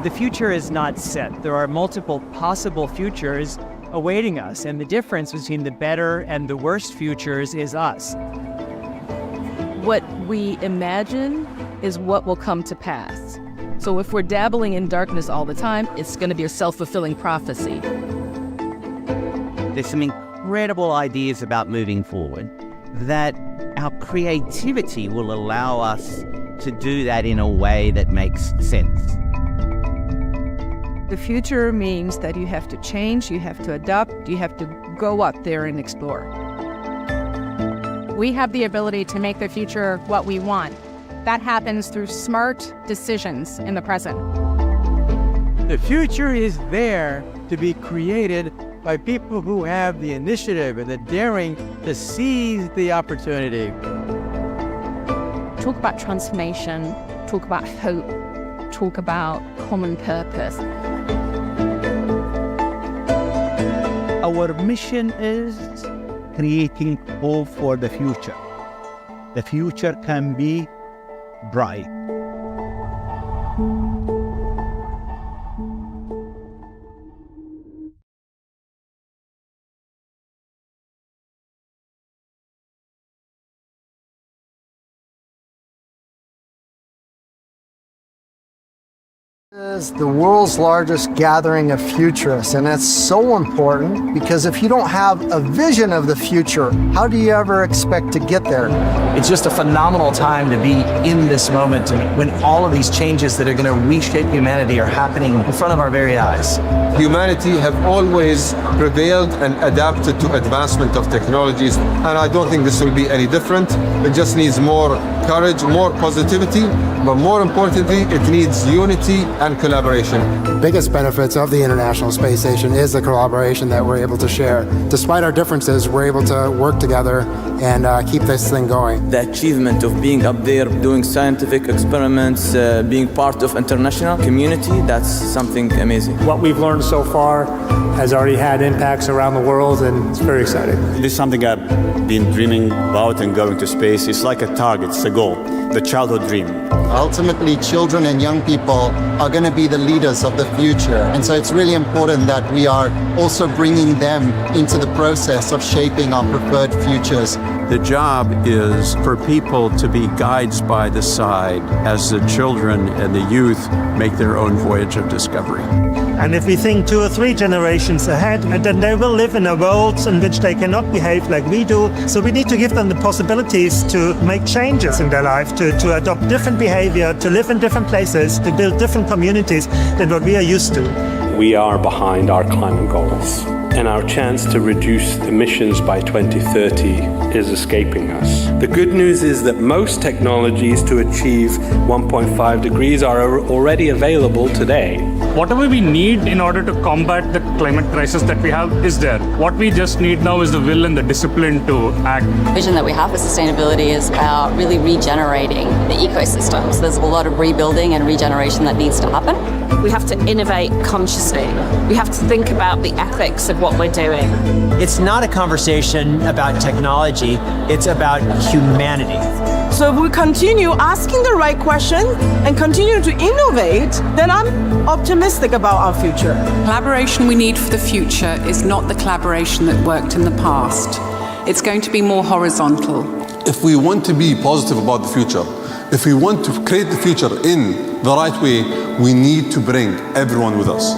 The future is not set. There are multiple possible futures awaiting us, and the difference between the better and the worst futures is us. What we imagine is what will come to pass. So if we're dabbling in darkness all the time, it's going to be a self-fulfilling prophecy. There's some incredible ideas about moving forward that our creativity will allow us to do that in a way that makes sense. The future means that you have to change, you have to adapt, you have to go out there and explore. We have the ability to make the future what we want. That happens through smart decisions in the present. The future is there to be created by people who have the initiative and the daring to seize the opportunity. Talk about transformation, talk about hope, talk about common purpose. Our mission is creating hope for the future. The future can be bright. Is the world's largest gathering of futurists, and that's so important because if you don't have a vision of the future, how do you ever expect to get there? It's just a phenomenal time to be in this moment when all of these changes that are going to reshape humanity are happening in front of our very eyes. Humanity have always prevailed and adapted to advancement of technologies, and I don't think this will be any different. It just needs more courage, more positivity, but more importantly, it needs unity and collaboration. Biggest benefits of the International Space Station is the collaboration that we're able to share. Despite our differences, we're able to work together and keep this thing going. The achievement of being up there, doing scientific experiments, being part of international community, that's something amazing. What we've learned so far has already had impacts around the world, and it's very exciting. This is something I've been dreaming about, and going to space. It's like a target, it's a goal, the childhood dream. Ultimately, children and young people are going to be the leaders of the future. And so it's really important that we are also bringing them into the process of shaping our preferred futures. The job is for people to be guides by the side as the children and the youth make their own voyage of discovery. And if we think 2 or 3 generations ahead, and then they will live in a world in which they cannot behave like we do. So we need to give them the possibilities to make changes in their life, to adopt different behavior, to live in different places, to build different communities than what we are used to. We are behind our climate goals, and our chance to reduce emissions by 2030 is escaping us. The good news is that most technologies to achieve 1.5 degrees are already available today. Whatever we need in order to combat the climate crisis that we have is there. What we just need now is the will and the discipline to act. The vision that we have for sustainability is about really regenerating the ecosystems. There's a lot of rebuilding and regeneration that needs to happen. We have to innovate consciously. We have to think about the ethics of what we're doing. It's not a conversation about technology, it's about humanity. So if we continue asking the right question and continue to innovate, then I'm optimistic about our future. Collaboration we need for the future is not the collaboration that worked in the past. It's going to be more horizontal. If we want to be positive about the future, if we want to create the future in the right way, we need to bring everyone with us.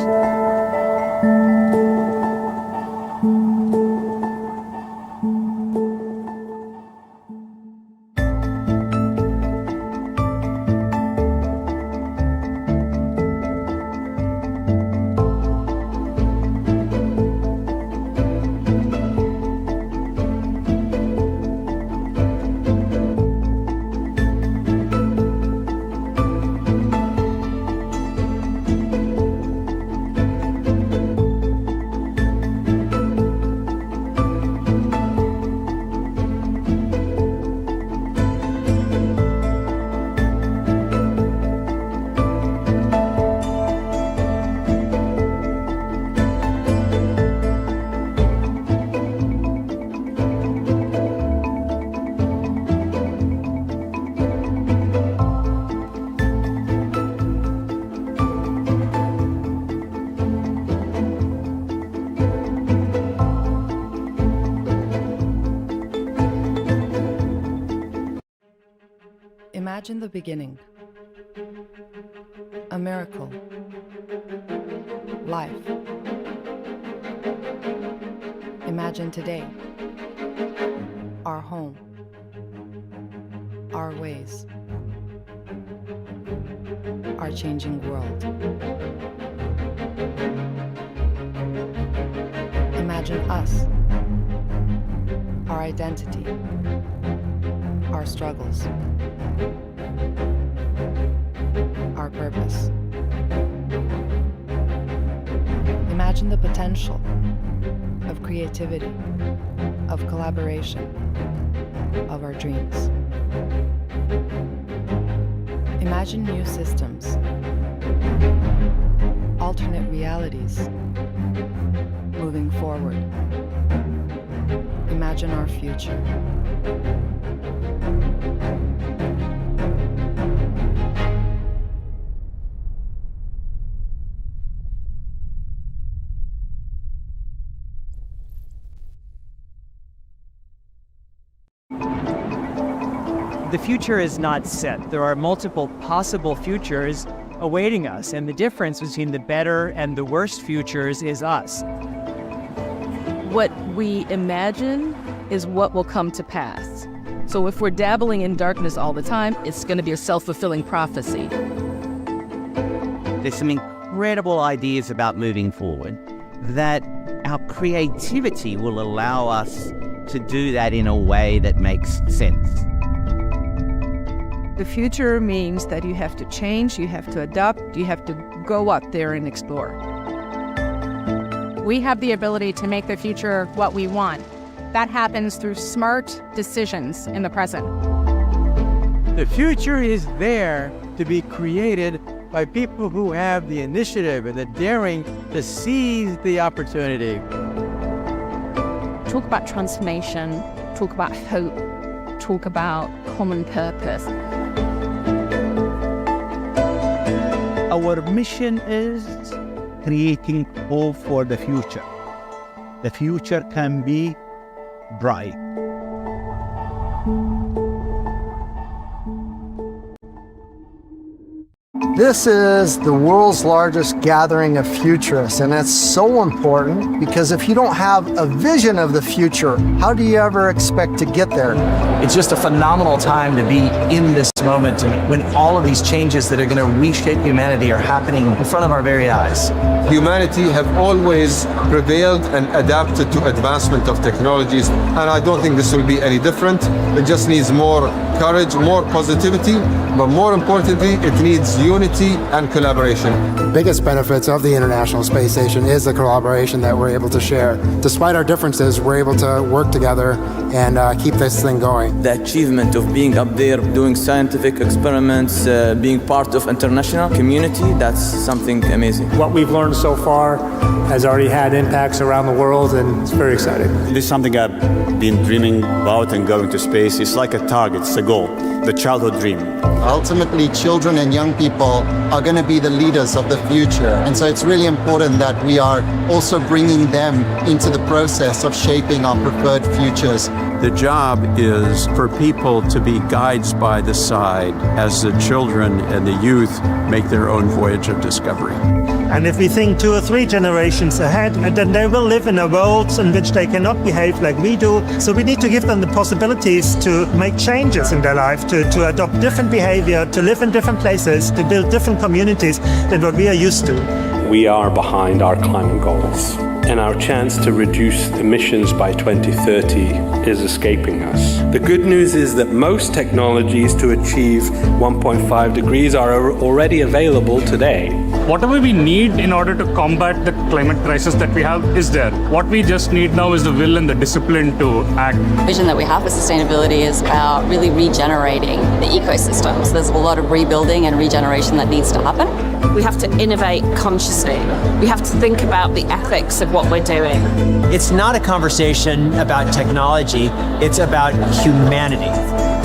Imagine the beginning. A miracle. Life. Imagine today. Our home. Our ways. Our changing world. Imagine us. Our identity. Our struggles. Our purpose. Imagine the potential of creativity, of collaboration, of our dreams. Imagine new systems, alternate realities, moving forward. Imagine our future. The future is not set. There are multiple possible futures awaiting us, and the difference between the better and the worst futures is us. What we imagine is what will come to pass. So if we're dabbling in darkness all the time, it's going to be a self-fulfilling prophecy. There's some incredible ideas about moving forward that our creativity will allow us to do that in a way that makes sense. The future means that you have to change, you have to adapt, you have to go out there and explore. We have the ability to make the future what we want. That happens through smart decisions in the present. The future is there to be created by people who have the initiative and the daring to seize the opportunity. Talk about transformation, talk about hope, talk about common purpose. Our mission is creating hope for the future. The future can be bright. This is the world's largest gathering of futurists, and it's so important because if you don't have a vision of the future, how do you ever expect to get there? It's just a phenomenal time to be in this moment when all of these changes that are going to reshape humanity are happening in front of our very eyes. Humanity have always prevailed and adapted to advancement of technologies, and I don't think this will be any different. It just needs more courage, more positivity, but more importantly, it needs unity and collaboration. The biggest benefits of the International Space Station is the collaboration that we're able to share. Despite our differences, we're able to work together and keep this thing going. The achievement of being up there, doing scientific experiments, being part of international community, that's something amazing. What we've learned so far has already had impacts around the world, and it's very exciting. This is something I've been dreaming about, and going to space. It's like a target, it's a goal, the childhood dream. Ultimately, children and young people are going to be the leaders of the future. And so it's really important that we are also bringing them into the process of shaping our preferred futures. The job is for people to be guides by the side as the children and the youth make their own voyage of discovery. And if we think 2 or 3 generations ahead, then they will live in a world in which they cannot behave like we do. So we need to give them the possibilities to make changes in their life, to adopt different behavior, to live in different places, to build different communities than what we are used to. We are behind our climate goals, and our chance to reduce emissions by 2030 is escaping us. The good news is that most technologies to achieve 1.5 degrees are already available today. Whatever we need in order to combat the climate crisis that we have is there. What we just need now is the will and the discipline to act. The vision that we have for sustainability is about really regenerating the ecosystems. There's a lot of rebuilding and regeneration that needs to happen. We have to innovate consciously. We have to think about the ethics of what we're doing. It's not a conversation about technology, it's about humanity.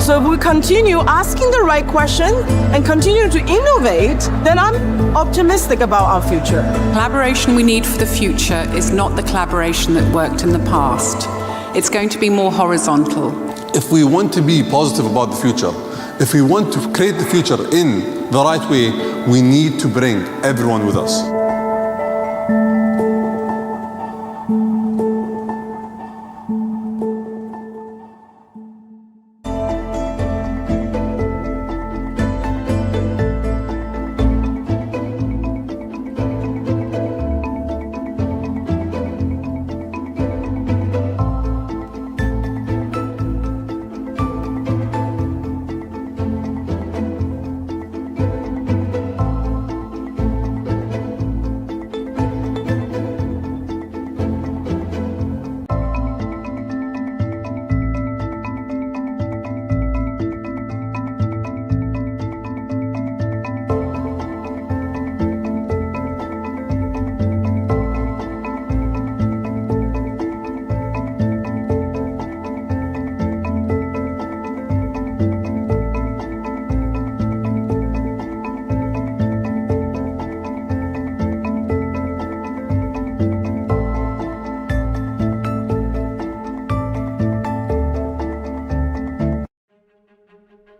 So if we continue asking the right question and continue to innovate, then I'm optimistic about our future. Collaboration we need for the future is not the collaboration that worked in the past. It's going to be more horizontal. If we want to be positive about the future, if we want to create the future in the right way, we need to bring everyone with us.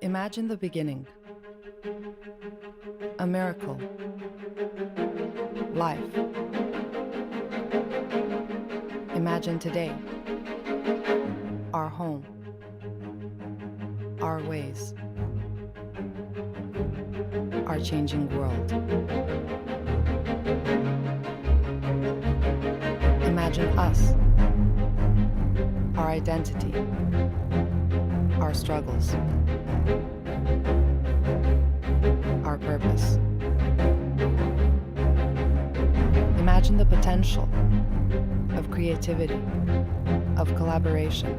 Imagine the beginning. A miracle. Life. Imagine today. Our home. Our ways. Our changing world. Imagine us. Our identity. Our struggles. Our purpose. Imagine the potential of creativity, of collaboration,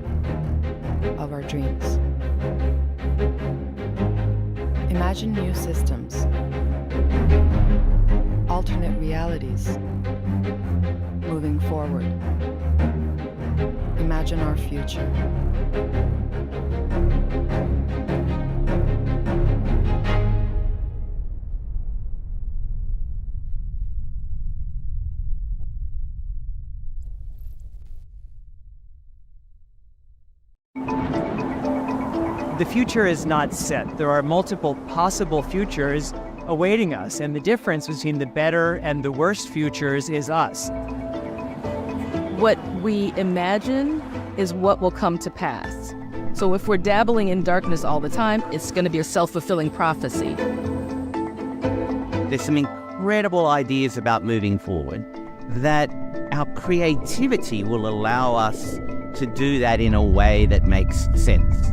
of our dreams. Imagine new systems, alternate realities, moving forward. Imagine our future. The future is not set. There are multiple possible futures awaiting us, and the difference between the better and the worst futures is us. What we imagine is what will come to pass. So if we're dabbling in darkness all the time, it's going to be a self-fulfilling prophecy. There's some incredible ideas about moving forward that our creativity will allow us to do that in a way that makes sense.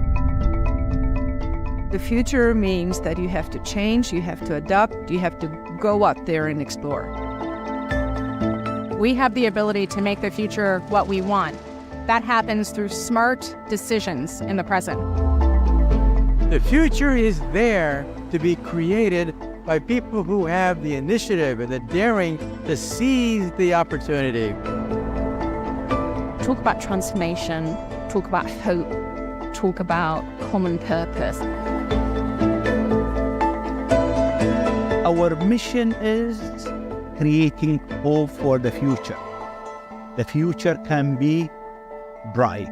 The future means that you have to change, you have to adapt, you have to go out there and explore. We have the ability to make the future what we want. That happens through smart decisions in the present. The future is there to be created by people who have the initiative and the daring to seize the opportunity. Talk about transformation, talk about hope, talk about common purpose. Our mission is creating hope for the future. The future can be bright.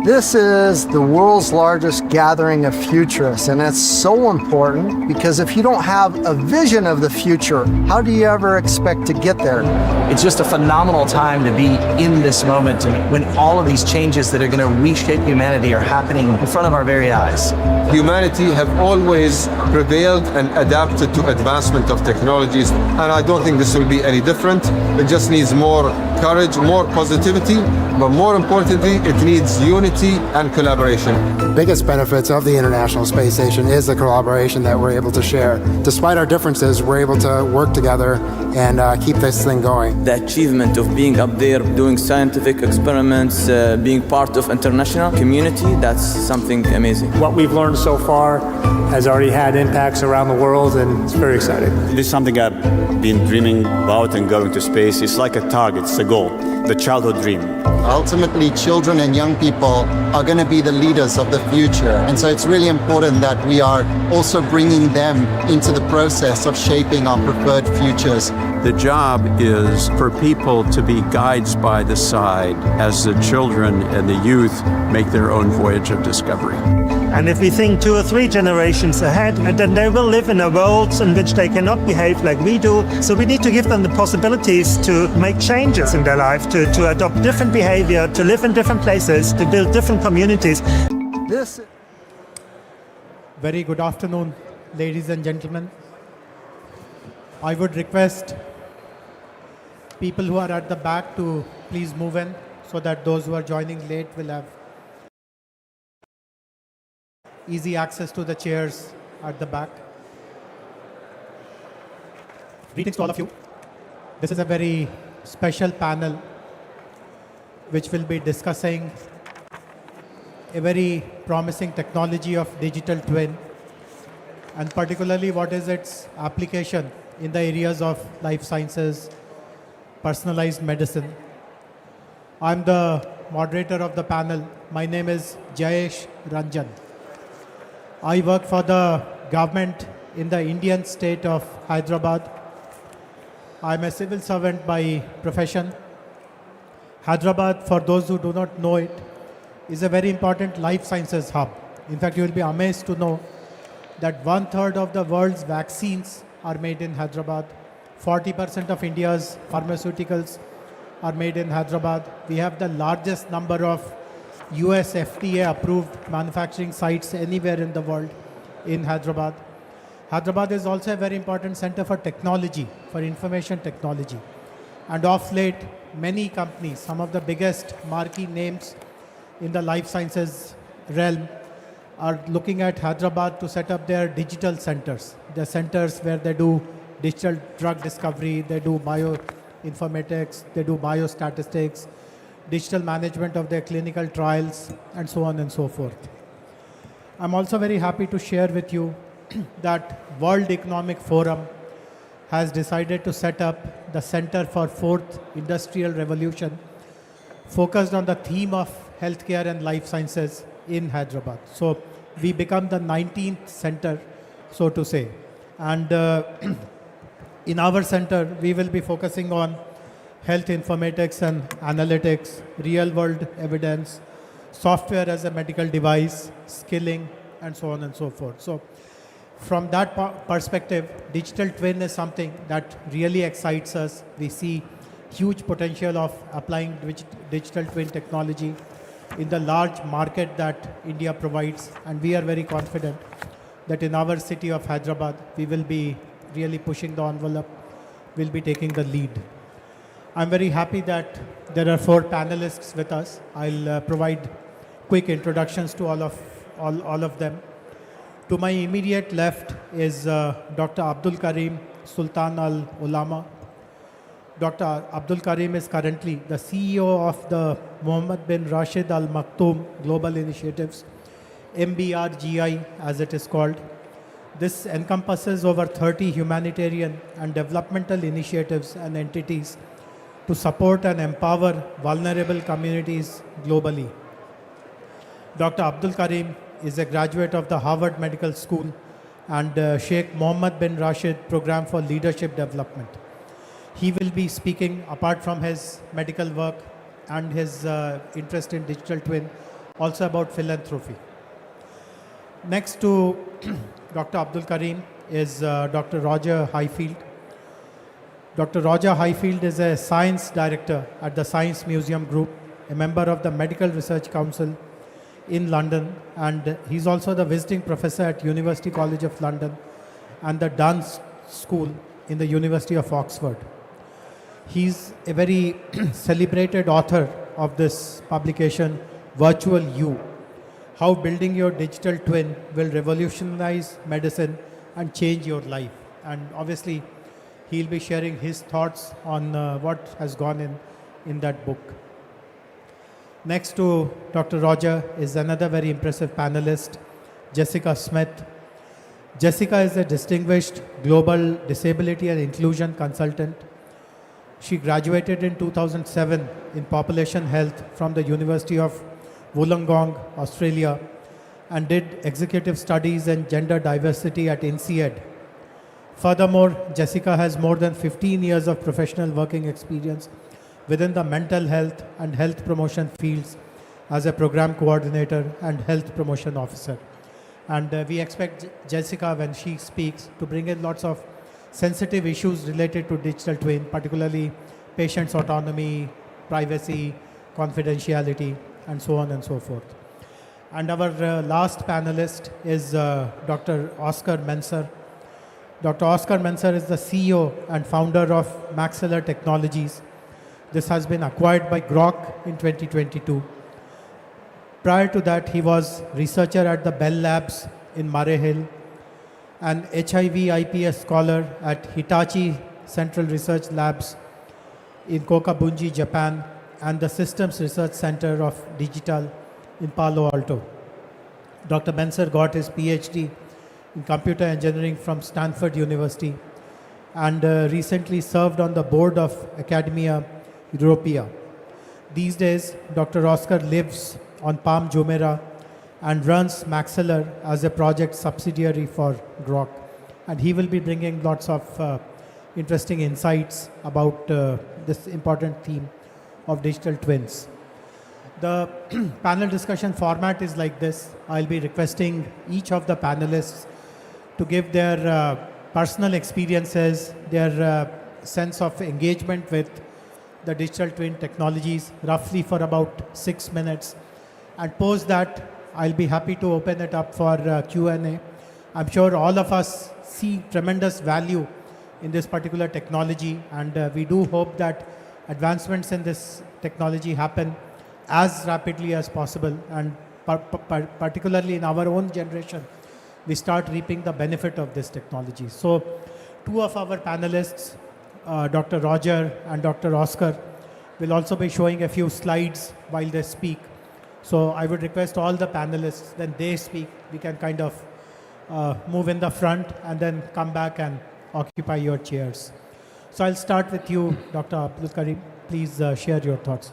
This is the world's largest gathering of futurists, and it's so important because if you don't have a vision of the future, how do you ever expect to get there? It's just a phenomenal time to be in this moment when all of these changes that are going to reshape humanity are happening in front of our very eyes. Humanity have always prevailed and adapted to advancement of technologies, and I don't think this will be any different. It just needs more courage, more positivity, but more importantly, it needs unity and collaboration. The biggest benefits of the International Space Station is the collaboration that we're able to share. Despite our differences, we're able to work together and keep this thing going. The achievement of being up there, doing scientific experiments, being part of international community, that's something amazing. What we've learned so far has already had impacts around the world, and it's very exciting. This is something I've been dreaming about, and going to space. It's like a target, it's a goal. the childhood dream. Ultimately, children and young people are going to be the leaders of the future. And so it's really important that we are also bringing them into the process of shaping our preferred futures. The job is for people to be guides by the side as the children and the youth make their own voyage of discovery. And if we think 2 or 3 generations ahead, and then they will live in a world in which they cannot behave like we do. So we need to give them the possibilities to make changes in their life, to adopt different behavior, to live in different places, to build different communities. Very good afternoon, ladies and gentlemen. I would request people who are at the back to please move in so that those who are joining late will have easy access to the chairs at the back. Greetings to all of you. This is a very special panel which will be discussing a very promising technology of digital twin, and particularly what is its application in the areas of life sciences, personalized medicine. I'm the moderator of the panel. My name is Jayesh Ranjan. I work for the government in the Indian state of Hyderabad. I'm a civil servant by profession. Hyderabad, for those who do not know it, is a very important life sciences hub. In fact, you will be amazed to know that 1/3 of the world's vaccines are made in Hyderabad. 40% of India's pharmaceuticals are made in Hyderabad. We have the largest number of US FDA approved manufacturing sites anywhere in the world in Hyderabad. Hyderabad is also a very important center for technology, for information technology. And of late, many companies, some of the biggest marquee names in the life sciences realm, are looking at Hyderabad to set up their digital centers. The centers where they do digital drug discovery, they do bioinformatics, they do biostatistics, digital management of their clinical trials, and so on and so forth. I'm also very happy to share with you that World Economic Forum has decided to set up the Center for Fourth Industrial Revolution, focused on the theme of healthcare and life sciences in Hyderabad. So we become the 19th center, so to say. And in our center, we will be focusing on health informatics and analytics, real-world evidence, software as a medical device, skilling, and so on and so forth. So from that perspective, digital twin is something that really excites us. We see huge potential of applying digital twin technology in the large market that India provides, and we are very confident that in our city of Hyderabad, we will be really pushing the envelope, we'll be taking the lead. I'm very happy that there are 4 panelists with us. I'll provide quick introductions to all of them. To my immediate left is Dr. Abdul Karim Sultan Al Ulama. Dr. Abdul Karim is currently the CEO of the Mohammed bin Rashid Al Maktoum Global Initiatives, MBRGI as it is called. This encompasses over 30 humanitarian and developmental initiatives and entities to support and empower vulnerable communities globally. Dr. Abdul Karim is a graduate of the Harvard Medical School and Sheikh Mohammed bin Rashid Program for Leadership Development. He will be speaking, apart from his medical work and his interest in digital twin, also about philanthropy. Next to Dr. Abdul Karim is Dr. Roger Highfield. Dr. Roger Highfield is a science director at the Science Museum Group, a member of the Medical Research Council in London, and he's also the visiting professor at University College of London and the Duns School in the University of Oxford. He's a very celebrated author of this publication, Virtual You, How Building Your Digital Twin Will Revolutionize Medicine and Change Your Life. And obviously, he'll be sharing his thoughts on what has gone in that book. Next to Dr. Roger is another very impressive panelist, Jessica Smith. Jessica is a distinguished global disability and inclusion consultant. She graduated in 2007 in population health from the University of Wollongong, Australia, and did executive studies in gender diversity at INSEAD. Furthermore, Jessica has more than 15 years of professional working experience within the mental health and health promotion fields as a program coordinator and health promotion officer. And we expect Jessica, when she speaks, to bring in lots of sensitive issues related to digital twin, particularly patient's autonomy, privacy, confidentiality, and so on and so forth. And our last panelist is Dr. Oscar Menser. Dr. Oscar Menser is the CEO and founder of Maxilla Technologies. This has been acquired by Grok in 2022. Prior to that, he was researcher at the Bell Labs in Murray Hill, an HIV IPS scholar at Hitachi Central Research Labs in Kokabunji, Japan, and the Systems Research Center of Digital in Palo Alto. Dr. Menser got his PhD in computer engineering from Stanford University and recently served on the board of Academia Europea. These days, Dr. Oscar lives on Palm Jumeirah and runs Maxilla as a project subsidiary for Grok. And he will be bringing lots of interesting insights about this important theme of digital twins. The panel discussion format is like this. I'll be requesting each of the panelists to give their personal experiences, their sense of engagement with the digital twin technologies, roughly for about 6 minutes. And post that, I'll be happy to open it up for Q&A. I'm sure all of us see tremendous value in this particular technology, and we do hope that advancements in this technology happen as rapidly as possible, and particularly in our own generation, we start reaping the benefit of this technology. So two of our panelists, Dr. Roger and Dr. Oscar, will also be showing a few slides while they speak. So I would request all the panelists, when they speak, we can kind of move in the front and then come back and occupy your chairs. So I'll start with you, Dr. Abdul Karim. Please share your thoughts.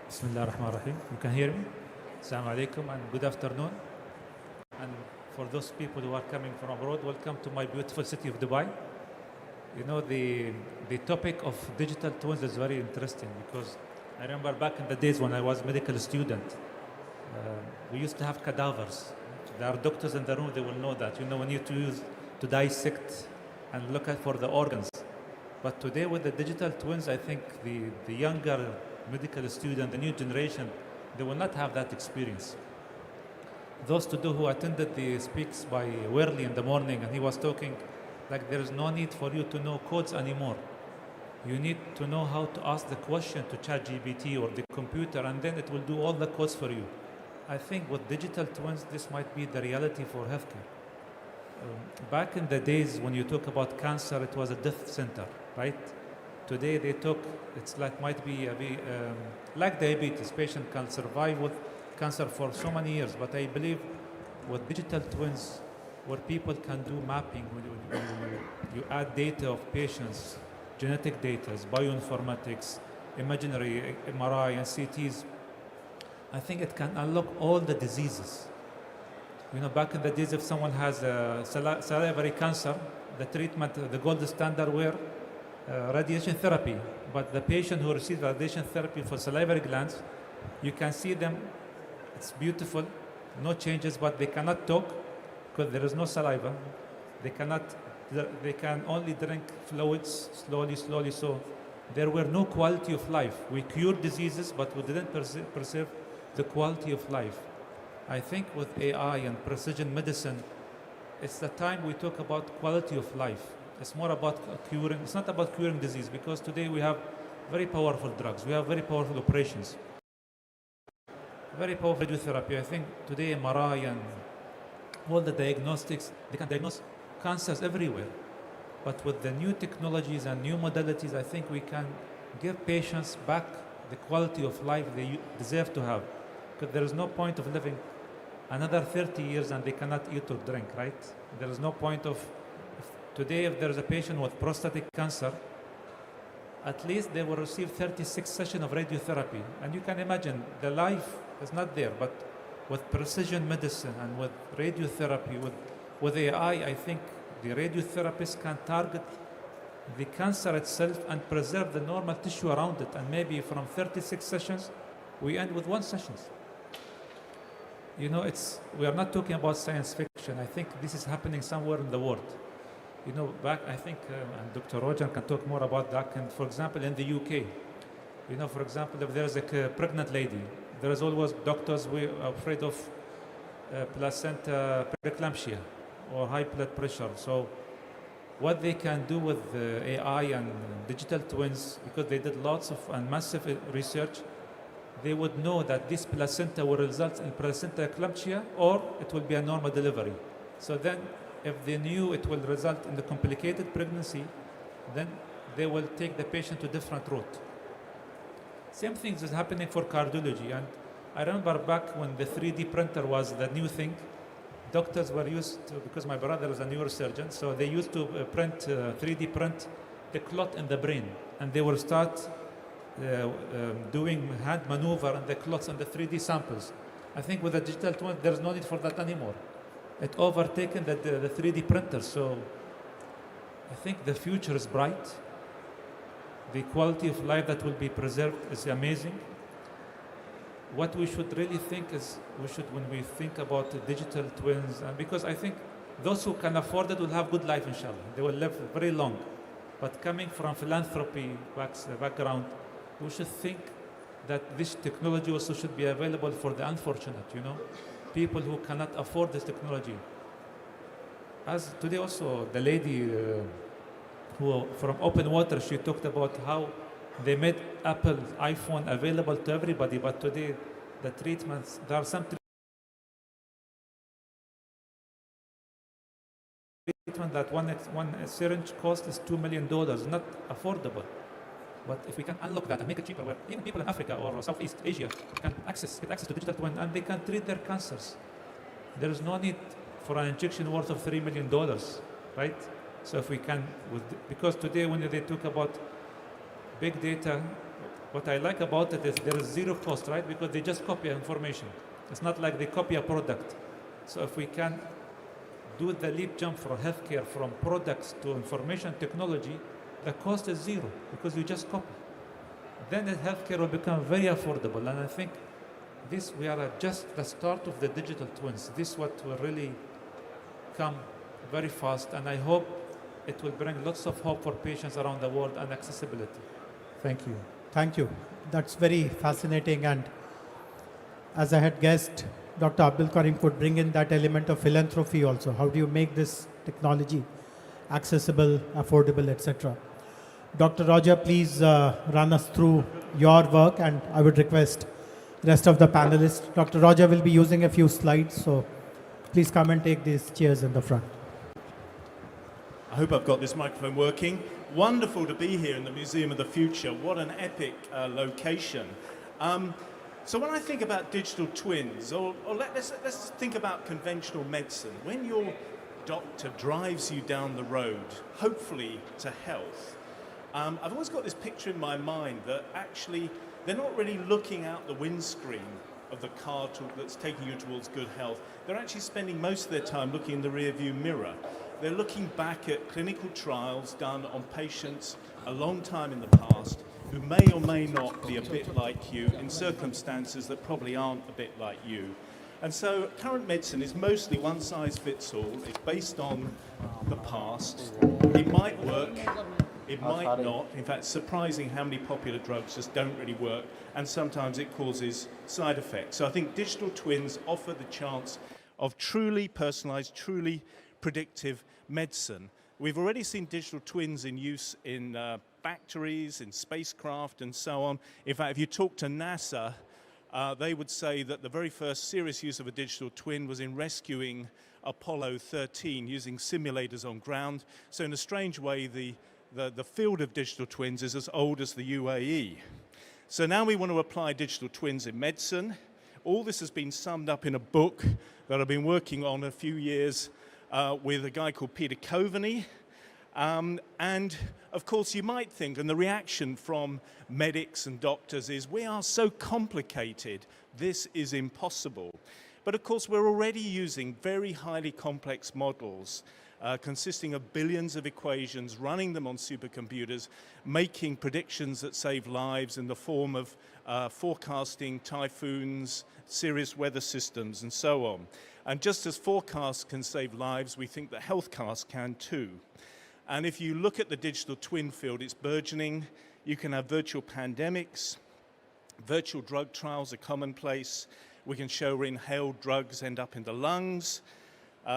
Bismillah ar-Rahman ar-Rahim. You can hear me? Assalamu alaikum and good afternoon. And for those people who are coming from abroad, welcome to my beautiful city of Dubai. You know, the topic of digital twins is very interesting because I remember back in the days when I was a medical student, we used to have cadavers. There are doctors in the room, they will know that. You know, when you use to dissect and look at for the organs. But today with the digital twins, I think the younger medical student, the new generation, they will not have that experience. Those who attended the speaks by Worley in the morning, and he was talking like there is no need for you to know codes anymore. You need to know how to ask the question to ChatGPT or the computer, and then it will do all the codes for you. I think with digital twins, this might be the reality for healthcare. Back in the days when you talk about cancer, it was a death center, right? Today they talk, it's like might be like diabetes. Patient can survive with cancer for so many years, but I believe with digital twins, where people can do mapping, when you add data of patients, genetic data, bioinformatics, imaginary MRI and CTs, I think it can unlock all the diseases. You know, back in the days, if someone has a salivary cancer, the treatment, the gold standard were radiation therapy. But the patient who receives radiation therapy for salivary glands, you can see them, it's beautiful, no changes, but they cannot talk because there is no saliva. They can only drink fluids slowly. So there were no quality of life. We cured diseases, but we didn't preserve the quality of life. I think with AI and precision medicine, it's the time we talk about quality of life. It's more about curing. It's not about curing disease, because today we have very powerful drugs. We have very powerful operations, very powerful radiotherapy. I think today MRI and all the diagnostics, they can diagnose cancers everywhere. But with the new technologies and new modalities, I think we can give patients back the quality of life they deserve to have. Because there is no point of living another 30 years and they cannot eat or drink, right? There is no point of, today if there is a patient with prostatic cancer, at least they will receive 36 sessions of radiotherapy. And you can imagine, the life is not there, but with precision medicine and with radiotherapy, with AI, I think the radiotherapist can target the cancer itself and preserve the normal tissue around it. And maybe from 36 sessions, we end with 1 session. You know, we are not talking about science fiction. I think this is happening somewhere in the world. You know, back, I think, and Dr. Roger can talk more about that. And for example, in the UK, you know, for example, if there's a pregnant lady, there is always doctors we are afraid of placenta preeclampsia or high blood pressure. So what they can do with AI and digital twins, because they did lots of and massive research, they would know that this placenta will result in placenta eclampsia or it will be a normal delivery. So then if they knew it will result in the complicated pregnancy, then they will take the patient to different route. Same thing is happening for cardiology. And I remember back when the 3D printer was the new thing, doctors were used to, because my brother is a neurosurgeon, so they used to 3D print the clot in the brain. And they will start doing hand maneuver and the clots and the 3D samples. I think with the digital twin, there's no need for that anymore. It overtaken the 3D printer. So I think the future is bright. The quality of life that will be preserved is amazing. What we should really think is, when we think about the digital twins, and because I think those who can afford it will have good life, inshallah. They will live very long. But coming from philanthropy background, we should think that this technology also should be available for the unfortunate, you know, people who cannot afford this technology. As today also, the lady who from Open Water, she talked about how they made Apple iPhone available to everybody, but today the treatments, there are some treatment that one syringe cost is $2 million, not affordable. But if we can unlock that and make it cheaper, where even people in Africa or Southeast Asia can get access to digital twin and they can treat their cancers. There is no need for an injection worth of $3 million, right? So if we can, because today when they talk about big data, what I like about it is there is zero cost, right? Because they just copy information. It's not like they copy a product. So if we can do the leap jump for healthcare from products to information technology, the cost is zero because you just copy. Then the healthcare will become very affordable. And I think we are at just the start of the digital twins. This is what will really come very fast. And I hope it will bring lots of hope for patients around the world and accessibility. Thank you. Thank you. That's very fascinating. And as I had guessed, Dr. Abdul Karim could bring in that element of philanthropy also. How do you make this technology accessible, affordable, etc.? Dr. Roger, please run us through your work, and I would request the rest of the panelists. Dr. Roger will be using a few slides, so please come and take these chairs in the front. I hope I've got this microphone working. Wonderful to be here in the Museum of the Future. What an epic location. So when I think about digital twins, or let's think about conventional medicine. When your doctor drives you down the road, hopefully to health, I've always got this picture in my mind that actually they're not really looking out the windscreen of the car that's taking you towards good health. They're actually spending most of their time looking in the rearview mirror. They're looking back at clinical trials done on patients a long time in the past who may or may not be a bit like you in circumstances that probably aren't a bit like you. And so current medicine is mostly one size fits all. It's based on the past. It might work, it might not. In fact, it's surprising how many popular drugs just don't really work, and sometimes it causes side effects. So I think digital twins offer the chance of truly personalized, truly predictive medicine. We've already seen digital twins in use in factories, in spacecraft, and so on. In fact, if you talk to NASA, they would say that the very first serious use of a digital twin was in rescuing Apollo 13 using simulators on ground. So in a strange way, the field of digital twins is as old as the UAE. So now we want to apply digital twins in medicine. All this has been summed up in a book that I've been working on a few years with a guy called Peter Coveney. And of course you might think, and the reaction from medics and doctors is, we are so complicated, this is impossible. But of course we're already using very highly complex models consisting of billions of equations, running them on supercomputers, making predictions that save lives in the form of forecasting typhoons, serious weather systems, and so on. And just as forecasts can save lives, we think that healthcasts can too. And if you look at the digital twin field, it's burgeoning. You can have virtual pandemics. Virtual drug trials are commonplace. We can show where inhaled drugs end up in the lungs.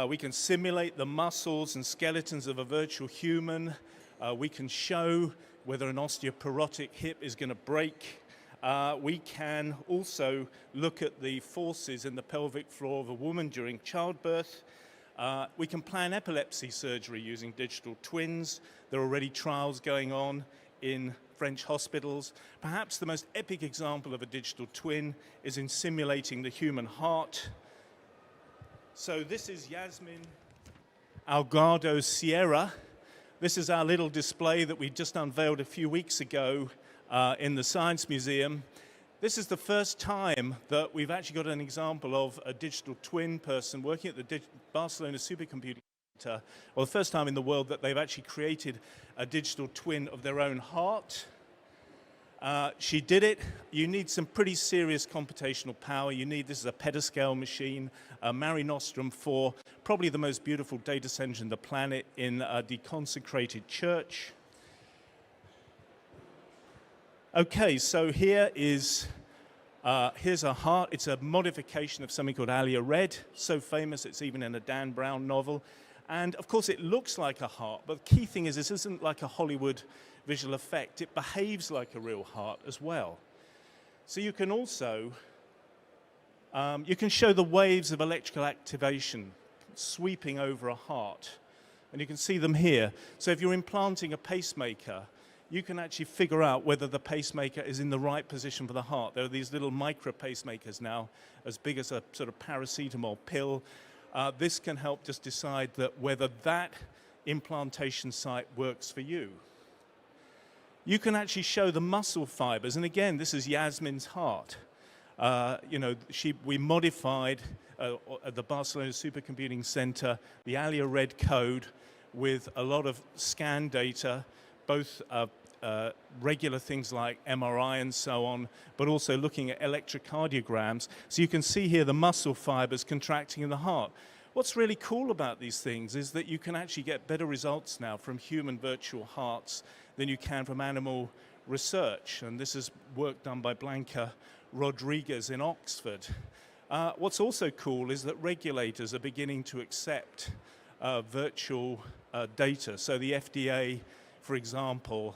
We can simulate the muscles and skeletons of a virtual human. We can show whether an osteoporotic hip is going to break. We can also look at the forces in the pelvic floor of a woman during childbirth. We can plan epilepsy surgery using digital twins. There are already trials going on in French hospitals. Perhaps the most epic example of a digital twin is in simulating the human heart. So this is Yasmin Algado Sierra. This is our little display that we just unveiled a few weeks ago in the Science Museum. This is the first time that we've actually got an example of a digital twin person working at the Barcelona Supercomputing Center, or the first time in the world that they've actually created a digital twin of their own heart. She did it. You need some pretty serious computational power. This is a petascale machine, a Mare Nostrum 4, probably the most beautiful data center on the planet in a deconsecrated church. Okay, so here's a heart. It's a modification of something called Alia Red, so famous it's even in a Dan Brown novel. And of course it looks like a heart, but the key thing is this isn't like a Hollywood visual effect. It behaves like a real heart as well. So you can also, you can show the waves of electrical activation sweeping over a heart. And you can see them here. So if you're implanting a pacemaker, you can actually figure out whether the pacemaker is in the right position for the heart. There are these little micro pacemakers now, as big as a sort of paracetamol pill. This can help just decide that whether that implantation site works for you. You can actually show the muscle fibers, and again, this is Yasmin's heart. We modified at the Barcelona Supercomputing Center the Alia Red code with a lot of scan data, both regular things like MRI and so on, but also looking at electrocardiograms. So you can see here the muscle fibers contracting in the heart. What's really cool about these things is that you can actually get better results now from human virtual hearts than you can from animal research. And this is work done by Blanca Rodriguez in Oxford. What's also cool is that regulators are beginning to accept virtual data. So the FDA, for example,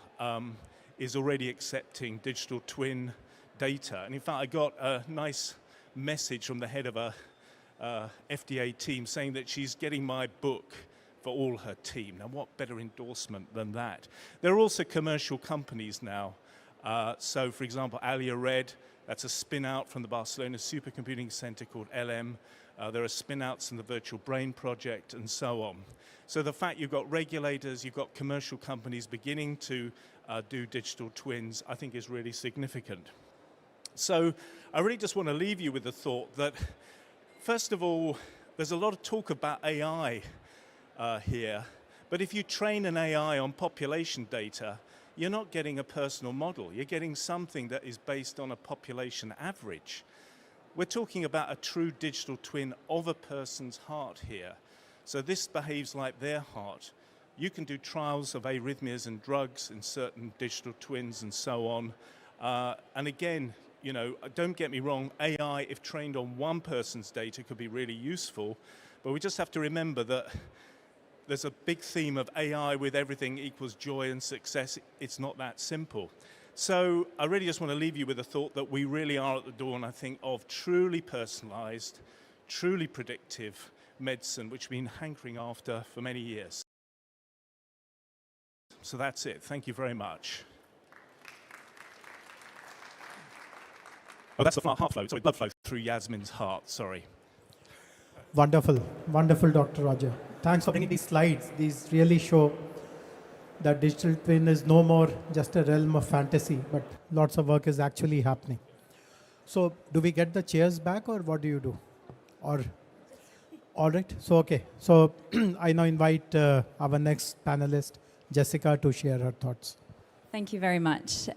is already accepting digital twin data. And in fact, I got a nice message from the head of a FDA team saying that she's getting my book for all her team. Now, what better endorsement than that? There are also commercial companies now. So, for example, Alia Red, that's a spin-out from the Barcelona Supercomputing Center called LM. There are spin-outs from the Virtual Brain Project and so on. So the fact you've got regulators, you've got commercial companies beginning to do digital twins, I think is really significant. So I really just want to leave you with the thought that, first of all, there's a lot of talk about AI here, but if you train an AI on population data, you're not getting a personal model. You're getting something that is based on a population average. We're talking about a true digital twin of a person's heart here. So this behaves like their heart. You can do trials of arrhythmias and drugs in certain digital twins and so on. And again, don't get me wrong, AI, if trained on one person's data, could be really useful. But we just have to remember that there's a big theme of AI with everything equals joy and success. It's not that simple. So I really just want to leave you with the thought that we really are at the dawn, I think, of truly personalized, truly predictive medicine, which we've been hankering after for many years. So that's it. Thank you very much. Oh, that's the heart flow. Sorry, blood flow through Yasmin's heart. Sorry. Wonderful, wonderful, Dr. Roger. Thanks for bringing these slides. These really show that digital twin is no more just a realm of fantasy, but lots of work is actually happening. So do we get the chairs back, or what do you do? Or, all right, so okay. So I now invite our next panelist, Jessica, to share her thoughts. Thank you very much.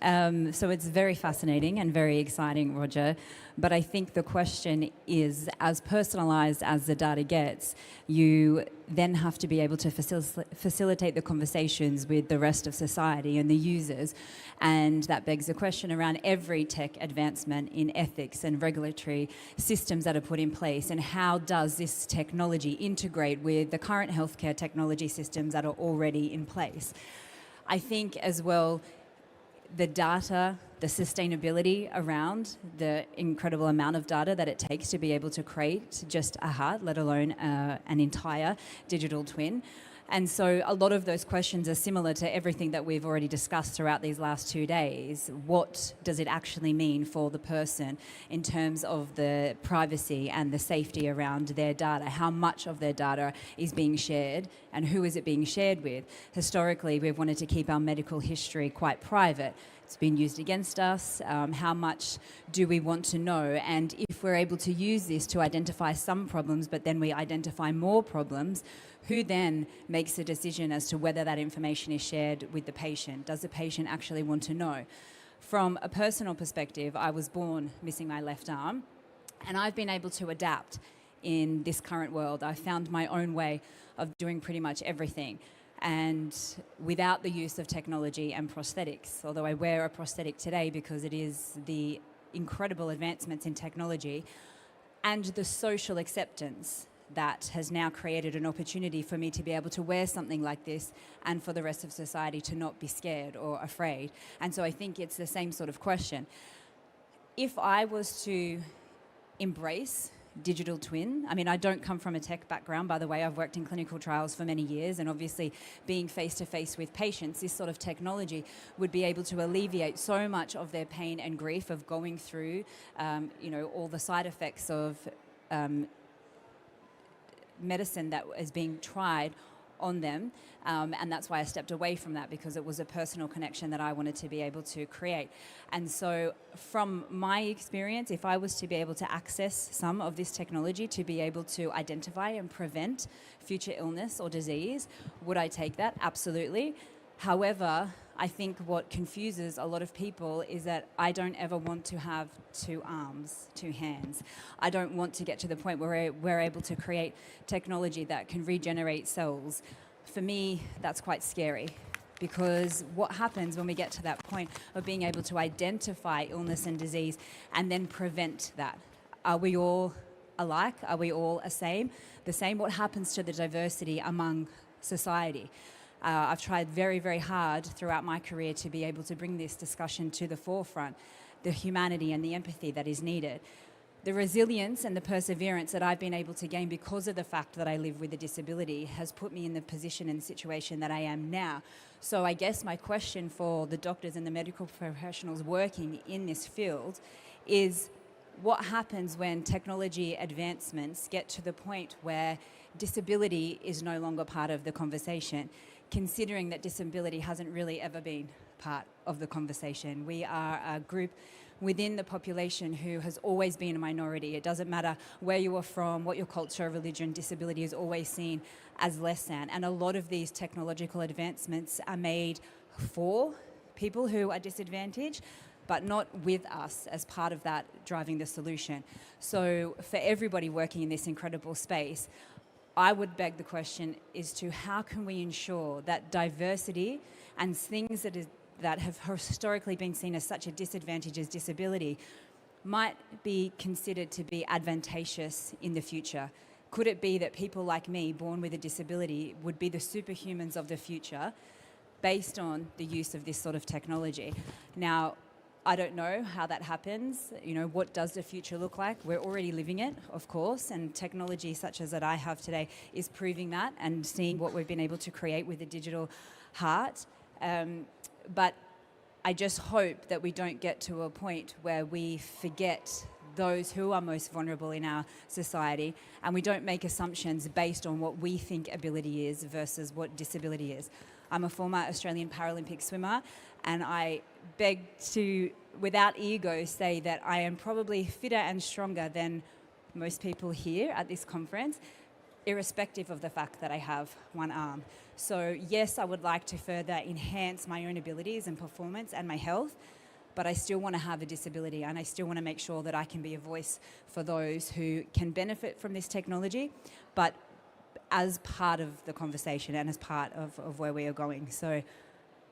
So it's very fascinating and very exciting, Roger. But I think the question is, as personalized as the data gets, you then have to be able to facilitate the conversations with the rest of society and the users. And that begs the question around every tech advancement in ethics and regulatory systems that are put in place, and how does this technology integrate with the current healthcare technology systems that are already in place. I think as well, the data, the sustainability around the incredible amount of data that it takes to be able to create just a heart, let alone an entire digital twin. And so a lot of those questions are similar to everything that we've already discussed throughout these last 2 days. What does it actually mean for the person in terms of the privacy and the safety around their data? How much of their data is being shared, and who is it being shared with? Historically, we've wanted to keep our medical history quite private. It's been used against us. How much do we want to know? And if we're able to use this to identify some problems, but then we identify more problems, who then makes the decision as to whether that information is shared with the patient? Does the patient actually want to know? From a personal perspective, I was born missing my left arm, and I've been able to adapt in this current world. I found my own way of doing pretty much everything, and without the use of technology and prosthetics. Although I wear a prosthetic today because it is the incredible advancements in technology and the social acceptance that has now created an opportunity for me to be able to wear something like this, and for the rest of society to not be scared or afraid. And so I think it's the same sort of question. If I was to embrace digital twin, I mean, I don't come from a tech background, by the way. I've worked in clinical trials for many years, and obviously being face-to-face with patients, this sort of technology would be able to alleviate so much of their pain and grief of going through, all the side effects of medicine that is being tried on them, and that's why I stepped away from that, because it was a personal connection that I wanted to be able to create. And so from my experience, if I was to be able to access some of this technology to be able to identify and prevent future illness or disease, would I take that? Absolutely. However, I think what confuses a lot of people is that I don't ever want to have 2 arms, 2 hands. I don't want to get to the point where we're able to create technology that can regenerate cells. For me, that's quite scary, because what happens when we get to that point of being able to identify illness and disease and then prevent that? Are we all alike? Are we all the same? What happens to the diversity among society? I've tried very, very hard throughout my career to be able to bring this discussion to the forefront, the humanity and the empathy that is needed. The resilience and the perseverance that I've been able to gain because of the fact that I live with a disability has put me in the position and situation that I am now. So I guess my question for the doctors and the medical professionals working in this field is, what happens when technology advancements get to the point where disability is no longer part of the conversation, considering that disability hasn't really ever been part of the conversation? We are a group within the population who has always been a minority. It doesn't matter where you are from, what your culture or religion, disability is always seen as less than. And a lot of these technological advancements are made for people who are disadvantaged, but not with us as part of that driving the solution. So for everybody working in this incredible space, I would beg the question as to how can we ensure that diversity and things that have historically been seen as such a disadvantage as disability might be considered to be advantageous in the future? Could it be that people like me, born with a disability, would be the superhumans of the future based on the use of this sort of technology? Now, I don't know how that happens. What does the future look like? We're already living it, of course, and technology such as that I have today is proving that, and seeing what we've been able to create with the digital heart. But I just hope that we don't get to a point where we forget those who are most vulnerable in our society, and we don't make assumptions based on what we think ability is versus what disability is. I'm a former Australian Paralympic swimmer, and I beg to, without ego, say that I am probably fitter and stronger than most people here at this conference, irrespective of the fact that I have one arm. So yes, I would like to further enhance my own abilities and performance and my health, but I still want to have a disability, and I still want to make sure that I can be a voice for those who can benefit from this technology, but as part of the conversation and as part of where we are going. So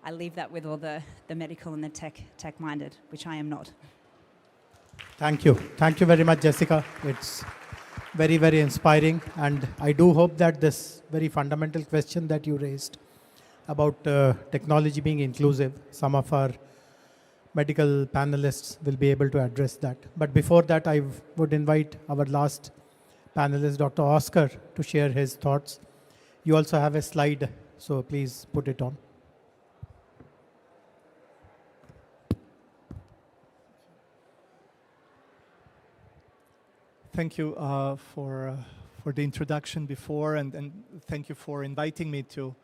I leave that with all the medical and the tech-minded, which I am not. Thank you. Thank you very much, Jessica. It's very, very inspiring. And I do hope that this very fundamental question that you raised about technology being inclusive, some of our medical panelists will be able to address that. But before that, I would invite our last panelist, Dr. Oscar, to share his thoughts. You also have a slide, so please put it on. Thank you for the introduction before, and thank you for inviting me to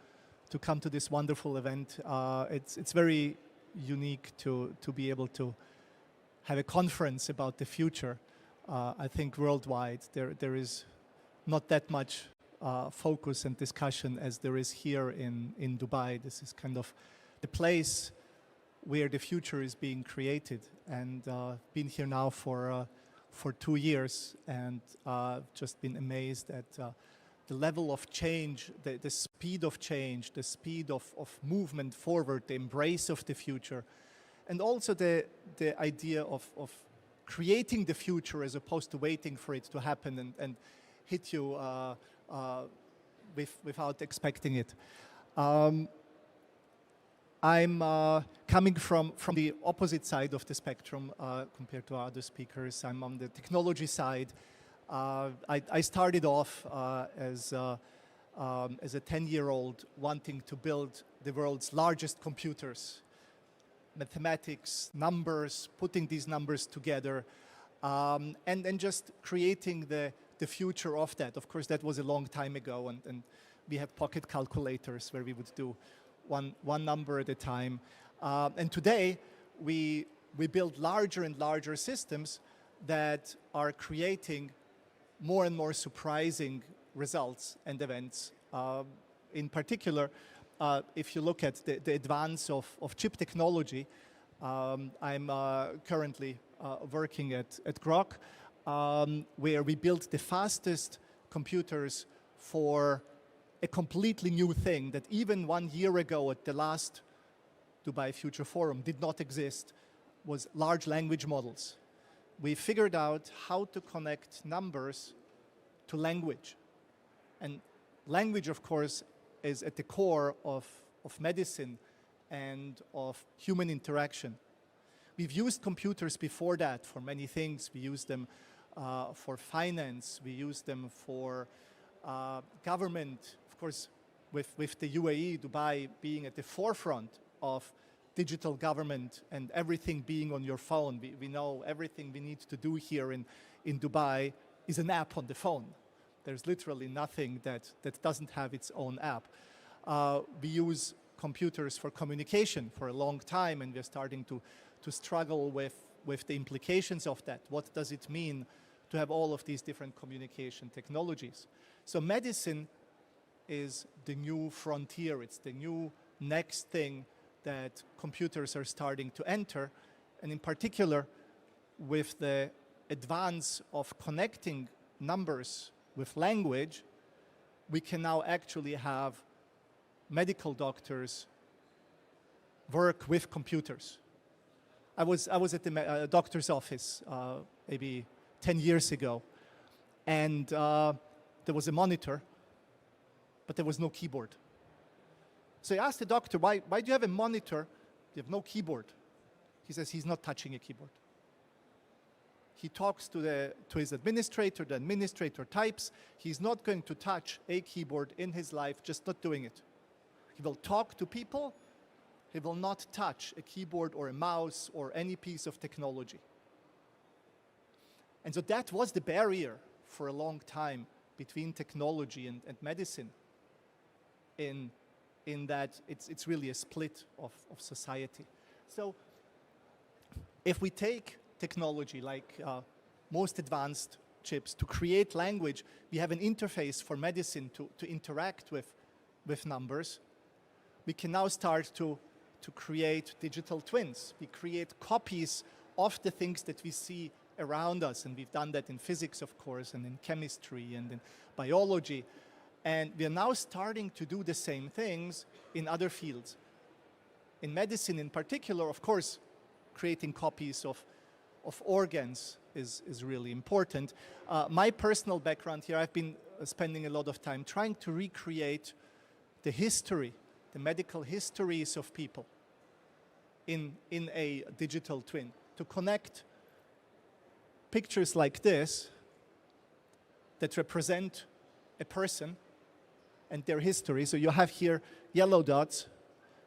come to this wonderful event. It's very unique to be able to have a conference about the future. I think worldwide there is not that much focus and discussion as there is here in Dubai. This is kind of the place where the future is being created, and been here now for 2 years, and just been amazed at the level of change, the speed of change, the speed of movement forward, the embrace of the future, and also the idea of creating the future as opposed to waiting for it to happen and hit you without expecting it. I'm coming from the opposite side of the spectrum compared to other speakers. I'm on the technology side. I started off as a 10-year-old wanting to build the world's largest computers. Mathematics, numbers, putting these numbers together, and just creating the future of that. Of course, that was a long time ago, and we had pocket calculators where we would do one number at a time. And today, we build larger and larger systems that are creating more and more surprising results and events. In particular, if you look at the advance of chip technology, I'm currently working at Grok, where we built the fastest computers for a completely new thing that even 1 year ago at the last Dubai Future Forum did not exist, was large language models. We figured out how to connect numbers to language. And language, of course, is at the core of medicine and of human interaction. We've used computers before that for many things. We use them for finance. We use them for government. Of course, with the UAE, Dubai being at the forefront of digital government and everything being on your phone. We know everything we need to do here in Dubai is an app on the phone. There's literally nothing that doesn't have its own app. We use computers for communication for a long time, and we're starting to struggle with the implications of that. What does it mean to have all of these different communication technologies? So medicine is the new frontier. It's the new next thing that computers are starting to enter. And in particular, with the advance of connecting numbers with language, we can now actually have medical doctors work with computers. I was at the doctor's office maybe 10 years ago, and there was a monitor, but there was no keyboard. So I asked the doctor, why do you have a monitor? You have no keyboard. He says he's not touching a keyboard. He talks to his administrator, the administrator types. He's not going to touch a keyboard in his life, just not doing it. He will talk to people. He will not touch a keyboard or a mouse or any piece of technology. And so that was the barrier for a long time between technology and medicine, in that it's really a split of society. So if we take technology like most advanced chips to create language, we have an interface for medicine to interact with numbers. We can now start to create digital twins. We create copies of the things that we see around us, and we've done that in physics, of course, and in chemistry and in biology. And we are now starting to do the same things in other fields. In medicine in particular, of course, creating copies of organs is really important. My personal background here, I've been spending a lot of time trying to recreate the history, the medical histories of people in a digital twin, to connect pictures like this that represent a person and their history. So you have here yellow dots,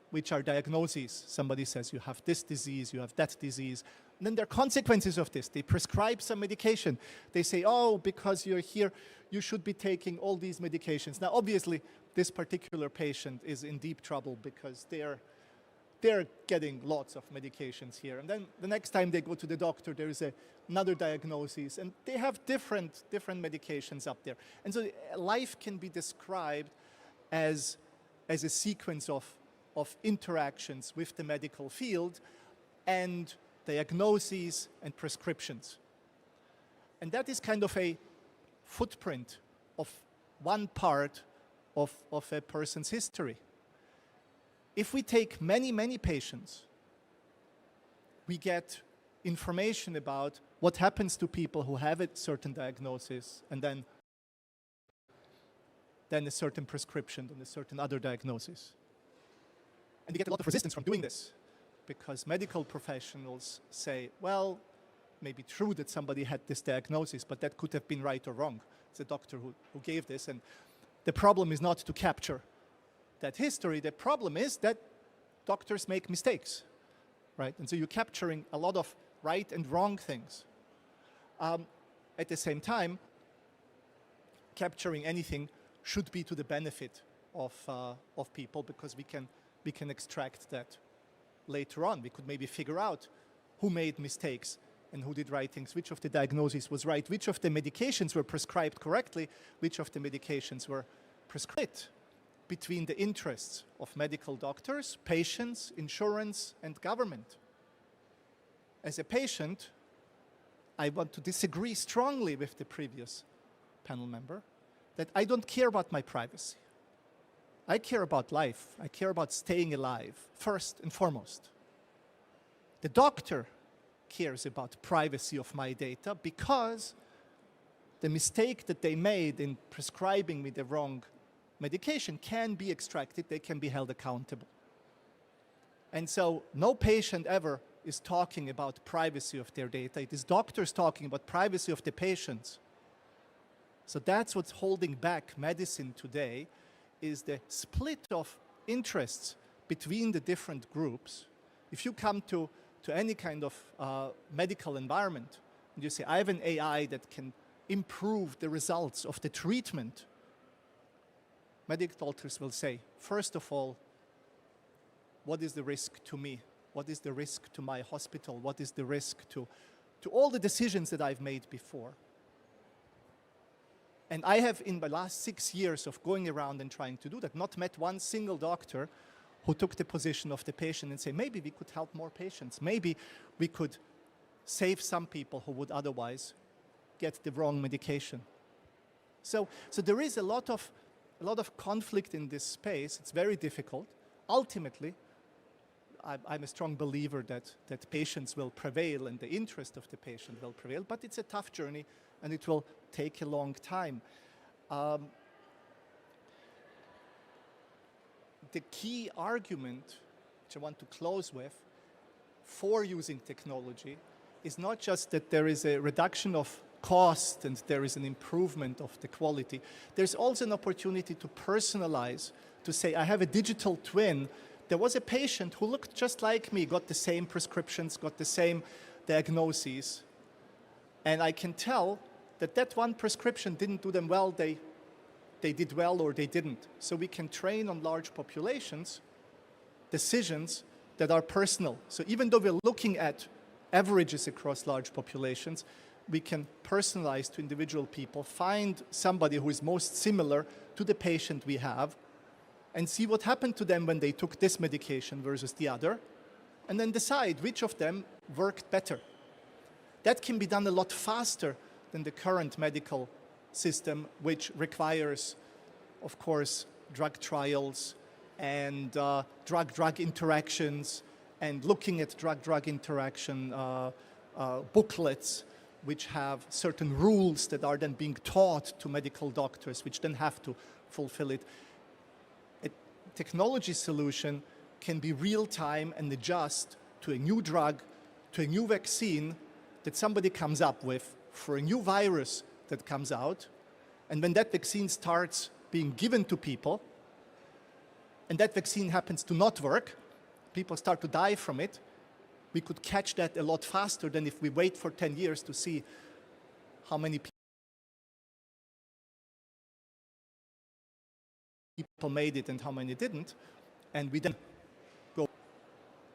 which are diagnoses. Somebody says you have this disease, you have that disease. And then there are consequences of this. They prescribe some medication. They say, oh, because you're here, you should be taking all these medications. Now, obviously, this particular patient is in deep trouble because they're getting lots of medications here. And then the next time they go to the doctor, there is another diagnosis, and they have different medications up there. And so life can be described as a sequence of interactions with the medical field and diagnoses and prescriptions. And that is kind of a footprint of one part of a person's history. If we take many patients, we get information about what happens to people who have a certain diagnosis and then a certain prescription and a certain other diagnosis. And we get a lot of resistance from doing this because medical professionals say, well, maybe true that somebody had this diagnosis, but that could have been right or wrong. It's a doctor who gave this, and the problem is not to capture that history. The problem is that doctors make mistakes, right? And so you're capturing a lot of right and wrong things. At the same time, capturing anything should be to the benefit of people, because we can extract that later on. We could maybe figure out who made mistakes and who did right things, which of the diagnoses was right, which of the medications were prescribed correctly, which of the medications were prescribed, between the interests of medical doctors, patients, insurance, and government. As a patient, I want to disagree strongly with the previous panel member that I don't care about my privacy. I care about life. I care about staying alive, first and foremost. The doctor cares about privacy of my data because the mistake that they made in prescribing me the wrong medication can be extracted, they can be held accountable. And so no patient ever is talking about privacy of their data. It is doctors talking about privacy of the patients. So that's what's holding back medicine today, is the split of interests between the different groups. If you come to any kind of medical environment and you say, I have an AI that can improve the results of the treatment, medical doctors will say, first of all, what is the risk to me? What is the risk to my hospital? What is the risk to all the decisions that I've made before? And I have, in the last 6 years of going around and trying to do that, not met one single doctor who took the position of the patient and say, maybe we could help more patients. Maybe we could save some people who would otherwise get the wrong medication. So there is a lot of conflict in this space. It's very difficult. Ultimately, I'm a strong believer that patients will prevail and the interest of the patient will prevail, but it's a tough journey and it will take a long time. The key argument, which I want to close with, for using technology is not just that there is a reduction of cost and there is an improvement of the quality. There's also an opportunity to personalize, to say, I have a digital twin. There was a patient who looked just like me, got the same prescriptions, got the same diagnoses. And I can tell that that one prescription didn't do them well, they did well or they didn't. So we can train on large populations decisions that are personal. So even though we're looking at averages across large populations, we can personalize to individual people, find somebody who is most similar to the patient we have, and see what happened to them when they took this medication versus the other, and then decide which of them worked better. That can be done a lot faster than the current medical system, which requires, of course, drug trials and drug-drug interactions and looking at drug-drug interaction booklets which have certain rules that are then being taught to medical doctors, which then have to fulfill it. A technology solution can be real-time and adjust to a new drug, to a new vaccine that somebody comes up with for a new virus that comes out. And when that vaccine starts being given to people, and that vaccine happens to not work, people start to die from it, we could catch that a lot faster than if we wait for 10 years to see how many people made it and how many didn't. And we then go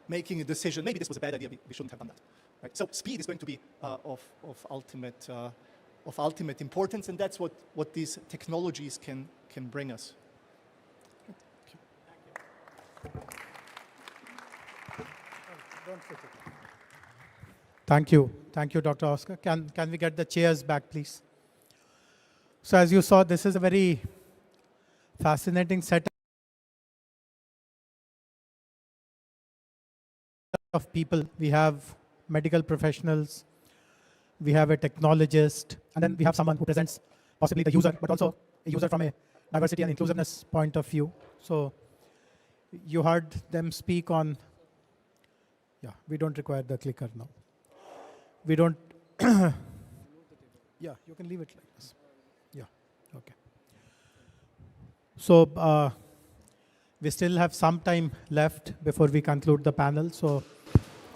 making a decision, maybe this was a bad idea, we shouldn't have done that. Right? So speed is going to be of ultimate importance, and that's what these technologies can bring us. Thank you. Thank you, Dr. Oscar. Can we get the chairs back, please? So as you saw, this is a very fascinating set of people. We have medical professionals, we have a technologist, and then we have someone who presents possibly the user, but also a user from a diversity and inclusiveness point of view. So you heard them speak on, yeah, we don't require the clicker now. We don't, yeah, you can leave it like this. Yeah, okay. So we still have some time left before we conclude the panel. So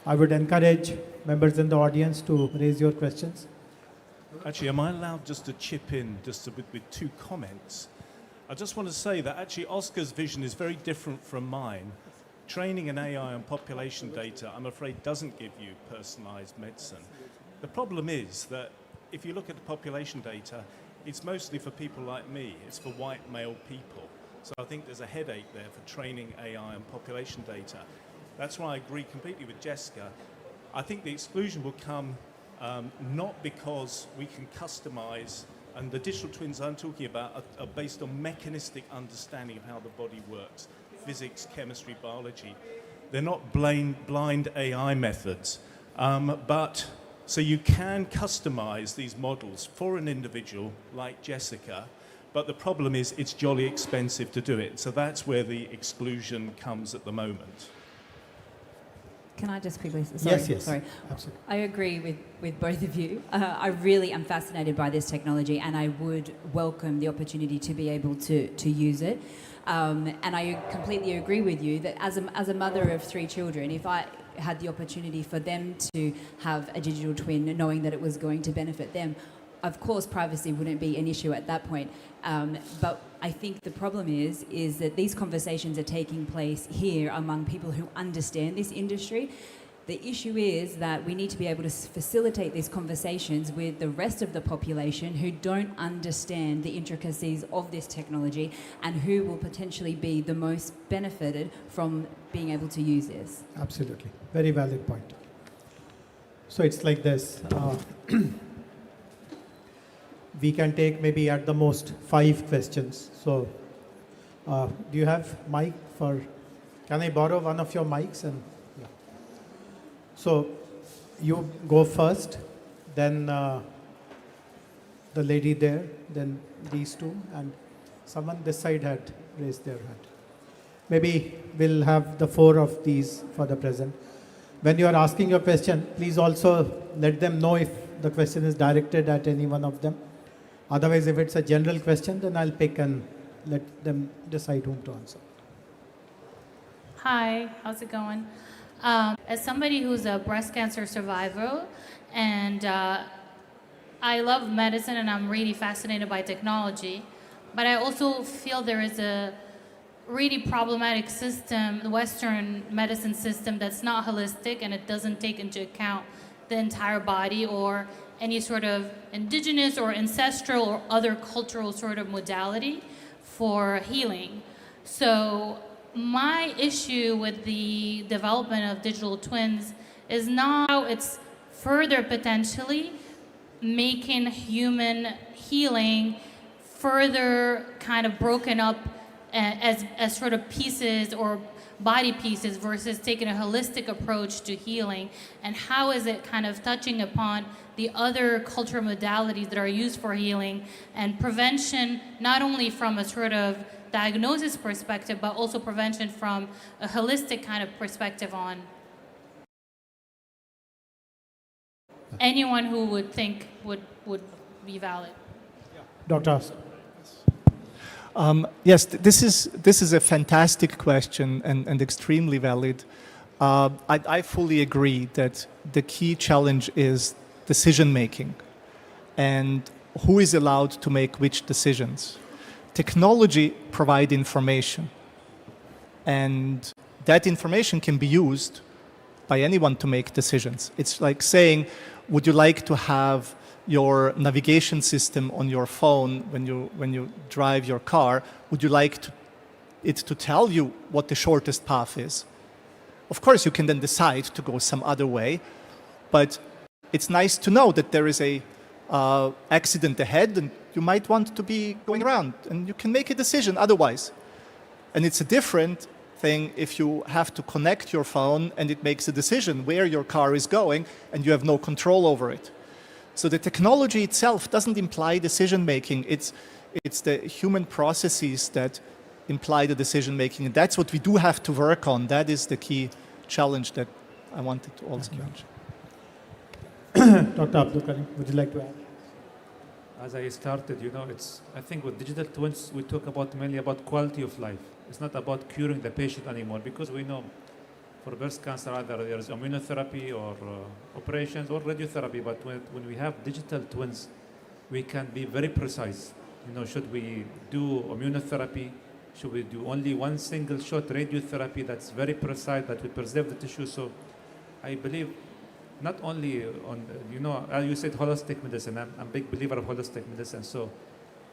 I would encourage members in the audience to raise your questions. Actually, am I allowed just to chip in just with two comments? I just want to say that actually Oscar's vision is very different from mine. Training an AI on population data, I'm afraid, doesn't give you personalized medicine. The problem is that if you look at the population data, it's mostly for people like me. It's for white male people. So I think there's a headache there for training AI on population data. That's why I agree completely with Jessica. I think the exclusion will come not because we can customize, and the digital twins I'm talking about are based on mechanistic understanding of how the body works. Physics, chemistry, biology. They're not blind AI methods. So you can customize these models for an individual like Jessica, but the problem is it's jolly expensive to do it. So that's where the exclusion comes at the moment. Can I just quickly, sorry, yes, sorry. Absolutely. I agree with both of you. I really am fascinated by this technology, and I would welcome the opportunity to be able to use it. And I completely agree with you that as a mother of 3 children, if I had the opportunity for them to have a digital twin, knowing that it was going to benefit them, of course privacy wouldn't be an issue at that point. But I think the problem is that these conversations are taking place here among people who understand this industry. The issue is that we need to be able to facilitate these conversations with the rest of the population who don't understand the intricacies of this technology and who will potentially be the most benefited from being able to use this. Absolutely. Very valid point. So it's like this. We can take maybe at the most 5 questions. So do you have mic for, can I borrow one of your mics? And yeah. So you go first, then the lady there, then these 2, and someone this side had raised their hand. Maybe we'll have the 4 of these for the present. When you are asking your question, please also let them know if the question is directed at any one of them. Otherwise, if it's a general question, then I'll pick and let them decide whom to answer. Hi, how's it going? As somebody who's a breast cancer survivor and I love medicine and I'm really fascinated by technology, but I also feel there is a really problematic system, the Western medicine system, that's not holistic and it doesn't take into account the entire body or any sort of indigenous or ancestral or other cultural sort of modality for healing. So my issue with the development of digital twins is not how it's further potentially making human healing further kind of broken up as sort of pieces or body pieces versus taking a holistic approach to healing, and how is it kind of touching upon the other cultural modalities that are used for healing and prevention, not only from a sort of diagnosis perspective, but also prevention from a holistic kind of perspective on anyone who would think would be valid. Dr. Ask. Yes, this is a fantastic question and extremely valid. I fully agree that the key challenge is decision making and who is allowed to make which decisions. Technology provides information, and that information can be used by anyone to make decisions. It's like saying, would you like to have your navigation system on your phone when you drive your car? Would you like it to tell you what the shortest path is? Of course, you can then decide to go some other way, but it's nice to know that there is a accident ahead and you might want to be going around, and you can make a decision otherwise. And it's a different thing if you have to connect your phone and it makes a decision where your car is going and you have no control over it. So the technology itself doesn't imply decision making. It's the human processes that imply the decision making, and that's what we do have to work on. That is the key challenge that I wanted to also mention. Dr. Abdul Karim, would you like to add? As I started, I think with digital twins, we talk mainly about quality of life. It's not about curing the patient anymore, because we know for breast cancer, either there is immunotherapy or operations or radiotherapy. But when we have digital twins, we can be very precise. Should we do immunotherapy? Should we do only one single shot radiotherapy that's very precise, that will preserve the tissue? So I believe not only on, as you said, holistic medicine. I'm a big believer of holistic medicine. So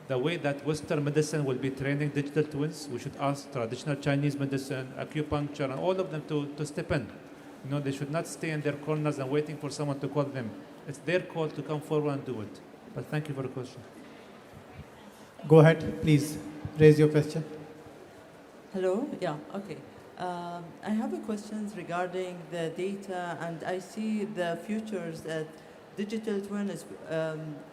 the way that Western medicine will be training digital twins, we should ask traditional Chinese medicine, acupuncture, and all of them to step in. They should not stay in their corners and waiting for someone to call them. It's their call to come forward and do it. But thank you for the question. Go ahead, please. Raise your question. Hello? Yeah, okay. I have a question regarding the data, and I see the futures that digital twin is,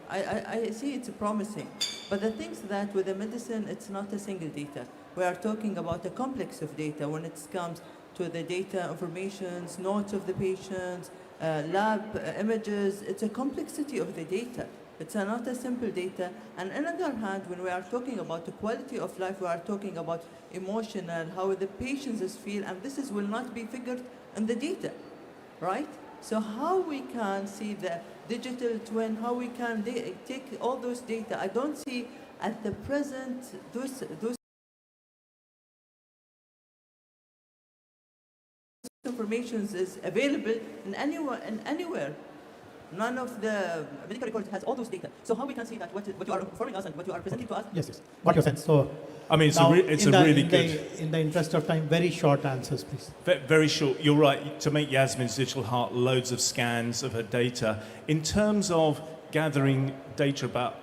I see it's promising. But the things that with the medicine, it's not a single data. We are talking about a complex of data when it comes to the data informations, notes of the patients, lab images. It's a complexity of the data. It's not a simple data. And on the other hand, when we are talking about the quality of life, we are talking about emotional, how the patients feel, and this will not be figured in the data, right? So how we can see the digital twin, how we can take all those data. I don't see at the present those informations is available in anywhere. None of the medical records has all those data. So how we can see that what you are informing us and what you are presenting to us? Yes. Got your sense. So, I mean, it's a really good. In the interest of time, very short answers, please. Very short. You're right. To make Yasmin's digital heart loads of scans of her data. In terms of gathering data about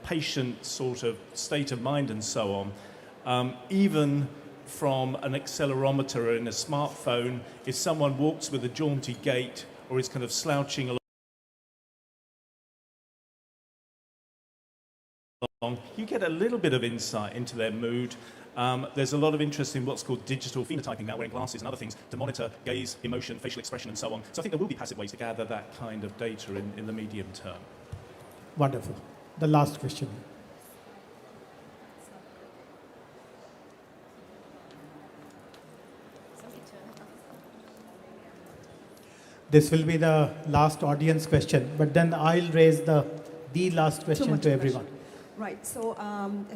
patient sort of state of mind and so on, even from an accelerometer in a smartphone, if someone walks with a jaunty gait or is kind of slouching along, you get a little bit of insight into their mood. There's a lot of interest in what's called digital phenotyping now, wearing glasses and other things to monitor gaze, emotion, facial expression, and so on. So I think there will be passive ways to gather that kind of data in the medium term. Wonderful. The last question. This will be the last audience question, but then I'll raise the the last question to everyone. Right, so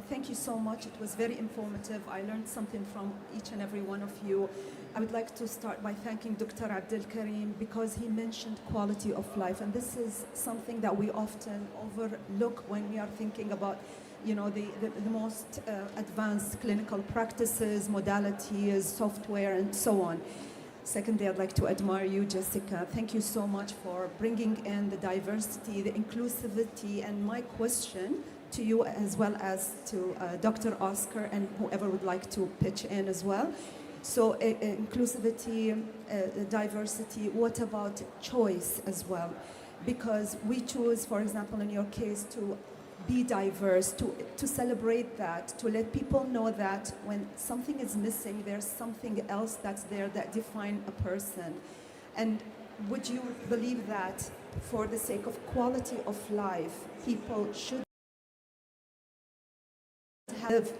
thank you so much. It was very informative. I learned something from each and every one of you. I would like to start by thanking Dr. Abdel Karim because he mentioned quality of life, and this is something that we often overlook when we are thinking about, you know, the most advanced clinical practices, modalities, software, and so on. Secondly, I'd like to admire you, Jessica. Thank you so much for bringing in the diversity, the inclusivity, and my question to you as well as to Dr. Oscar and whoever would like to pitch in as well. So inclusivity, diversity, what about choice as well? Because we choose, for example, in your case, to be diverse, to celebrate that, to let people know that when something is missing, there's something else that's there that defines a person. And would you believe that for the sake of quality of life, people should have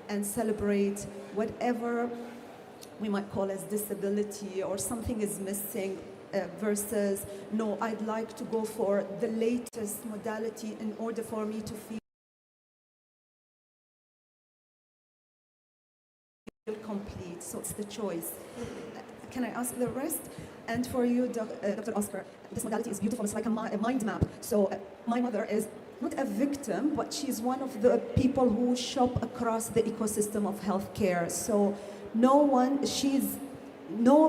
and celebrate whatever we might call as disability or something is missing versus, no, I'd like to go for the latest modality in order for me to feel complete. So it's the choice. Can I ask the rest? And for you, Dr. Oscar, this modality is beautiful. It's like a mind map. So my mother is not a victim, but she's one of the people who shop across the ecosystem of healthcare. So no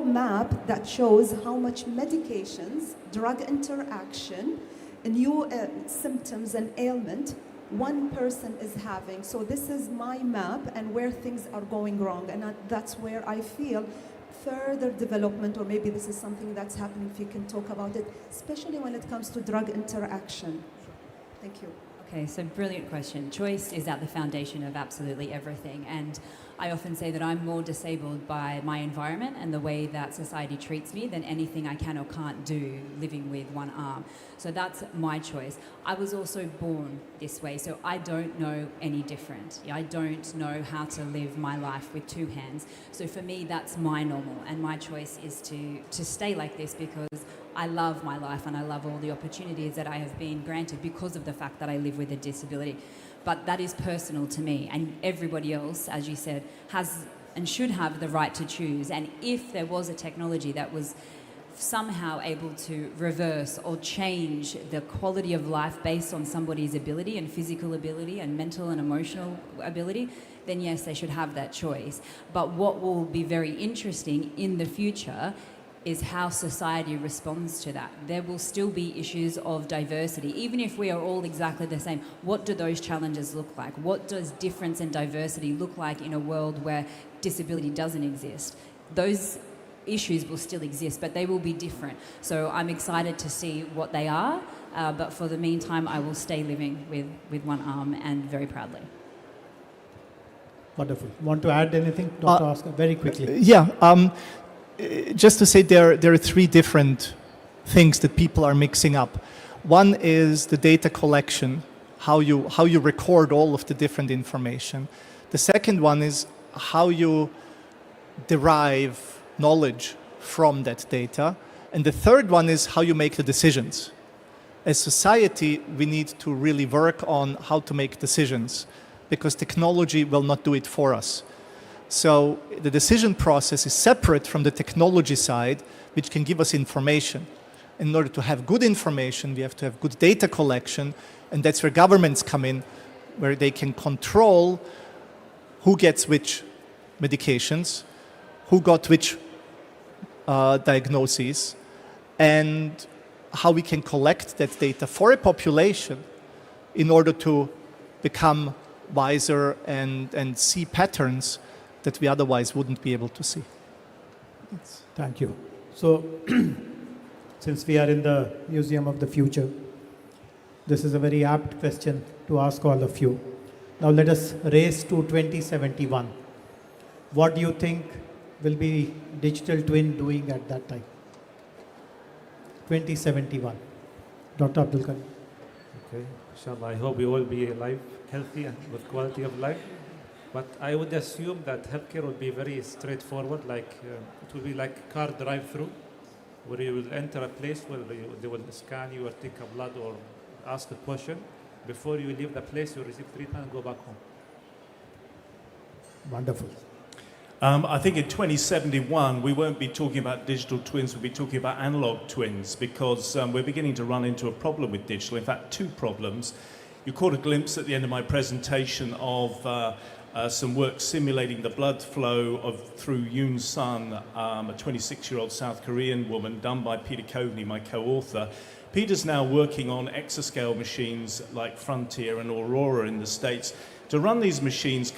map that shows how much medications, drug interaction, new symptoms and ailment one person is having. So this is my map and where things are going wrong. And that's where I feel further development, or maybe this is something that's happening, if you can talk about it, especially when it comes to drug interaction. Thank you. Okay, so brilliant question. Choice is at the foundation of absolutely everything. And I often say that I'm more disabled by my environment and the way that society treats me than anything I can or can't do living with one arm. So that's my choice. I was also born this way, so I don't know any different. I don't know how to live my life with two hands. So for me, that's my normal, and my choice is to stay like this because I love my life and I love all the opportunities that I have been granted because of the fact that I live with a disability. But that is personal to me, and everybody else, as you said, has and should have the right to choose. And if there was a technology that was somehow able to reverse or change the quality of life based on somebody's ability and physical ability and mental and emotional ability, then yes, they should have that choice. But what will be very interesting in the future is how society responds to that. There will still be issues of diversity. Even if we are all exactly the same, what do those challenges look like? What does difference and diversity look like in a world where disability doesn't exist? Those issues will still exist, but they will be different. So I'm excited to see what they are, but for the meantime, I will stay living with one arm, and very proudly. Wonderful. Want to add anything, Dr. Oscar, very quickly? Yeah. Just to say there are three different things that people are mixing up. One is the data collection, how you record all of the different information. The second one is how you derive knowledge from that data. And the third one is how you make the decisions. As society, we need to really work on how to make decisions because technology will not do it for us. So the decision process is separate from the technology side, which can give us information. In order to have good information, we have to have good data collection, and that's where governments come in, where they can control who gets which medications, who got which diagnoses, and how we can collect that data for a population in order to become wiser and see patterns that we otherwise wouldn't be able to see. Thank you. So, since we are in the Museum of the Future, this is a very apt question to ask all of you. Now let us race to 2071. What do you think will be digital twin doing at that time? 2071. Dr. Abdul Karim. Okay, inshallah, I hope we will be alive, healthy, and with quality of life. But I would assume that healthcare would be very straightforward, like it will be like car drive-through, where you will enter a place where they will scan you or take a blood or ask a question. Before you leave the place, you receive treatment and go back home. Wonderful. I think in 2071, we won't be talking about digital twins, we'll be talking about analog twins, because we're beginning to run into a problem with digital. In fact, two problems. You caught a glimpse at the end of my presentation of some work simulating the blood flow through Yoon Sun, a 26-year-old South Korean woman, done by Peter Coveney, my co-author. Peter's now working on exascale machines like Frontier and Aurora in the States. To run these machines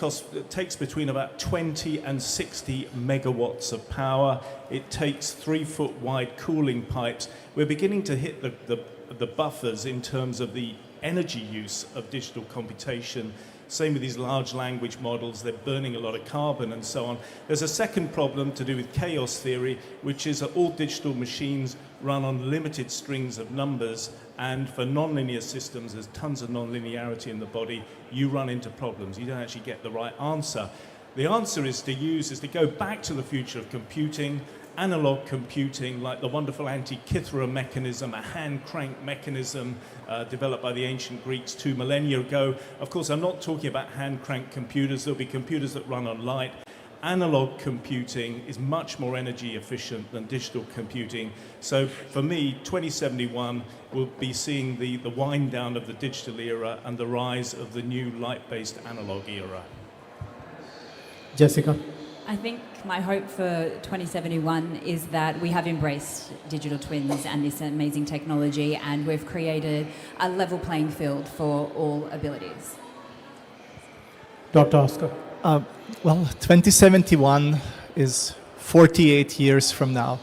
takes between about 20 and 60 megawatts of power. It takes 3-foot wide cooling pipes. We're beginning to hit the buffers in terms of the energy use of digital computation. Same with these large language models, they're burning a lot of carbon and so on. There's a second problem to do with chaos theory, which is that all digital machines run on limited strings of numbers, and for nonlinear systems, there's tons of nonlinearity in the body, you run into problems. You don't actually get the right answer. The answer is to go back to the future of computing, analog computing, like the wonderful Antikythera mechanism, a hand crank mechanism developed by the ancient Greeks 2 millennia ago. Of course, I'm not talking about hand crank computers. There'll be computers that run on light. Analog computing is much more energy efficient than digital computing. So for me, 2071 will be seeing the wind down of the digital era and the rise of the new light-based analog era. Jessica? I think my hope for 2071 is that we have embraced digital twins and this amazing technology, and we've created a level playing field for all abilities. Dr. Oscar? Well, 2071 is 48 years from now.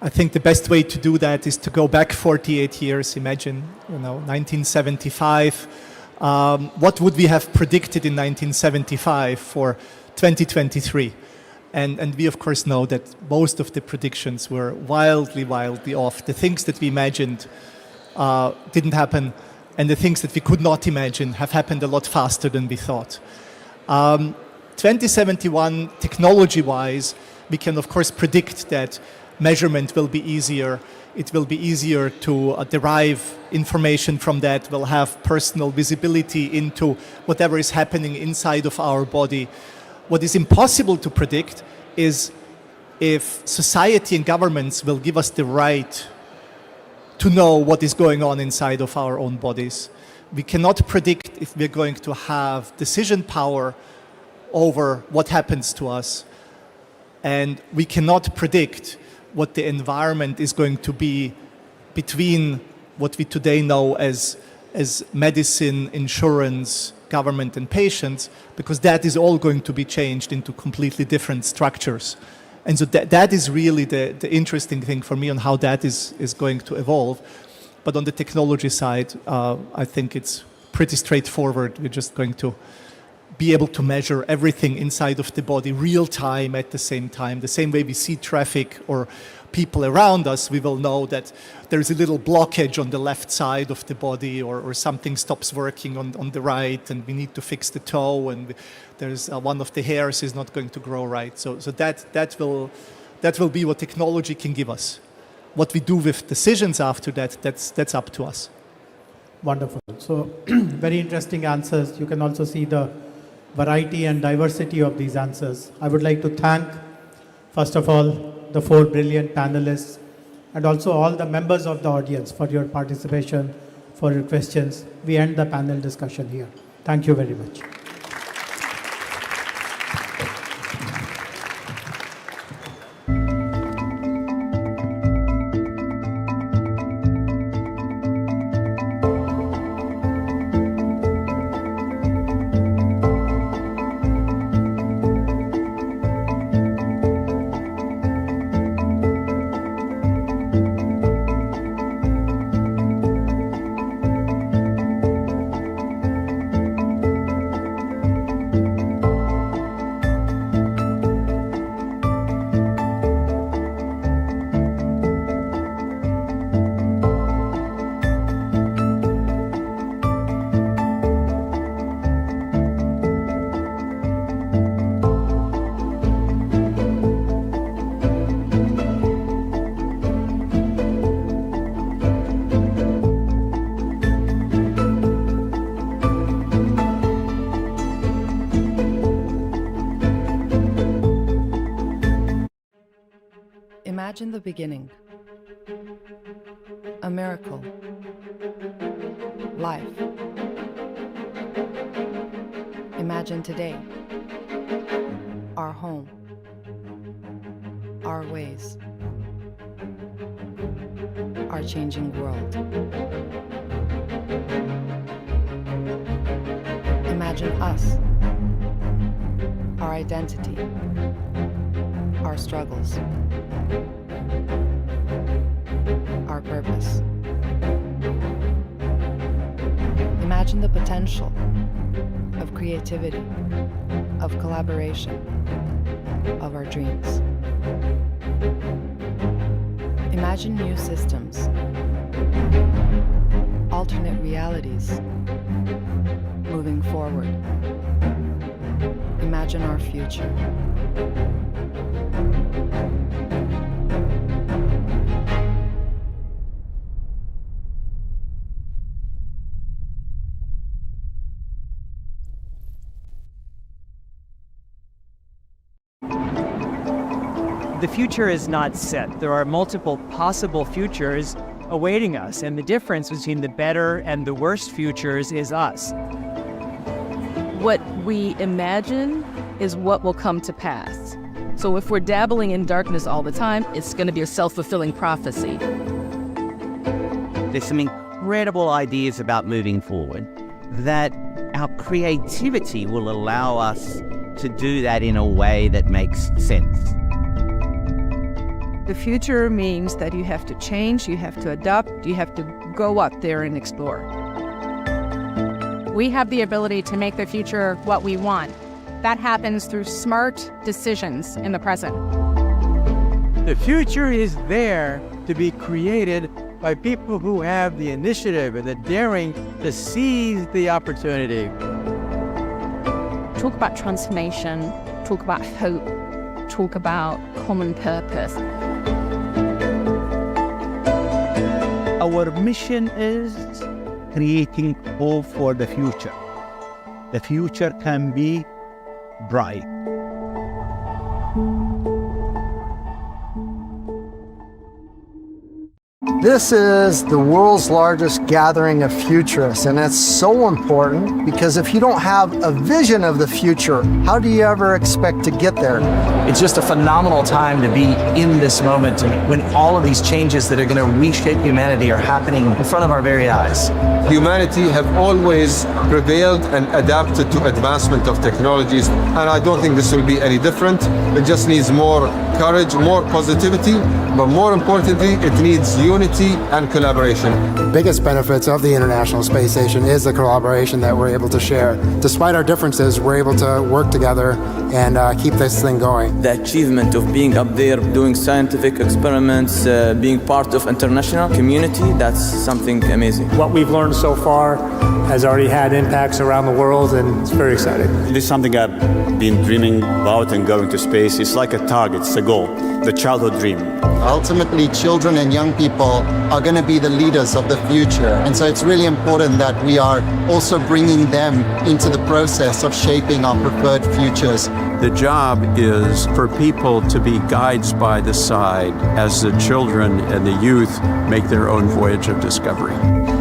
I think the best way to do that is to go back 48 years. Imagine, 1975. What would we have predicted in 1975 for 2023? And we, of course, know that most of the predictions were wildly, wildly off. The things that we imagined didn't happen, and the things that we could not imagine have happened a lot faster than we thought. 2071, technology-wise, we can, of course, predict that measurement will be easier. It will be easier to derive information from that. We'll have personal visibility into whatever is happening inside of our body. What is impossible to predict is if society and governments will give us the right to know what is going on inside of our own bodies. We cannot predict if we're going to have decision power over what happens to us. And we cannot predict what the environment is going to be between what we today know as medicine, insurance, government and patients, because that is all going to be changed into completely different structures. And so that is really the interesting thing for me on how that is going to evolve. But on the technology side, I think it's pretty straightforward. We're just going to be able to measure everything inside of the body real time at the same time. The same way we see traffic or people around us, we will know that there's a little blockage on the left side of the body, or something stops working on the right, and we need to fix the toe, and there's one of the hairs is not going to grow right. So that will be what technology can give us. What we do with decisions after that, that's up to us. Wonderful. So very interesting answers. You can also see the variety and diversity of these answers. I would like to thank, first of all, the 4 brilliant panelists, and also all the members of the audience for your participation, for your questions. We end the panel discussion here. Thank you very much. Imagine the beginning. A miracle. Life. Imagine today. Our home. Our ways. Our changing world. Imagine us. Our identity. Our struggles. Our purpose. Imagine the potential of creativity, of collaboration, of our dreams. Imagine new systems, alternate realities, moving forward. Imagine our future. The future is not set. There are multiple possible futures awaiting us, and the difference between the better and the worst futures is us. What we imagine is what will come to pass. So if we're dabbling in darkness all the time, it's going to be a self-fulfilling prophecy. There's some incredible ideas about moving forward, that our creativity will allow us to do that in a way that makes sense. The future means that you have to change, you have to adapt, you have to go out there and explore. We have the ability to make the future what we want. That happens through smart decisions in the present. The future is there to be created by people who have the initiative and the daring to seize the opportunity. Talk about transformation, talk about hope, talk about common purpose. Our mission is creating hope for the future. The future can be bright. This is the world's largest gathering of futurists, and it's so important because if you don't have a vision of the future, how do you ever expect to get there? It's just a phenomenal time to be in this moment when all of these changes that are going to reshape humanity are happening in front of our very eyes. Humanity have always prevailed and adapted to advancement of technologies, and I don't think this will be any different. It just needs more courage, more positivity, but more importantly, it needs unity and collaboration. The biggest benefits of the International Space Station is the collaboration that we're able to share. Despite our differences, we're able to work together and keep this thing going. The achievement of being up there, doing scientific experiments, being part of international community, that's something amazing. What we've learned so far has already had impacts around the world, and it's very exciting. This is something I've been dreaming about, and going to space. It's like a target, it's a goal, the childhood dream. Ultimately, children and young people are going to be the leaders of the future. And so it's really important that we are also bringing them into the process of shaping our preferred futures. The job is for people to be guides by the side as the children and the youth make their own voyage of discovery.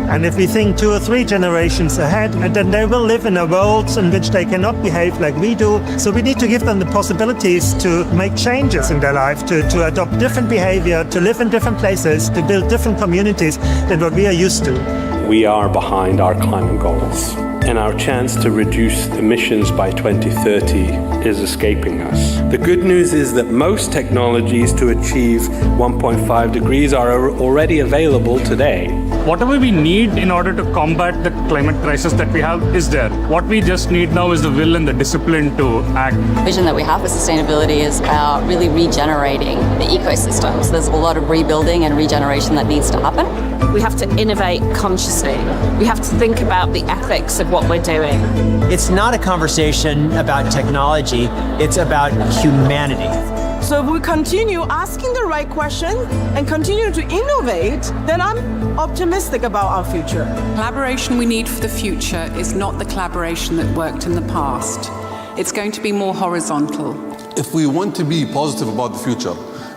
And if we think 2 or 3 generations ahead, then they will live in a world in which they cannot behave like we do. So we need to give them the possibilities to make changes in their life, to adopt different behavior, to live in different places, to build different communities than what we are used to. We are behind our climate goals, and our chance to reduce emissions by 2030 is escaping us. The good news is that most technologies to achieve 1.5 degrees are already available today. Whatever we need in order to combat the climate crisis that we have is there. What we just need now is the will and the discipline to act. The vision that we have for sustainability is about really regenerating the ecosystems. There's a lot of rebuilding and regeneration that needs to happen. We have to innovate consciously. We have to think about the ethics of what we're doing. It's not a conversation about technology, it's about humanity. So if we continue asking the right questions and continue to innovate, then I'm optimistic about our future. Collaboration we need for the future is not the collaboration that worked in the past. It's going to be more horizontal. If we want to be positive about the future,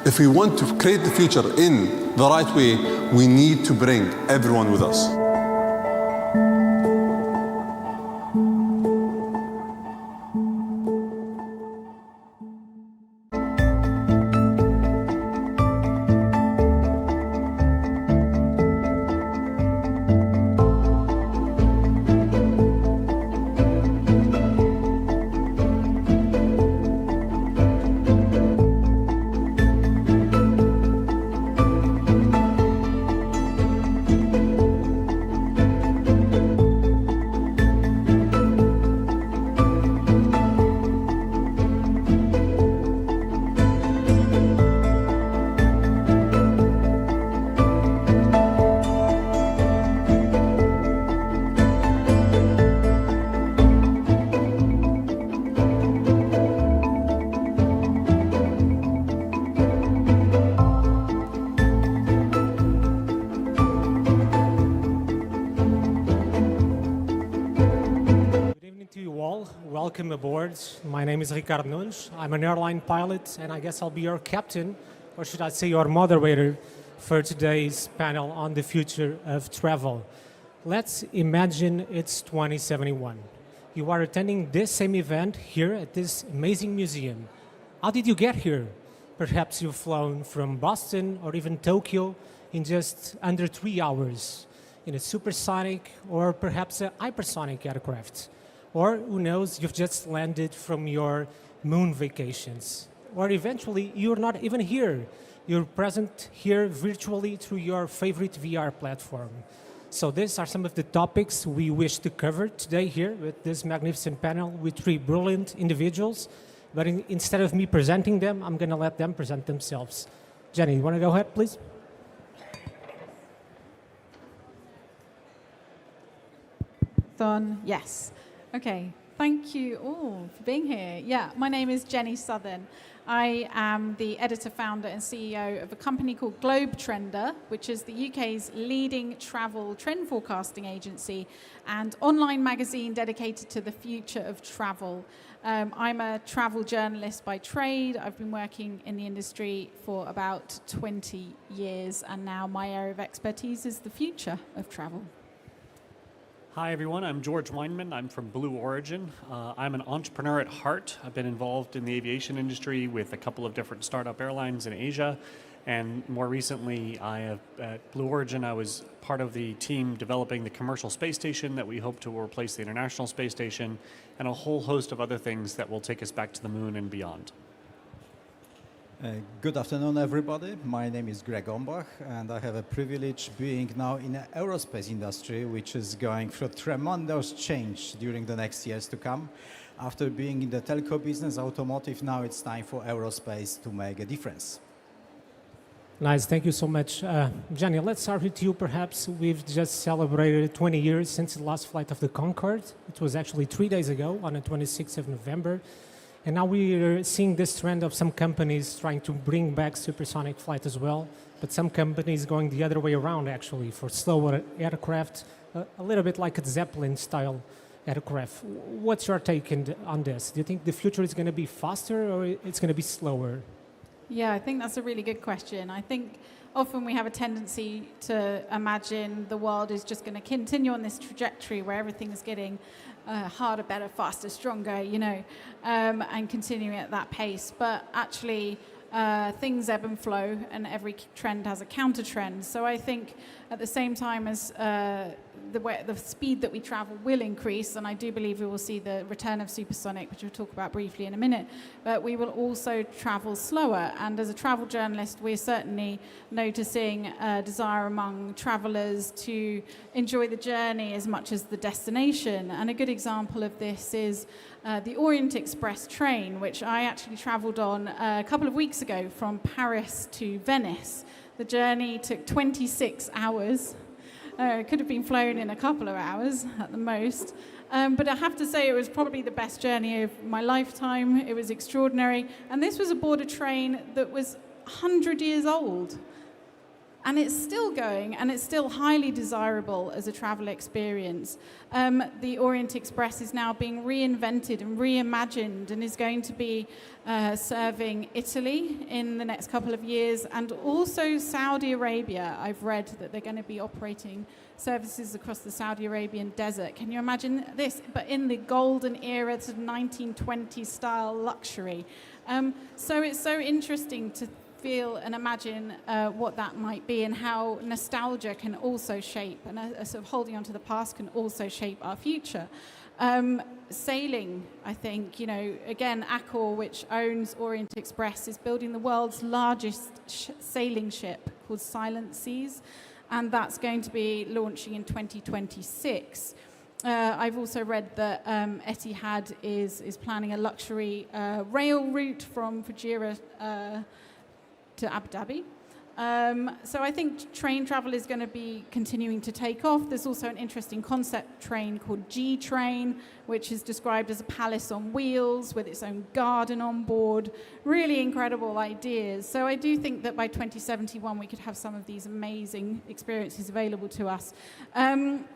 If we want to create the future in the right way, we need to bring everyone with us. Welcome aboard. My name is Ricardo Nunes. I'm an airline pilot, and I guess I'll be your captain, or should I say your moderator, for today's panel on the future of travel. Let's imagine it's 2071. You are attending this same event here at this amazing museum. How did you get here? Perhaps you've flown from Boston or even Tokyo in just under 3 hours in a supersonic or perhaps a hypersonic aircraft. Or who knows, you've just landed from your moon vacations. Or eventually, you're not even here. You're present here virtually through your favorite VR platform. So these are some of the topics we wish to cover today here with this magnificent panel with 3 brilliant individuals. But instead of me presenting them, I'm going to let them present themselves. Jenny, you want to go ahead, please? On, yes. Okay, thank you all for being here. Yeah, my name is Jenny Southern. I am the editor, founder, and CEO of a company called Globe Trender, which is the UK's leading travel trend forecasting agency and online magazine dedicated to the future of travel. I'm a travel journalist by trade. I've been working in the industry for about 20 years, and now my area of expertise is the future of travel. Hi, everyone. I'm George Weinman. I'm from Blue Origin. I'm an entrepreneur at heart. I've been involved in the aviation industry with a couple of different startup airlines in Asia. And more recently, at Blue Origin, I was part of the team developing the commercial space station that we hope to replace the International Space Station, and a whole host of other things that will take us back to the moon and beyond. Good afternoon, everybody. My name is Greg Ombach, and I have a privilege being now in the aerospace industry, which is going through tremendous change during the next years to come. After being in the telco business, automotive, now it's time for aerospace to make a difference. Nice, thank you so much. Jenny, let's start with you perhaps. We've just celebrated 20 years since the last flight of the Concorde. It was actually 3 days ago on the 26th of November. And now we're seeing this trend of some companies trying to bring back supersonic flight as well, but some companies going the other way around actually for slower aircraft, a little bit like a Zeppelin-style aircraft. What's your take on this? Do you think the future is going to be faster or it's going to be slower? Yeah, I think that's a really good question. I think often we have a tendency to imagine the world is just going to continue on this trajectory where everything is getting harder, better, faster, stronger, you know, and continuing at that pace. But actually, things ebb and flow, and every trend has a counter trend. So I think at the same time as the speed that we travel will increase, and I do believe we will see the return of supersonic, which we'll talk about briefly in a minute, but we will also travel slower. And as a travel journalist, we're certainly noticing a desire among travelers to enjoy the journey as much as the destination. And a good example of this is the Orient Express train, which I actually traveled on a couple of weeks ago from Paris to Venice. The journey took 26 hours. It could have been flown in a couple of hours at the most. But I have to say it was probably the best journey of my lifetime. It was extraordinary. And this was aboard a train that was 100 years old. And it's still going, and it's still highly desirable as a travel experience. The Orient Express is now being reinvented and reimagined and is going to be serving Italy in the next couple of years, and also Saudi Arabia. I've read that they're going to be operating services across the Saudi Arabian desert. Can you imagine this? But in the golden era, to 1920s style luxury. So it's so interesting to feel and imagine what that might be, and how nostalgia can also shape, and a sort of holding on to the past can also shape our future. Sailing, I think, again, Accor, which owns Orient Express, is building the world's largest sailing ship called Silent Seas, and that's going to be launching in 2026. I've also read that Etihad is planning a luxury rail route from Fujairah to Abu Dhabi. So I think train travel is going to be continuing to take off. There's also an interesting concept train called G-Train, which is described as a palace on wheels with its own garden on board. Really incredible ideas. So I do think that by 2071 we could have some of these amazing experiences available to us.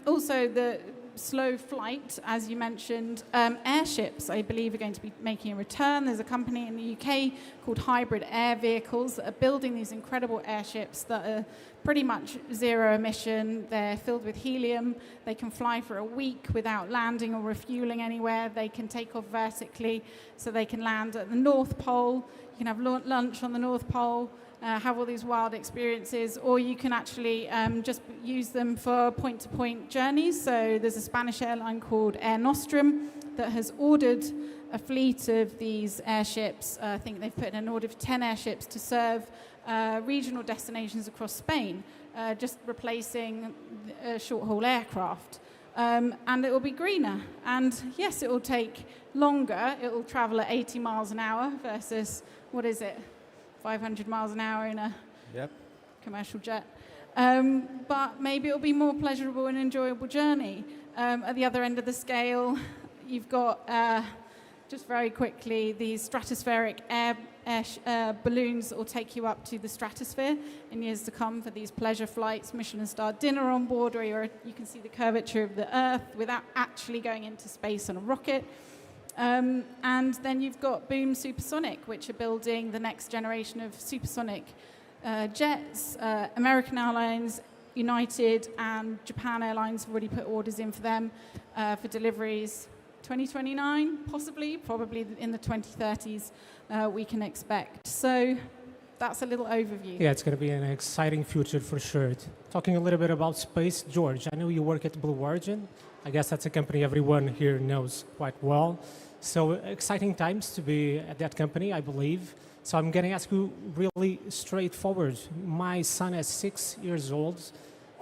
Also, the slow flight, as you mentioned, airships, I believe, are going to be making a return. There's a company in the UK called Hybrid Air Vehicles that are building these incredible airships that are pretty much zero emission. They're filled with helium. They can fly for a week without landing or refueling anywhere. They can take off vertically, so they can land at the North Pole. You can have lunch on the North Pole, have all these wild experiences, or you can actually just use them for point-to-point journeys. So there's a Spanish airline called Air Nostrum that has ordered a fleet of these airships. I think they've put in an order of 10 airships to serve regional destinations across Spain, just replacing short-haul aircraft. And it will be greener. And yes, it will take longer. It will travel at 80 miles an hour versus, 500 miles an hour in a commercial jet. But maybe it'll be more pleasurable and enjoyable journey. At the other end of the scale, you've got, just very quickly, these stratospheric air balloons that will take you up to the stratosphere in years to come for these pleasure flights, Michelin-starred dinner on board, where you can see the curvature of the Earth without actually going into space on a rocket. And then you've got Boom Supersonic, which are building the next generation of supersonic jets. American Airlines, United, and Japan Airlines have already put orders in for them for deliveries 2029, probably in the 2030s we can expect. So that's a little overview. Yeah, it's going to be an exciting future for sure. Talking a little bit about space, George, I know you work at Blue Origin. I guess that's a company everyone here knows quite well. So exciting times to be at that company, I believe. So I'm going to ask you really straightforward. My son is 6 years old.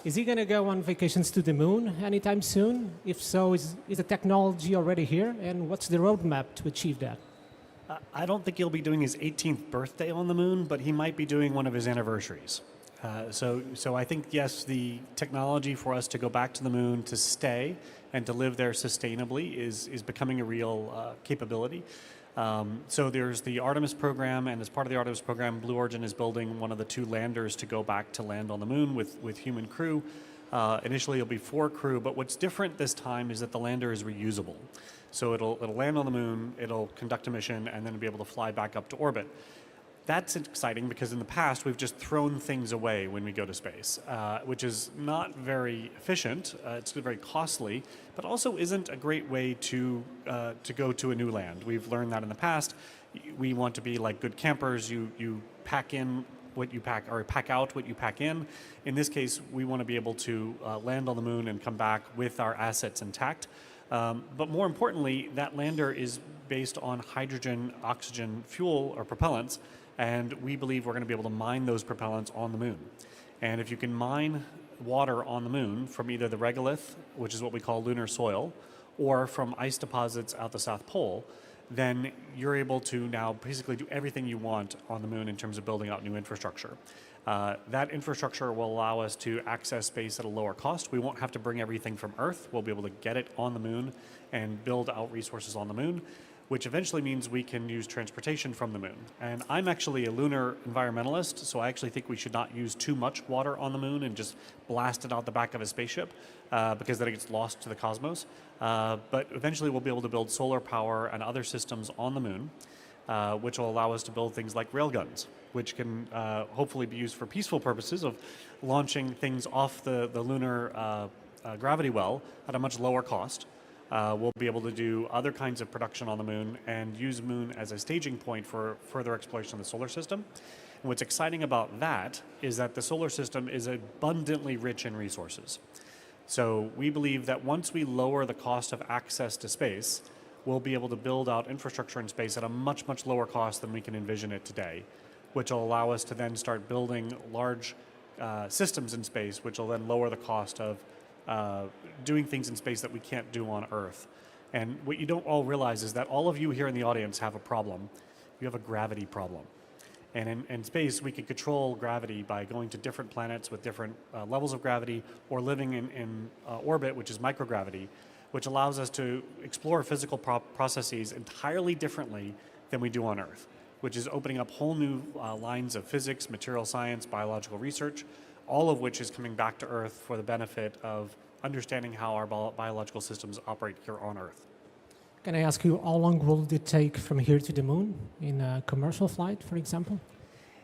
Is he going to go on vacations to the moon anytime soon? If so, is the technology already here? And what's the roadmap to achieve that? I don't think he'll be doing his 18th birthday on the moon, but he might be doing one of his anniversaries. So I think, yes, the technology for us to go back to the moon, to stay, and to live there sustainably is becoming a real capability. So there's the Artemis program, and as part of the Artemis program, Blue Origin is building one of the 2 landers to go back to land on the moon with human crew. Initially, it'll be 4 crew, but what's different this time is that the lander is reusable. So it'll land on the moon, it'll conduct a mission, and then be able to fly back up to orbit. That's exciting because in the past we've just thrown things away when we go to space, which is not very efficient. It's very costly, but also isn't a great way to go to a new land. We've learned that in the past. We want to be like good campers. You pack in what you pack, or pack out what you pack in. In this case, we want to be able to land on the moon and come back with our assets intact. But more importantly, that lander is based on hydrogen, oxygen fuel or propellants. And we believe we're going to be able to mine those propellants on the moon. And if you can mine water on the moon from either the regolith, which is what we call lunar soil, or from ice deposits out the South Pole, then you're able to now basically do everything you want on the moon in terms of building out new infrastructure. That infrastructure will allow us to access space at a lower cost. We won't have to bring everything from Earth. We'll be able to get it on the moon and build out resources on the moon. which eventually means we can use transportation from the moon. And I'm actually a lunar environmentalist, so I actually think we should not use too much water on the moon and just blast it out the back of a spaceship, because then it gets lost to the cosmos. But eventually we'll be able to build solar power and other systems on the moon, which will allow us to build things like railguns, which can hopefully be used for peaceful purposes of launching things off the lunar gravity well at a much lower cost. We'll be able to do other kinds of production on the moon and use the moon as a staging point for further exploration of the solar system. And what's exciting about that is that the solar system is abundantly rich in resources. So we believe that once we lower the cost of access to space, we'll be able to build out infrastructure in space at a much, much lower cost than we can envision it today, which will allow us to then start building large systems in space, which will then lower the cost of doing things in space that we can't do on Earth. And what you don't all realize is that all of you here in the audience have a problem. You have a gravity problem. And in space, we can control gravity by going to different planets with different levels of gravity, or living in orbit, which is microgravity, which allows us to explore physical processes entirely differently than we do on Earth, which is opening up whole new lines of physics, material science, biological research, all of which is coming back to Earth for the benefit of understanding how our biological systems operate here on Earth. Can I ask you, how long will it take from here to the moon in a commercial flight, for example?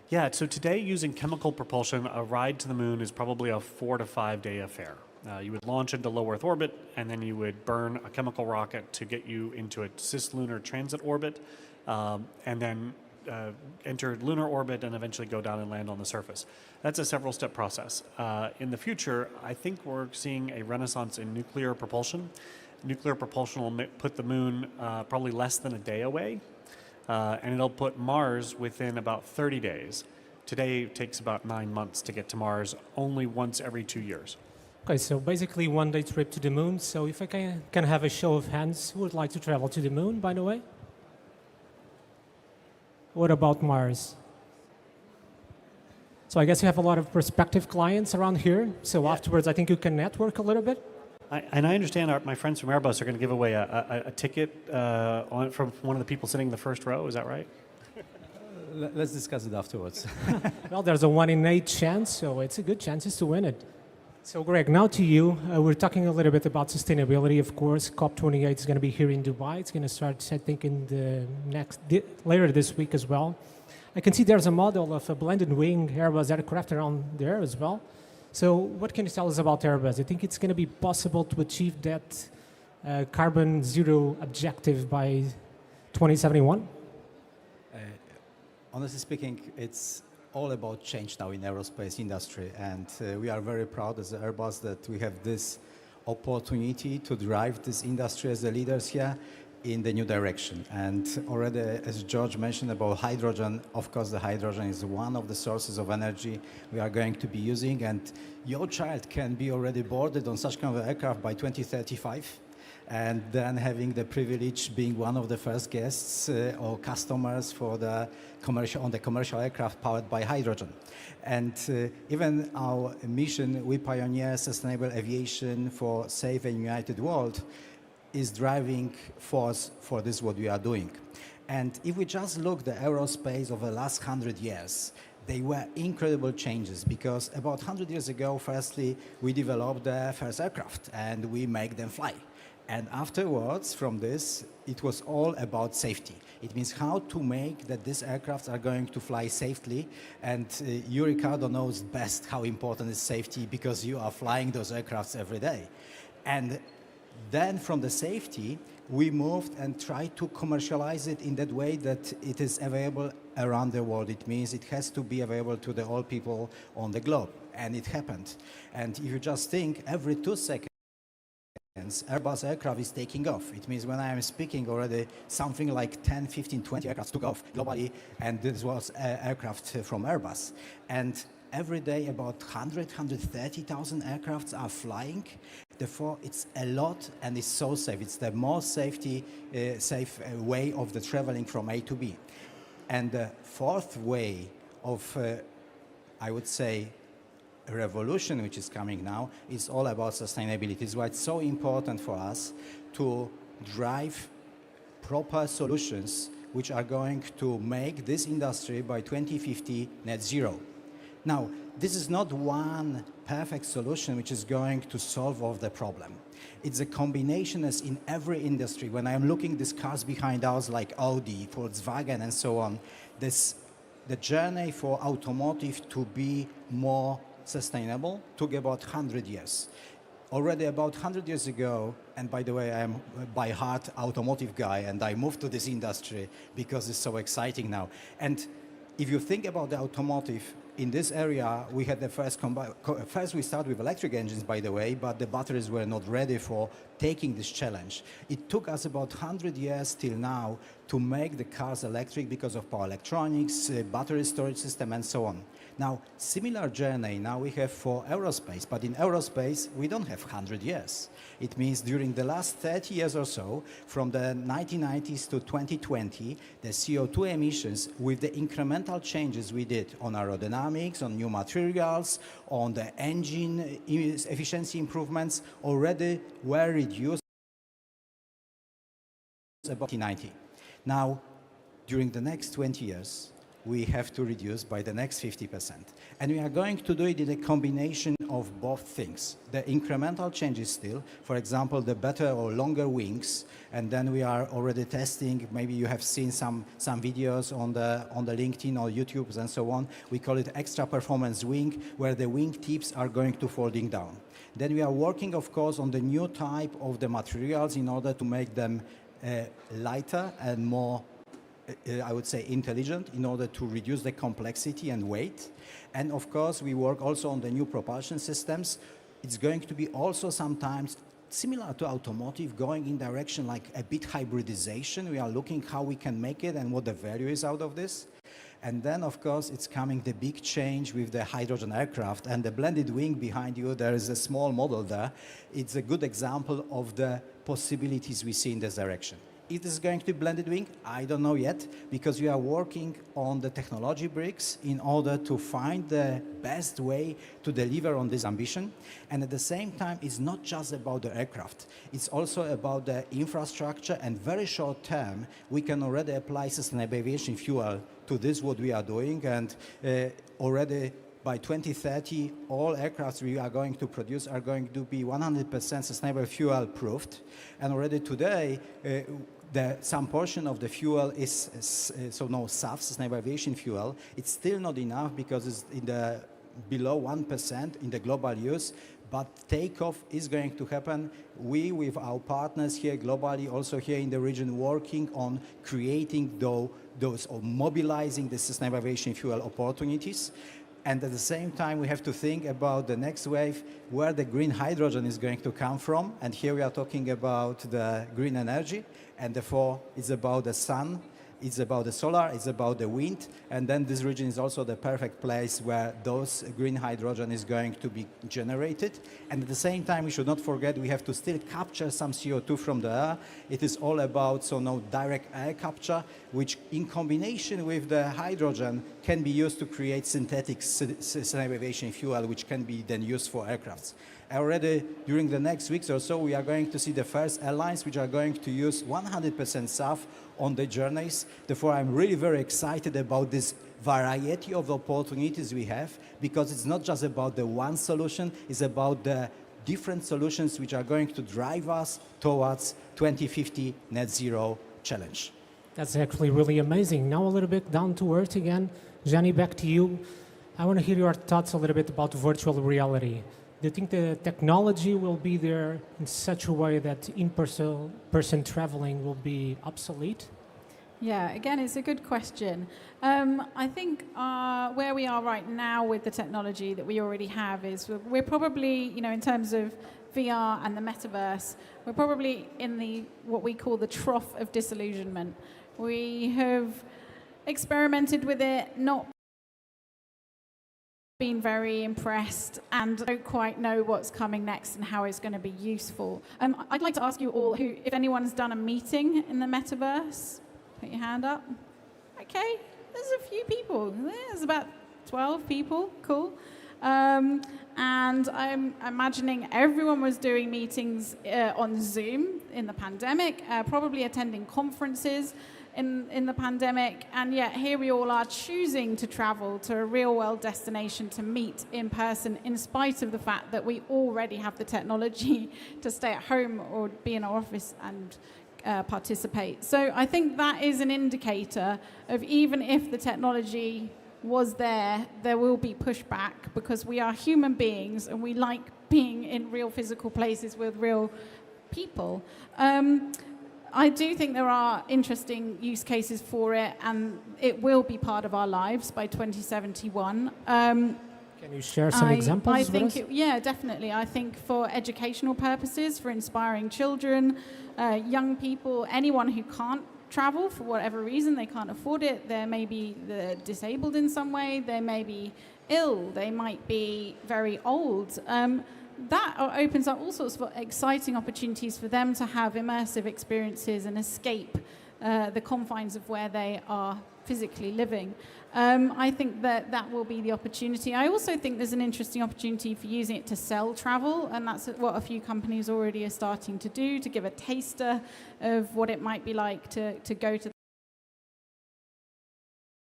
Yeah, so today using chemical propulsion, a ride to the moon is probably a 4 to 5 day affair. You would launch into low Earth orbit, and then you would burn a chemical rocket to get you into a cislunar transit orbit, and then enter lunar orbit and eventually go down and land on the surface. That's a several-step process. In the future, I think we're seeing a renaissance in nuclear propulsion. Nuclear propulsion will put the moon probably less than a day away, and it'll put Mars within about 30 days. Today, it takes about 9 months to get to Mars, only once every 2 years. Okay, so basically 1 day trip to the moon. So if I can have a show of hands, who would like to travel to the moon, by the way? What about Mars? So I guess you have a lot of prospective clients around here. So afterwards, I think you can network a little bit. And I understand my friends from Airbus are going to give away a ticket from one of the people sitting in the first row. Is that right? Let's discuss it afterwards. Well, there's a 1 in 8 chance, so it's a good chance to win it. So Greg, now to you. We're talking a little bit about sustainability, of course. COP28 is going to be here in Dubai. It's going to start, I think, in the later this week as well. I can see there's a model of a blended wing Airbus aircraft around there as well. So what can you tell us about Airbus? I think it's going to be possible to achieve that carbon zero objective by 2071? Honestly speaking, it's all about change now in aerospace industry, and we are very proud as Airbus that we have this opportunity to drive this industry as the leaders here in the new direction. And already, as George mentioned about hydrogen, of course the hydrogen is one of the sources of energy we are going to be using, and your child can be already boarded on such kind of aircraft by 2035. And then having the privilege being one of the first guests or customers for the commercial aircraft powered by hydrogen. And even our mission, We Pioneer Sustainable Aviation for Safe and United World, is driving force for this what we are doing. And if we just look the aerospace of the last 100 years, they were incredible changes, because about 100 years ago, firstly, we developed the first aircraft and we make them fly. And afterwards, from this, it was all about safety. It means how to make that these aircrafts are going to fly safely. And you, Ricardo, knows best how important is safety, because you are flying those aircrafts every day. And then from the safety, we moved and tried to commercialize it in that way that it is available around the world. It means it has to be available to all people on the globe. And it happened. And if you just think, every 2 seconds, Airbus aircraft is taking off. It means when I am speaking already, something like 10, 15, 20 aircraft took off globally, and this was aircraft from Airbus. And every day about 130,000 aircrafts are flying. Therefore, it's a lot, and it's so safe. It's the most safe way of the traveling from A to B. And the fourth way of, I would say, a revolution which is coming now is all about sustainability. It's why it's so important for us to drive proper solutions which are going to make this industry by 2050 net zero. Now, this is not one perfect solution which is going to solve all the problem. It's a combination as in every industry. When I'm looking at these cars behind us like Audi, Volkswagen and so on, the journey for automotive to be more sustainable took about 100 years. Already about 100 years ago, and by the way, I am by heart automotive guy, and I moved to this industry because it's so exciting now. And if you think about the automotive, in this area, we had the first we started with electric engines, by the way, but the batteries were not ready for taking this challenge. It took us about 100 years till now to make the cars electric because of power electronics, battery storage system, and so on. Now, similar journey now we have for aerospace, but in aerospace, we don't have 100 years. It means during the last 30 years or so, from the 1990s to 2020, the CO2 emissions with the incremental changes we did on aerodynamics, on new materials, on the engine efficiency improvements already were reduced about 1990. Now, during the next 20 years, we have to reduce by the next 50%. And we are going to do it in a combination of both things. The incremental changes still, for example, the better or longer wings, and then we are already testing, maybe you have seen some videos on the LinkedIn or YouTube and so on. We call it extra performance wing, where the wing tips are going to folding down. Then we are working, of course, on the new type of the materials in order to make them lighter and more I would say intelligent in order to reduce the complexity and weight. And of course, we work also on the new propulsion systems. It's going to be also sometimes similar to automotive, going in direction like a bit hybridization. We are looking how we can make it and what the value is out of this. And then, of course, it's coming the big change with the hydrogen aircraft and the blended wing behind you. There is a small model there. It's a good example of the possibilities we see in this direction. If this is going to be blended wing, I don't know yet, because we are working on the technology bricks in order to find the best way to deliver on this ambition. And at the same time, it's not just about the aircraft. It's also about the infrastructure, and very short term, we can already apply sustainable aviation fuel to this, what we are doing, and already by 2030, all aircrafts we are going to produce are going to be 100% sustainable fuel proofed. And already today, some portion of the fuel is SAF, sustainable aviation fuel. It's still not enough because it's in the below 1% in the global use, but takeoff is going to happen. We, with our partners here globally, also here in the region, working on creating those or mobilizing the sustainable aviation fuel opportunities. And at the same time, we have to think about the next wave, where the green hydrogen is going to come from. And here we are talking about the green energy. And therefore, it's about the sun, it's about the solar, it's about the wind. And then this region is also the perfect place where those green hydrogen is going to be generated. And at the same time, we should not forget we have to still capture some CO2 from the air. It is all about direct air capture, which in combination with the hydrogen can be used to create synthetic sustainable aviation fuel, which can be then used for aircrafts. Already during the next weeks or so, we are going to see the first airlines which are going to use 100% SAF on the journeys. Therefore, I'm really very excited about this variety of opportunities we have, because it's not just about the one solution, it's about the different solutions which are going to drive us towards 2050 net zero challenge. That's actually really amazing. Now a little bit down to earth again. Jenny, back to you. I want to hear your thoughts a little bit about virtual reality. Do you think the technology will be there in such a way that in-person traveling will be obsolete? Yeah, again, it's a good question. I think where we are right now with the technology that we already have is we're probably, in terms of VR and the metaverse, we're probably in what we call the trough of disillusionment. We have experimented with it, not been very impressed, and don't quite know what's coming next and how it's going to be useful. I'd like to ask you all, if anyone's done a meeting in the metaverse, put your hand up. Okay, there's a few people. There's about 12 people. Cool. And I'm imagining everyone was doing meetings on Zoom in the pandemic, probably attending conferences in the pandemic, and yet here we all are choosing to travel to a real-world destination to meet in person, in spite of the fact that we already have the technology to stay at home or be in our office and participate. So I think that is an indicator of, even if the technology was there will be pushback, because we are human beings and we like being in real physical places with real people. I do think there are interesting use cases for it, and it will be part of our lives by 2071. Can you share some examples I with think us? yeah, definitely. I think for educational purposes, for inspiring children, young people, anyone who can't travel for whatever reason, they can't afford it, they may be disabled in some way, they may be ill, they might be very old. That opens up all sorts of exciting opportunities for them to have immersive experiences and escape the confines of where they are physically living. I think that will be the opportunity. I also think there's an interesting opportunity for using it to sell travel, and that's what a few companies already are starting to do, to give a taster of what it might be like to go to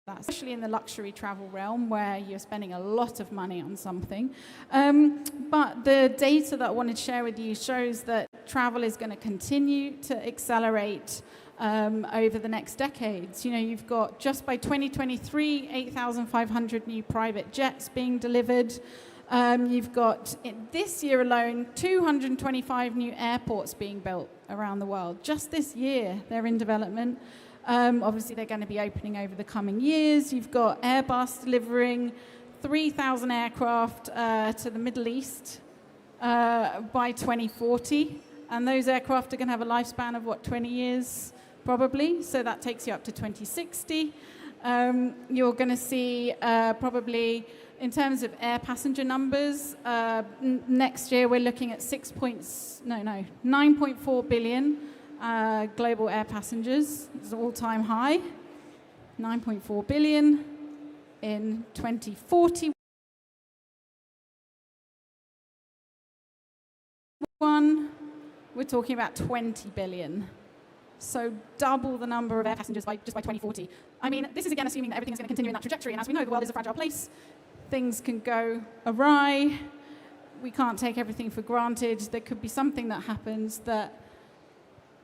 that, especially in the luxury travel realm where you're spending a lot of money on something. But the data that I wanted to share with you shows that travel is going to continue to accelerate over the next decades. You know, you've got, just by 2023, 8,500 new private jets being delivered. You've got, this year alone, 225 new airports being built around the world. Just this year, they're in development. Obviously, they're going to be opening over the coming years. You've got Airbus delivering 3,000 aircraft to the Middle East by 2040. And those aircraft are going to have a lifespan of, 20 years, probably. So that takes you up to 2060. You're going to see probably, in terms of air passenger numbers, next year we're looking at 9.4 billion global air passengers. It's an all-time high. 9.4 billion in 2041. We're talking about 20 billion. So double the number of air passengers just by 2040. I mean, this is again assuming that everything's going to continue in that trajectory. And as we know, the world is a fragile place. Things can go awry. We can't take everything for granted. There could be something that happens that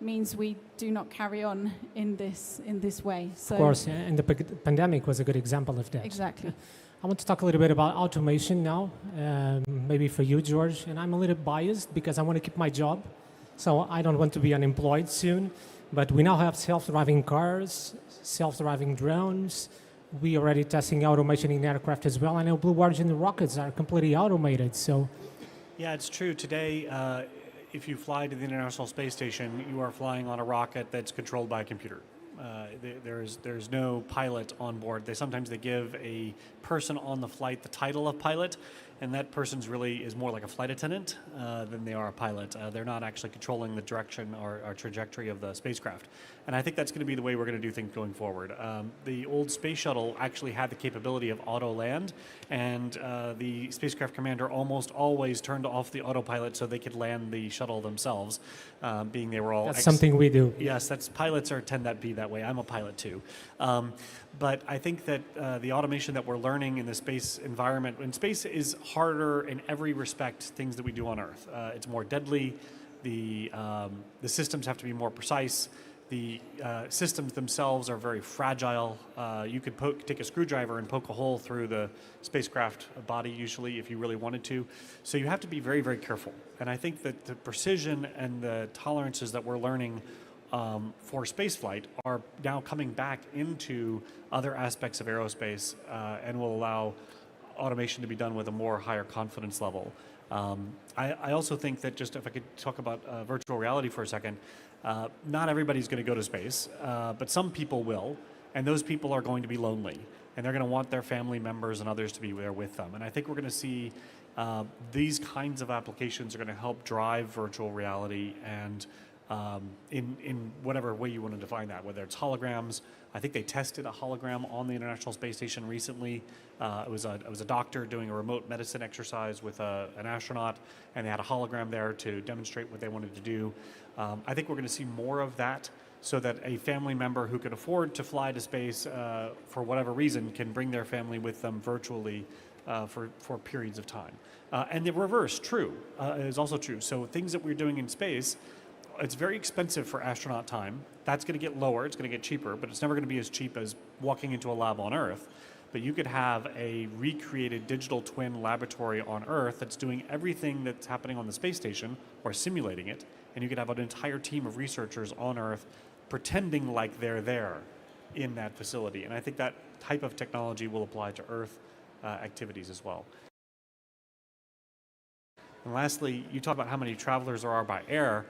means we do not carry on in this way. So, of course, and the pandemic was a good example of that. Exactly. I want to talk a little bit about automation now, maybe for you, George. And I'm a little biased because I want to keep my job, so I don't want to be unemployed soon. But we now have self-driving cars, self-driving drones. We are already testing automation in aircraft as well. I know Blue Origin rockets are completely automated. So, yeah, it's true. Today, if you fly to the International Space Station, you are flying on a rocket that's controlled by a computer. There's no pilot on board. Sometimes they give a person on the flight the title of pilot, and that person's really is more like a flight attendant than they are a pilot. They're not actually controlling the direction or trajectory of the spacecraft. And I think that's going to be the way we're going to do things going forward. The old space shuttle actually had the capability of auto land, and the spacecraft commander almost always turned off the autopilot so they could land the shuttle themselves, being they were all... That's something we do. Yes, pilots tend to be that way. I'm a pilot too. But I think that the automation that we're learning in the space environment, and space is harder in every respect, things that we do on Earth. It's more deadly. The systems have to be more precise. The systems themselves are very fragile. You could take a screwdriver and poke a hole through the spacecraft body usually if you really wanted to. So you have to be very, very careful. And I think that the precision and the tolerances that we're learning for spaceflight are now coming back into other aspects of aerospace and will allow automation to be done with a more higher confidence level. I also think that, just if I could talk about virtual reality for a second, not everybody's going to go to space, but some people will, and those people are going to be lonely, and they're going to want their family members and others to be there with them. And I think we're going to see these kinds of applications are going to help drive virtual reality and in whatever way you want to define that, whether it's holograms. I think they tested a hologram on the International Space Station recently. It was a doctor doing a remote medicine exercise with an astronaut, and they had a hologram there to demonstrate what they wanted to do. I think we're going to see more of that, so that a family member who can afford to fly to space for whatever reason can bring their family with them virtually for periods of time. And the reverse is also true. So things that we're doing in space, it's very expensive for astronaut time. That's going to get lower, it's going to get cheaper, but it's never going to be as cheap as walking into a lab on Earth. But you could have a recreated digital twin laboratory on Earth that's doing everything that's happening on the space station, or simulating it, and you could have an entire team of researchers on Earth pretending like they're there in that facility. And I think that type of technology will apply to Earth activities as well. And lastly, you talk about how many travelers there are by air.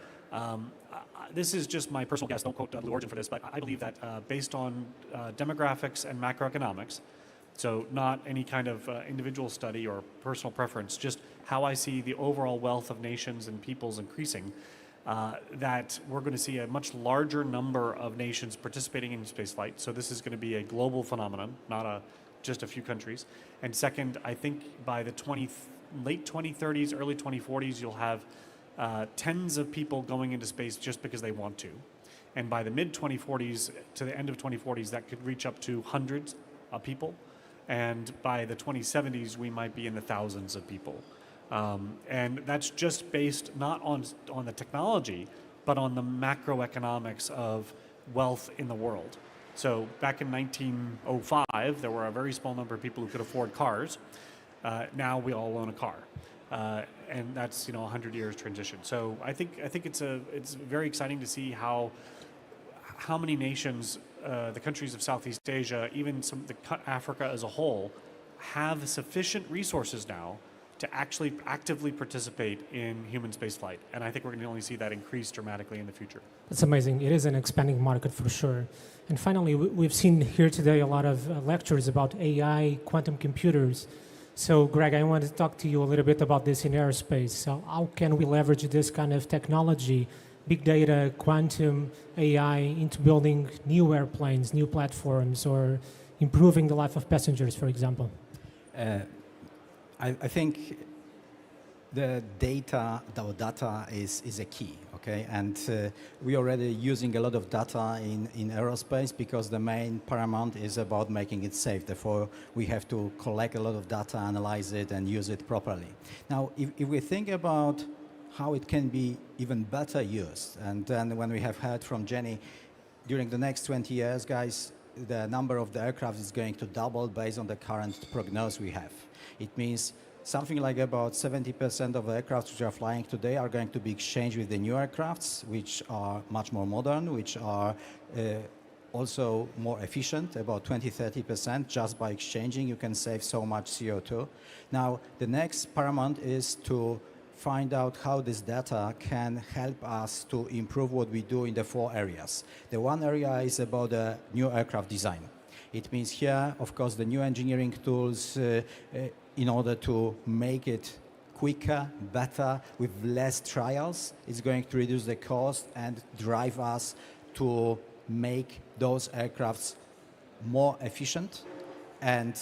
This is just my personal guess, don't quote Blue Origin for this, but I believe that based on demographics and macroeconomics, so not any kind of individual study or personal preference, just how I see the overall wealth of nations and peoples increasing, that we're going to see a much larger number of nations participating in spaceflight. So this is going to be a global phenomenon, not just a few countries. And second, I think by the late 2030s, early 2040s, you'll have tens of people going into space just because they want to. And by the mid-2040s to the end of 2040s, that could reach up to hundreds of people. And by the 2070s, we might be in the thousands of people. And that's just based not on the technology, but on the macroeconomics of wealth in the world. So back in 1905, there were a very small number of people who could afford cars. Now we all own a car. And that's 100 years transition. So I think it's very exciting to see how many nations, the countries of Southeast Asia, even Africa as a whole, have sufficient resources now to actually actively participate in human spaceflight. And I think we're going to only see that increase dramatically in the future. That's amazing. It is an expanding market for sure. And finally, we've seen here today a lot of lectures about AI, quantum computers. So, Greg, I want to talk to you a little bit about this in aerospace. So how can we leverage this kind of technology, big data, quantum, AI, into building new airplanes, new platforms, or improving the life of passengers, for example? I think the data is a key, okay? And we're already using a lot of data in aerospace because the main paramount is about making it safe. Therefore, we have to collect a lot of data, analyze it, and use it properly. Now, if we think about how it can be even better used, and then when we have heard from Jenny, during the next 20 years, guys, the number of the aircraft is going to double based on the current prognosis we have. It means something like about 70% of the aircraft which are flying today are going to be exchanged with the new aircrafts, which are much more modern, which are also more efficient, about 20-30%. Just by exchanging, you can save so much CO2. Now, the next paramount is to find out how this data can help us to improve what we do in the 4 areas. The one area is about the new aircraft design. It means here, of course, the new engineering tools in order to make it quicker, better, with less trials. It's going to reduce the cost and drive us to make those aircrafts more efficient and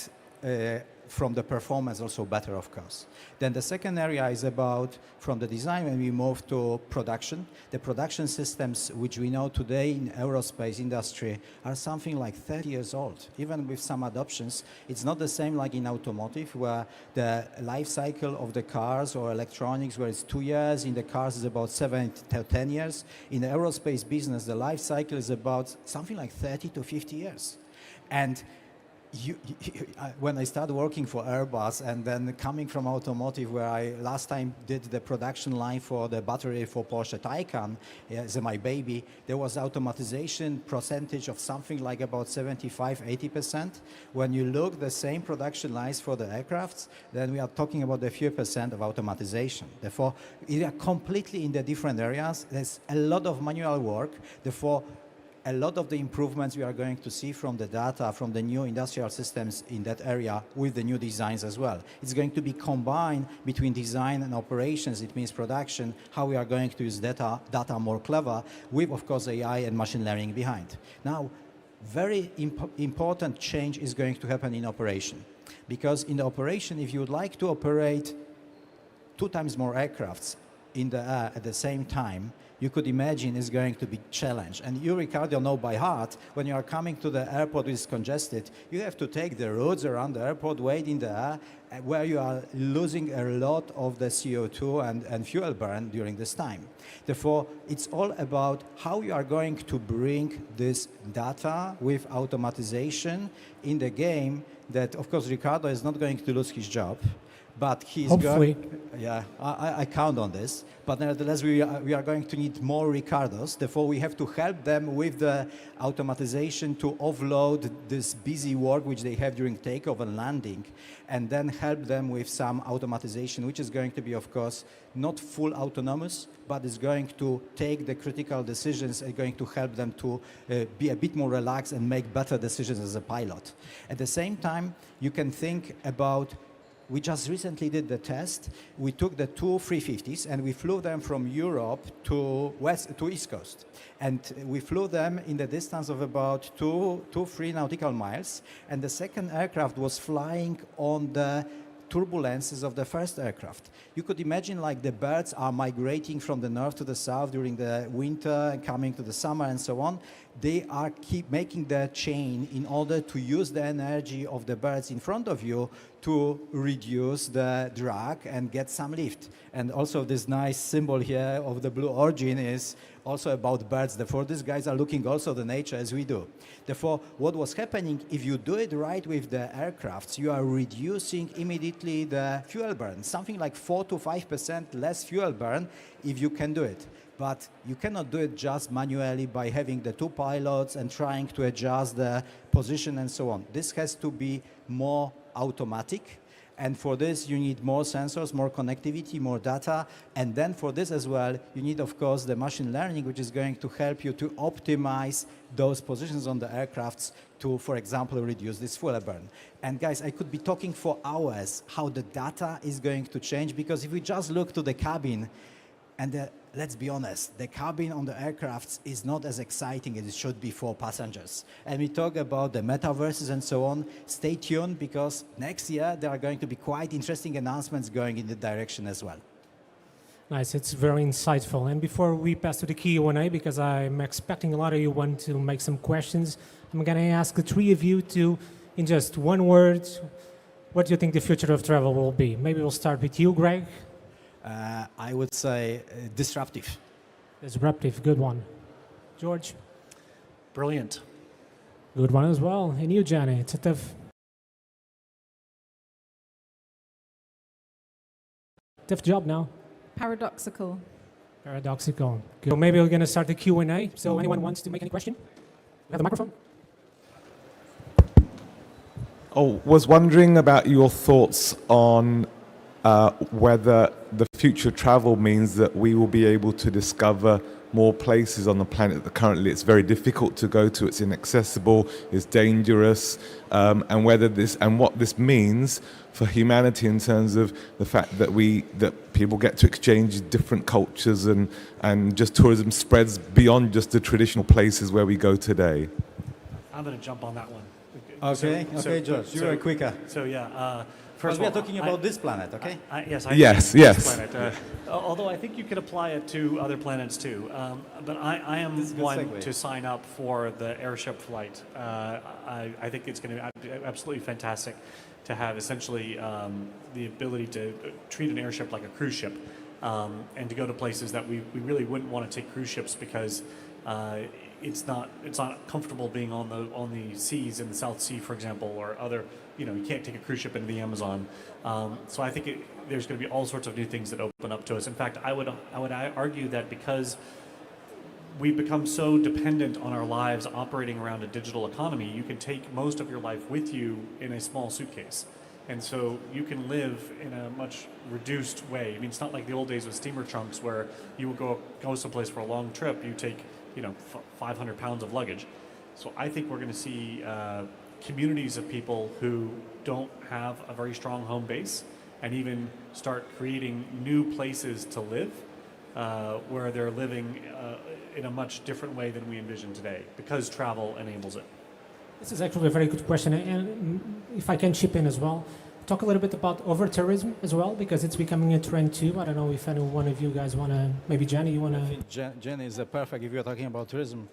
from the performance also better, of course. Then the second area is about from the design when we move to production. The production systems which we know today in aerospace industry are something like 30 years old. Even with some adoptions, it's not the same like in automotive where the life cycle of the cars or electronics where it's 2 years, in the cars is about 7 to 10 years. In the aerospace business, the life cycle is about something like 30 to 50 years. And when I started working for Airbus and then coming from automotive where I last time did the production line for the battery for Porsche Taycan as my baby, there was automatization percentage of something like about 75-80%. When you look the same production lines for the aircrafts, then we are talking about a few percent of automatization. Therefore, we are completely in the different areas. There's a lot of manual work. Therefore, a lot of the improvements we are going to see from the data, from the new industrial systems in that area with the new designs as well. It's going to be combined between design and operations. It means production, how we are going to use data more clever with, of course, AI and machine learning behind. Now, very important change is going to happen in operation. Because in the operation, if you would like to operate 2 times more aircrafts in the air at the same time, you could imagine is going to be challenged. And you, Ricardo, know by heart, when you are coming to the airport which is congested, you have to take the roads around the airport, wait in the air, where you are losing a lot of the CO2 and fuel burn during this time. Therefore, it's all about how you are going to bring this data with automatization in the game that, of course, Ricardo is not going to lose his job. But he's hopefully. Yeah, I count on this. But nevertheless, we are going to need more Ricardos. Therefore, we have to help them with the automatization to offload this busy work which they have during takeoff and landing, and then help them with some automatization, which is going to be, of course, not full autonomous, but is going to take the critical decisions and going to help them to be a bit more relaxed and make better decisions as a pilot. At the same time, you can think about. We just recently did the test. We took the 2 350s and we flew them from Europe to East Coast. And we flew them in the distance of about 3 nautical miles. And the second aircraft was flying on the turbulences of the first aircraft. You could imagine like the birds are migrating from the north to the south during the winter and coming to the summer and so on. They are keep making the chain in order to use the energy of the birds in front of you to reduce the drag and get some lift. And also this nice symbol here of the Blue Origin is also about birds. Therefore, these guys are looking also the nature as we do. Therefore, what was happening, if you do it right with the aircrafts, you are reducing immediately the fuel burn, something like 4 to 5% less fuel burn if you can do it. But you cannot do it just manually by having the 2 pilots and trying to adjust the position and so on. This has to be more automatic. And for this, you need more sensors, more connectivity, more data. And then for this as well, you need, of course, the machine learning, which is going to help you to optimize those positions on the aircrafts to, for example, reduce this fuel burn. And guys, I could be talking for hours how the data is going to change, because if we just look to the cabin, and let's be honest, the cabin on the aircrafts is not as exciting as it should be for passengers. And we talk about the metaverses and so on. Stay tuned, because next year there are going to be quite interesting announcements going in the direction as well. Nice, it's very insightful. And before we pass to the Q&A, because I'm expecting a lot of you want to make some questions, I'm going to ask the 3 of you to, in just one word, what do you think the future of travel will be? Maybe we'll start with you, Greg. I would say disruptive. Disruptive, good one. George? Brilliant. Good one as well. And you, Johnny? It's a tough job now. Paradoxical. Paradoxical. Good. So maybe we're going to start the Q&A. So anyone wants to make any question? We have the microphone. Was wondering about your thoughts on whether the future travel means that we will be able to discover more places on the planet that currently it's very difficult to go to, it's inaccessible, it's dangerous, and whether this and what this means for humanity in terms of the fact that people get to exchange different cultures and just tourism spreads beyond just the traditional places where we go today. I'm going to jump on that one. Okay, George, you are quicker. So yeah. First, we are talking about this planet, okay? Yes. This planet. Although I think you could apply it to other planets too. But I am one to sign up for the airship flight. I think it's going to be absolutely fantastic to have essentially the ability to treat an airship like a cruise ship, and to go to places that we really wouldn't want to take cruise ships because it's not comfortable being on the seas in the South Sea, for example, or other. You can't take a cruise ship into the Amazon. So I think there's going to be all sorts of new things that open up to us. In fact, I would argue that because we've become so dependent on our lives operating around a digital economy, you can take most of your life with you in a small suitcase. And so you can live in a much reduced way. I mean, it's not like the old days with steamer trunks where you would go someplace for a long trip. You take 500 pounds of luggage. So I think we're going to see communities of people who don't have a very strong home base and even start creating new places to live where they're living in a much different way than we envision today because travel enables it. This is actually a very good question, and if I can chip in as well, talk a little bit about over-tourism as well, because it's becoming a trend too. I don't know if any one of you guys want to, maybe Jenny, you want to? Jenny is perfect if you're talking about tourism.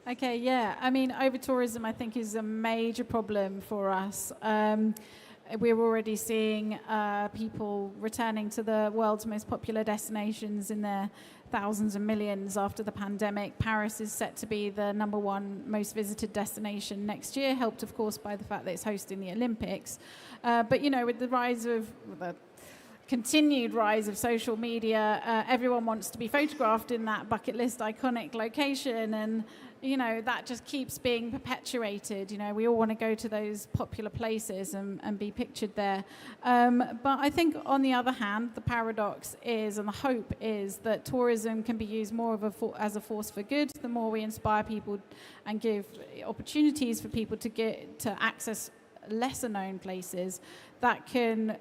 Okay, yeah. I mean, over-tourism, I think, is a major problem for us. We're already seeing people returning to the world's most popular destinations in their thousands and millions after the pandemic. Paris is set to be the #1 most visited destination next year, helped, of course, by the fact that it's hosting the Olympics. But, with the continued rise of social media, everyone wants to be photographed in that bucket list iconic location, and that just keeps being perpetuated. We all want to go to those popular places and be pictured there. But I think on the other hand, the paradox is, and the hope is, that tourism can be used more as a force for good. The more we inspire people and give opportunities for people to access lesser known places, that can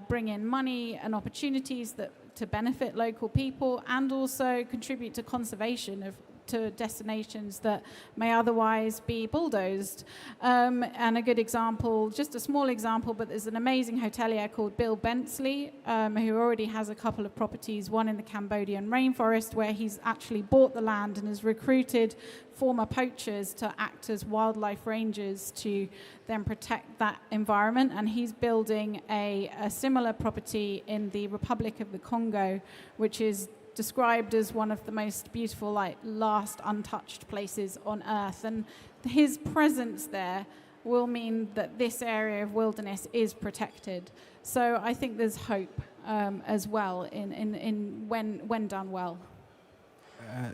bring in money and opportunities to benefit local people and also contribute to conservation to destinations that may otherwise be bulldozed. And a good example, just a small example, but there's an amazing hotelier called Bill Bensley, who already has a couple of properties, one in the Cambodian rainforest where he's actually bought the land and has recruited former poachers to act as wildlife rangers to then protect that environment. And he's building a similar property in the Republic of the Congo, which is described as one of the most beautiful, last untouched places on Earth. And his presence there will mean that this area of wilderness is protected. So I think there's hope as well in when done well.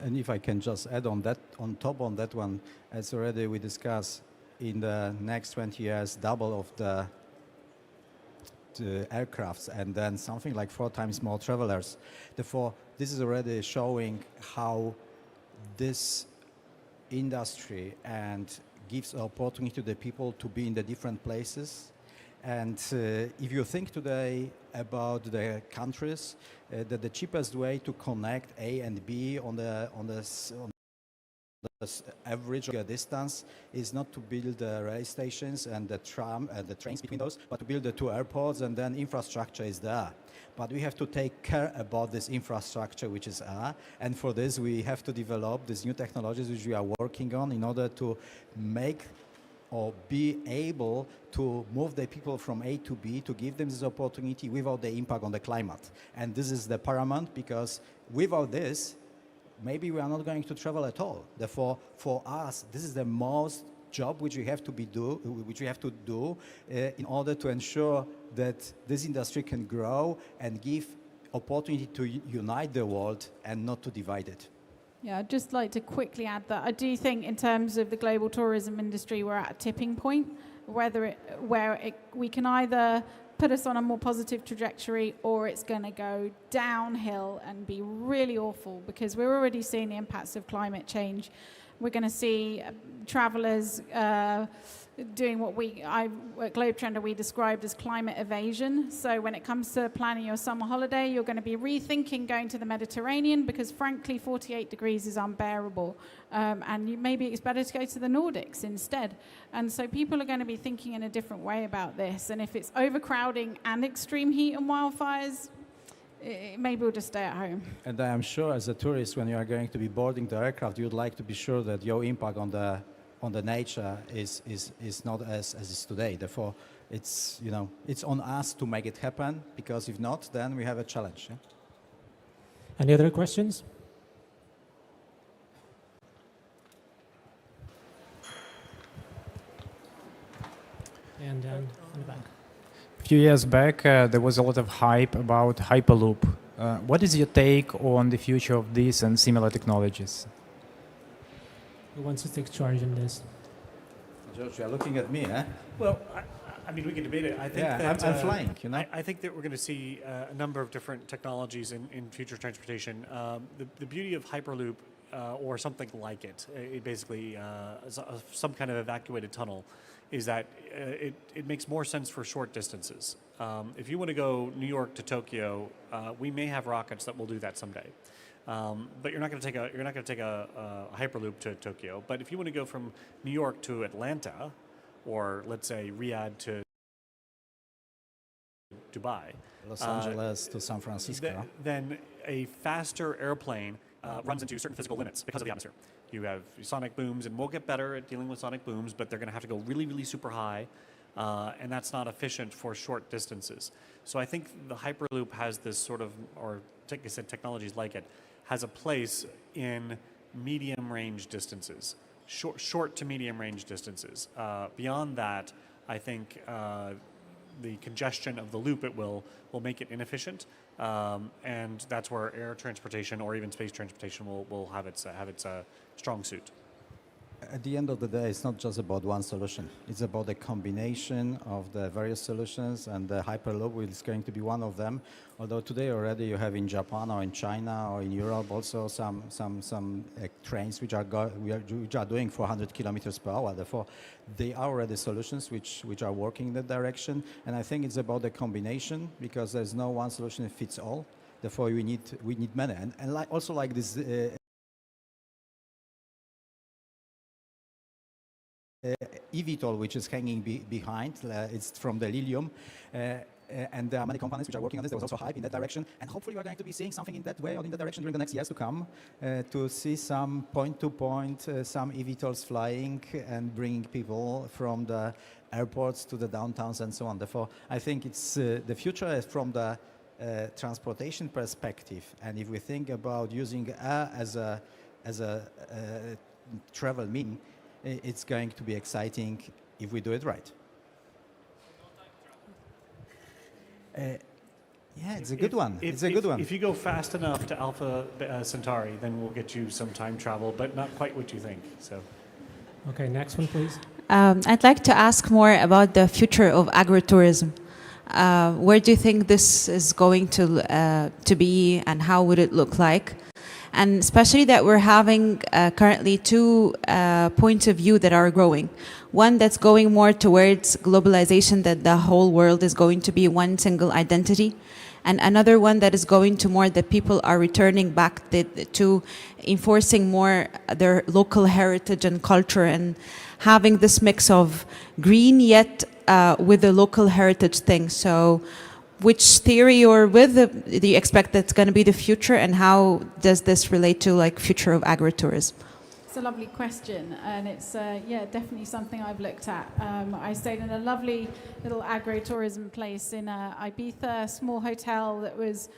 And if I can just add on top on that one, as already we discussed, in the next 20 years, double of the aircrafts and then something like 4 times more travelers. Therefore, this is already showing how this industry and gives opportunity to the people to be in the different places. And if you think today about the countries, that the cheapest way to connect A and B on the average distance is not to build the rail stations and the trains between those, but to build the 2 airports, and then infrastructure is there. But we have to take care about this infrastructure which is there, and for this we have to develop these new technologies which we are working on in order to make or be able to move the people from A to B, to give them this opportunity without the impact on the climate. And this is the paramount, because without this, maybe we are not going to travel at all. Therefore, for us, this is the most job which we have to do in order to ensure that this industry can grow and give opportunity to unite the world and not to divide it. Yeah, I'd just like to quickly add that I do think in terms of the global tourism industry, we're at a tipping point where we can either put us on a more positive trajectory or it's going to go downhill and be really awful, because we're already seeing the impacts of climate change. We're going to see travelers doing what at Globe Trender we described as climate evasion. So when it comes to planning your summer holiday, you're going to be rethinking going to the Mediterranean because, frankly, 48 degrees is unbearable. And maybe it's better to go to the Nordics instead. And so people are going to be thinking in a different way about this. And if it's overcrowding and extreme heat and wildfires, maybe we'll just stay at home. And I am sure, as a tourist, when you are going to be boarding the aircraft, you would like to be sure that your impact on the nature is not as is today. Therefore, it's on us to make it happen, because if not, then we have a challenge. Yeah? Any other questions? And in the back. A few years back, there was a lot of hype about Hyperloop. What is your take on the future of these and similar technologies? Who wants to take charge in this? George, you are looking at me, eh? Well, I mean, we can debate it. I think that I'm flying. I think that we're going to see a number of different technologies in future transportation. The beauty of Hyperloop or something like it, basically some kind of evacuated tunnel, is that it makes more sense for short distances. If you want to go New York to Tokyo, we may have rockets that will do that someday. But you're not going to take a hyperloop to Tokyo. But if you want to go from New York to Atlanta, or let's say Riyadh to Dubai, Los Angeles to San Francisco, then a faster airplane runs into certain physical limits because of the atmosphere. You have sonic booms, and we'll get better at dealing with sonic booms, but they're going to have to go really, really super high, and that's not efficient for short distances. So I think the Hyperloop has this sort of, or like I said, technologies like it, has a place in medium range distances, short to medium range distances. Beyond that, I think the congestion of the loop will make it inefficient, and that's where air transportation or even space transportation will have its strong suit. At the end of the day, it's not just about one solution. It's about a combination of the various solutions, and the Hyperloop is going to be one of them. Although today already you have in Japan or in China or in Europe also some trains which are doing 400 kilometers per hour. Therefore, they are already solutions which are working in that direction. And I think it's about the combination, because there's no one solution that fits all. Therefore, we need many. And also like this. eVTOL, which is hanging behind, it's from the Lilium, and there are many companies which are working on this. There was also hype in that direction, and hopefully we are going to be seeing something in that way or in that direction during the next years to come, to see some point-to-point, some eVTOLs flying and bringing people from the airports to the downtowns and so on. Therefore, I think it's the future is from the transportation perspective, and if we think about using air as a travel mean, it's going to be exciting if we do it right. Yeah, it's a good one. It's a good one. If you go fast enough to Alpha Centauri, then we'll get you some time travel, but not quite what you think. So, okay, next one, please. I'd like to ask more about the future of agritourism. Where do you think this is going to be, and how would it look like? And especially that we're having currently two points of view that are growing. One that's going more towards globalization, that the whole world is going to be one single identity. And another one that is going to more that people are returning back to enforcing more their local heritage and culture, and having this mix of green yet with the local heritage thing. So which theory or do you expect that's going to be the future, and how does this relate to like future of agritourism? It's a lovely question, and it's definitely something I've looked at. I stayed in a lovely little agritourism place in Ibiza, a small hotel that was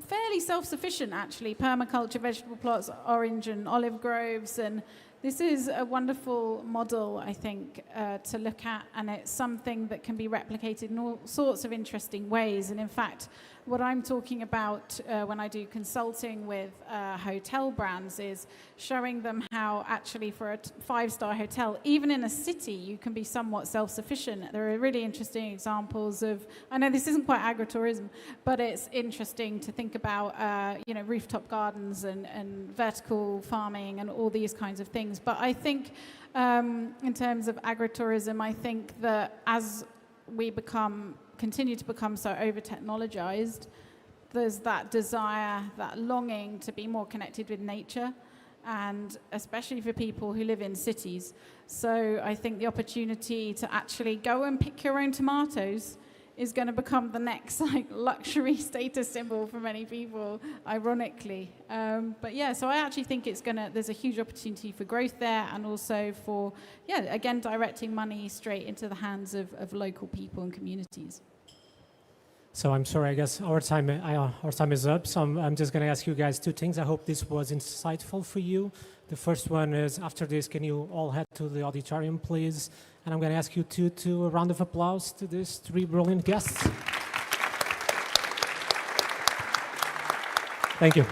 fairly self-sufficient actually, permaculture, vegetable plots, orange and olive groves, and this is a wonderful model, I think, to look at, and it's something that can be replicated in all sorts of interesting ways. And in fact, what I'm talking about when I do consulting with hotel brands is showing them how actually for a 5-star hotel, even in a city, you can be somewhat self-sufficient. There are really interesting examples of, I know this isn't quite agritourism, but it's interesting to think about rooftop gardens and vertical farming and all these kinds of things. But I think in terms of agritourism, I think that as we continue to become so over-technologized, there's that desire, that longing to be more connected with nature, and especially for people who live in cities. So I think the opportunity to actually go and pick your own tomatoes is going to become the next luxury status symbol for many people, ironically. But yeah, so I actually think there's a huge opportunity for growth there, and also for, again, directing money straight into the hands of local people and communities. So I'm sorry, I guess our time is up. So I'm just going to ask you guys two things. I hope this was insightful for you. The first one is, after this, can you all head to the auditorium, please? And I'm going to ask you to a round of applause to these 3 brilliant guests. Thank you.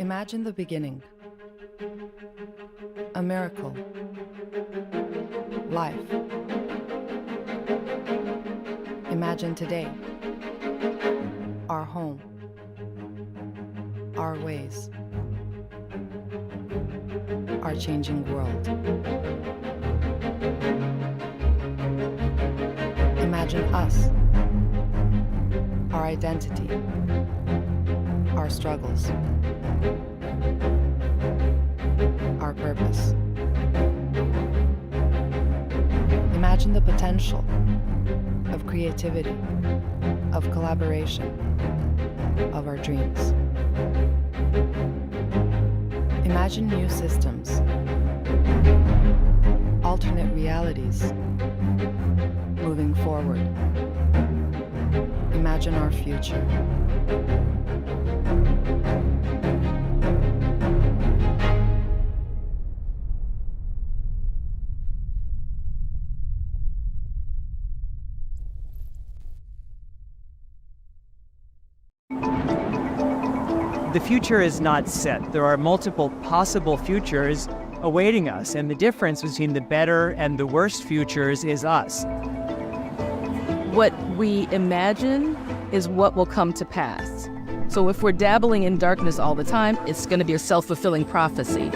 Imagine the beginning. A miracle. Life. Imagine today. Our home. Our ways. Our changing world. Imagine us. Our identity. Our struggles. Our purpose. Imagine the potential of creativity, of collaboration, of our dreams. Imagine new systems, alternate realities, moving forward. Imagine our future. The future is not set. There are multiple possible futures awaiting us, and the difference between the better and the worst futures is us. What we imagine is what will come to pass. So if we're dabbling in darkness all the time, it's going to be a self-fulfilling prophecy.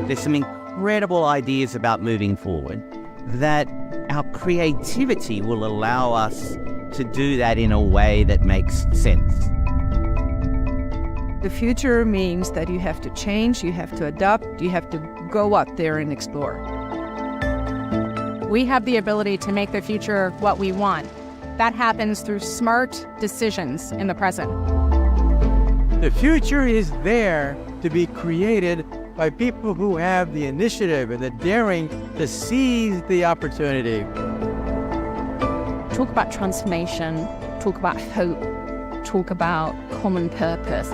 There's some incredible ideas about moving forward, that our creativity will allow us to do that in a way that makes sense. The future means that you have to change, you have to adapt, you have to go out there and explore. We have the ability to make the future what we want. That happens through smart decisions in the present. The future is there to be created by people who have the initiative and the daring to seize the opportunity. Talk about transformation, talk about hope, talk about common purpose.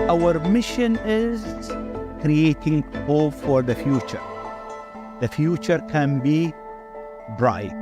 Our mission is creating hope for the future. The future can be bright.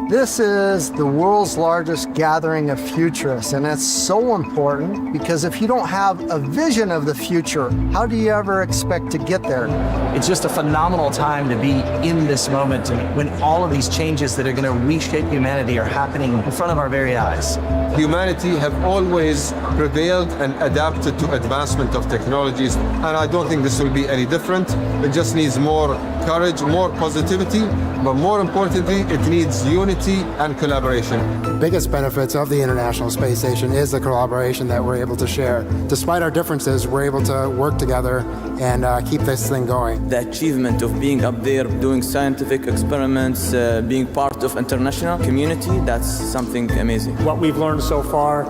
This is the world's largest gathering of futurists, and it's so important because if you don't have a vision of the future, how do you ever expect to get there? It's just a phenomenal time to be in this moment when all of these changes that are going to reshape humanity are happening in front of our very eyes. Humanity have always prevailed and adapted to advancement of technologies, and I don't think this will be any different. It just needs more courage, more positivity, but more importantly, it needs unity and collaboration. The biggest benefits of the International Space Station is the collaboration that we're able to share. Despite our differences, we're able to work together and keep this thing going. The achievement of being up there, doing scientific experiments, being part of international community, that's something amazing. What we've learned so far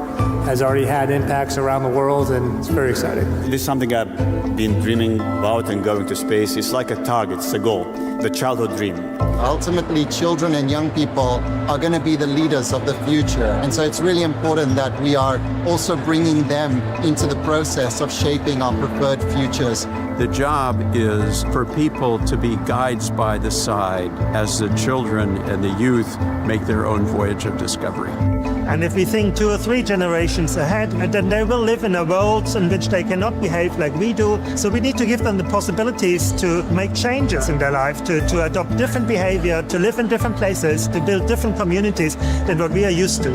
has already had impacts around the world, and it's very exciting. This is something I've been dreaming about, and going to space. It's like a target, it's a goal, the childhood dream. Ultimately, children and young people are going to be the leaders of the future. And so it's really important that we are also bringing them into the process of shaping our preferred futures. The job is for people to be guides by the side as the children and the youth make their own voyage of discovery. And if we think 2 or 3 generations ahead, then they will live in a world in which they cannot behave like we do. So we need to give them the possibilities to make changes in their life, to adopt different behavior, to live in different places, to build different communities than what we are used to.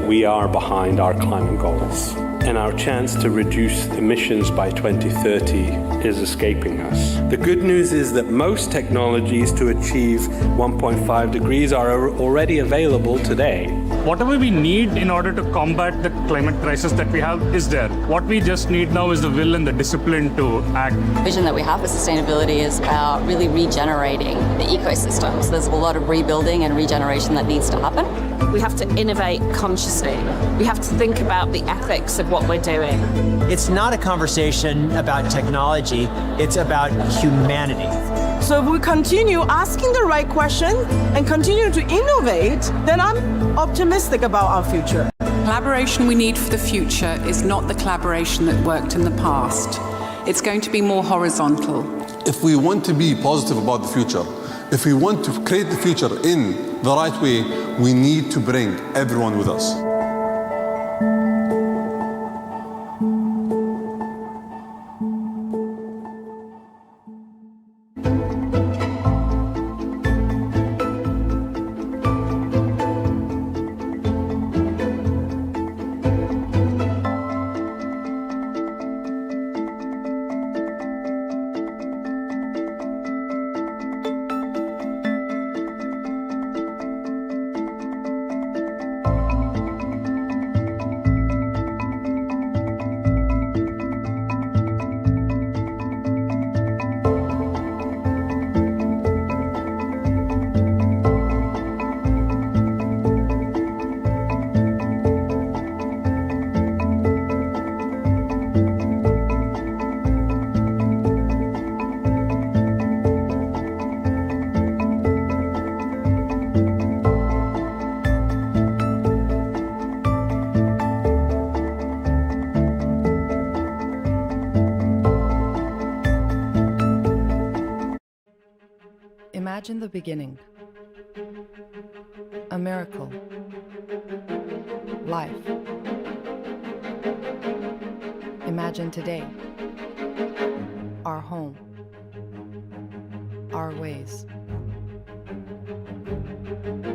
We are behind our climate goals, and our chance to reduce emissions by 2030 is escaping us. The good news is that most technologies to achieve 1.5 degrees are already available today. Whatever we need in order to combat the climate crisis that we have is there. What we just need now is the will and the discipline to act. The vision that we have for sustainability is about really regenerating the ecosystems. There's a lot of rebuilding and regeneration that needs to happen. We have to innovate consciously. We have to think about the ethics of what we're doing. It's not a conversation about technology, it's about humanity. So if we continue asking the right question and continue to innovate, then I'm optimistic about our future. Collaboration we need for the future is not the collaboration that worked in the past. It's going to be more horizontal. If we want to be positive about the future, If we want to create the future in the right way, we need to bring everyone with us. Imagine the beginning. A miracle. Life. Imagine today. Our home. Our ways.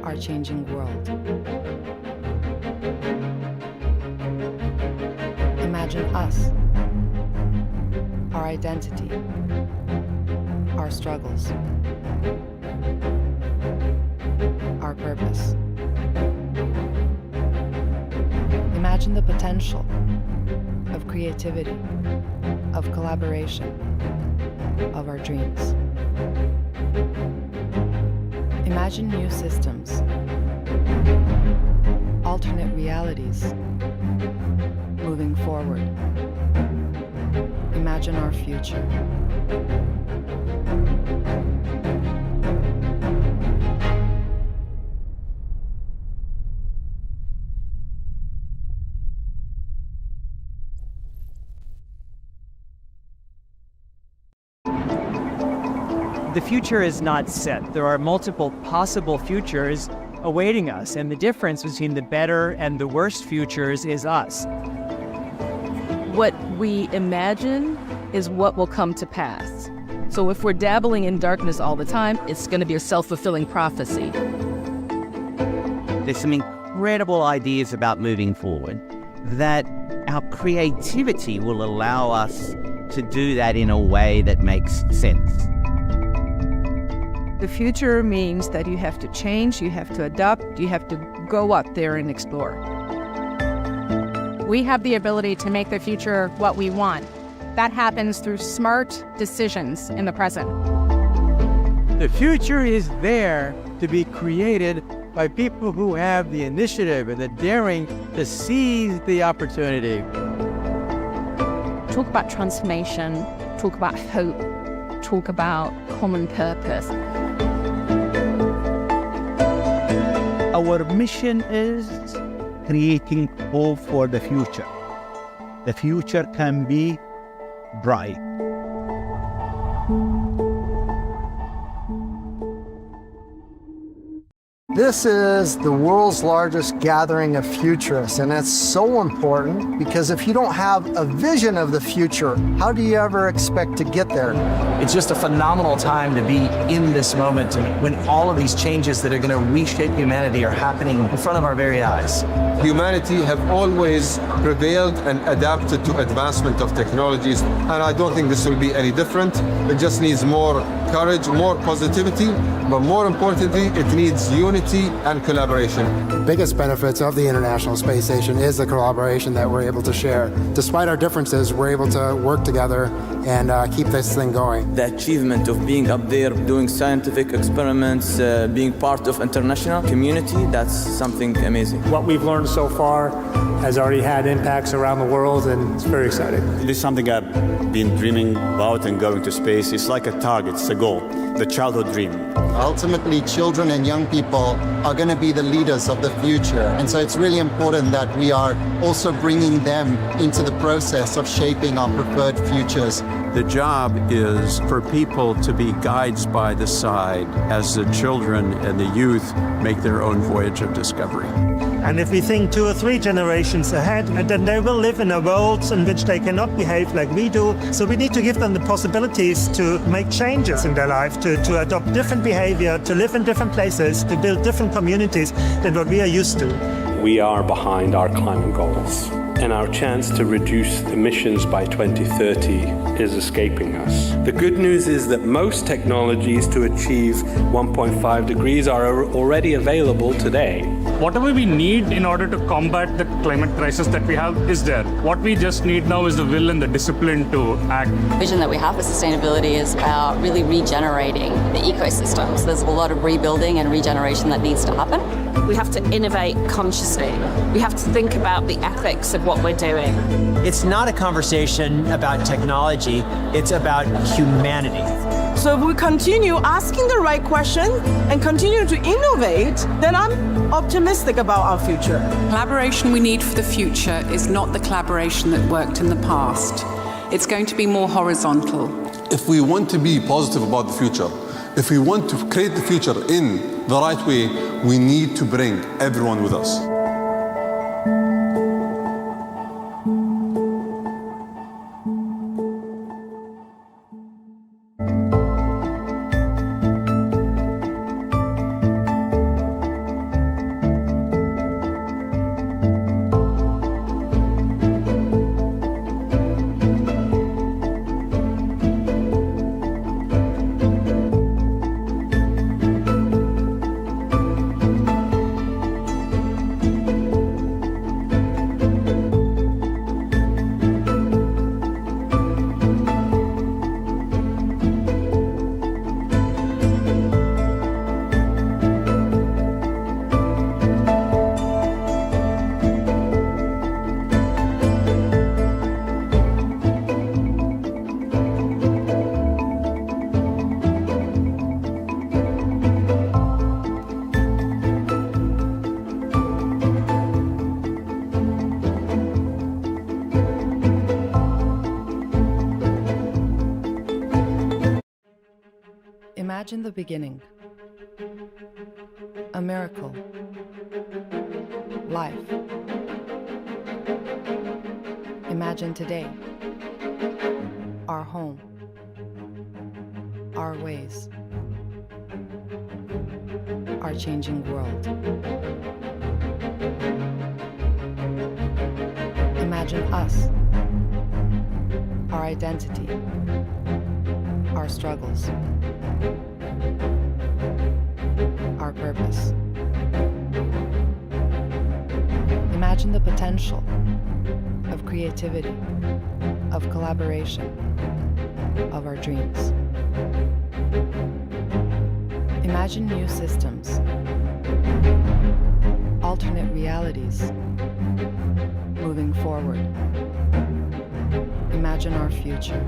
Our changing world. Imagine us. Our identity. Our struggles. Our purpose. Imagine the potential of creativity, of collaboration, of our dreams. Imagine new systems, alternate realities, moving forward. Imagine our future. The future is not set. There are multiple possible futures awaiting us, and the difference between the better and the worst futures is us. What we imagine is what will come to pass. So if we're dabbling in darkness all the time, it's going to be a self-fulfilling prophecy. There's some incredible ideas about moving forward, that our creativity will allow us to do that in a way that makes sense. The future means that you have to change, you have to adapt, you have to go out there and explore. We have the ability to make the future what we want. That happens through smart decisions in the present. The future is there to be created by people who have the initiative and the daring to seize the opportunity. Talk about transformation, talk about hope, talk about common purpose. Our mission is creating hope for the future. The future can be bright. This is the world's largest gathering of futurists, and it's so important because if you don't have a vision of the future, how do you ever expect to get there? It's just a phenomenal time to be in this moment when all of these changes that are going to reshape humanity are happening in front of our very eyes. Humanity have always prevailed and adapted to advancement of technologies, and I don't think this will be any different. It just needs more courage, more positivity, but more importantly, it needs unity and collaboration. Biggest benefits of the International Space Station is the collaboration that we're able to share. Despite our differences, we're able to work together and keep this thing going. The achievement of being up there, doing scientific experiments, being part of international community, that's something amazing. What we've learned so far has already had impacts around the world, and it's very exciting. This is something I've been dreaming about, and going to space. It's like a target, it's a goal. the childhood dream. Ultimately, children and young people are going to be the leaders of the future. And so it's really important that we are also bringing them into the process of shaping our preferred futures. The job is for people to be guides by the side as the children and the youth make their own voyage of discovery. And if we think 2 or 3 generations ahead, then they will live in a world in which they cannot behave like we do. So we need to give them the possibilities to make changes in their life, to adopt different behavior, to live in different places, to build different communities than what we are used to. We are behind our climate goals, and our chance to reduce emissions by 2030 is escaping us. The good news is that most technologies to achieve 1.5 degrees are already available today. Whatever we need in order to combat the climate crisis that we have is there. What we just need now is the will and the discipline to act. The vision that we have for sustainability is about really regenerating the ecosystems. There's a lot of rebuilding and regeneration that needs to happen. We have to innovate consciously. We have to think about the ethics of what we're doing. It's not a conversation about technology, it's about humanity. So if we continue asking the right question and continue to innovate, then I'm optimistic about our future. Collaboration we need for the future is not the collaboration that worked in the past. It's going to be more horizontal. If we want to be positive about the future, if we want to create the future in the right way, we need to bring everyone with us. Imagine the beginning. A miracle. Life. Imagine today. Our home. Our ways. Our changing world. Imagine us. Our identity. Our struggles. Our purpose. Imagine the potential of creativity, of collaboration, of our dreams. Imagine new systems, alternate realities, moving forward. Imagine our future.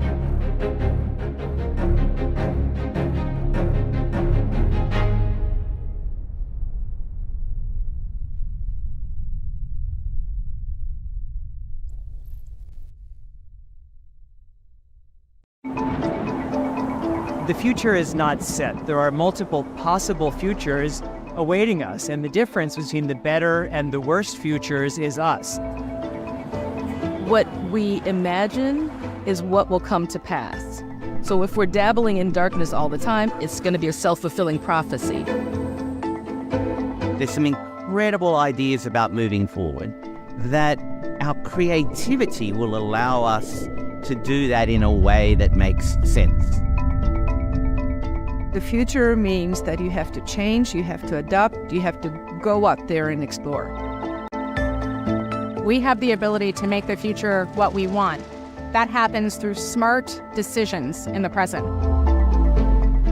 The future is not set. There are multiple possible futures awaiting us, and the difference between the better and the worst futures is us. What we imagine is what will come to pass. So if we're dabbling in darkness all the time, it's going to be a self-fulfilling prophecy. There's some incredible ideas about moving forward, that our creativity will allow us to do that in a way that makes sense. The future means that you have to change, you have to adapt, you have to go out there and explore. We have the ability to make the future what we want. That happens through smart decisions in the present.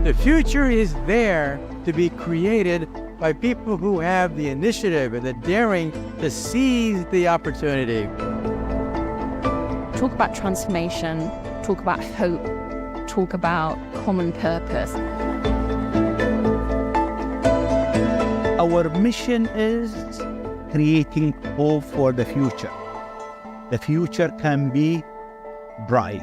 The future is there to be created by people who have the initiative and the daring to seize the opportunity. Talk about transformation, talk about hope, talk about common purpose. Our mission is creating hope for the future. The future can be bright.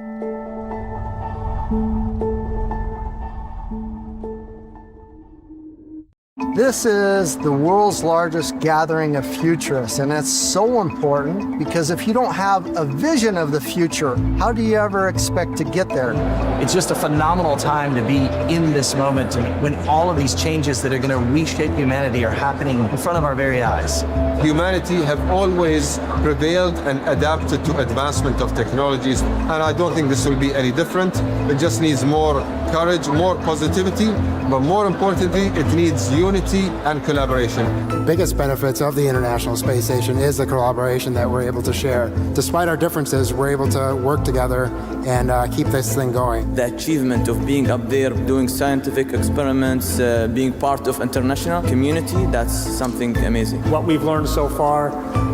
This is the world's largest gathering of futurists, and it's so important because if you don't have a vision of the future, how do you ever expect to get there? It's just a phenomenal time to be in this moment when all of these changes that are going to reshape humanity are happening in front of our very eyes. Humanity have always prevailed and adapted to advancement of technologies, and I don't think this will be any different. It just needs more courage, more positivity, but more importantly, it needs unity and collaboration. The biggest benefits of the International Space Station is the collaboration that we're able to share. Despite our differences, we're able to work together and keep this thing going. The achievement of being up there, doing scientific experiments, being part of international community, that's something amazing. What we've learned so far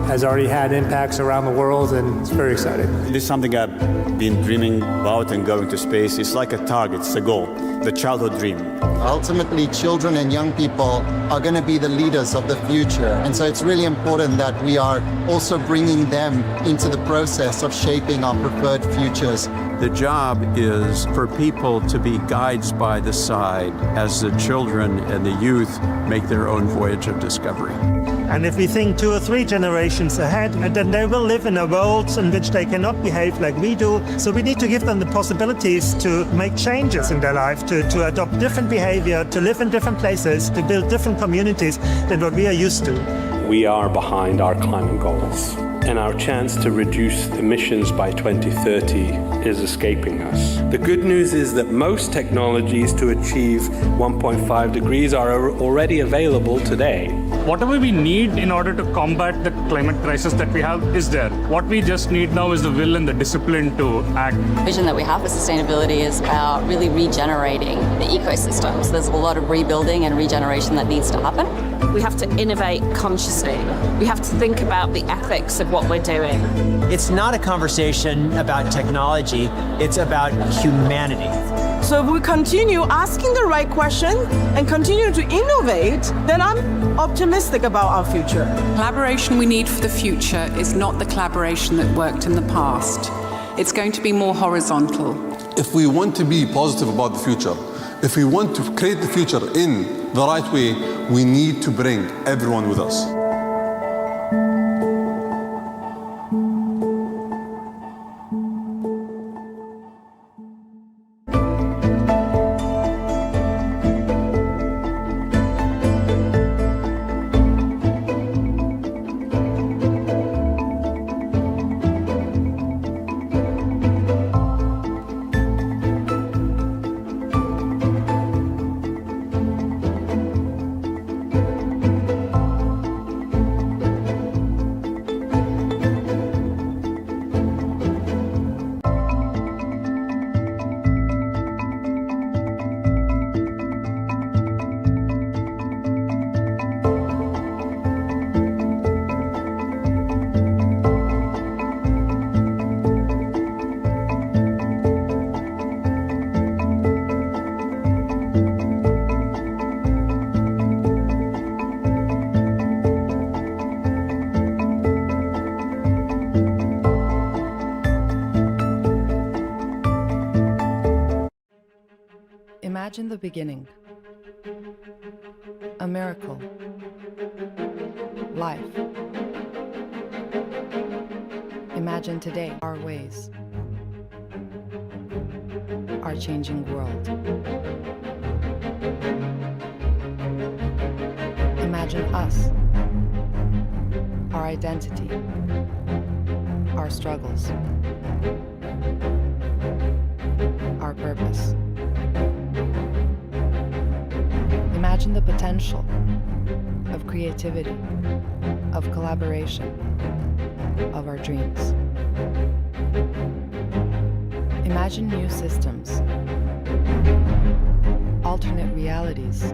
has already had impacts around the world, and it's very exciting. This is something I've been dreaming about, and going to space. It's like a target, it's a goal, the childhood dream. Ultimately, children and young people are going to be the leaders of the future. And so it's really important that we are also bringing them into the process of shaping our preferred futures. The job is for people to be guides by the side as the children and the youth make their own voyage of discovery. And if we think 2 or 3 generations ahead, then they will live in a world in which they cannot behave like we do. So we need to give them the possibilities to make changes in their life, to adopt different behavior, to live in different places, to build different communities than what we are used to. We are behind our climate goals, and our chance to reduce emissions by 2030 is escaping us. The good news is that most technologies to achieve 1.5 degrees are already available today. Whatever we need in order to combat the climate crisis that we have is there. What we just need now is the will and the discipline to act. The vision that we have for sustainability is about really regenerating the ecosystems. There's a lot of rebuilding and regeneration that needs to happen. We have to innovate consciously. We have to think about the ethics of what we're doing. It's not a conversation about technology, it's about humanity. So if we continue asking the right question and continue to innovate, then I'm optimistic about our future. Collaboration we need for the future is not the collaboration that worked in the past. It's going to be more horizontal. If we want to be positive about the future, if we want to create the future in the right way, we need to bring everyone with us. Imagine the beginning. A miracle. Life. Imagine today our ways. Our changing world. Imagine us. Our identity. Our struggles. Our purpose. Imagine the potential of creativity, of collaboration, of our dreams. Imagine new systems, alternate realities,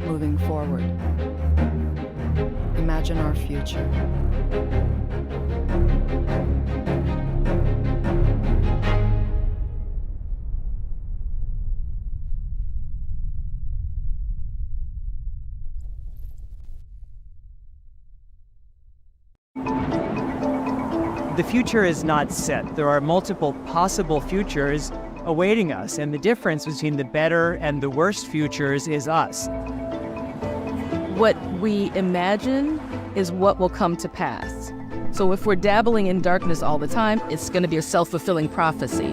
moving forward. Imagine our future. The future is not set. There are multiple possible futures awaiting us, and the difference between the better and the worst futures is us. What we imagine is what will come to pass. So if we're dabbling in darkness all the time, it's going to be a self-fulfilling prophecy.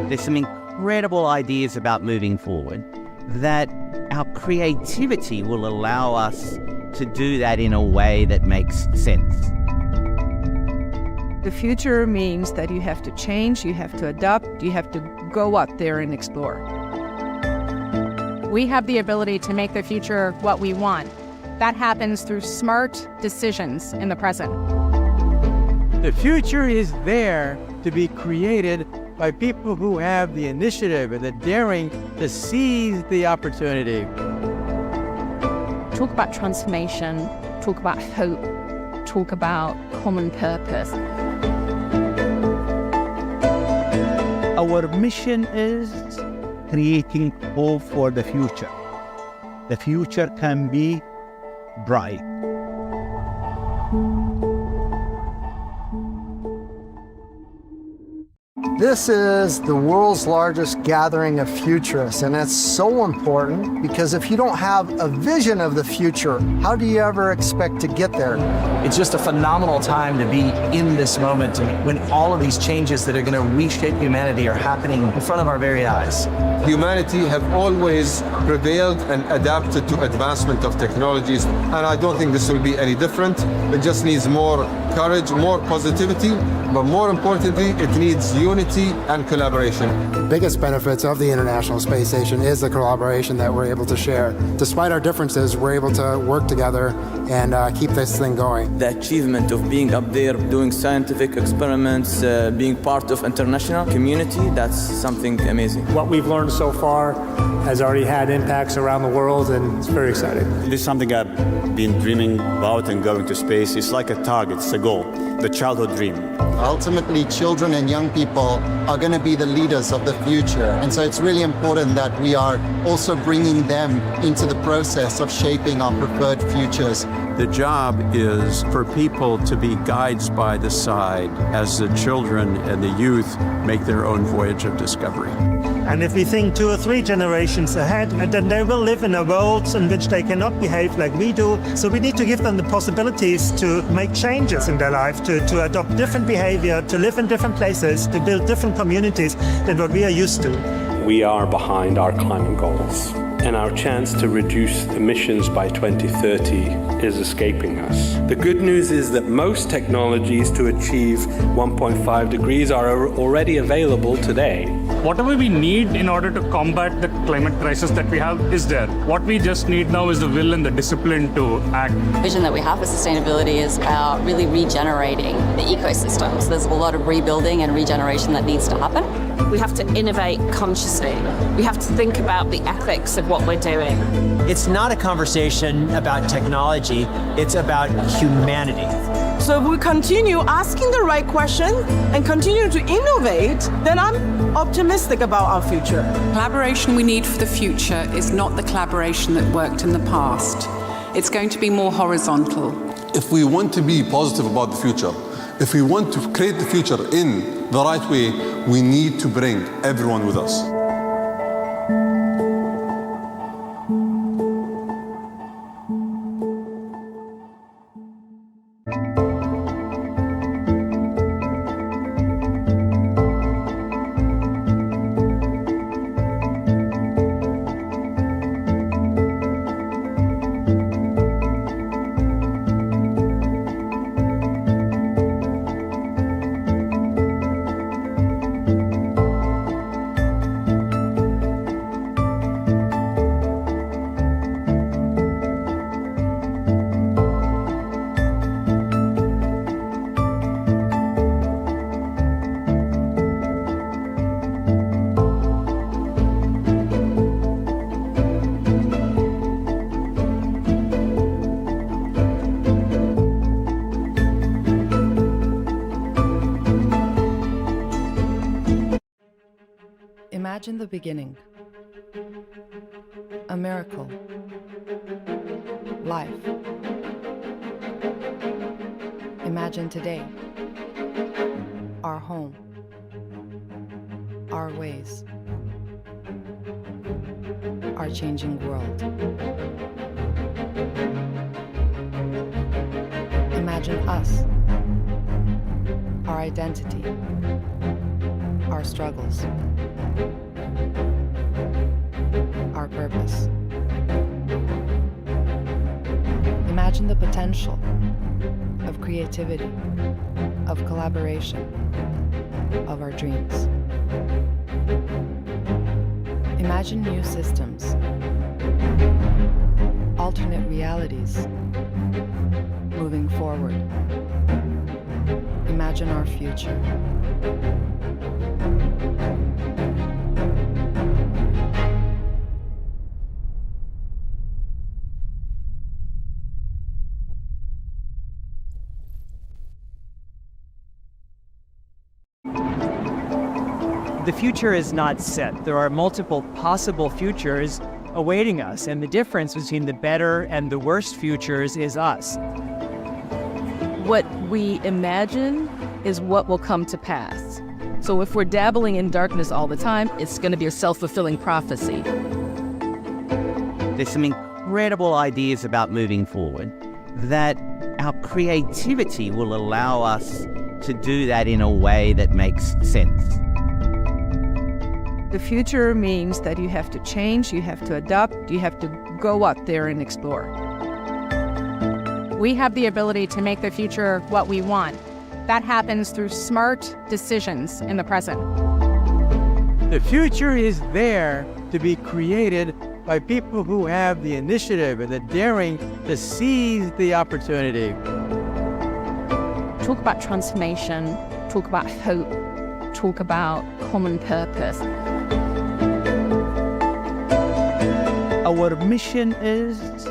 There's some incredible ideas about moving forward, that our creativity will allow us to do that in a way that makes sense. The future means that you have to change, you have to adapt, you have to go out there and explore. We have the ability to make the future what we want. That happens through smart decisions in the present. The future is there to be created by people who have the initiative and the daring to seize the opportunity. Talk about transformation, talk about hope, talk about common purpose. Our mission is creating hope for the future. The future can be bright. This is the world's largest gathering of futurists, and it's so important because if you don't have a vision of the future, how do you ever expect to get there? It's just a phenomenal time to be in this moment when all of these changes that are going to reshape humanity are happening in front of our very eyes. Humanity have always prevailed and adapted to advancement of technologies, and I don't think this will be any different. It just needs more courage, more positivity, but more importantly, it needs unity and collaboration. The biggest benefits of the International Space Station is the collaboration that we're able to share. Despite our differences, we're able to work together and keep this thing going. The achievement of being up there, doing scientific experiments, being part of international community, that's something amazing. What we've learned so far has already had impacts around the world, and it's very exciting. This is something I've been dreaming about, and going to space. It's like a target, it's a goal, the childhood dream. Ultimately, children and young people are going to be the leaders of the future. And so it's really important that we are also bringing them into the process of shaping our preferred futures. The job is for people to be guides by the side as the children and the youth make their own voyage of discovery. And if we think 2 or 3 generations ahead, then they will live in a world in which they cannot behave like we do. So we need to give them the possibilities to make changes in their life, to adopt different behavior, to live in different places, to build different communities than what we are used to. We are behind our climate goals, and our chance to reduce emissions by 2030 is escaping us. The good news is that most technologies to achieve 1.5 degrees are already available today. Whatever we need in order to combat the climate crisis that we have is there. What we just need now is the will and the discipline to act. The vision that we have for sustainability is about really regenerating the ecosystems. There's a lot of rebuilding and regeneration that needs to happen. We have to innovate consciously. We have to think about the ethics of what we're doing. It's not a conversation about technology, it's about humanity. So if we continue asking the right question and continue to innovate, then I'm optimistic about our future. Collaboration we need for the future is not the collaboration that worked in the past. It's going to be more horizontal. If we want to be positive about the future, if we want to create the future in the right way, we need to bring everyone with us. Imagine the beginning. A miracle. Life. Imagine today, our home, our ways, our changing world. Imagine us, our identity, our struggles, our purpose. Imagine the potential of creativity, of collaboration, of our dreams. Imagine new systems, alternate realities, moving forward. Imagine our future. The future is not set. There are multiple possible futures awaiting us, and the difference between the better and the worst futures is us. What we imagine is what will come to pass. So if we're dabbling in darkness all the time, it's going to be a self-fulfilling prophecy. There's some incredible ideas about moving forward that our creativity will allow us to do that in a way that makes sense. The future means that you have to change, you have to adapt, you have to go out there and explore. We have the ability to make the future what we want. That happens through smart decisions in the present. The future is there to be created by people who have the initiative and the daring to seize the opportunity. Talk about transformation, talk about hope, talk about common purpose. Our mission is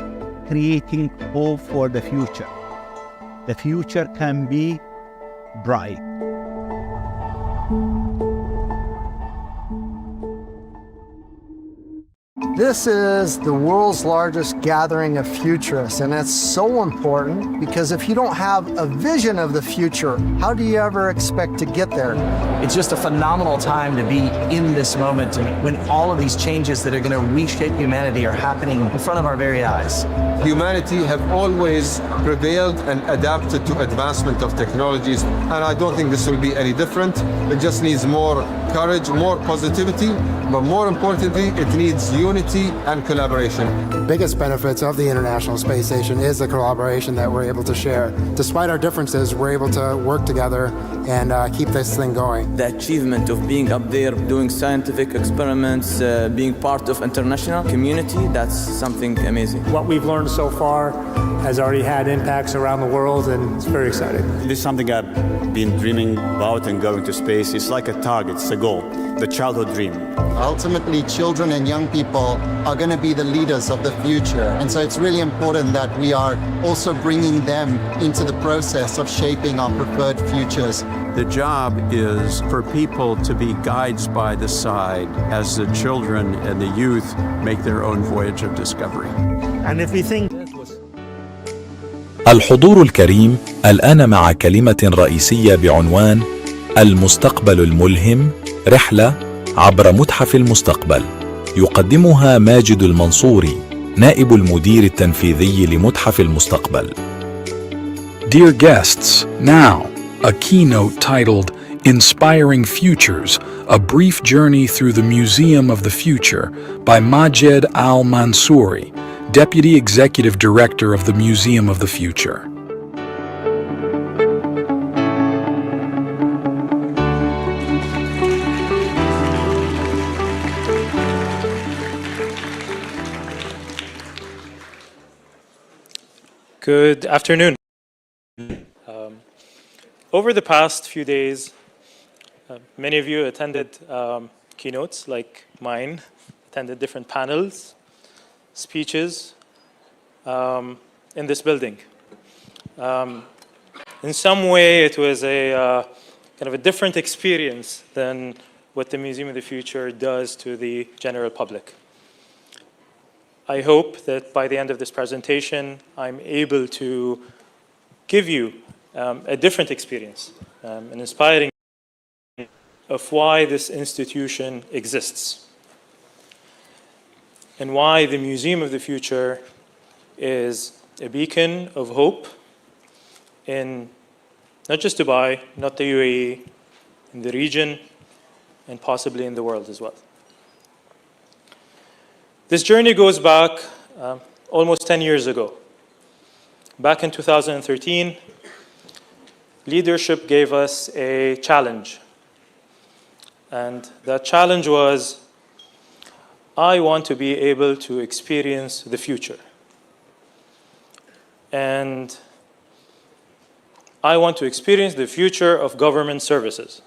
creating hope for the future. The future can be bright. This is the world's largest gathering of futurists, and it's so important because if you don't have a vision of the future, how do you ever expect to get there? It's just a phenomenal time to be in this moment when all of these changes that are going to reshape humanity are happening in front of our very eyes. Humanity have always prevailed and adapted to advancement of technologies, and I don't think this will be any different. It just needs more courage, more positivity, but more importantly, it needs unity and collaboration. The biggest benefits of the International Space Station is the collaboration that we're able to share. Despite our differences, we're able to work together and keep this thing going. The achievement of being up there, doing scientific experiments, being part of international community, that's something amazing. What we've learned so far has already had impacts around the world, and it's very exciting. This is something I've been dreaming about, and going to space. It's like a target, it's a goal, the childhood dream. Ultimately, children and young people are going to be the leaders of the future. And so it's really important that we are also bringing them into the process of shaping our preferred futures. The job is for people to be guides by the side as the children and the youth make their own voyage of discovery. And if we think الحضور الكريم الآن مع كلمة رئيسية بعنوان المستقبل الملهم رحلة عبر متحف المستقبل يقدمها ماجد المنصوري نائب المدير التنفيذي لمتحف المستقبل. Dear guests, now a keynote titled Inspiring Futures, a brief journey through the Museum of the Future by Majed Al-Mansouri, Deputy Executive Director of the Museum of the Future. Good afternoon. Over the past few days, many of you attended keynotes like mine, attended different panels, speeches in this building. In some way, it was a kind of a different experience than what the Museum of the Future does to the general public. I hope that by the end of this presentation, I'm able to give you a different experience, an inspiring of why this institution exists and why the Museum of the Future is a beacon of hope in not just Dubai, not the UAE, in the region, and possibly in the world as well. This journey goes back almost 10 years ago. Back in 2013, leadership gave us a challenge. And that challenge was, I want to be able to experience the future. And I want to experience the future of government services.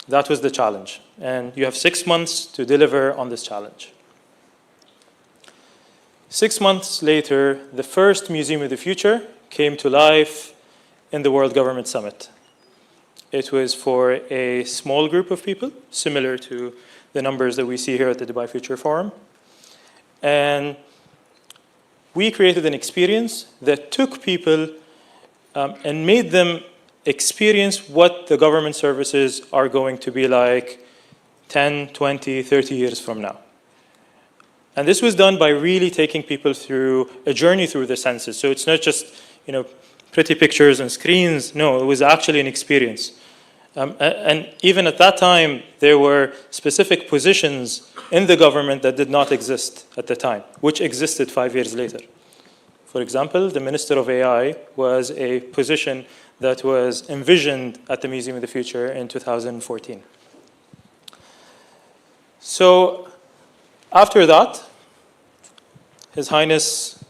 That was the challenge. And you have 6 months to deliver on this challenge. 6 months later, the first Museum of the Future came to life in the World Government Summit. It was for a small group of people, similar to the numbers that we see here at the Dubai Future Forum. And we created an experience that took people and made them experience what the government services are going to be like 10, 20, 30 years from now. And this was done by really taking people through a journey through the senses. So it's not just, pretty pictures and screens. No, it was actually an experience. And even at that time, there were specific positions in the government that did not exist at the time, which existed 5 years later. For example, the Minister of AI was a position that was envisioned at the Museum of the Future in 2014. So after that, His Highness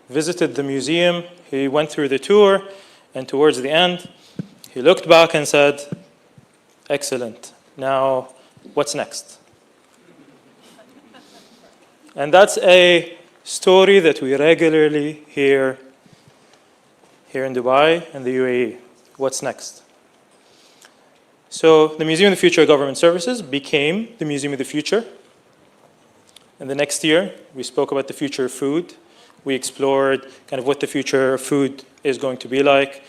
visited the museum. He went through the tour, and towards the end, he looked back and said, excellent, now what's next? And that's a story that we regularly hear here in Dubai and the UAE. What's next? So the Museum of the Future Government Services became the Museum of the Future. And the next year, we spoke about the future of food. We explored kind of what the future of food is going to be like,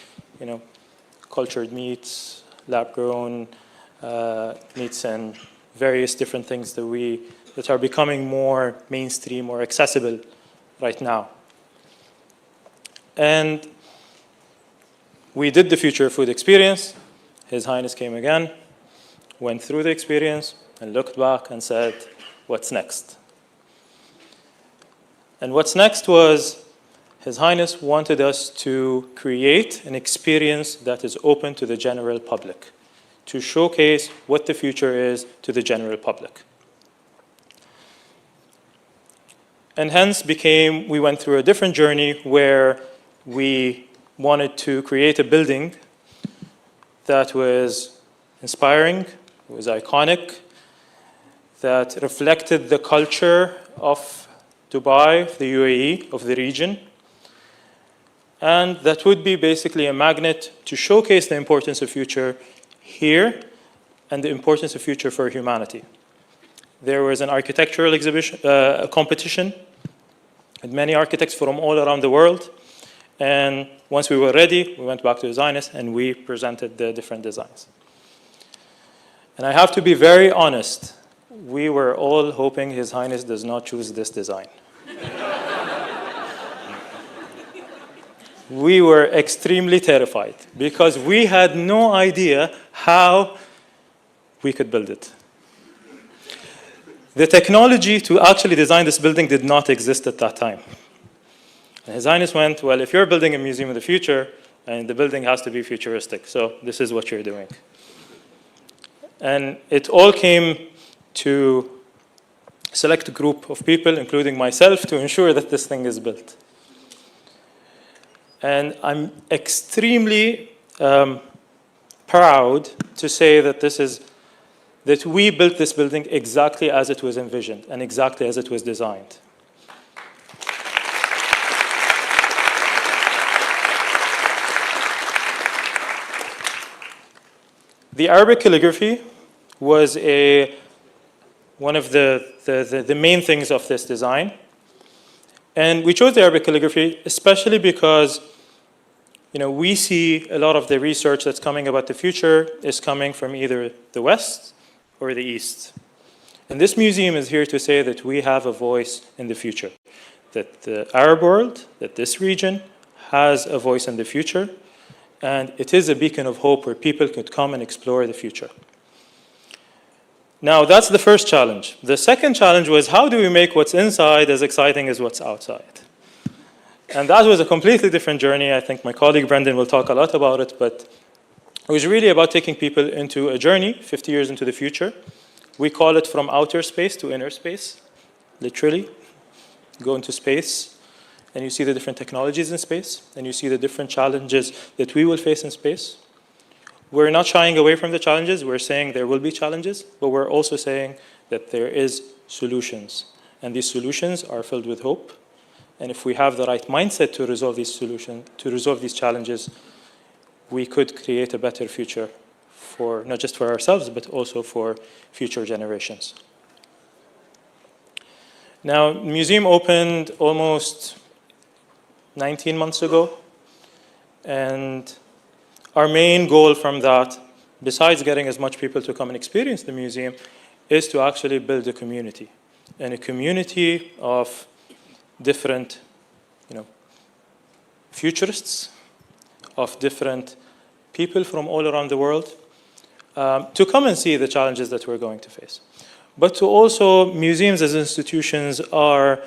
cultured meats, lab-grown meats, and various different things that are becoming more mainstream or accessible right now. And we did the future of food experience. His Highness came again, went through the experience, and looked back and said, what's next? And what's next was His Highness wanted us to create an experience that is open to the general public, to showcase what the future is to the general public. And hence we went through a different journey where we wanted to create a building that was inspiring, was iconic, that reflected the culture of Dubai, the UAE, of the region, and that would be basically a magnet to showcase the importance of future here and the importance of future for humanity. There was an architectural exhibition, competition with many architects from all around the world. And once we were ready, we went back to His Highness and we presented the different designs. And I have to be very honest, we were all hoping His Highness does not choose this design. We were extremely terrified because we had no idea how we could build it. The technology to actually design this building did not exist at that time. And His Highness went, well, if you're building a museum of the future, and the building has to be futuristic, so this is what you're doing. And it all came to select a group of people, including myself, to ensure that this thing is built. And I'm extremely proud to say that we built this building exactly as it was envisioned and exactly as it was designed. The Arabic calligraphy was one of the main things of this design. And we chose the Arabic calligraphy especially because we see a lot of the research that's coming about the future is coming from either the West or the East. And this museum is here to say that we have a voice in the future, that the Arab world, that this region has a voice in the future, and it is a beacon of hope where people could come and explore the future. Now, that's the first challenge. The second challenge was, how do we make what's inside as exciting as what's outside? And that was a completely different journey. I think my colleague Brendan will talk a lot about it, but it was really about taking people into a journey 50 years into the future. We call it from outer space to inner space, literally. Go into space, and you see the different technologies in space, and you see the different challenges that we will face in space. We're not shying away from the challenges. We're saying there will be challenges, but we're also saying that there is solutions, and these solutions are filled with hope. And if we have the right mindset to resolve these solutions, to resolve these challenges, we could create a better future for not just for ourselves, but also for future generations. Now, the museum opened almost 19 months ago, and our main goal from that, besides getting as much people to come and experience the museum, is to actually build a community, and a community of different, futurists, of different people from all around the world, to come and see the challenges that we're going to face. But to also, museums as institutions are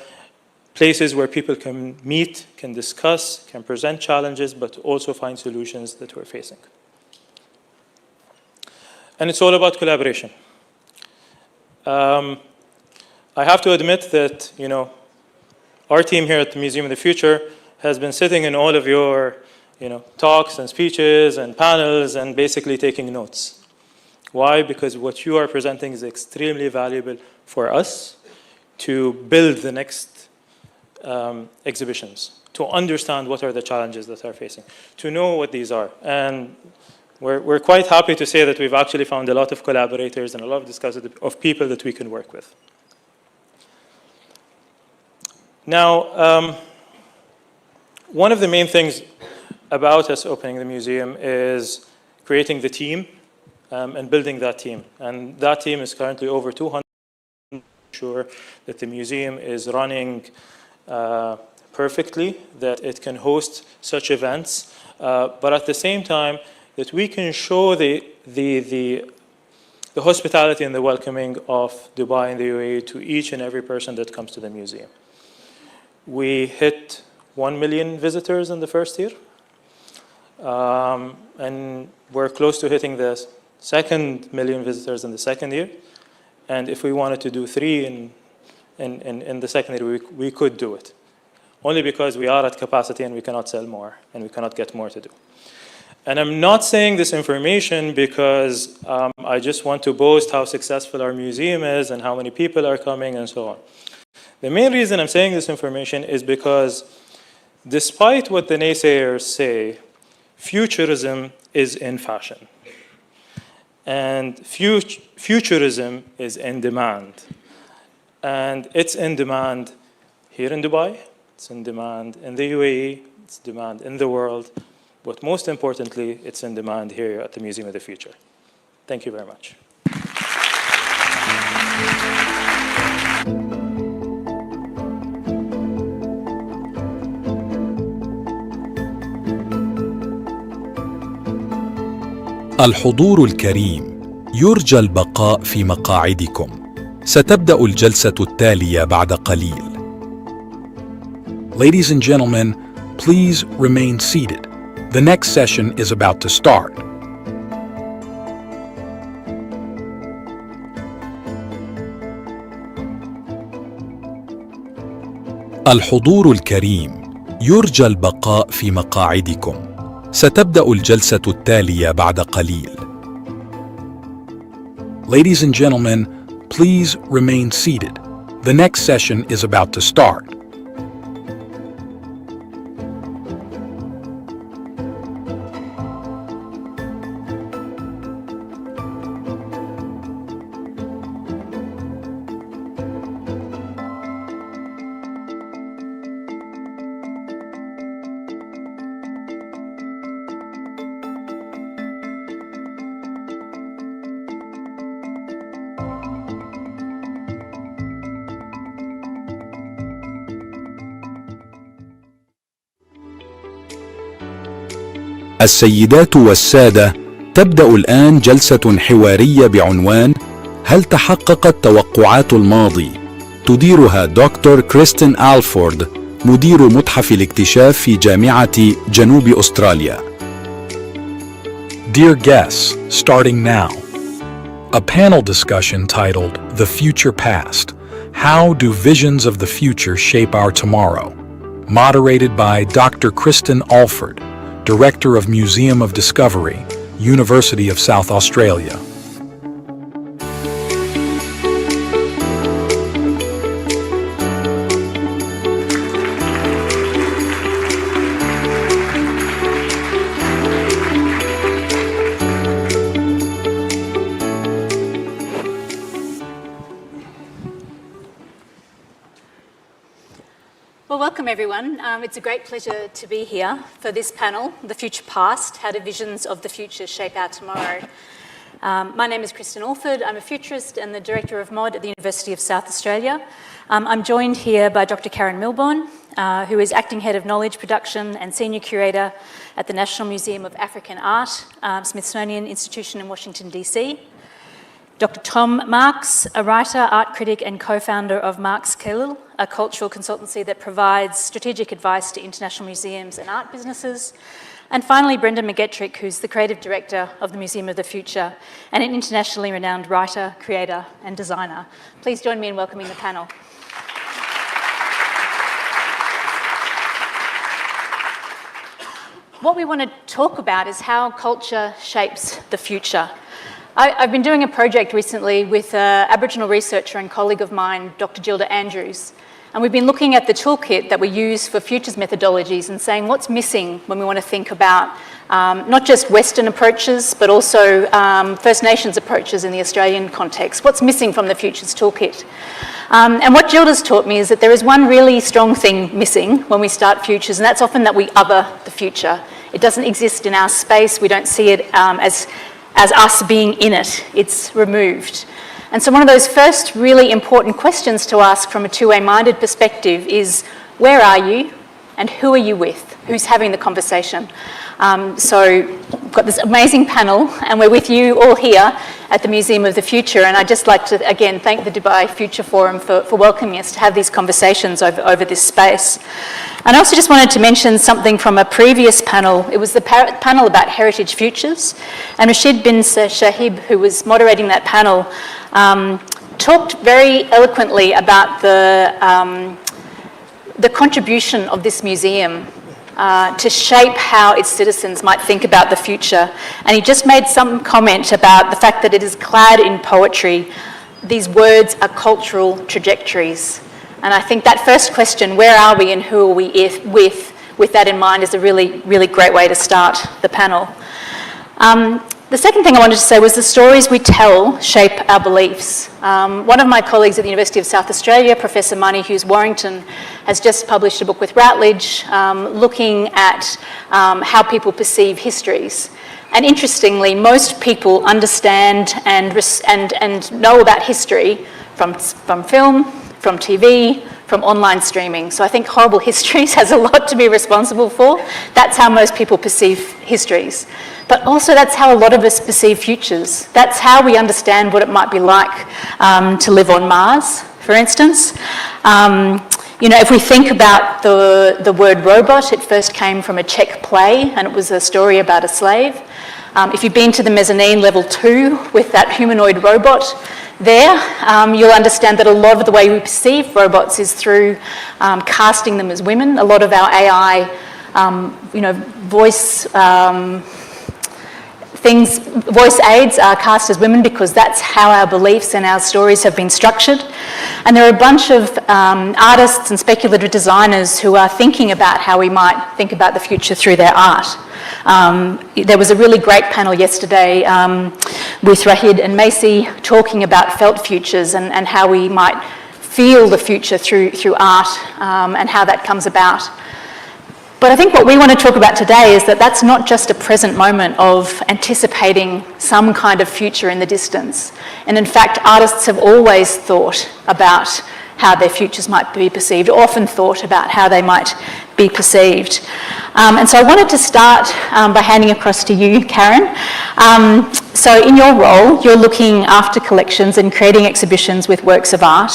places where people can meet, can discuss, can present challenges, but also find solutions that we're facing. And it's all about collaboration. I have to admit that, our team here at the Museum of the Future has been sitting in all of your, talks and speeches and panels and basically taking notes. Why? Because what you are presenting is extremely valuable for us to build the next exhibitions, to understand what are the challenges that are facing, to know what these are. And we're quite happy to say that we've actually found a lot of collaborators and a lot of discussions of people that we can work with. Now, one of the main things about us opening the museum is creating the team and building that team. And that team is currently over 200. Sure that the museum is running perfectly, that it can host such events, but at the same time that we can show the hospitality and the welcoming of Dubai and the UAE to each and every person that comes to the museum. We hit 1 million visitors in the first year, and we're close to hitting the 2 million visitors in the second year. And if we wanted to do 3 in the second year, we could do it. Only because we are at capacity and we cannot sell more and we cannot get more to do. And I'm not saying this information because I just want to boast how successful our museum is and how many people are coming and so on. The main reason I'm saying this information is because despite what the naysayers say, futurism is in fashion. And futurism is in demand. And it's in demand here in Dubai, it's in demand in the UAE, it's in demand in the world, but most importantly, it's in demand here at the Museum of the Future. Thank you very much. الحضور الكريم، يرجى البقاء في مقاعدكم. ستبدأ الجلسة التالية بعد قليل. Ladies and gentlemen, please remain seated. The next session is about to start. الحضور الكريم، يرجى البقاء في مقاعدكم. ستبدأ الجلسة التالية بعد قليل. Ladies and gentlemen, please remain seated. The next session is about to start. السيدات والسادة، تبدأ الآن جلسة حوارية بعنوان هل تحققت توقعات الماضي؟ تديرها دكتور كريستين ألفورد، مدير متحف الاكتشاف في جامعة جنوب أستراليا. Dear guests, starting now. A panel discussion titled The Future Past: How do visions of the future shape our tomorrow? Moderated by Dr. Kristen Alford, Director of Museum of Discovery, University of South Australia. Well, welcome everyone. It's a great pleasure to be here for this panel, The Future Past, How do Visions of the Future Shape Our Tomorrow? My name is Kristen Alford. I'm a futurist and the Director of MOD at the University of South Australia. I'm joined here by Dr. Karen Milbourne, who is Acting Head of Knowledge Production and Senior Curator at the National Museum of African Art, Smithsonian Institution in Washington, DC. Dr. Tom Marks, a writer, art critic and co-founder of Marks Kellel, a cultural consultancy that provides strategic advice to international museums and art businesses. And finally, Brenda McGettrick, who's the creative director of the Museum of the Future and an internationally renowned writer, creator and designer. Please join me in welcoming the panel. What we want to talk about is how culture shapes the future. I've been doing a project recently with an Aboriginal researcher and colleague of mine, Dr. Gilda Andrews, and we've been looking at the toolkit that we use for futures methodologies and saying what's missing when we want to think about not just Western approaches, but also First Nations approaches in the Australian context. What's missing from the futures toolkit? And what Gilda's taught me is that there is one really strong thing missing when we start futures, and that's often that we other the future. It doesn't exist in our space. We don't see it as us being in it. It's removed. And so one of those first really important questions to ask from a two-way minded perspective is, where are you and who are you with? Who's having the conversation? So we've got this amazing panel and we're with you all here at the Museum of the Future, and I'd just like to again thank the Dubai Future Forum for welcoming us to have these conversations over this space. And I also just wanted to mention something from a previous panel. It was the panel about heritage futures, and Rashid bin Shahib, who was moderating that panel, talked very eloquently about the contribution of this museum to shape how its citizens might think about the future. And he just made some comment about the fact that it is clad in poetry. These words are cultural trajectories. And I think that first question, where are we and who are we with that in mind, is a really, really great way to start the panel. The second thing I wanted to say was the stories we tell shape our beliefs. One of my colleagues at the University of South Australia, Professor Marnie Hughes-Warrington, has just published a book with Routledge looking at how people perceive histories. And interestingly, most people understand and know about history from film, from TV, from online streaming. So I think horrible histories has a lot to be responsible for. That's how most people perceive histories. But also that's how a lot of us perceive futures. That's how we understand what it might be like to live on Mars, for instance. You know, if we think about the word robot, it first came from a Czech play, and it was a story about a slave. If you've been to the mezzanine level 2 with that humanoid robot there, you'll understand that a lot of the way we perceive robots is through casting them as women. A lot of our AI, voice aids are cast as women because that's how our beliefs and our stories have been structured. And there are a bunch of artists and speculative designers who are thinking about how we might think about the future through their art. There was a really great panel yesterday with Rahid and Macy talking about felt futures and how we might feel the future through art and how that comes about. But I think what we want to talk about today is that that's not just a present moment of anticipating some kind of future in the distance. And in fact, artists have always thought about how their futures might be perceived, or often thought about how they might be perceived. And so I wanted to start by handing across to you, Karen. So in your role, you're looking after collections and creating exhibitions with works of art.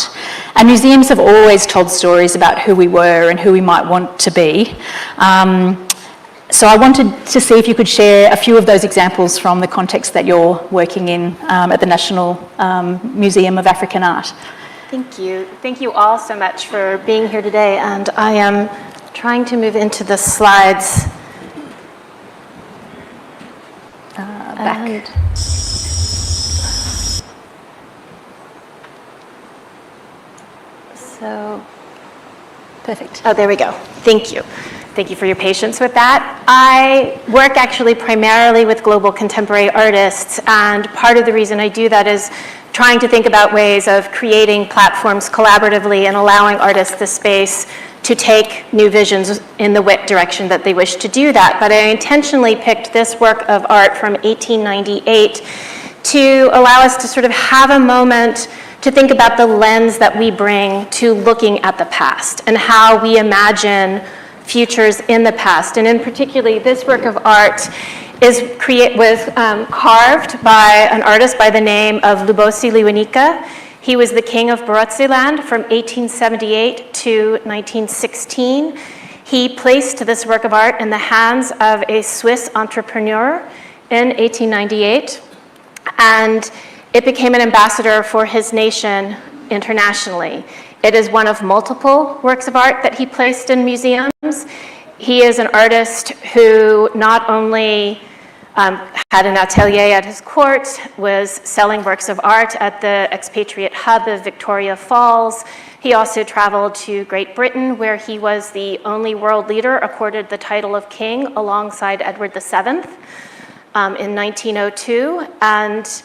And museums have always told stories about who we were and who we might want to be. So I wanted to see if you could share a few of those examples from the context that you're working in at the National Museum of African Art. Thank you. Thank you all so much for being here today. And I am trying to move into the slides. Back. So, perfect. Oh, there we go. Thank you. Thank you for your patience with that. I work actually primarily with global contemporary artists, and part of the reason I do that is trying to think about ways of creating platforms collaboratively and allowing artists the space to take new visions in the direction that they wish to do that. But I intentionally picked this work of art from 1898 to allow us to sort of have a moment to think about the lens that we bring to looking at the past and how we imagine futures in the past. And in particularly, this work of art was carved by an artist by the name of Lubosi Liwanika. He was the king of Barotseland from 1878 to 1916. He placed this work of art in the hands of a Swiss entrepreneur in 1898, and it became an ambassador for his nation internationally. It is one of multiple works of art that he placed in museums. He is an artist who not only had an atelier at his court, was selling works of art at the expatriate hub of Victoria Falls. He also traveled to Great Britain, where he was the only world leader accorded the title of king alongside Edward VII in 1902, and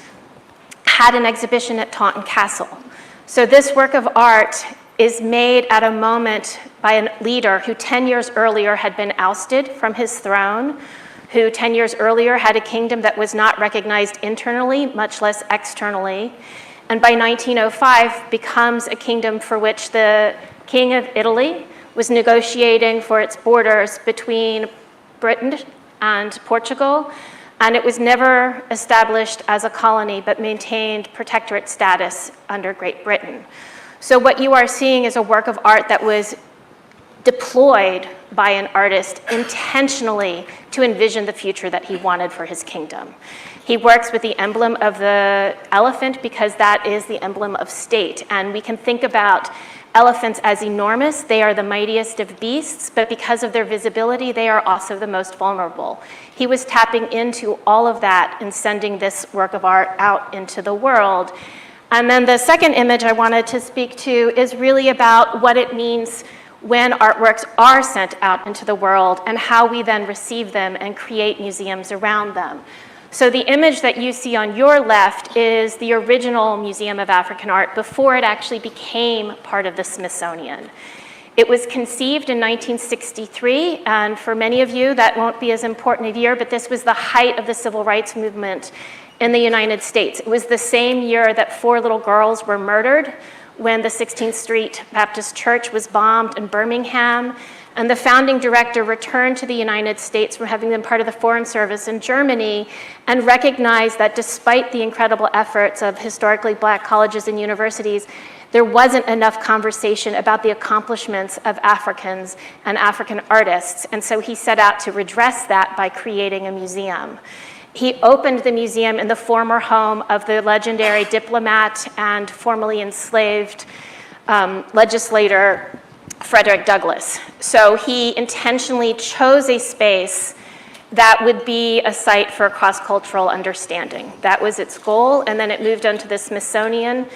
had an exhibition at Taunton Castle. So this work of art is made at a moment by a leader who 10 years earlier had been ousted from his throne, who 10 years earlier had a kingdom that was not recognized internally, much less externally, and by 1905 becomes a kingdom for which the King of Italy was negotiating for its borders between Britain and Portugal, and it was never established as a colony but maintained protectorate status under Great Britain. So what you are seeing is a work of art that was deployed by an artist intentionally to envision the future that he wanted for his kingdom. He works with the emblem of the elephant because that is the emblem of state, and we can think about elephants as enormous. They are the mightiest of beasts, but because of their visibility, they are also the most vulnerable. He was tapping into all of that and sending this work of art out into the world. And then the second image I wanted to speak to is really about what it means when artworks are sent out into the world and how we then receive them and create museums around them. So the image that you see on your left is the original Museum of African Art before it actually became part of the Smithsonian. It was conceived in 1963, and for many of you, that won't be as important a year, but this was the height of the civil rights movement in the United States. It was the same year that 4 little girls were murdered when the 16th Street Baptist Church was bombed in Birmingham, and the founding director returned to the United States from having been part of the Foreign Service in Germany and recognized that despite the incredible efforts of historically black colleges and universities, there wasn't enough conversation about the accomplishments of Africans and African artists, and so he set out to redress that by creating a museum. He opened the museum in the former home of the legendary diplomat and formerly enslaved legislator Frederick Douglass. So he intentionally chose a space that would be a site for cross-cultural understanding. That was its goal, and then it moved on to the Smithsonian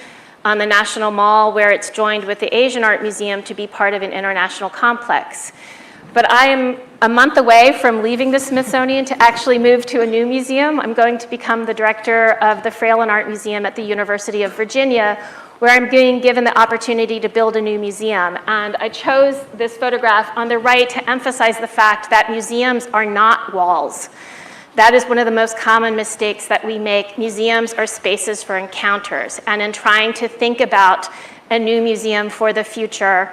on the National Mall, where it's joined with the Asian Art Museum to be part of an international complex. But I am a month away from leaving the Smithsonian to actually move to a new museum. I'm going to become the director of the Fralin Art Museum at the University of Virginia, where I'm being given the opportunity to build a new museum. And I chose this photograph on the right to emphasize the fact that museums are not walls. That is one of the most common mistakes that we make. Museums are spaces for encounters. And in trying to think about a new museum for the future,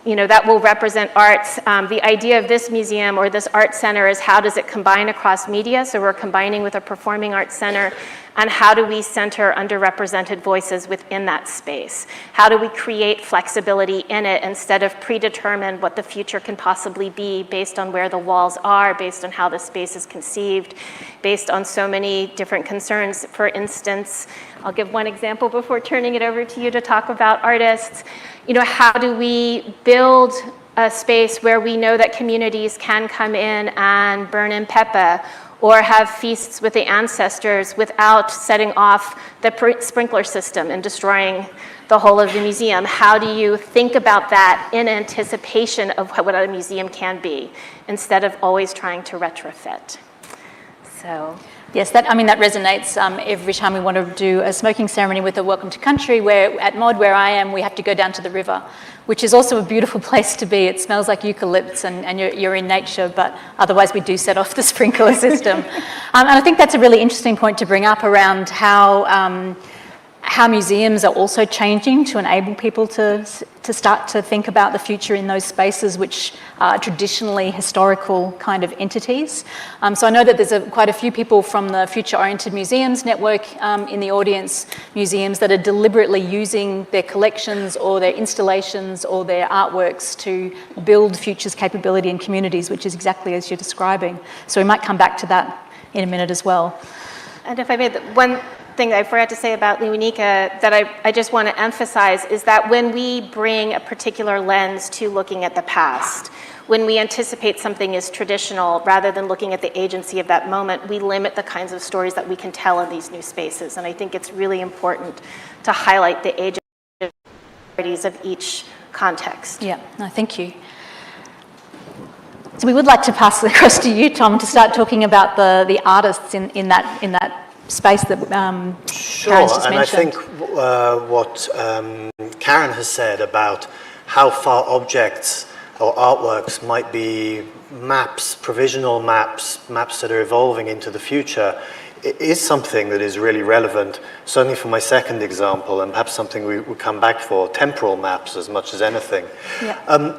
that will represent arts. The idea of this museum or this art center is how does it combine across media? So we're combining with a performing arts center. And how do we center underrepresented voices within that space? How do we create flexibility in it instead of predetermine what the future can possibly be based on where the walls are, based on how the space is conceived, based on so many different concerns? For instance, I'll give one example before turning it over to you to talk about artists. How do we build a space where we know that communities can come in and burn in Pepe, or have feasts with the ancestors without setting off the sprinkler system and destroying the whole of the museum? How do you think about that in anticipation of what a museum can be, instead of always trying to retrofit? So. Yes, that resonates every time we want to do a smoking ceremony with a welcome to country, where at Mod, where I am, we have to go down to the river, which is also a beautiful place to be. It smells like eucalypts and you're in nature, but otherwise we do set off the sprinkler system. And I think that's a really interesting point to bring up around how museums are also changing to enable people to start to think about the future in those spaces which are traditionally historical kind of entities. So I know that there's quite a few people from the Future Oriented Museums Network in the audience, museums that are deliberately using their collections or their installations or their artworks to build futures capability in communities, which is exactly as you're describing. So we might come back to that in a minute as well. And if I may, one thing I forgot to say about Lunica that I just want to emphasize is that when we bring a particular lens to looking at the past, when we anticipate something is traditional rather than looking at the agency of that moment, we limit the kinds of stories that we can tell in these new spaces. And I think it's really important to highlight the agencies of each context. Yeah, no, thank you. So we would like to pass it across to you, Tom, to start talking about the artists in that space that Karen's just mentioned. I think what Karen has said about how far objects or artworks might be maps, provisional maps that are evolving into the future, is something that is really relevant, certainly for my second example, and perhaps something we would come back for, temporal maps as much as anything. Yeah.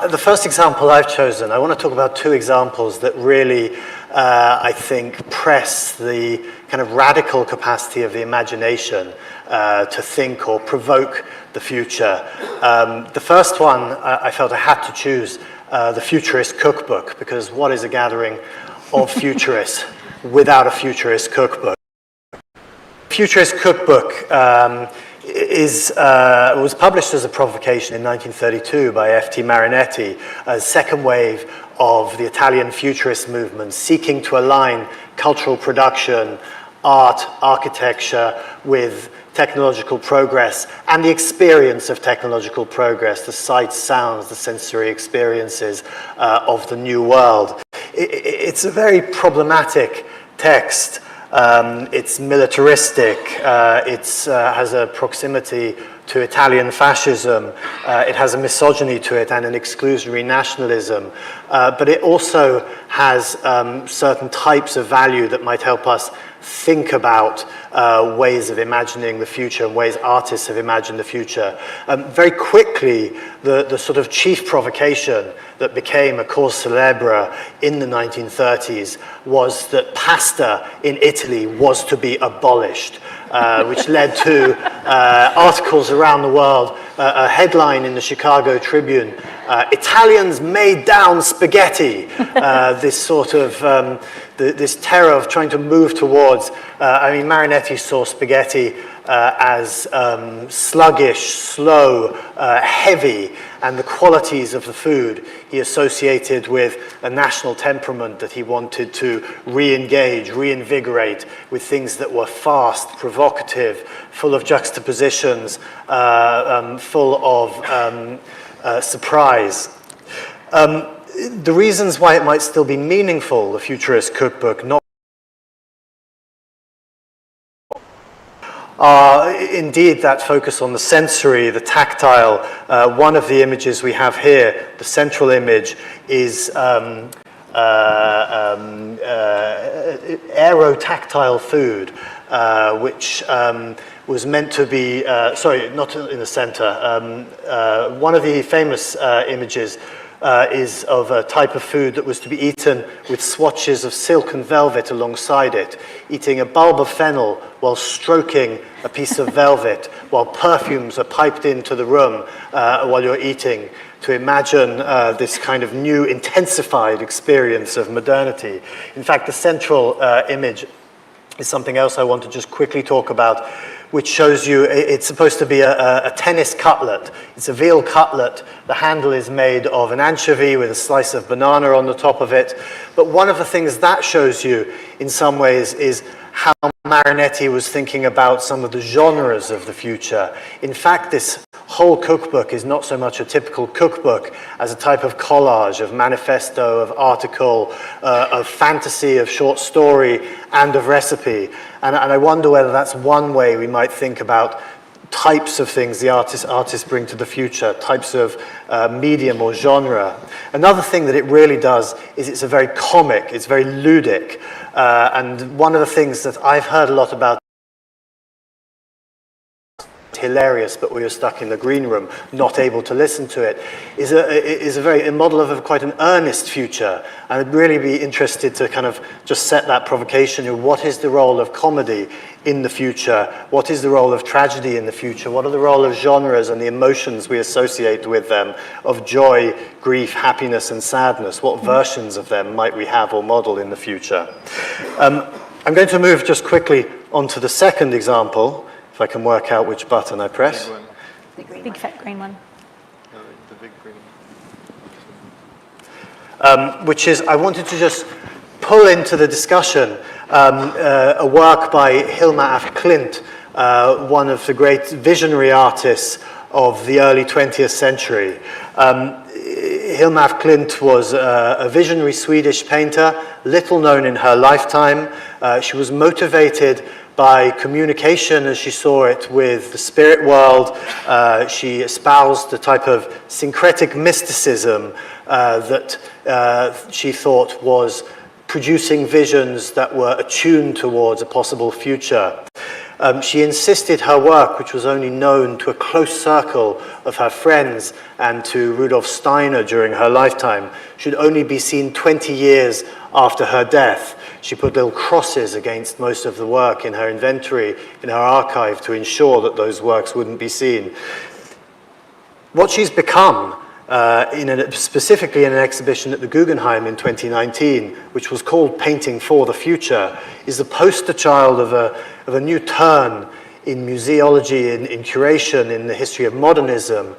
The first example I've chosen, I want to talk about two examples that really, I think, press the kind of radical capacity of the imagination to think or provoke the future. The first one, I felt I had to choose the Futurist Cookbook, because what is a gathering of futurists without a Futurist Cookbook? Futurist Cookbook was published as a provocation in 1932 by F.T. Marinetti, a second wave of the Italian futurist movement, seeking to align cultural production, art, architecture with technological progress and the experience of technological progress, the sights, sounds, the sensory experiences of the new world. It's a very problematic text. It's militaristic, it has a proximity to Italian fascism, it has a misogyny to it and an exclusionary nationalism, but it also has certain types of value that might help us think about ways of imagining the future and ways artists have imagined the future. Very quickly, the sort of chief provocation that became a cause célèbre in the 1930s was that pasta in Italy was to be abolished, which led to articles around the world, a headline in the Chicago Tribune, Italians made down spaghetti, this sort of this terror of trying to move towards, Marinetti saw spaghetti as sluggish, slow, heavy, and the qualities of the food he associated with a national temperament that he wanted to re-engage, reinvigorate with things that were fast, provocative, full of juxtapositions, full of surprise. The reasons why it might still be meaningful, the Futurist Cookbook, not are indeed that focus on the sensory, the tactile. One of the images we have here, the central image, is aerotactile food, was meant to be, sorry, not in the center. One of the famous images is of a type of food that was to be eaten with swatches of silk and velvet alongside it, eating a bulb of fennel while stroking a piece of velvet, while perfumes are piped into the room while you're eating, to imagine this kind of new intensified experience of modernity. In fact, the central image is something else I want to just quickly talk about, which shows you it's supposed to be a tennis cutlet. It's a veal cutlet. The handle is made of an anchovy with a slice of banana on the top of it. But one of the things that shows you in some ways is how Marinetti was thinking about some of the genres of the future. In fact, this whole cookbook is not so much a typical cookbook as a type of collage, of manifesto, of article, of fantasy, of short story, and of recipe. And I wonder whether that's one way we might think about types of things the artists bring to the future, types of medium or genre. Another thing that it really does is it's a very comic, it's very ludic. And one of the things that I've heard a lot about, hilarious, but we were stuck in the green room, not able to listen to it, is a model of quite an earnest future. And I'd really be interested to kind of just set that provocation. What is the role of comedy in the future? What is the role of tragedy in the future? What are the role of genres and the emotions we associate with them, of joy, grief, happiness, and sadness? What versions of them might we have or model in the future? I'm going to move just quickly on to the second example, if I can work out which button I press. Big fat green one. The big green. Which is, I wanted to just pull into the discussion a work by Hilma af Klint, one of the great visionary artists of the early 20th century. Hilma af Klint was a visionary Swedish painter, little known in her lifetime. She was motivated by communication as she saw it with the spirit world. She espoused a type of syncretic mysticism that she thought was producing visions that were attuned towards a possible future. She insisted her work, which was only known to a close circle of her friends and to Rudolf Steiner during her lifetime, should only be seen 20 years after her death. She put little crosses against most of the work in her inventory, in her archive, to ensure that those works wouldn't be seen. What she's become, specifically in an exhibition at the Guggenheim in 2019, which was called Painting for the Future, is the poster child of a new turn in museology, in curation, in the history of modernism,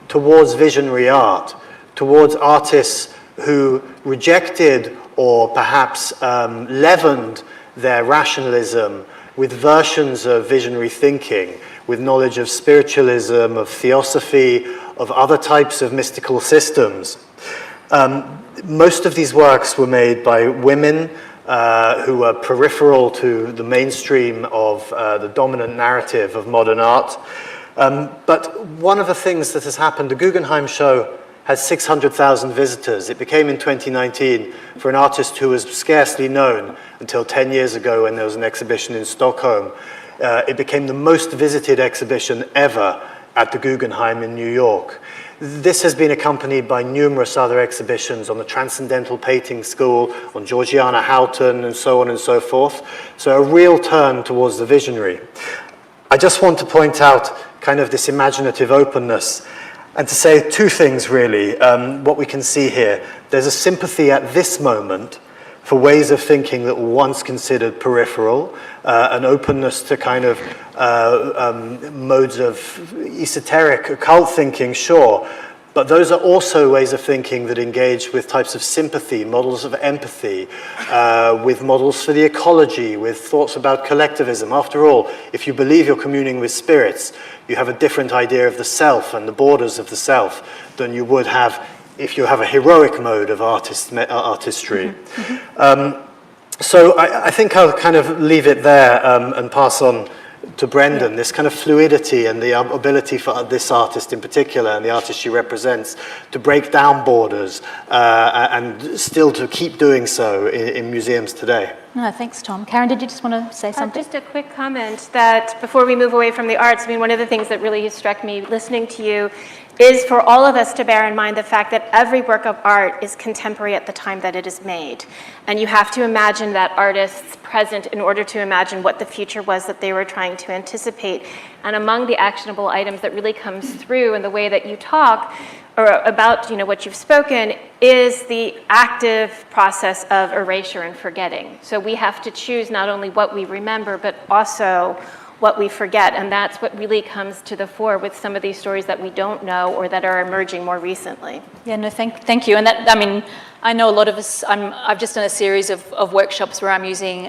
towards visionary art, towards artists who rejected or perhaps leavened their rationalism with versions of visionary thinking, with knowledge of spiritualism, of theosophy, of other types of mystical systems. Most of these works were made by women who were peripheral to the mainstream of the dominant narrative of modern art. But one of the things that has happened, the Guggenheim show had 600,000 visitors. It became in 2019, for an artist who was scarcely known until 10 years ago when there was an exhibition in Stockholm, it became the most visited exhibition ever at the Guggenheim in New York. This has been accompanied by numerous other exhibitions on the Transcendental Painting School, on Georgiana Houghton, and so on and so forth. So a real turn towards the visionary. I just want to point out kind of this imaginative openness and to say two things, really, what we can see here. There's a sympathy at this moment for ways of thinking that were once considered peripheral, an openness to kind of modes of esoteric, occult thinking, sure, but those are also ways of thinking that engage with types of sympathy, models of empathy, with models for the ecology, with thoughts about collectivism. After all, if you believe you're communing with spirits, you have a different idea of the self and the borders of the self than you would have if you have a heroic mode of artistry. So I think I'll kind of leave it there and pass on to Brendan, this kind of fluidity and the ability for this artist in particular and the artist she represents to break down borders and still to keep doing so in museums today. No, thanks, Tom. Karen, did you just want to say something? Just a quick comment that before we move away from the arts, I mean, one of the things that really struck me listening to you is for all of us to bear in mind the fact that every work of art is contemporary at the time that it is made. And you have to imagine that artists present in order to imagine what the future was that they were trying to anticipate. And among the actionable items that really comes through in the way that you talk, or about what you've spoken, is the active process of erasure and forgetting. So we have to choose not only what we remember, but also what we forget. And that's what really comes to the fore with some of these stories that we don't know or that are emerging more recently. Yeah, no, thank you. And that, I mean, I know a lot of us, I've just done a series of workshops where I'm using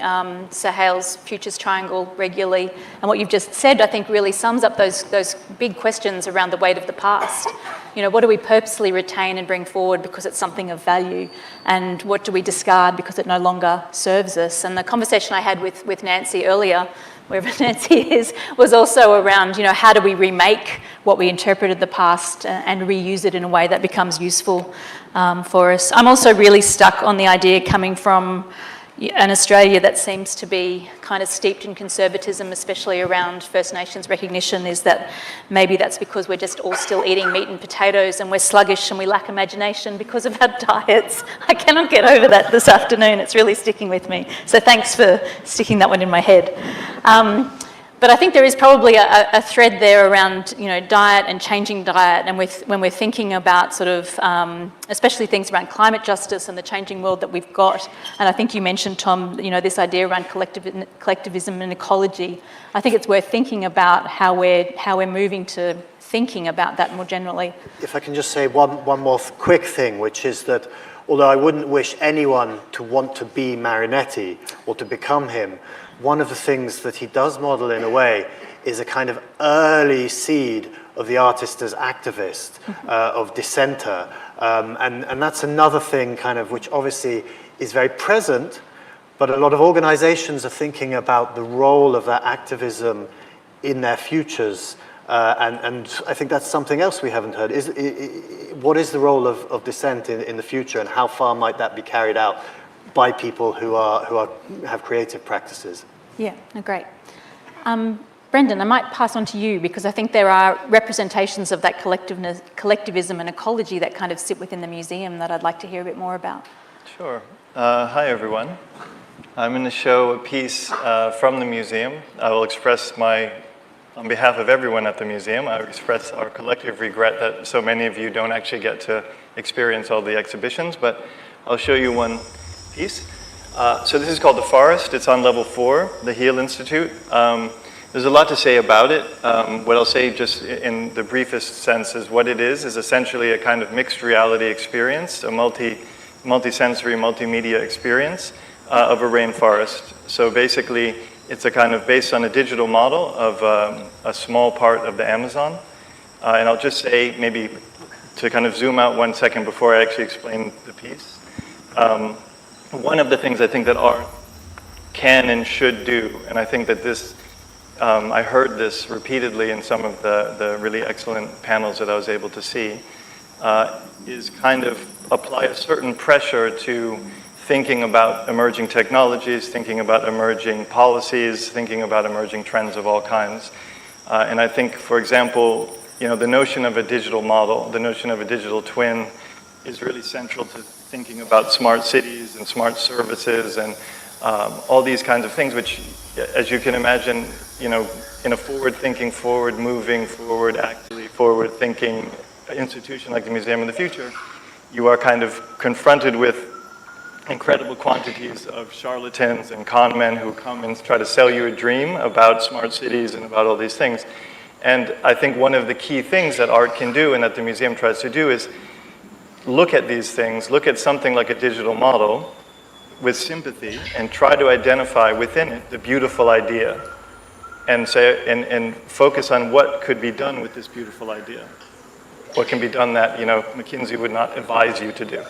Sahel's Futures Triangle regularly. And what you've just said, I think, really sums up those big questions around the weight of the past. What do we purposely retain and bring forward because it's something of value? And what do we discard because it no longer serves us? And the conversation I had with Nancy earlier, wherever Nancy is, was also around, how do we remake what we interpreted the past and reuse it in a way that becomes useful for us. I'm also really stuck on the idea coming from an Australia that seems to be kind of steeped in conservatism, especially around First Nations recognition, is that maybe that's because we're just all still eating meat and potatoes and we're sluggish and we lack imagination because of our diets. I cannot get over that this afternoon. It's really sticking with me. So thanks for sticking that one in my head. But I think there is probably a thread there around, diet and changing diet, and when we're thinking about sort of, especially things around climate justice and the changing world that we've got. And I think you mentioned, Tom, this idea around collectivism and ecology. I think it's worth thinking about how we're moving to thinking about that more generally. If I can just say one more quick thing, which is that although I wouldn't wish anyone to want to be Marinetti or to become him, one of the things that he does model in a way is a kind of early seed of the artist as activist, of dissenter. And that's another thing kind of which obviously is very present, but a lot of organizations are thinking about the role of that activism in their futures. And I think that's something else we haven't heard. What is the role of dissent in the future, and how far might that be carried out by people who have creative practices? Yeah, no, great. Brendan, I might pass on to you because I think there are representations of that collectivism and ecology that kind of sit within the museum that I'd like to hear a bit more about. Sure. Hi, everyone. I'm going to show a piece from the museum. I will express on behalf of everyone at the museum, I express our collective regret that so many of you don't actually get to experience all the exhibitions, but I'll show you one piece. So this is called The Forest. It's on level 4, the Heal Institute. There's a lot to say about it. What I'll say just in the briefest sense is what it is essentially a kind of mixed reality experience, a multi-sensory, multimedia experience of a rainforest. So basically, it's a kind of based on a digital model of a small part of the Amazon. And I'll just say, maybe to kind of zoom out 1 second before I actually explain the piece. One of the things I think that art can and should do, and I think that this, I heard this repeatedly in some of the really excellent panels that I was able to see, is kind of apply a certain pressure to thinking about emerging technologies, thinking about emerging policies, thinking about emerging trends of all kinds. And I think, for example, the notion of a digital model, the notion of a digital twin is really central to thinking about smart cities and smart services and all these kinds of things, which, as you can imagine, in a forward-thinking, forward-moving, actively forward-thinking institution like the Museum of the Future, you are kind of confronted with incredible quantities of charlatans and con men who come and try to sell you a dream about smart cities and about all these things. And I think one of the key things that art can do and that the museum tries to do is look at these things, look at something like a digital model with sympathy and try to identify within it the beautiful idea and say, and focus on what could be done with this beautiful idea. What can be done that, McKinsey would not advise you to do.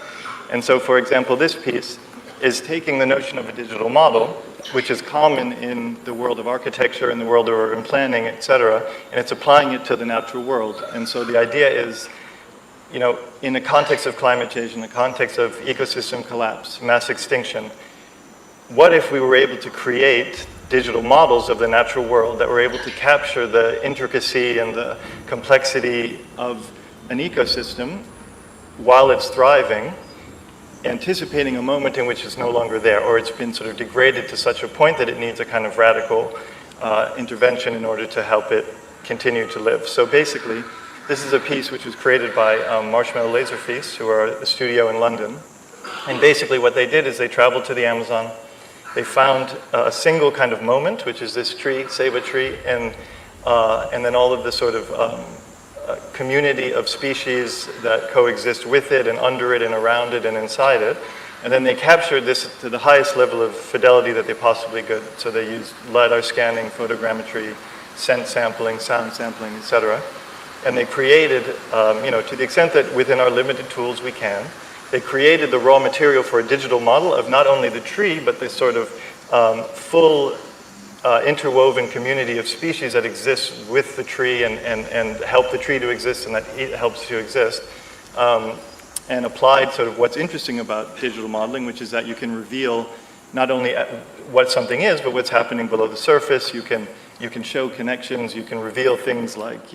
And so, for example, this piece is taking the notion of a digital model, which is common in the world of architecture, in the world of urban planning, et cetera, and it's applying it to the natural world. And so the idea is, in the context of climate change, in the context of ecosystem collapse, mass extinction, what if we were able to create digital models of the natural world that were able to capture the intricacy and the complexity of an ecosystem while it's thriving, anticipating a moment in which it's no longer there, or it's been sort of degraded to such a point that it needs a kind of radical intervention in order to help it continue to live. So basically, this is a piece which was created by Marshmallow Laser Feast, who are a studio in London. And basically what they did is they traveled to the Amazon. They found a single kind of moment, which is this tree, ceiba tree, and then all of the sort of community of species that coexist with it and under it and around it and inside it. And then they captured this to the highest level of fidelity that they possibly could. So they used LiDAR scanning, photogrammetry, scent sampling, sound sampling, etc. And they created, to the extent that within our limited tools we can, they created the raw material for a digital model of not only the tree, but this sort of full interwoven community of species that exists with the tree and help the tree to exist and that it helps to exist. And applied sort of what's interesting about digital modeling, which is that you can reveal not only what something is, but what's happening below the surface. You can show connections. You can reveal things like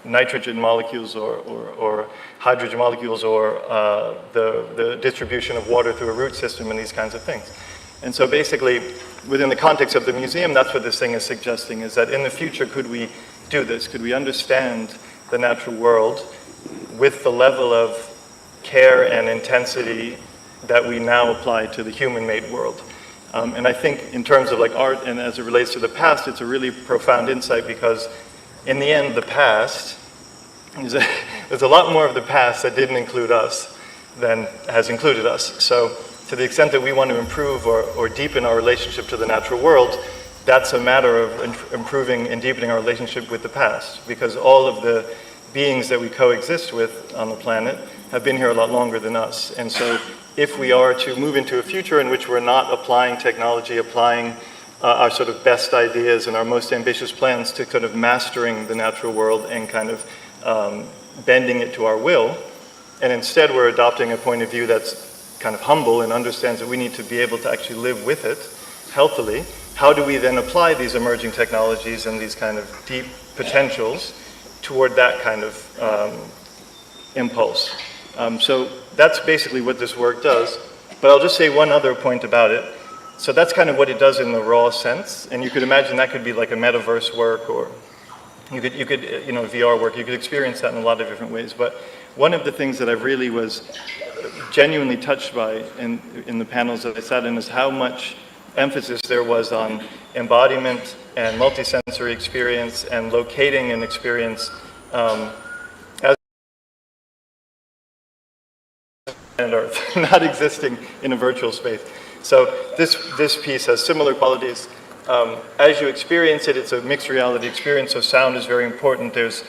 nitrogen molecules or hydrogen molecules or the distribution of water through a root system and these kinds of things. And so basically, within the context of the museum, that's what this thing is suggesting, is that in the future, could we do this? Could we understand the natural world with the level of care and intensity that we now apply to the human-made world? And I think in terms of like art and as it relates to the past, it's a really profound insight, because in the end, the past, there's a lot more of the past that didn't include us than has included us. So to the extent that we want to improve or deepen our relationship to the natural world, that's a matter of improving and deepening our relationship with the past, because all of the beings that we coexist with on the planet have been here a lot longer than us. And so if we are to move into a future in which we're not applying technology, applying our sort of best ideas and our most ambitious plans to kind of mastering the natural world and kind of bending it to our will, and instead we're adopting a point of view that's kind of humble and understands that we need to be able to actually live with it healthily, how do we then apply these emerging technologies and these kind of deep potentials toward that kind of impulse? So that's basically what this work does. But I'll just say one other point about it. So that's kind of what it does in the raw sense. And you could imagine that could be like a metaverse work, or you could VR work. You could experience that in a lot of different ways. But one of the things that I really was genuinely touched by in the panels that I sat in is how much emphasis there was on embodiment and multisensory experience and locating an experience as planet Earth, not existing in a virtual space. So this piece has similar qualities. As you experience it, it's a mixed reality experience, so sound is very important. There's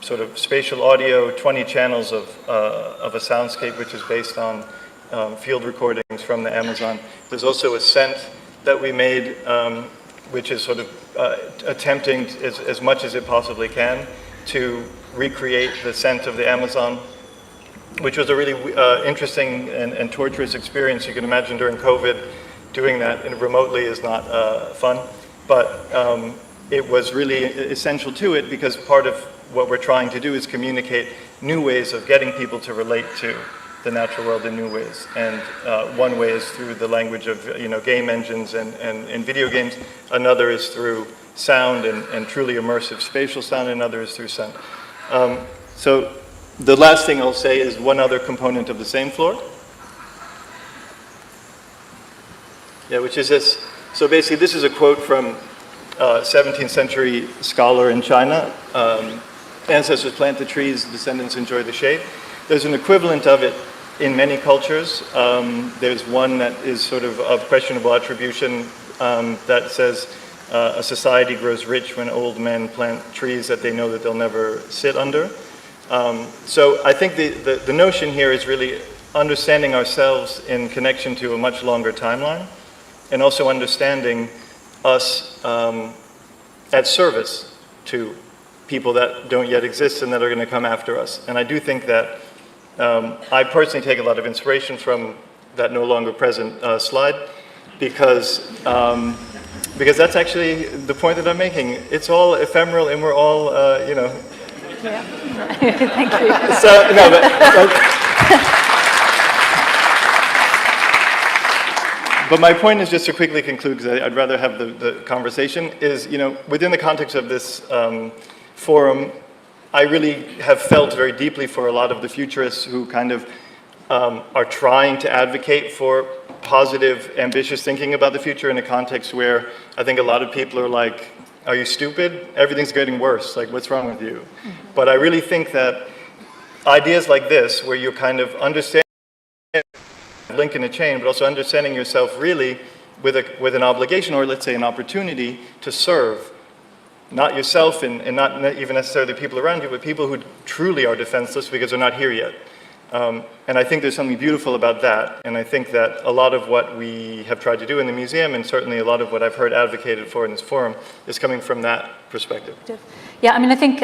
sort of spatial audio, 20 channels of a soundscape, which is based on field recordings from the Amazon. There's also a scent that we made, which is sort of attempting as much as it possibly can to recreate the scent of the Amazon, which was a really interesting and torturous experience. You can imagine during COVID, doing that remotely is not fun, but it was really essential to it, because part of what we're trying to do is communicate new ways of getting people to relate to the natural world in new ways. And one way is through the language of game engines and video games. Another is through sound and truly immersive spatial sound. Another is through sound. So the last thing I'll say is one other component of the same floor. Yeah, which is this. So basically, this is a quote from a 17th century scholar in China. Ancestors plant the trees, descendants enjoy the shade. There's an equivalent of it in many cultures. There's one that is sort of questionable attribution that says a society grows rich when old men plant trees that they know that they'll never sit under. So I think the notion here is really understanding ourselves in connection to a much longer timeline, and also understanding us at service to people that don't yet exist and that are going to come after us. And I do think that I personally take a lot of inspiration from that no longer present slide. because that's actually the point that I'm making. It's all ephemeral, and we're all, you know. Yeah. Thank you. So no, but my point is, just to quickly conclude, because I'd rather have the conversation, is, you know, within the context of this forum, I really have felt very deeply for a lot of the futurists who kind of are trying to advocate for positive, ambitious thinking about the future in a context where I think a lot of people are like, are you stupid? Everything's getting worse. Like, what's wrong with you? But I really think that ideas like this, where you're kind of understanding link in a chain, but also understanding yourself really with an obligation, or let's say an opportunity to serve, not yourself and not even necessarily the people around you, but people who truly are defenseless because they're not here yet. And I think there's something beautiful about that. And I think that a lot of what we have tried to do in the museum, and certainly a lot of what I've heard advocated for in this forum, is coming from that perspective. Yeah, I mean, I think,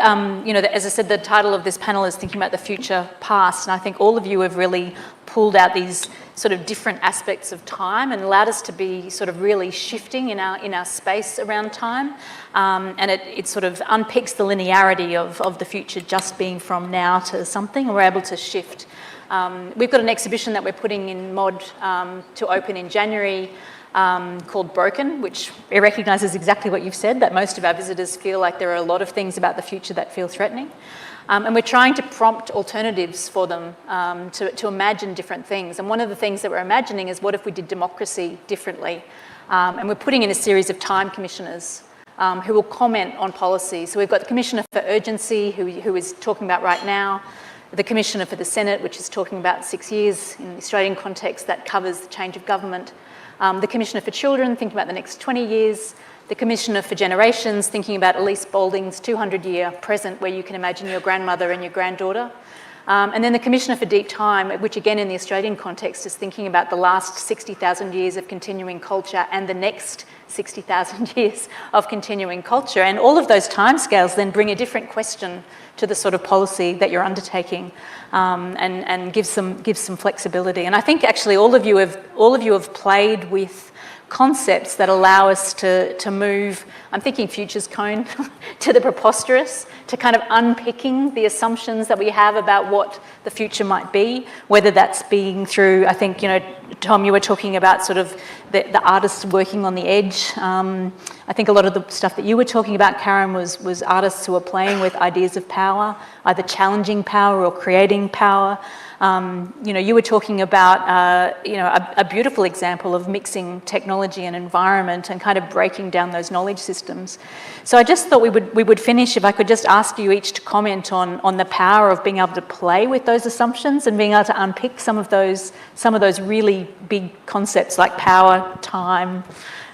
you know, as I said, the title of this panel is Thinking About the Future Past, and I think all of you have really pulled out these sort of different aspects of time and allowed us to be sort of really shifting in our space around time, and it sort of unpicks the linearity of the future just being from now to something, and we're able to shift. We've got an exhibition that we're putting in Mod to open in January, called Broken, which it recognises exactly what you've said, that most of our visitors feel like there are a lot of things about the future that feel threatening. And we're trying to prompt alternatives for them to imagine different things. And one of the things that we're imagining is, what if we did democracy differently? And we're putting in a series of time commissioners who will comment on policy. So we've got the Commissioner for Urgency, who is talking about right now, the Commissioner for the Senate, which is talking about 6 years in the Australian context, that covers the change of government. The Commissioner for Children, thinking about the next 20 years. The Commissioner for Generations, thinking about Elise Boulding's 200-year present, where you can imagine your grandmother and your granddaughter. And then the Commissioner for Deep Time, which again in the Australian context is thinking about the last 60,000 years of continuing culture and the next 60,000 years of continuing culture. And all of those timescales then bring a different question to the sort of policy that you're undertaking, and gives some flexibility. And I think actually all of you have played with concepts that allow us to move, I'm thinking futures cone, to the preposterous, to kind of unpicking the assumptions that we have about what the future might be, whether that's being through, I think, you know, Tom, you were talking about sort of the artists working on the edge. I think a lot of the stuff that you were talking about, Karen, was artists who are playing with ideas of power, either challenging power or creating power. You know, you were talking about, you know, a beautiful example of mixing technology and environment and kind of breaking down those knowledge systems. So I just thought we would finish, if I could just ask you each to comment on the power of being able to play with those assumptions and being able to unpick some of those really big concepts like power, time,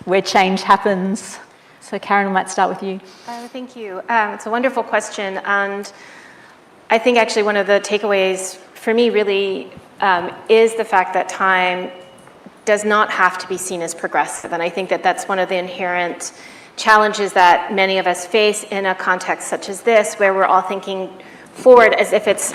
where change happens. So Karen, I might start with you. Thank you. It's a wonderful question, and I think actually one of the takeaways for me really is the fact that time does not have to be seen as progressive. And I think that that's one of the inherent challenges that many of us face in a context such as this, where we're all thinking forward as if it's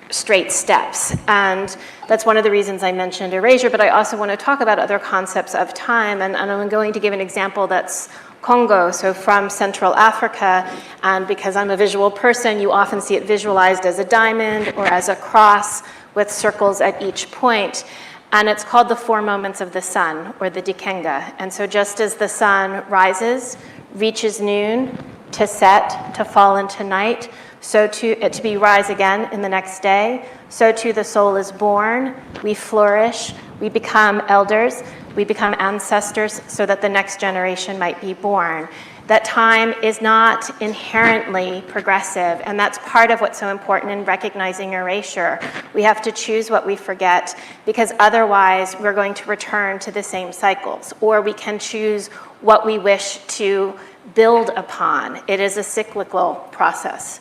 straight steps. And that's one of the reasons I mentioned erasure, but I also want to talk about other concepts of time. And I'm going to give an example that's Congo, so from Central Africa, and because I'm a visual person, you often see it visualized as a diamond or as a cross with circles at each point. And it's called the 4 moments of the sun, or the Dikenga. And so just as the sun rises, reaches noon, to set, to fall into night, so to be rise again in the next day, so too the soul is born, we flourish, we become elders, we become ancestors so that the next generation might be born. That time is not inherently progressive, and that's part of what's so important in recognizing erasure. We have to choose what we forget, because otherwise we're going to return to the same cycles, or we can choose what we wish to build upon. It is a cyclical process.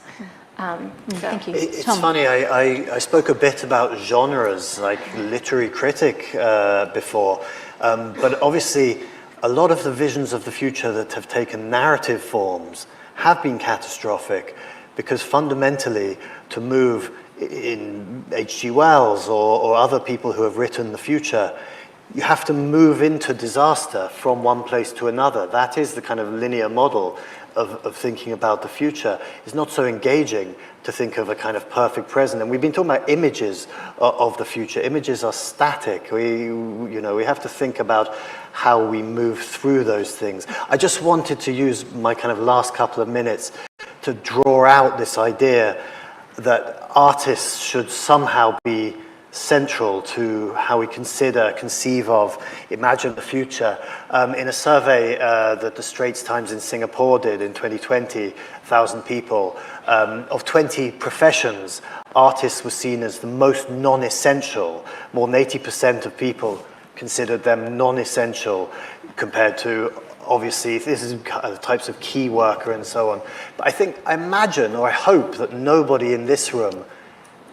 Thank you. It's Tom. funny, I spoke a bit about genres, like literary critic before, but obviously a lot of the visions of the future that have taken narrative forms have been catastrophic, because fundamentally to move in H.G. Wells or other people who have written the future, you have to move into disaster from one place to another. That is the kind of linear model of thinking about the future. It's not so engaging to think of a kind of perfect present. And we've been talking about images of the future. Images are static. We have to think about how we move through those things. I just wanted to use my kind of last couple of minutes to draw out this idea that artists should somehow be central to how we conceive of, imagine the future. In a survey that the Straits Times in Singapore did in 2020, 1,000 people, of 20 professions, artists were seen as the most non-essential. More than 80% of people considered them non-essential compared to, obviously, this is types of key worker and so on. But I imagine, or I hope that nobody in this room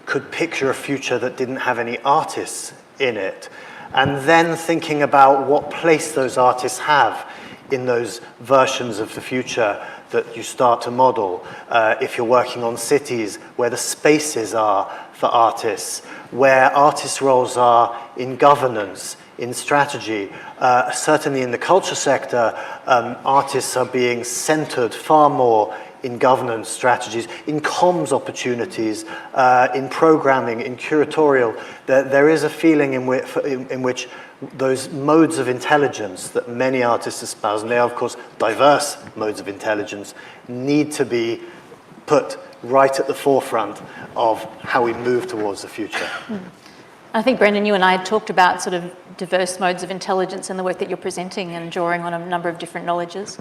could picture a future that didn't have any artists in it. And then thinking about what place those artists have in those versions of the future that you start to model. If you're working on cities, where the spaces are for artists, where artists' roles are in governance, in strategy. Certainly in the culture sector, artists are being centered far more in governance strategies, in comms opportunities, in programming, in curatorial. There is a feeling in which those modes of intelligence that many artists espouse, and they are of course diverse modes of intelligence, need to be put right at the forefront of how we move towards the future. I think, Brendan, you and I had talked about sort of diverse modes of intelligence in the work that you're presenting and drawing on a number of different knowledges.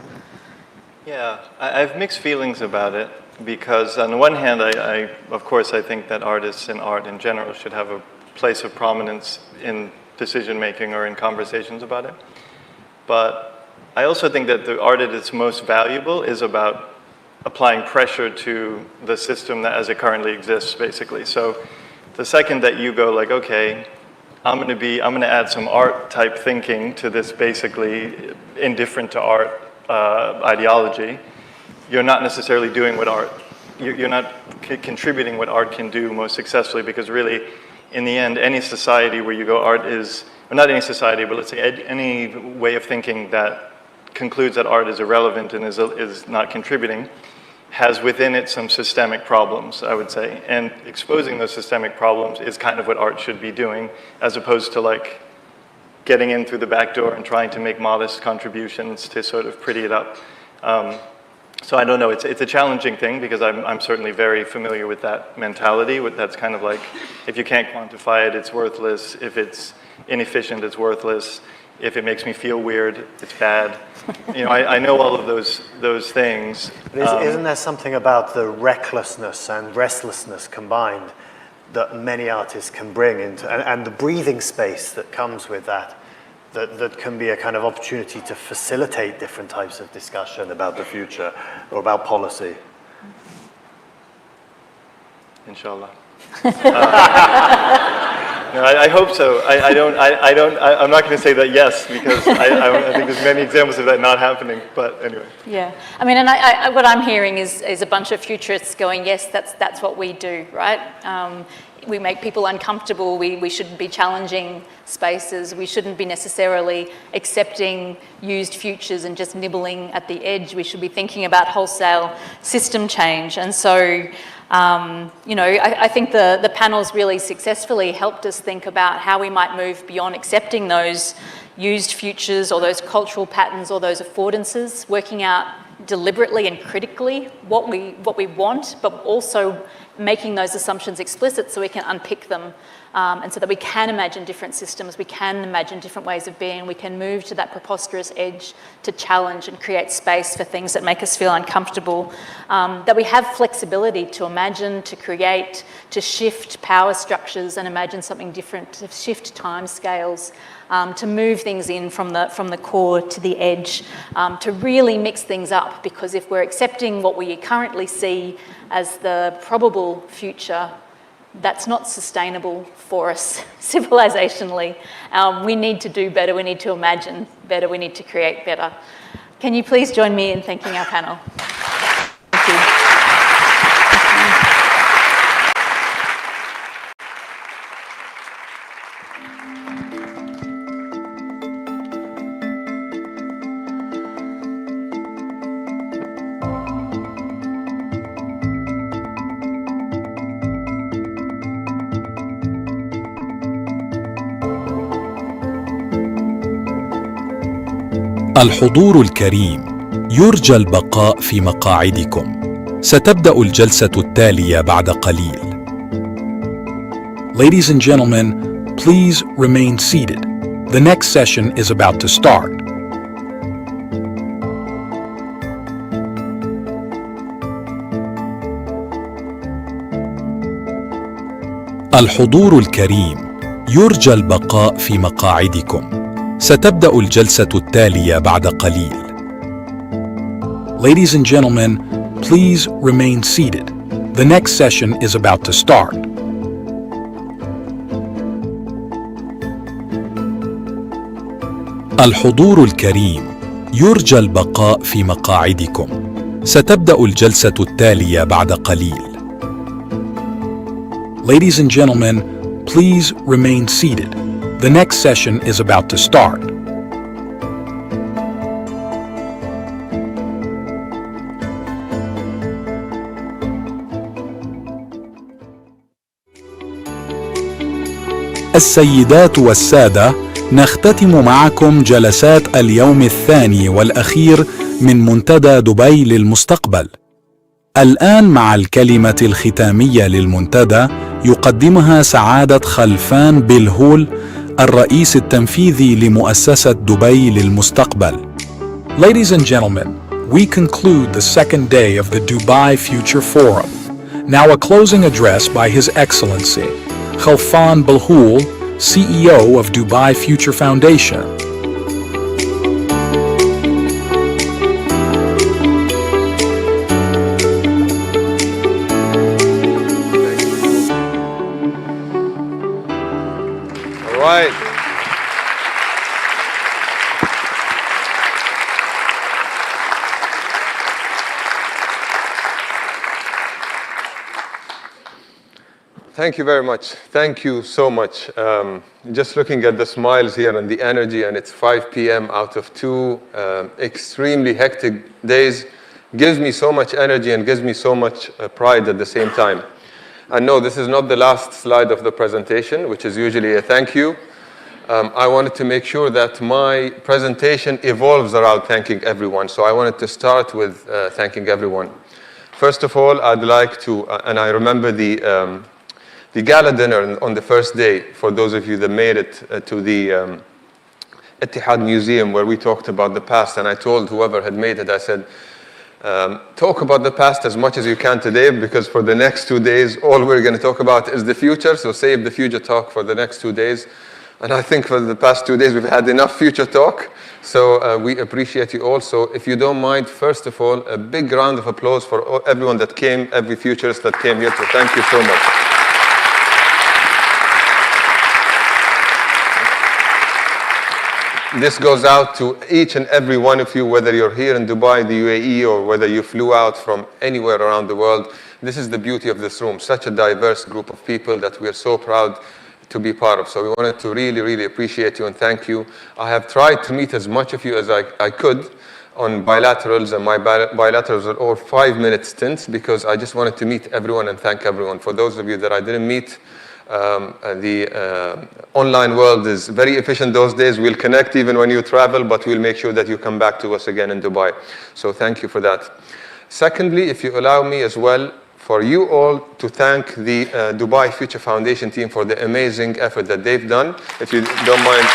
Yeah, I have mixed feelings about it because on the one hand, of course, I think that artists and art in general should have a place of prominence in decision-making or in conversations about it. But I also think that the art at its most valuable is about applying pressure to the system that as it currently exists, basically. So the second that you go like, okay, I'm going to add some art type thinking to this basically indifferent to art ideology, you're not necessarily doing what art, you're not contributing what art can do most successfully, because really, in the end, any society where you go art is, or not any society, but let's say any way of thinking that concludes that art is irrelevant and is not contributing, has within it some systemic problems, I would say. And exposing those systemic problems is kind of what art should be doing, as opposed to like getting in through the back door and trying to make modest contributions to sort of pretty it up. So I don't know, it's a challenging thing because I'm certainly very familiar with that mentality. That's kind of like, if you can't quantify it, it's worthless. If it's inefficient, it's worthless. If it makes me feel weird, it's bad. You know, I know all of those things. Isn't there something about the recklessness and restlessness combined that many artists can bring into, and the breathing space that comes with that can be a kind of opportunity to facilitate different types of discussion about the future or about policy? Inshallah. No, I hope so. I'm not going to say that yes, because I think there's many examples of that not happening, but anyway. Yeah, I mean, and what I'm hearing is a bunch of futurists going, yes, that's what we do, right? We make people uncomfortable, we shouldn't be challenging spaces, we shouldn't be necessarily accepting used futures and just nibbling at the edge, we should be thinking about wholesale system change. And so, you know, I think the panels really successfully helped us think about how we might move beyond accepting those used futures or those cultural patterns or those affordances, working out deliberately and critically what we want, but also making those assumptions explicit so we can unpick them, and so that we can imagine different systems, we can imagine different ways of being, we can move to that preposterous edge to challenge and create space for things that make us feel uncomfortable, that we have flexibility to imagine, to create, to shift power structures and imagine something different, to shift time scales, to move things in from the core to the edge, to really mix things up, because if we're accepting what we currently see as the probable future, that's not sustainable for us civilizationally. We need to do better, we need to imagine better, we need to create better. Can you please join me in thanking our panel? Thank you. الحضور الكريم، يرجى البقاء في مقاعدكم. ستبدأ الجلسة التالية بعد قليل. Ladies and gentlemen, please remain seated. The next session is about to start. الحضور الكريم، يرجى البقاء في مقاعدكم. ستبدأ الجلسة التالية بعد قليل. Ladies and gentlemen, please remain seated. The next session is about to start. الحضور الكريم، يرجى البقاء في مقاعدكم. ستبدأ الجلسة التالية بعد قليل. Ladies and gentlemen, please remain seated. The next session is about to start. السيدات والسادة، نختتم معكم جلسات اليوم الثاني والأخير من منتدى دبي للمستقبل. الآن مع الكلمة الختامية للمنتدى يقدمها سعادة خلفان بالهول، الرئيس التنفيذي لمؤسسة دبي للمستقبل. Ladies and gentlemen, we conclude the second day of the Dubai Future Forum. Now a closing address by His Excellency Khalfan Bilhoul, CEO of Dubai Future Foundation. All right. Thank you very much. Thank you so much. Just looking at the smiles here and the energy, and it's 5 p.m. out of 2 extremely hectic days, gives me so much energy and gives me so much pride at the same time. And no, this is not the last slide of the presentation, which is usually a thank you. I wanted to make sure that my presentation evolves around thanking everyone. So I wanted to start with thanking everyone. First of all, I'd like to, and I remember the gala dinner on the first day, for those of you that made it to the Etihad Museum, where we talked about the past, and I told whoever had made it, I said, talk about the past as much as you can today, because for the next 2 days, all we're going to talk about is the future, so save the future talk for the next 2 days. And I think for the past 2 days, we've had enough future talk, so we appreciate you all. So if you don't mind, first of all, a big round of applause for everyone that came, every futurist that came here, so thank you so much. This goes out to each and every one of you, whether you're here in Dubai, the UAE, or whether you flew out from anywhere around the world. This is the beauty of this room, such a diverse group of people that we're so proud to be part of. So we wanted to really, really appreciate you and thank you. I have tried to meet as much of you as I could on bilaterals, and my bilaterals are all 5-minute stints because I just wanted to meet everyone and thank everyone. For those of you that I didn't meet, the online world is very efficient those days. We'll connect even when you travel, but we'll make sure that you come back to us again in Dubai. So thank you for that. Secondly, if you allow me as well, for you all to thank the Dubai Future Foundation team for the amazing effort that they've done. If you don't mind.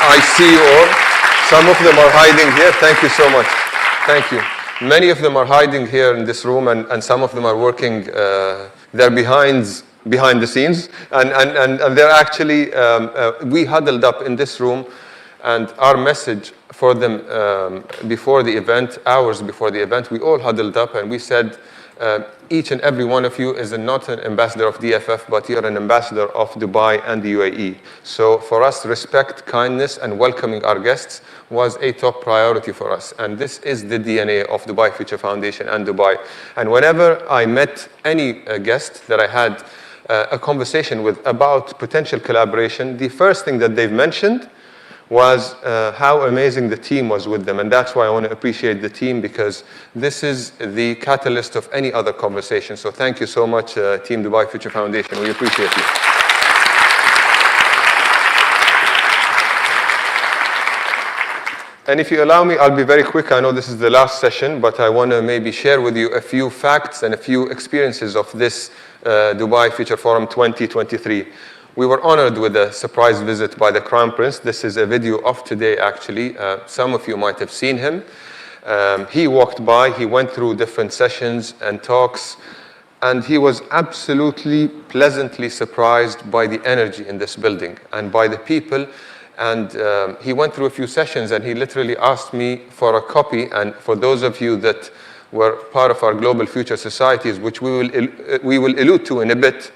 I see you all. Some of them are hiding here. Thank you so much. Thank you. Many of them are hiding here in this room, and some of them are working, they're behind the scenes, and they're actually, we huddled up in this room, and our message for them before the event, hours before the event, we all huddled up and we said, each and every one of you is not an ambassador of DFF, but you're an ambassador of Dubai and the UAE. So for us, respect, kindness, and welcoming our guests was a top priority for us. And this is the DNA of Dubai Future Foundation and Dubai. And whenever I met any guest that I had a conversation with about potential collaboration, the first thing that they've mentioned was how amazing the team was with them. And that's why I want to appreciate the team, because this is the catalyst of any other conversation. So thank you so much, Team Dubai Future Foundation. We appreciate you. And if you allow me, I'll be very quick. I know this is the last session, but I want to maybe share with you a few facts and a few experiences of this Dubai Future Forum 2023. We were honored with a surprise visit by the Crown Prince. This is a video of today, actually. Some of you might have seen him. He walked by, he went through different sessions and talks, and he was absolutely pleasantly surprised by the energy in this building and by the people. And he went through a few sessions, and he literally asked me for a copy. And for those of you that were part of our Global Future Societies, which we will allude to in a bit,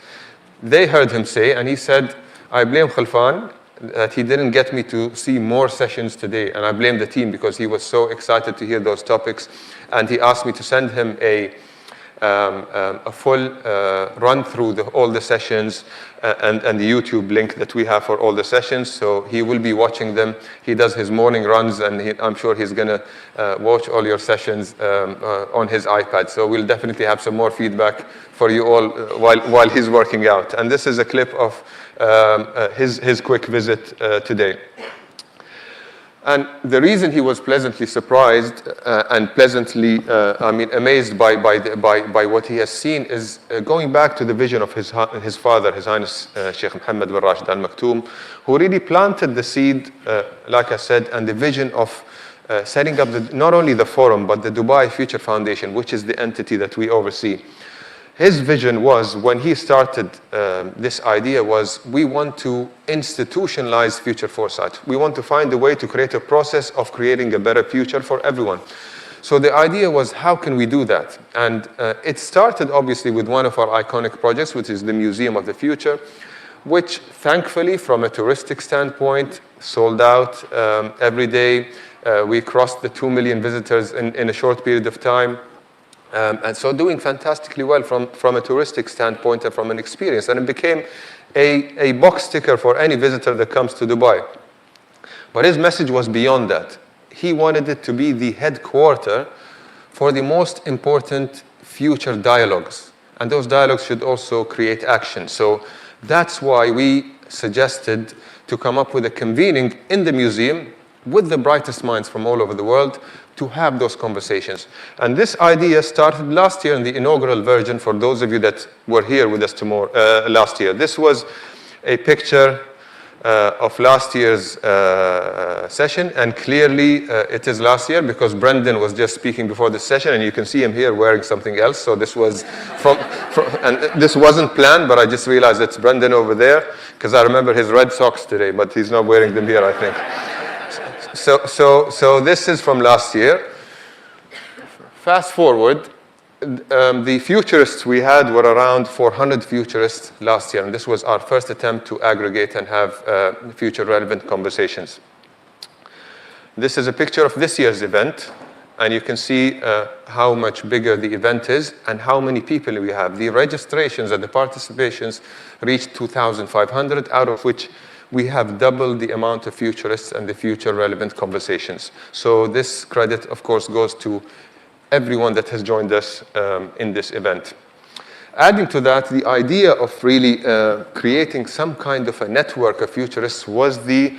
they heard him say, and he said, I blame Khalfan that he didn't get me to see more sessions today. And I blame the team because he was so excited to hear those topics. And he asked me to send him a full run through all the sessions and the YouTube link that we have for all the sessions. So he will be watching them. He does his morning runs, and I'm sure he's going to watch all your sessions on his iPad. So we'll definitely have some more feedback for you all while he's working out. And this is a clip of his quick visit today. And the reason he was pleasantly surprised and pleasantly, amazed by what he has seen is going back to the vision of his father, His Highness Sheikh Mohammed bin Rashid Al Maktoum, who really planted the seed, like I said, and the vision of setting up not only the forum, but the Dubai Future Foundation, which is the entity that we oversee. His vision was, when he started this idea, was we want to institutionalize future foresight. We want to find a way to create a process of creating a better future for everyone. So the idea was, how can we do that? And it started obviously with one of our iconic projects, which is the Museum of the Future, which thankfully, from a touristic standpoint, sold out every day. We crossed the 2 million visitors in a short period of time. And so doing fantastically well from a touristic standpoint and from an experience. And it became a box ticker for any visitor that comes to Dubai. But his message was beyond that. He wanted it to be the headquarter for the most important future dialogues. And those dialogues should also create action. So that's why we suggested to come up with a convening in the museum with the brightest minds from all over the world to have those conversations. And this idea started last year in the inaugural version, for those of you that were here with us last year. This was a picture of last year's session, and clearly it is last year because Brendan was just speaking before this session, and you can see him here wearing something else. So this was and this wasn't planned, but I just realized it's Brendan over there because I remember his red socks today, but he's not wearing them here, I think. So this is from last year. Fast forward, the futurists we had were around 400 futurists last year, and this was our first attempt to aggregate and have future relevant conversations. This is a picture of this year's event, and you can see how much bigger the event is and how many people we have. The registrations and the participations reached 2,500, out of which we have doubled the amount of futurists and the future relevant conversations. So this credit, of course, goes to everyone that has joined us in this event. Adding to that, the idea of really creating some kind of a network of futurists was the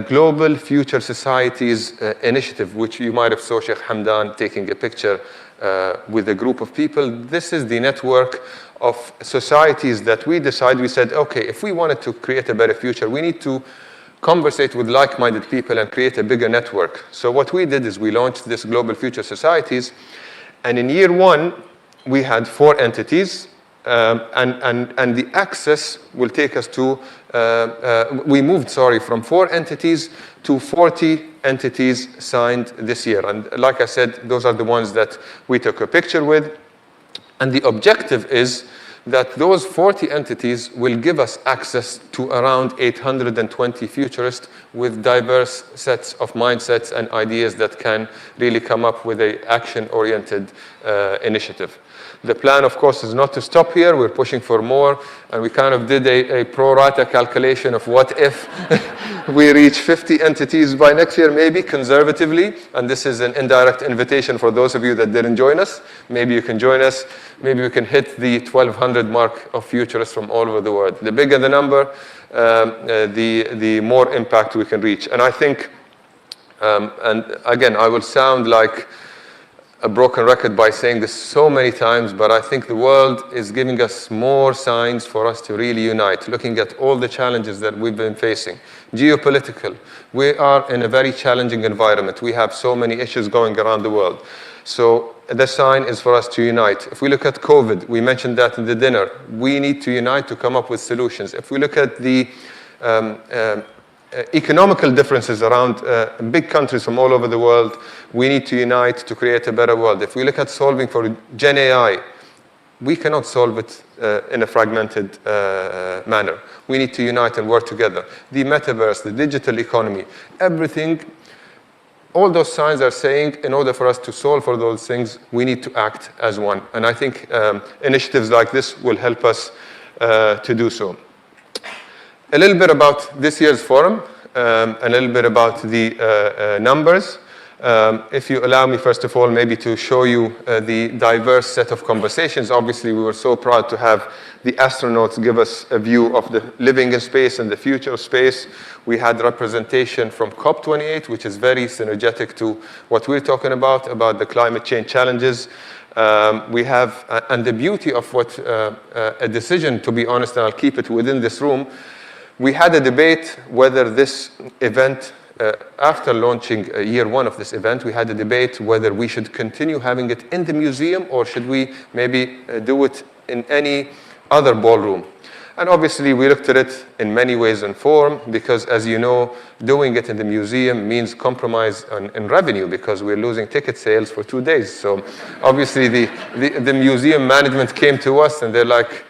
Global Future Societies initiative, which you might have saw Sheikh Hamdan taking a picture with a group of people. This is the network of societies that we said, okay, if we wanted to create a better future, we need to conversate with like-minded people and create a bigger network. So what we did is we launched this Global Future Societies, and in year one, we had 4 entities, and the access will take us to, we moved from 4 entities to 40 entities signed this year. And like I said, those are the ones that we took a picture with. And the objective is that those 40 entities will give us access to around 820 futurists with diverse sets of mindsets and ideas that can really come up with an action-oriented initiative. The plan, of course, is not to stop here. We're pushing for more, and we kind of did a pro rata calculation of what if we reach 50 entities by next year, maybe conservatively. And this is an indirect invitation for those of you that didn't join us. Maybe you can join us. Maybe we can hit the 1,200 mark of futurists from all over the world. The bigger the number, the more impact we can reach. And I think And again, I will sound like a broken record by saying this so many times, but I think the world is giving us more signs for us to really unite, looking at all the challenges that we've been facing. Geopolitical, we are in a very challenging environment. We have so many issues going around the world. So the sign is for us to unite. If we look at COVID, we mentioned that in the dinner, we need to unite to come up with solutions. If we look at the economical differences around big countries from all over the world, we need to unite to create a better world. If we look at solving for Gen AI, we cannot solve it in a fragmented manner. We need to unite and work together. The metaverse, the digital economy, everything, all those signs are saying in order for us to solve for those things, we need to act as one. And I think initiatives like this will help us to do so. A little bit about this year's forum, a little bit about the numbers. If you allow me, first of all, maybe to show you the diverse set of conversations. Obviously, we were so proud to have the astronauts give us a view of the living in space and the future of space. We had representation from COP28, which is very synergetic to what we're talking about the climate change challenges. We have, and the beauty of what a decision, to be honest, and I'll keep it within this room, we had a debate whether this event, after launching year one of this event, we had a debate whether we should continue having it in the museum or should we maybe do it in any other ballroom. And obviously we looked at it in many ways and form because, as you know, doing it in the museum means compromise in revenue because we're losing ticket sales for 2 days. So obviously the museum management came to us and they're like,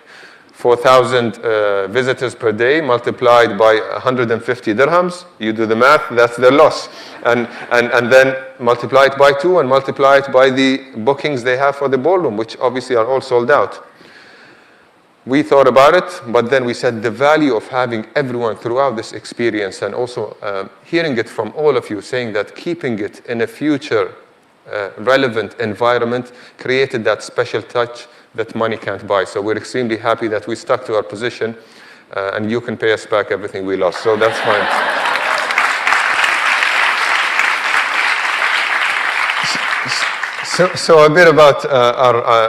4,000 visitors per day multiplied by 150 dirhams. You do the math, that's their loss. And then multiply it by 2 and multiply it by the bookings they have for the ballroom, which obviously are all sold out. We thought about it, but then we said the value of having everyone throughout this experience and also hearing it from all of you saying that keeping it in a future relevant environment created that special touch that money can't buy. So we're extremely happy that we stuck to our position and you can pay us back everything we lost. So that's fine. So a bit about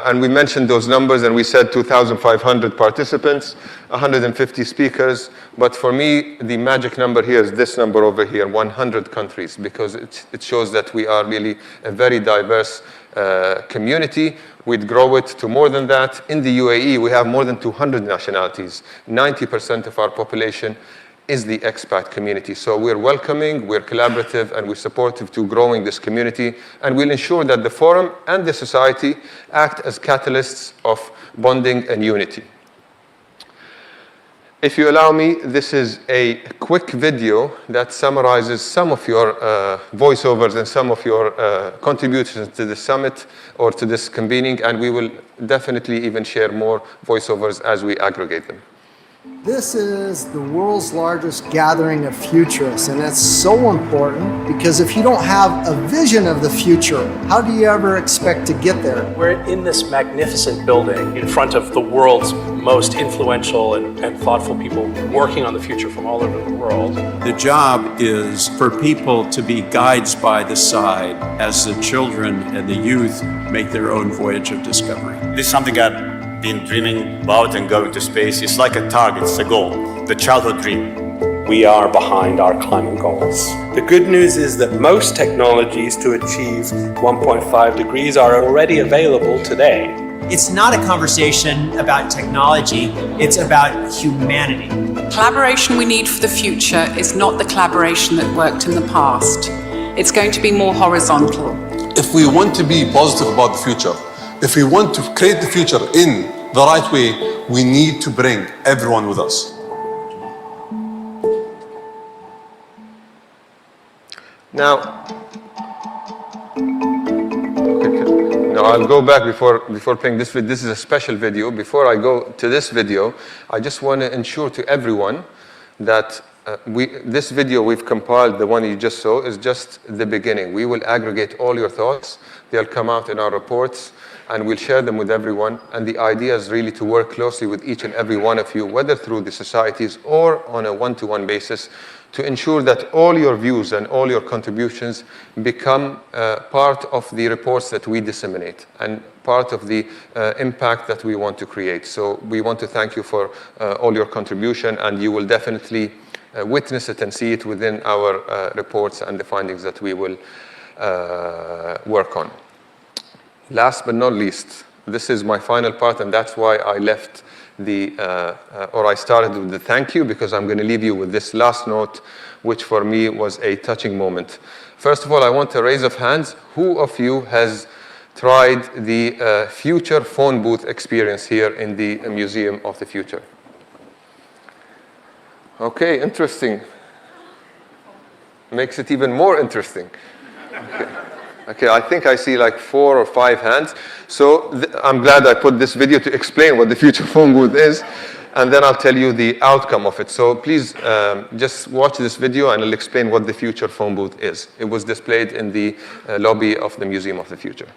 and we mentioned those numbers and we said 2,500 participants, 150 speakers. But for me, the magic number here is this number over here, 100 countries, because it shows that we are really a very diverse community. We'd grow it to more than that. In the UAE, we have more than 200 nationalities. 90% of our population is the expat community. So we're welcoming, we're collaborative, and we're supportive to growing this community. And we'll ensure that the forum and the society act as catalysts of bonding and unity. If you allow me, this is a quick video that summarizes some of your voiceovers and some of your contributions to the summit or to this convening, and we will definitely even share more voiceovers as we aggregate them. This is the world's largest gathering of futurists, and it's so important because if you don't have a vision of the future, how do you ever expect to get there? We're in this magnificent building in front of the world's most influential and thoughtful people working on the future from all over the world. The job is for people to be guides by the side as the children and the youth make their own voyage of discovery. This is something I've been dreaming about, and going to space. It's like a target, it's a goal, the childhood dream. We are behind our climate goals. The good news is that most technologies to achieve 1.5 degrees are already available today. It's not a conversation about technology, it's about humanity. Collaboration we need for the future is not the collaboration that worked in the past. It's going to be more horizontal. If we want to be positive about the future, if we want to create the future in the right way, we need to bring everyone with us. Now, I'll go back before playing this video. This is a special video. Before I go to this video, I just want to ensure to everyone that this video we've compiled, the one you just saw, is just the beginning. We will aggregate all your thoughts. They'll come out in our reports, and we'll share them with everyone. And the idea is really to work closely with each and every one of you, whether through the societies or on a one-to-one basis, to ensure that all your views and all your contributions become part of the reports that we disseminate and part of the impact that we want to create. So we want to thank you for all your contribution, and you will definitely witness it and see it within our reports and the findings that we will work on. Last but not least, this is my final part, and that's why I left I started with the thank you, because I'm going to leave you with this last note, which for me was a touching moment. First of all, I want a raise of hands. Who of you has tried the future phone booth experience here in the Museum of the Future? Okay, interesting. Makes it even more interesting. Okay, I think I see like 4 or 5 hands. So I'm glad I put this video to explain what the future phone booth is, and then I'll tell you the outcome of it. So please just watch this video and I'll explain what the future phone booth is. It was displayed in the lobby of the Museum of the Future.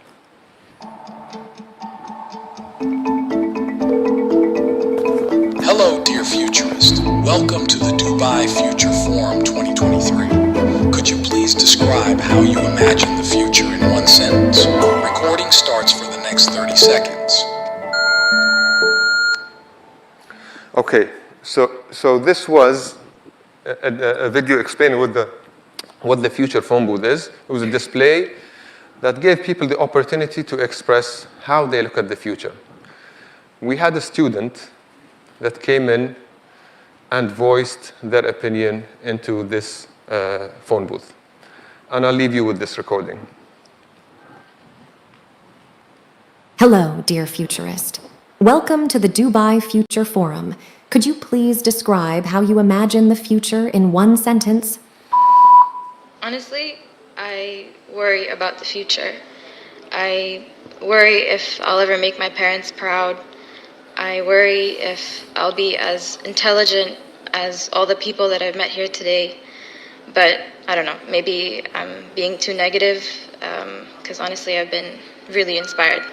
Hello, dear futurist. Welcome to the Dubai Future Forum 2023. Could you please describe how you imagine the future in one sentence? Recording starts for the next 30 seconds. Okay, so this was a video explaining what the future phone booth is. It was a display that gave people the opportunity to express how they look at the future. We had a student that came in and voiced their opinion into this phone booth. And I'll leave you with this recording. Hello, dear futurist. Welcome to the Dubai Future Forum. Could you please describe how you imagine the future in one sentence? Honestly, I worry about the future. I worry if I'll ever make my parents proud. I worry if I'll be as intelligent as all the people that I've met here today. But I don't know, maybe I'm being too negative, because honestly I've been really inspired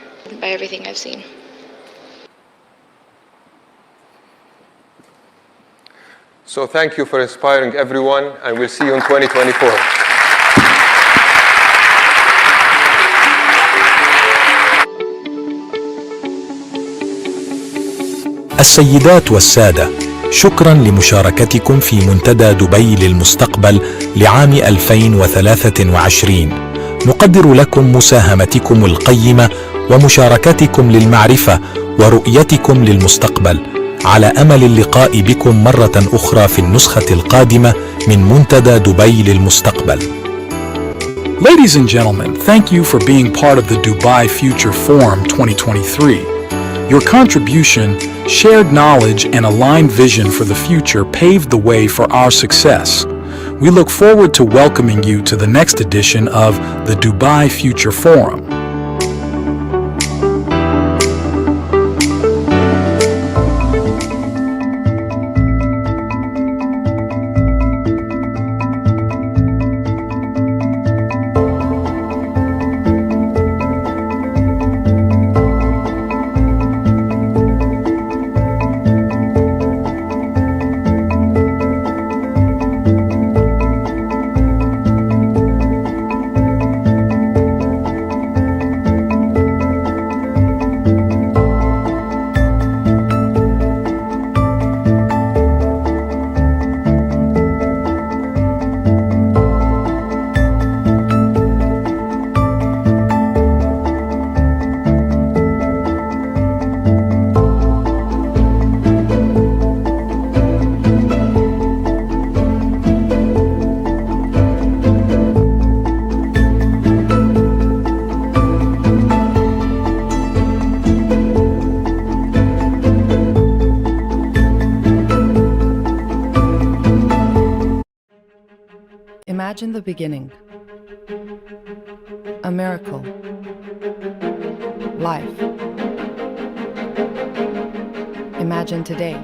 by everything I've seen. So thank you for inspiring everyone, and we'll see you in 2024. السيدات والسادة، شكرا لمشاركتكم في منتدى دبي للمستقبل لعام 2023. نقدر لكم مساهمتكم القيمة ومشاركتكم للمعرفة ورؤيتكم للمستقبل، على أمل اللقاء بكم مرة أخرى في النسخة القادمة من منتدى دبي للمستقبل. Ladies and gentlemen, thank you for being part of the Dubai Future Forum 2023. Your contribution, shared knowledge, and aligned vision for the future paved the way for our success. We look forward to welcoming you to the next edition of the Dubai Future Forum. Imagine the beginning. A miracle. Life. Imagine today.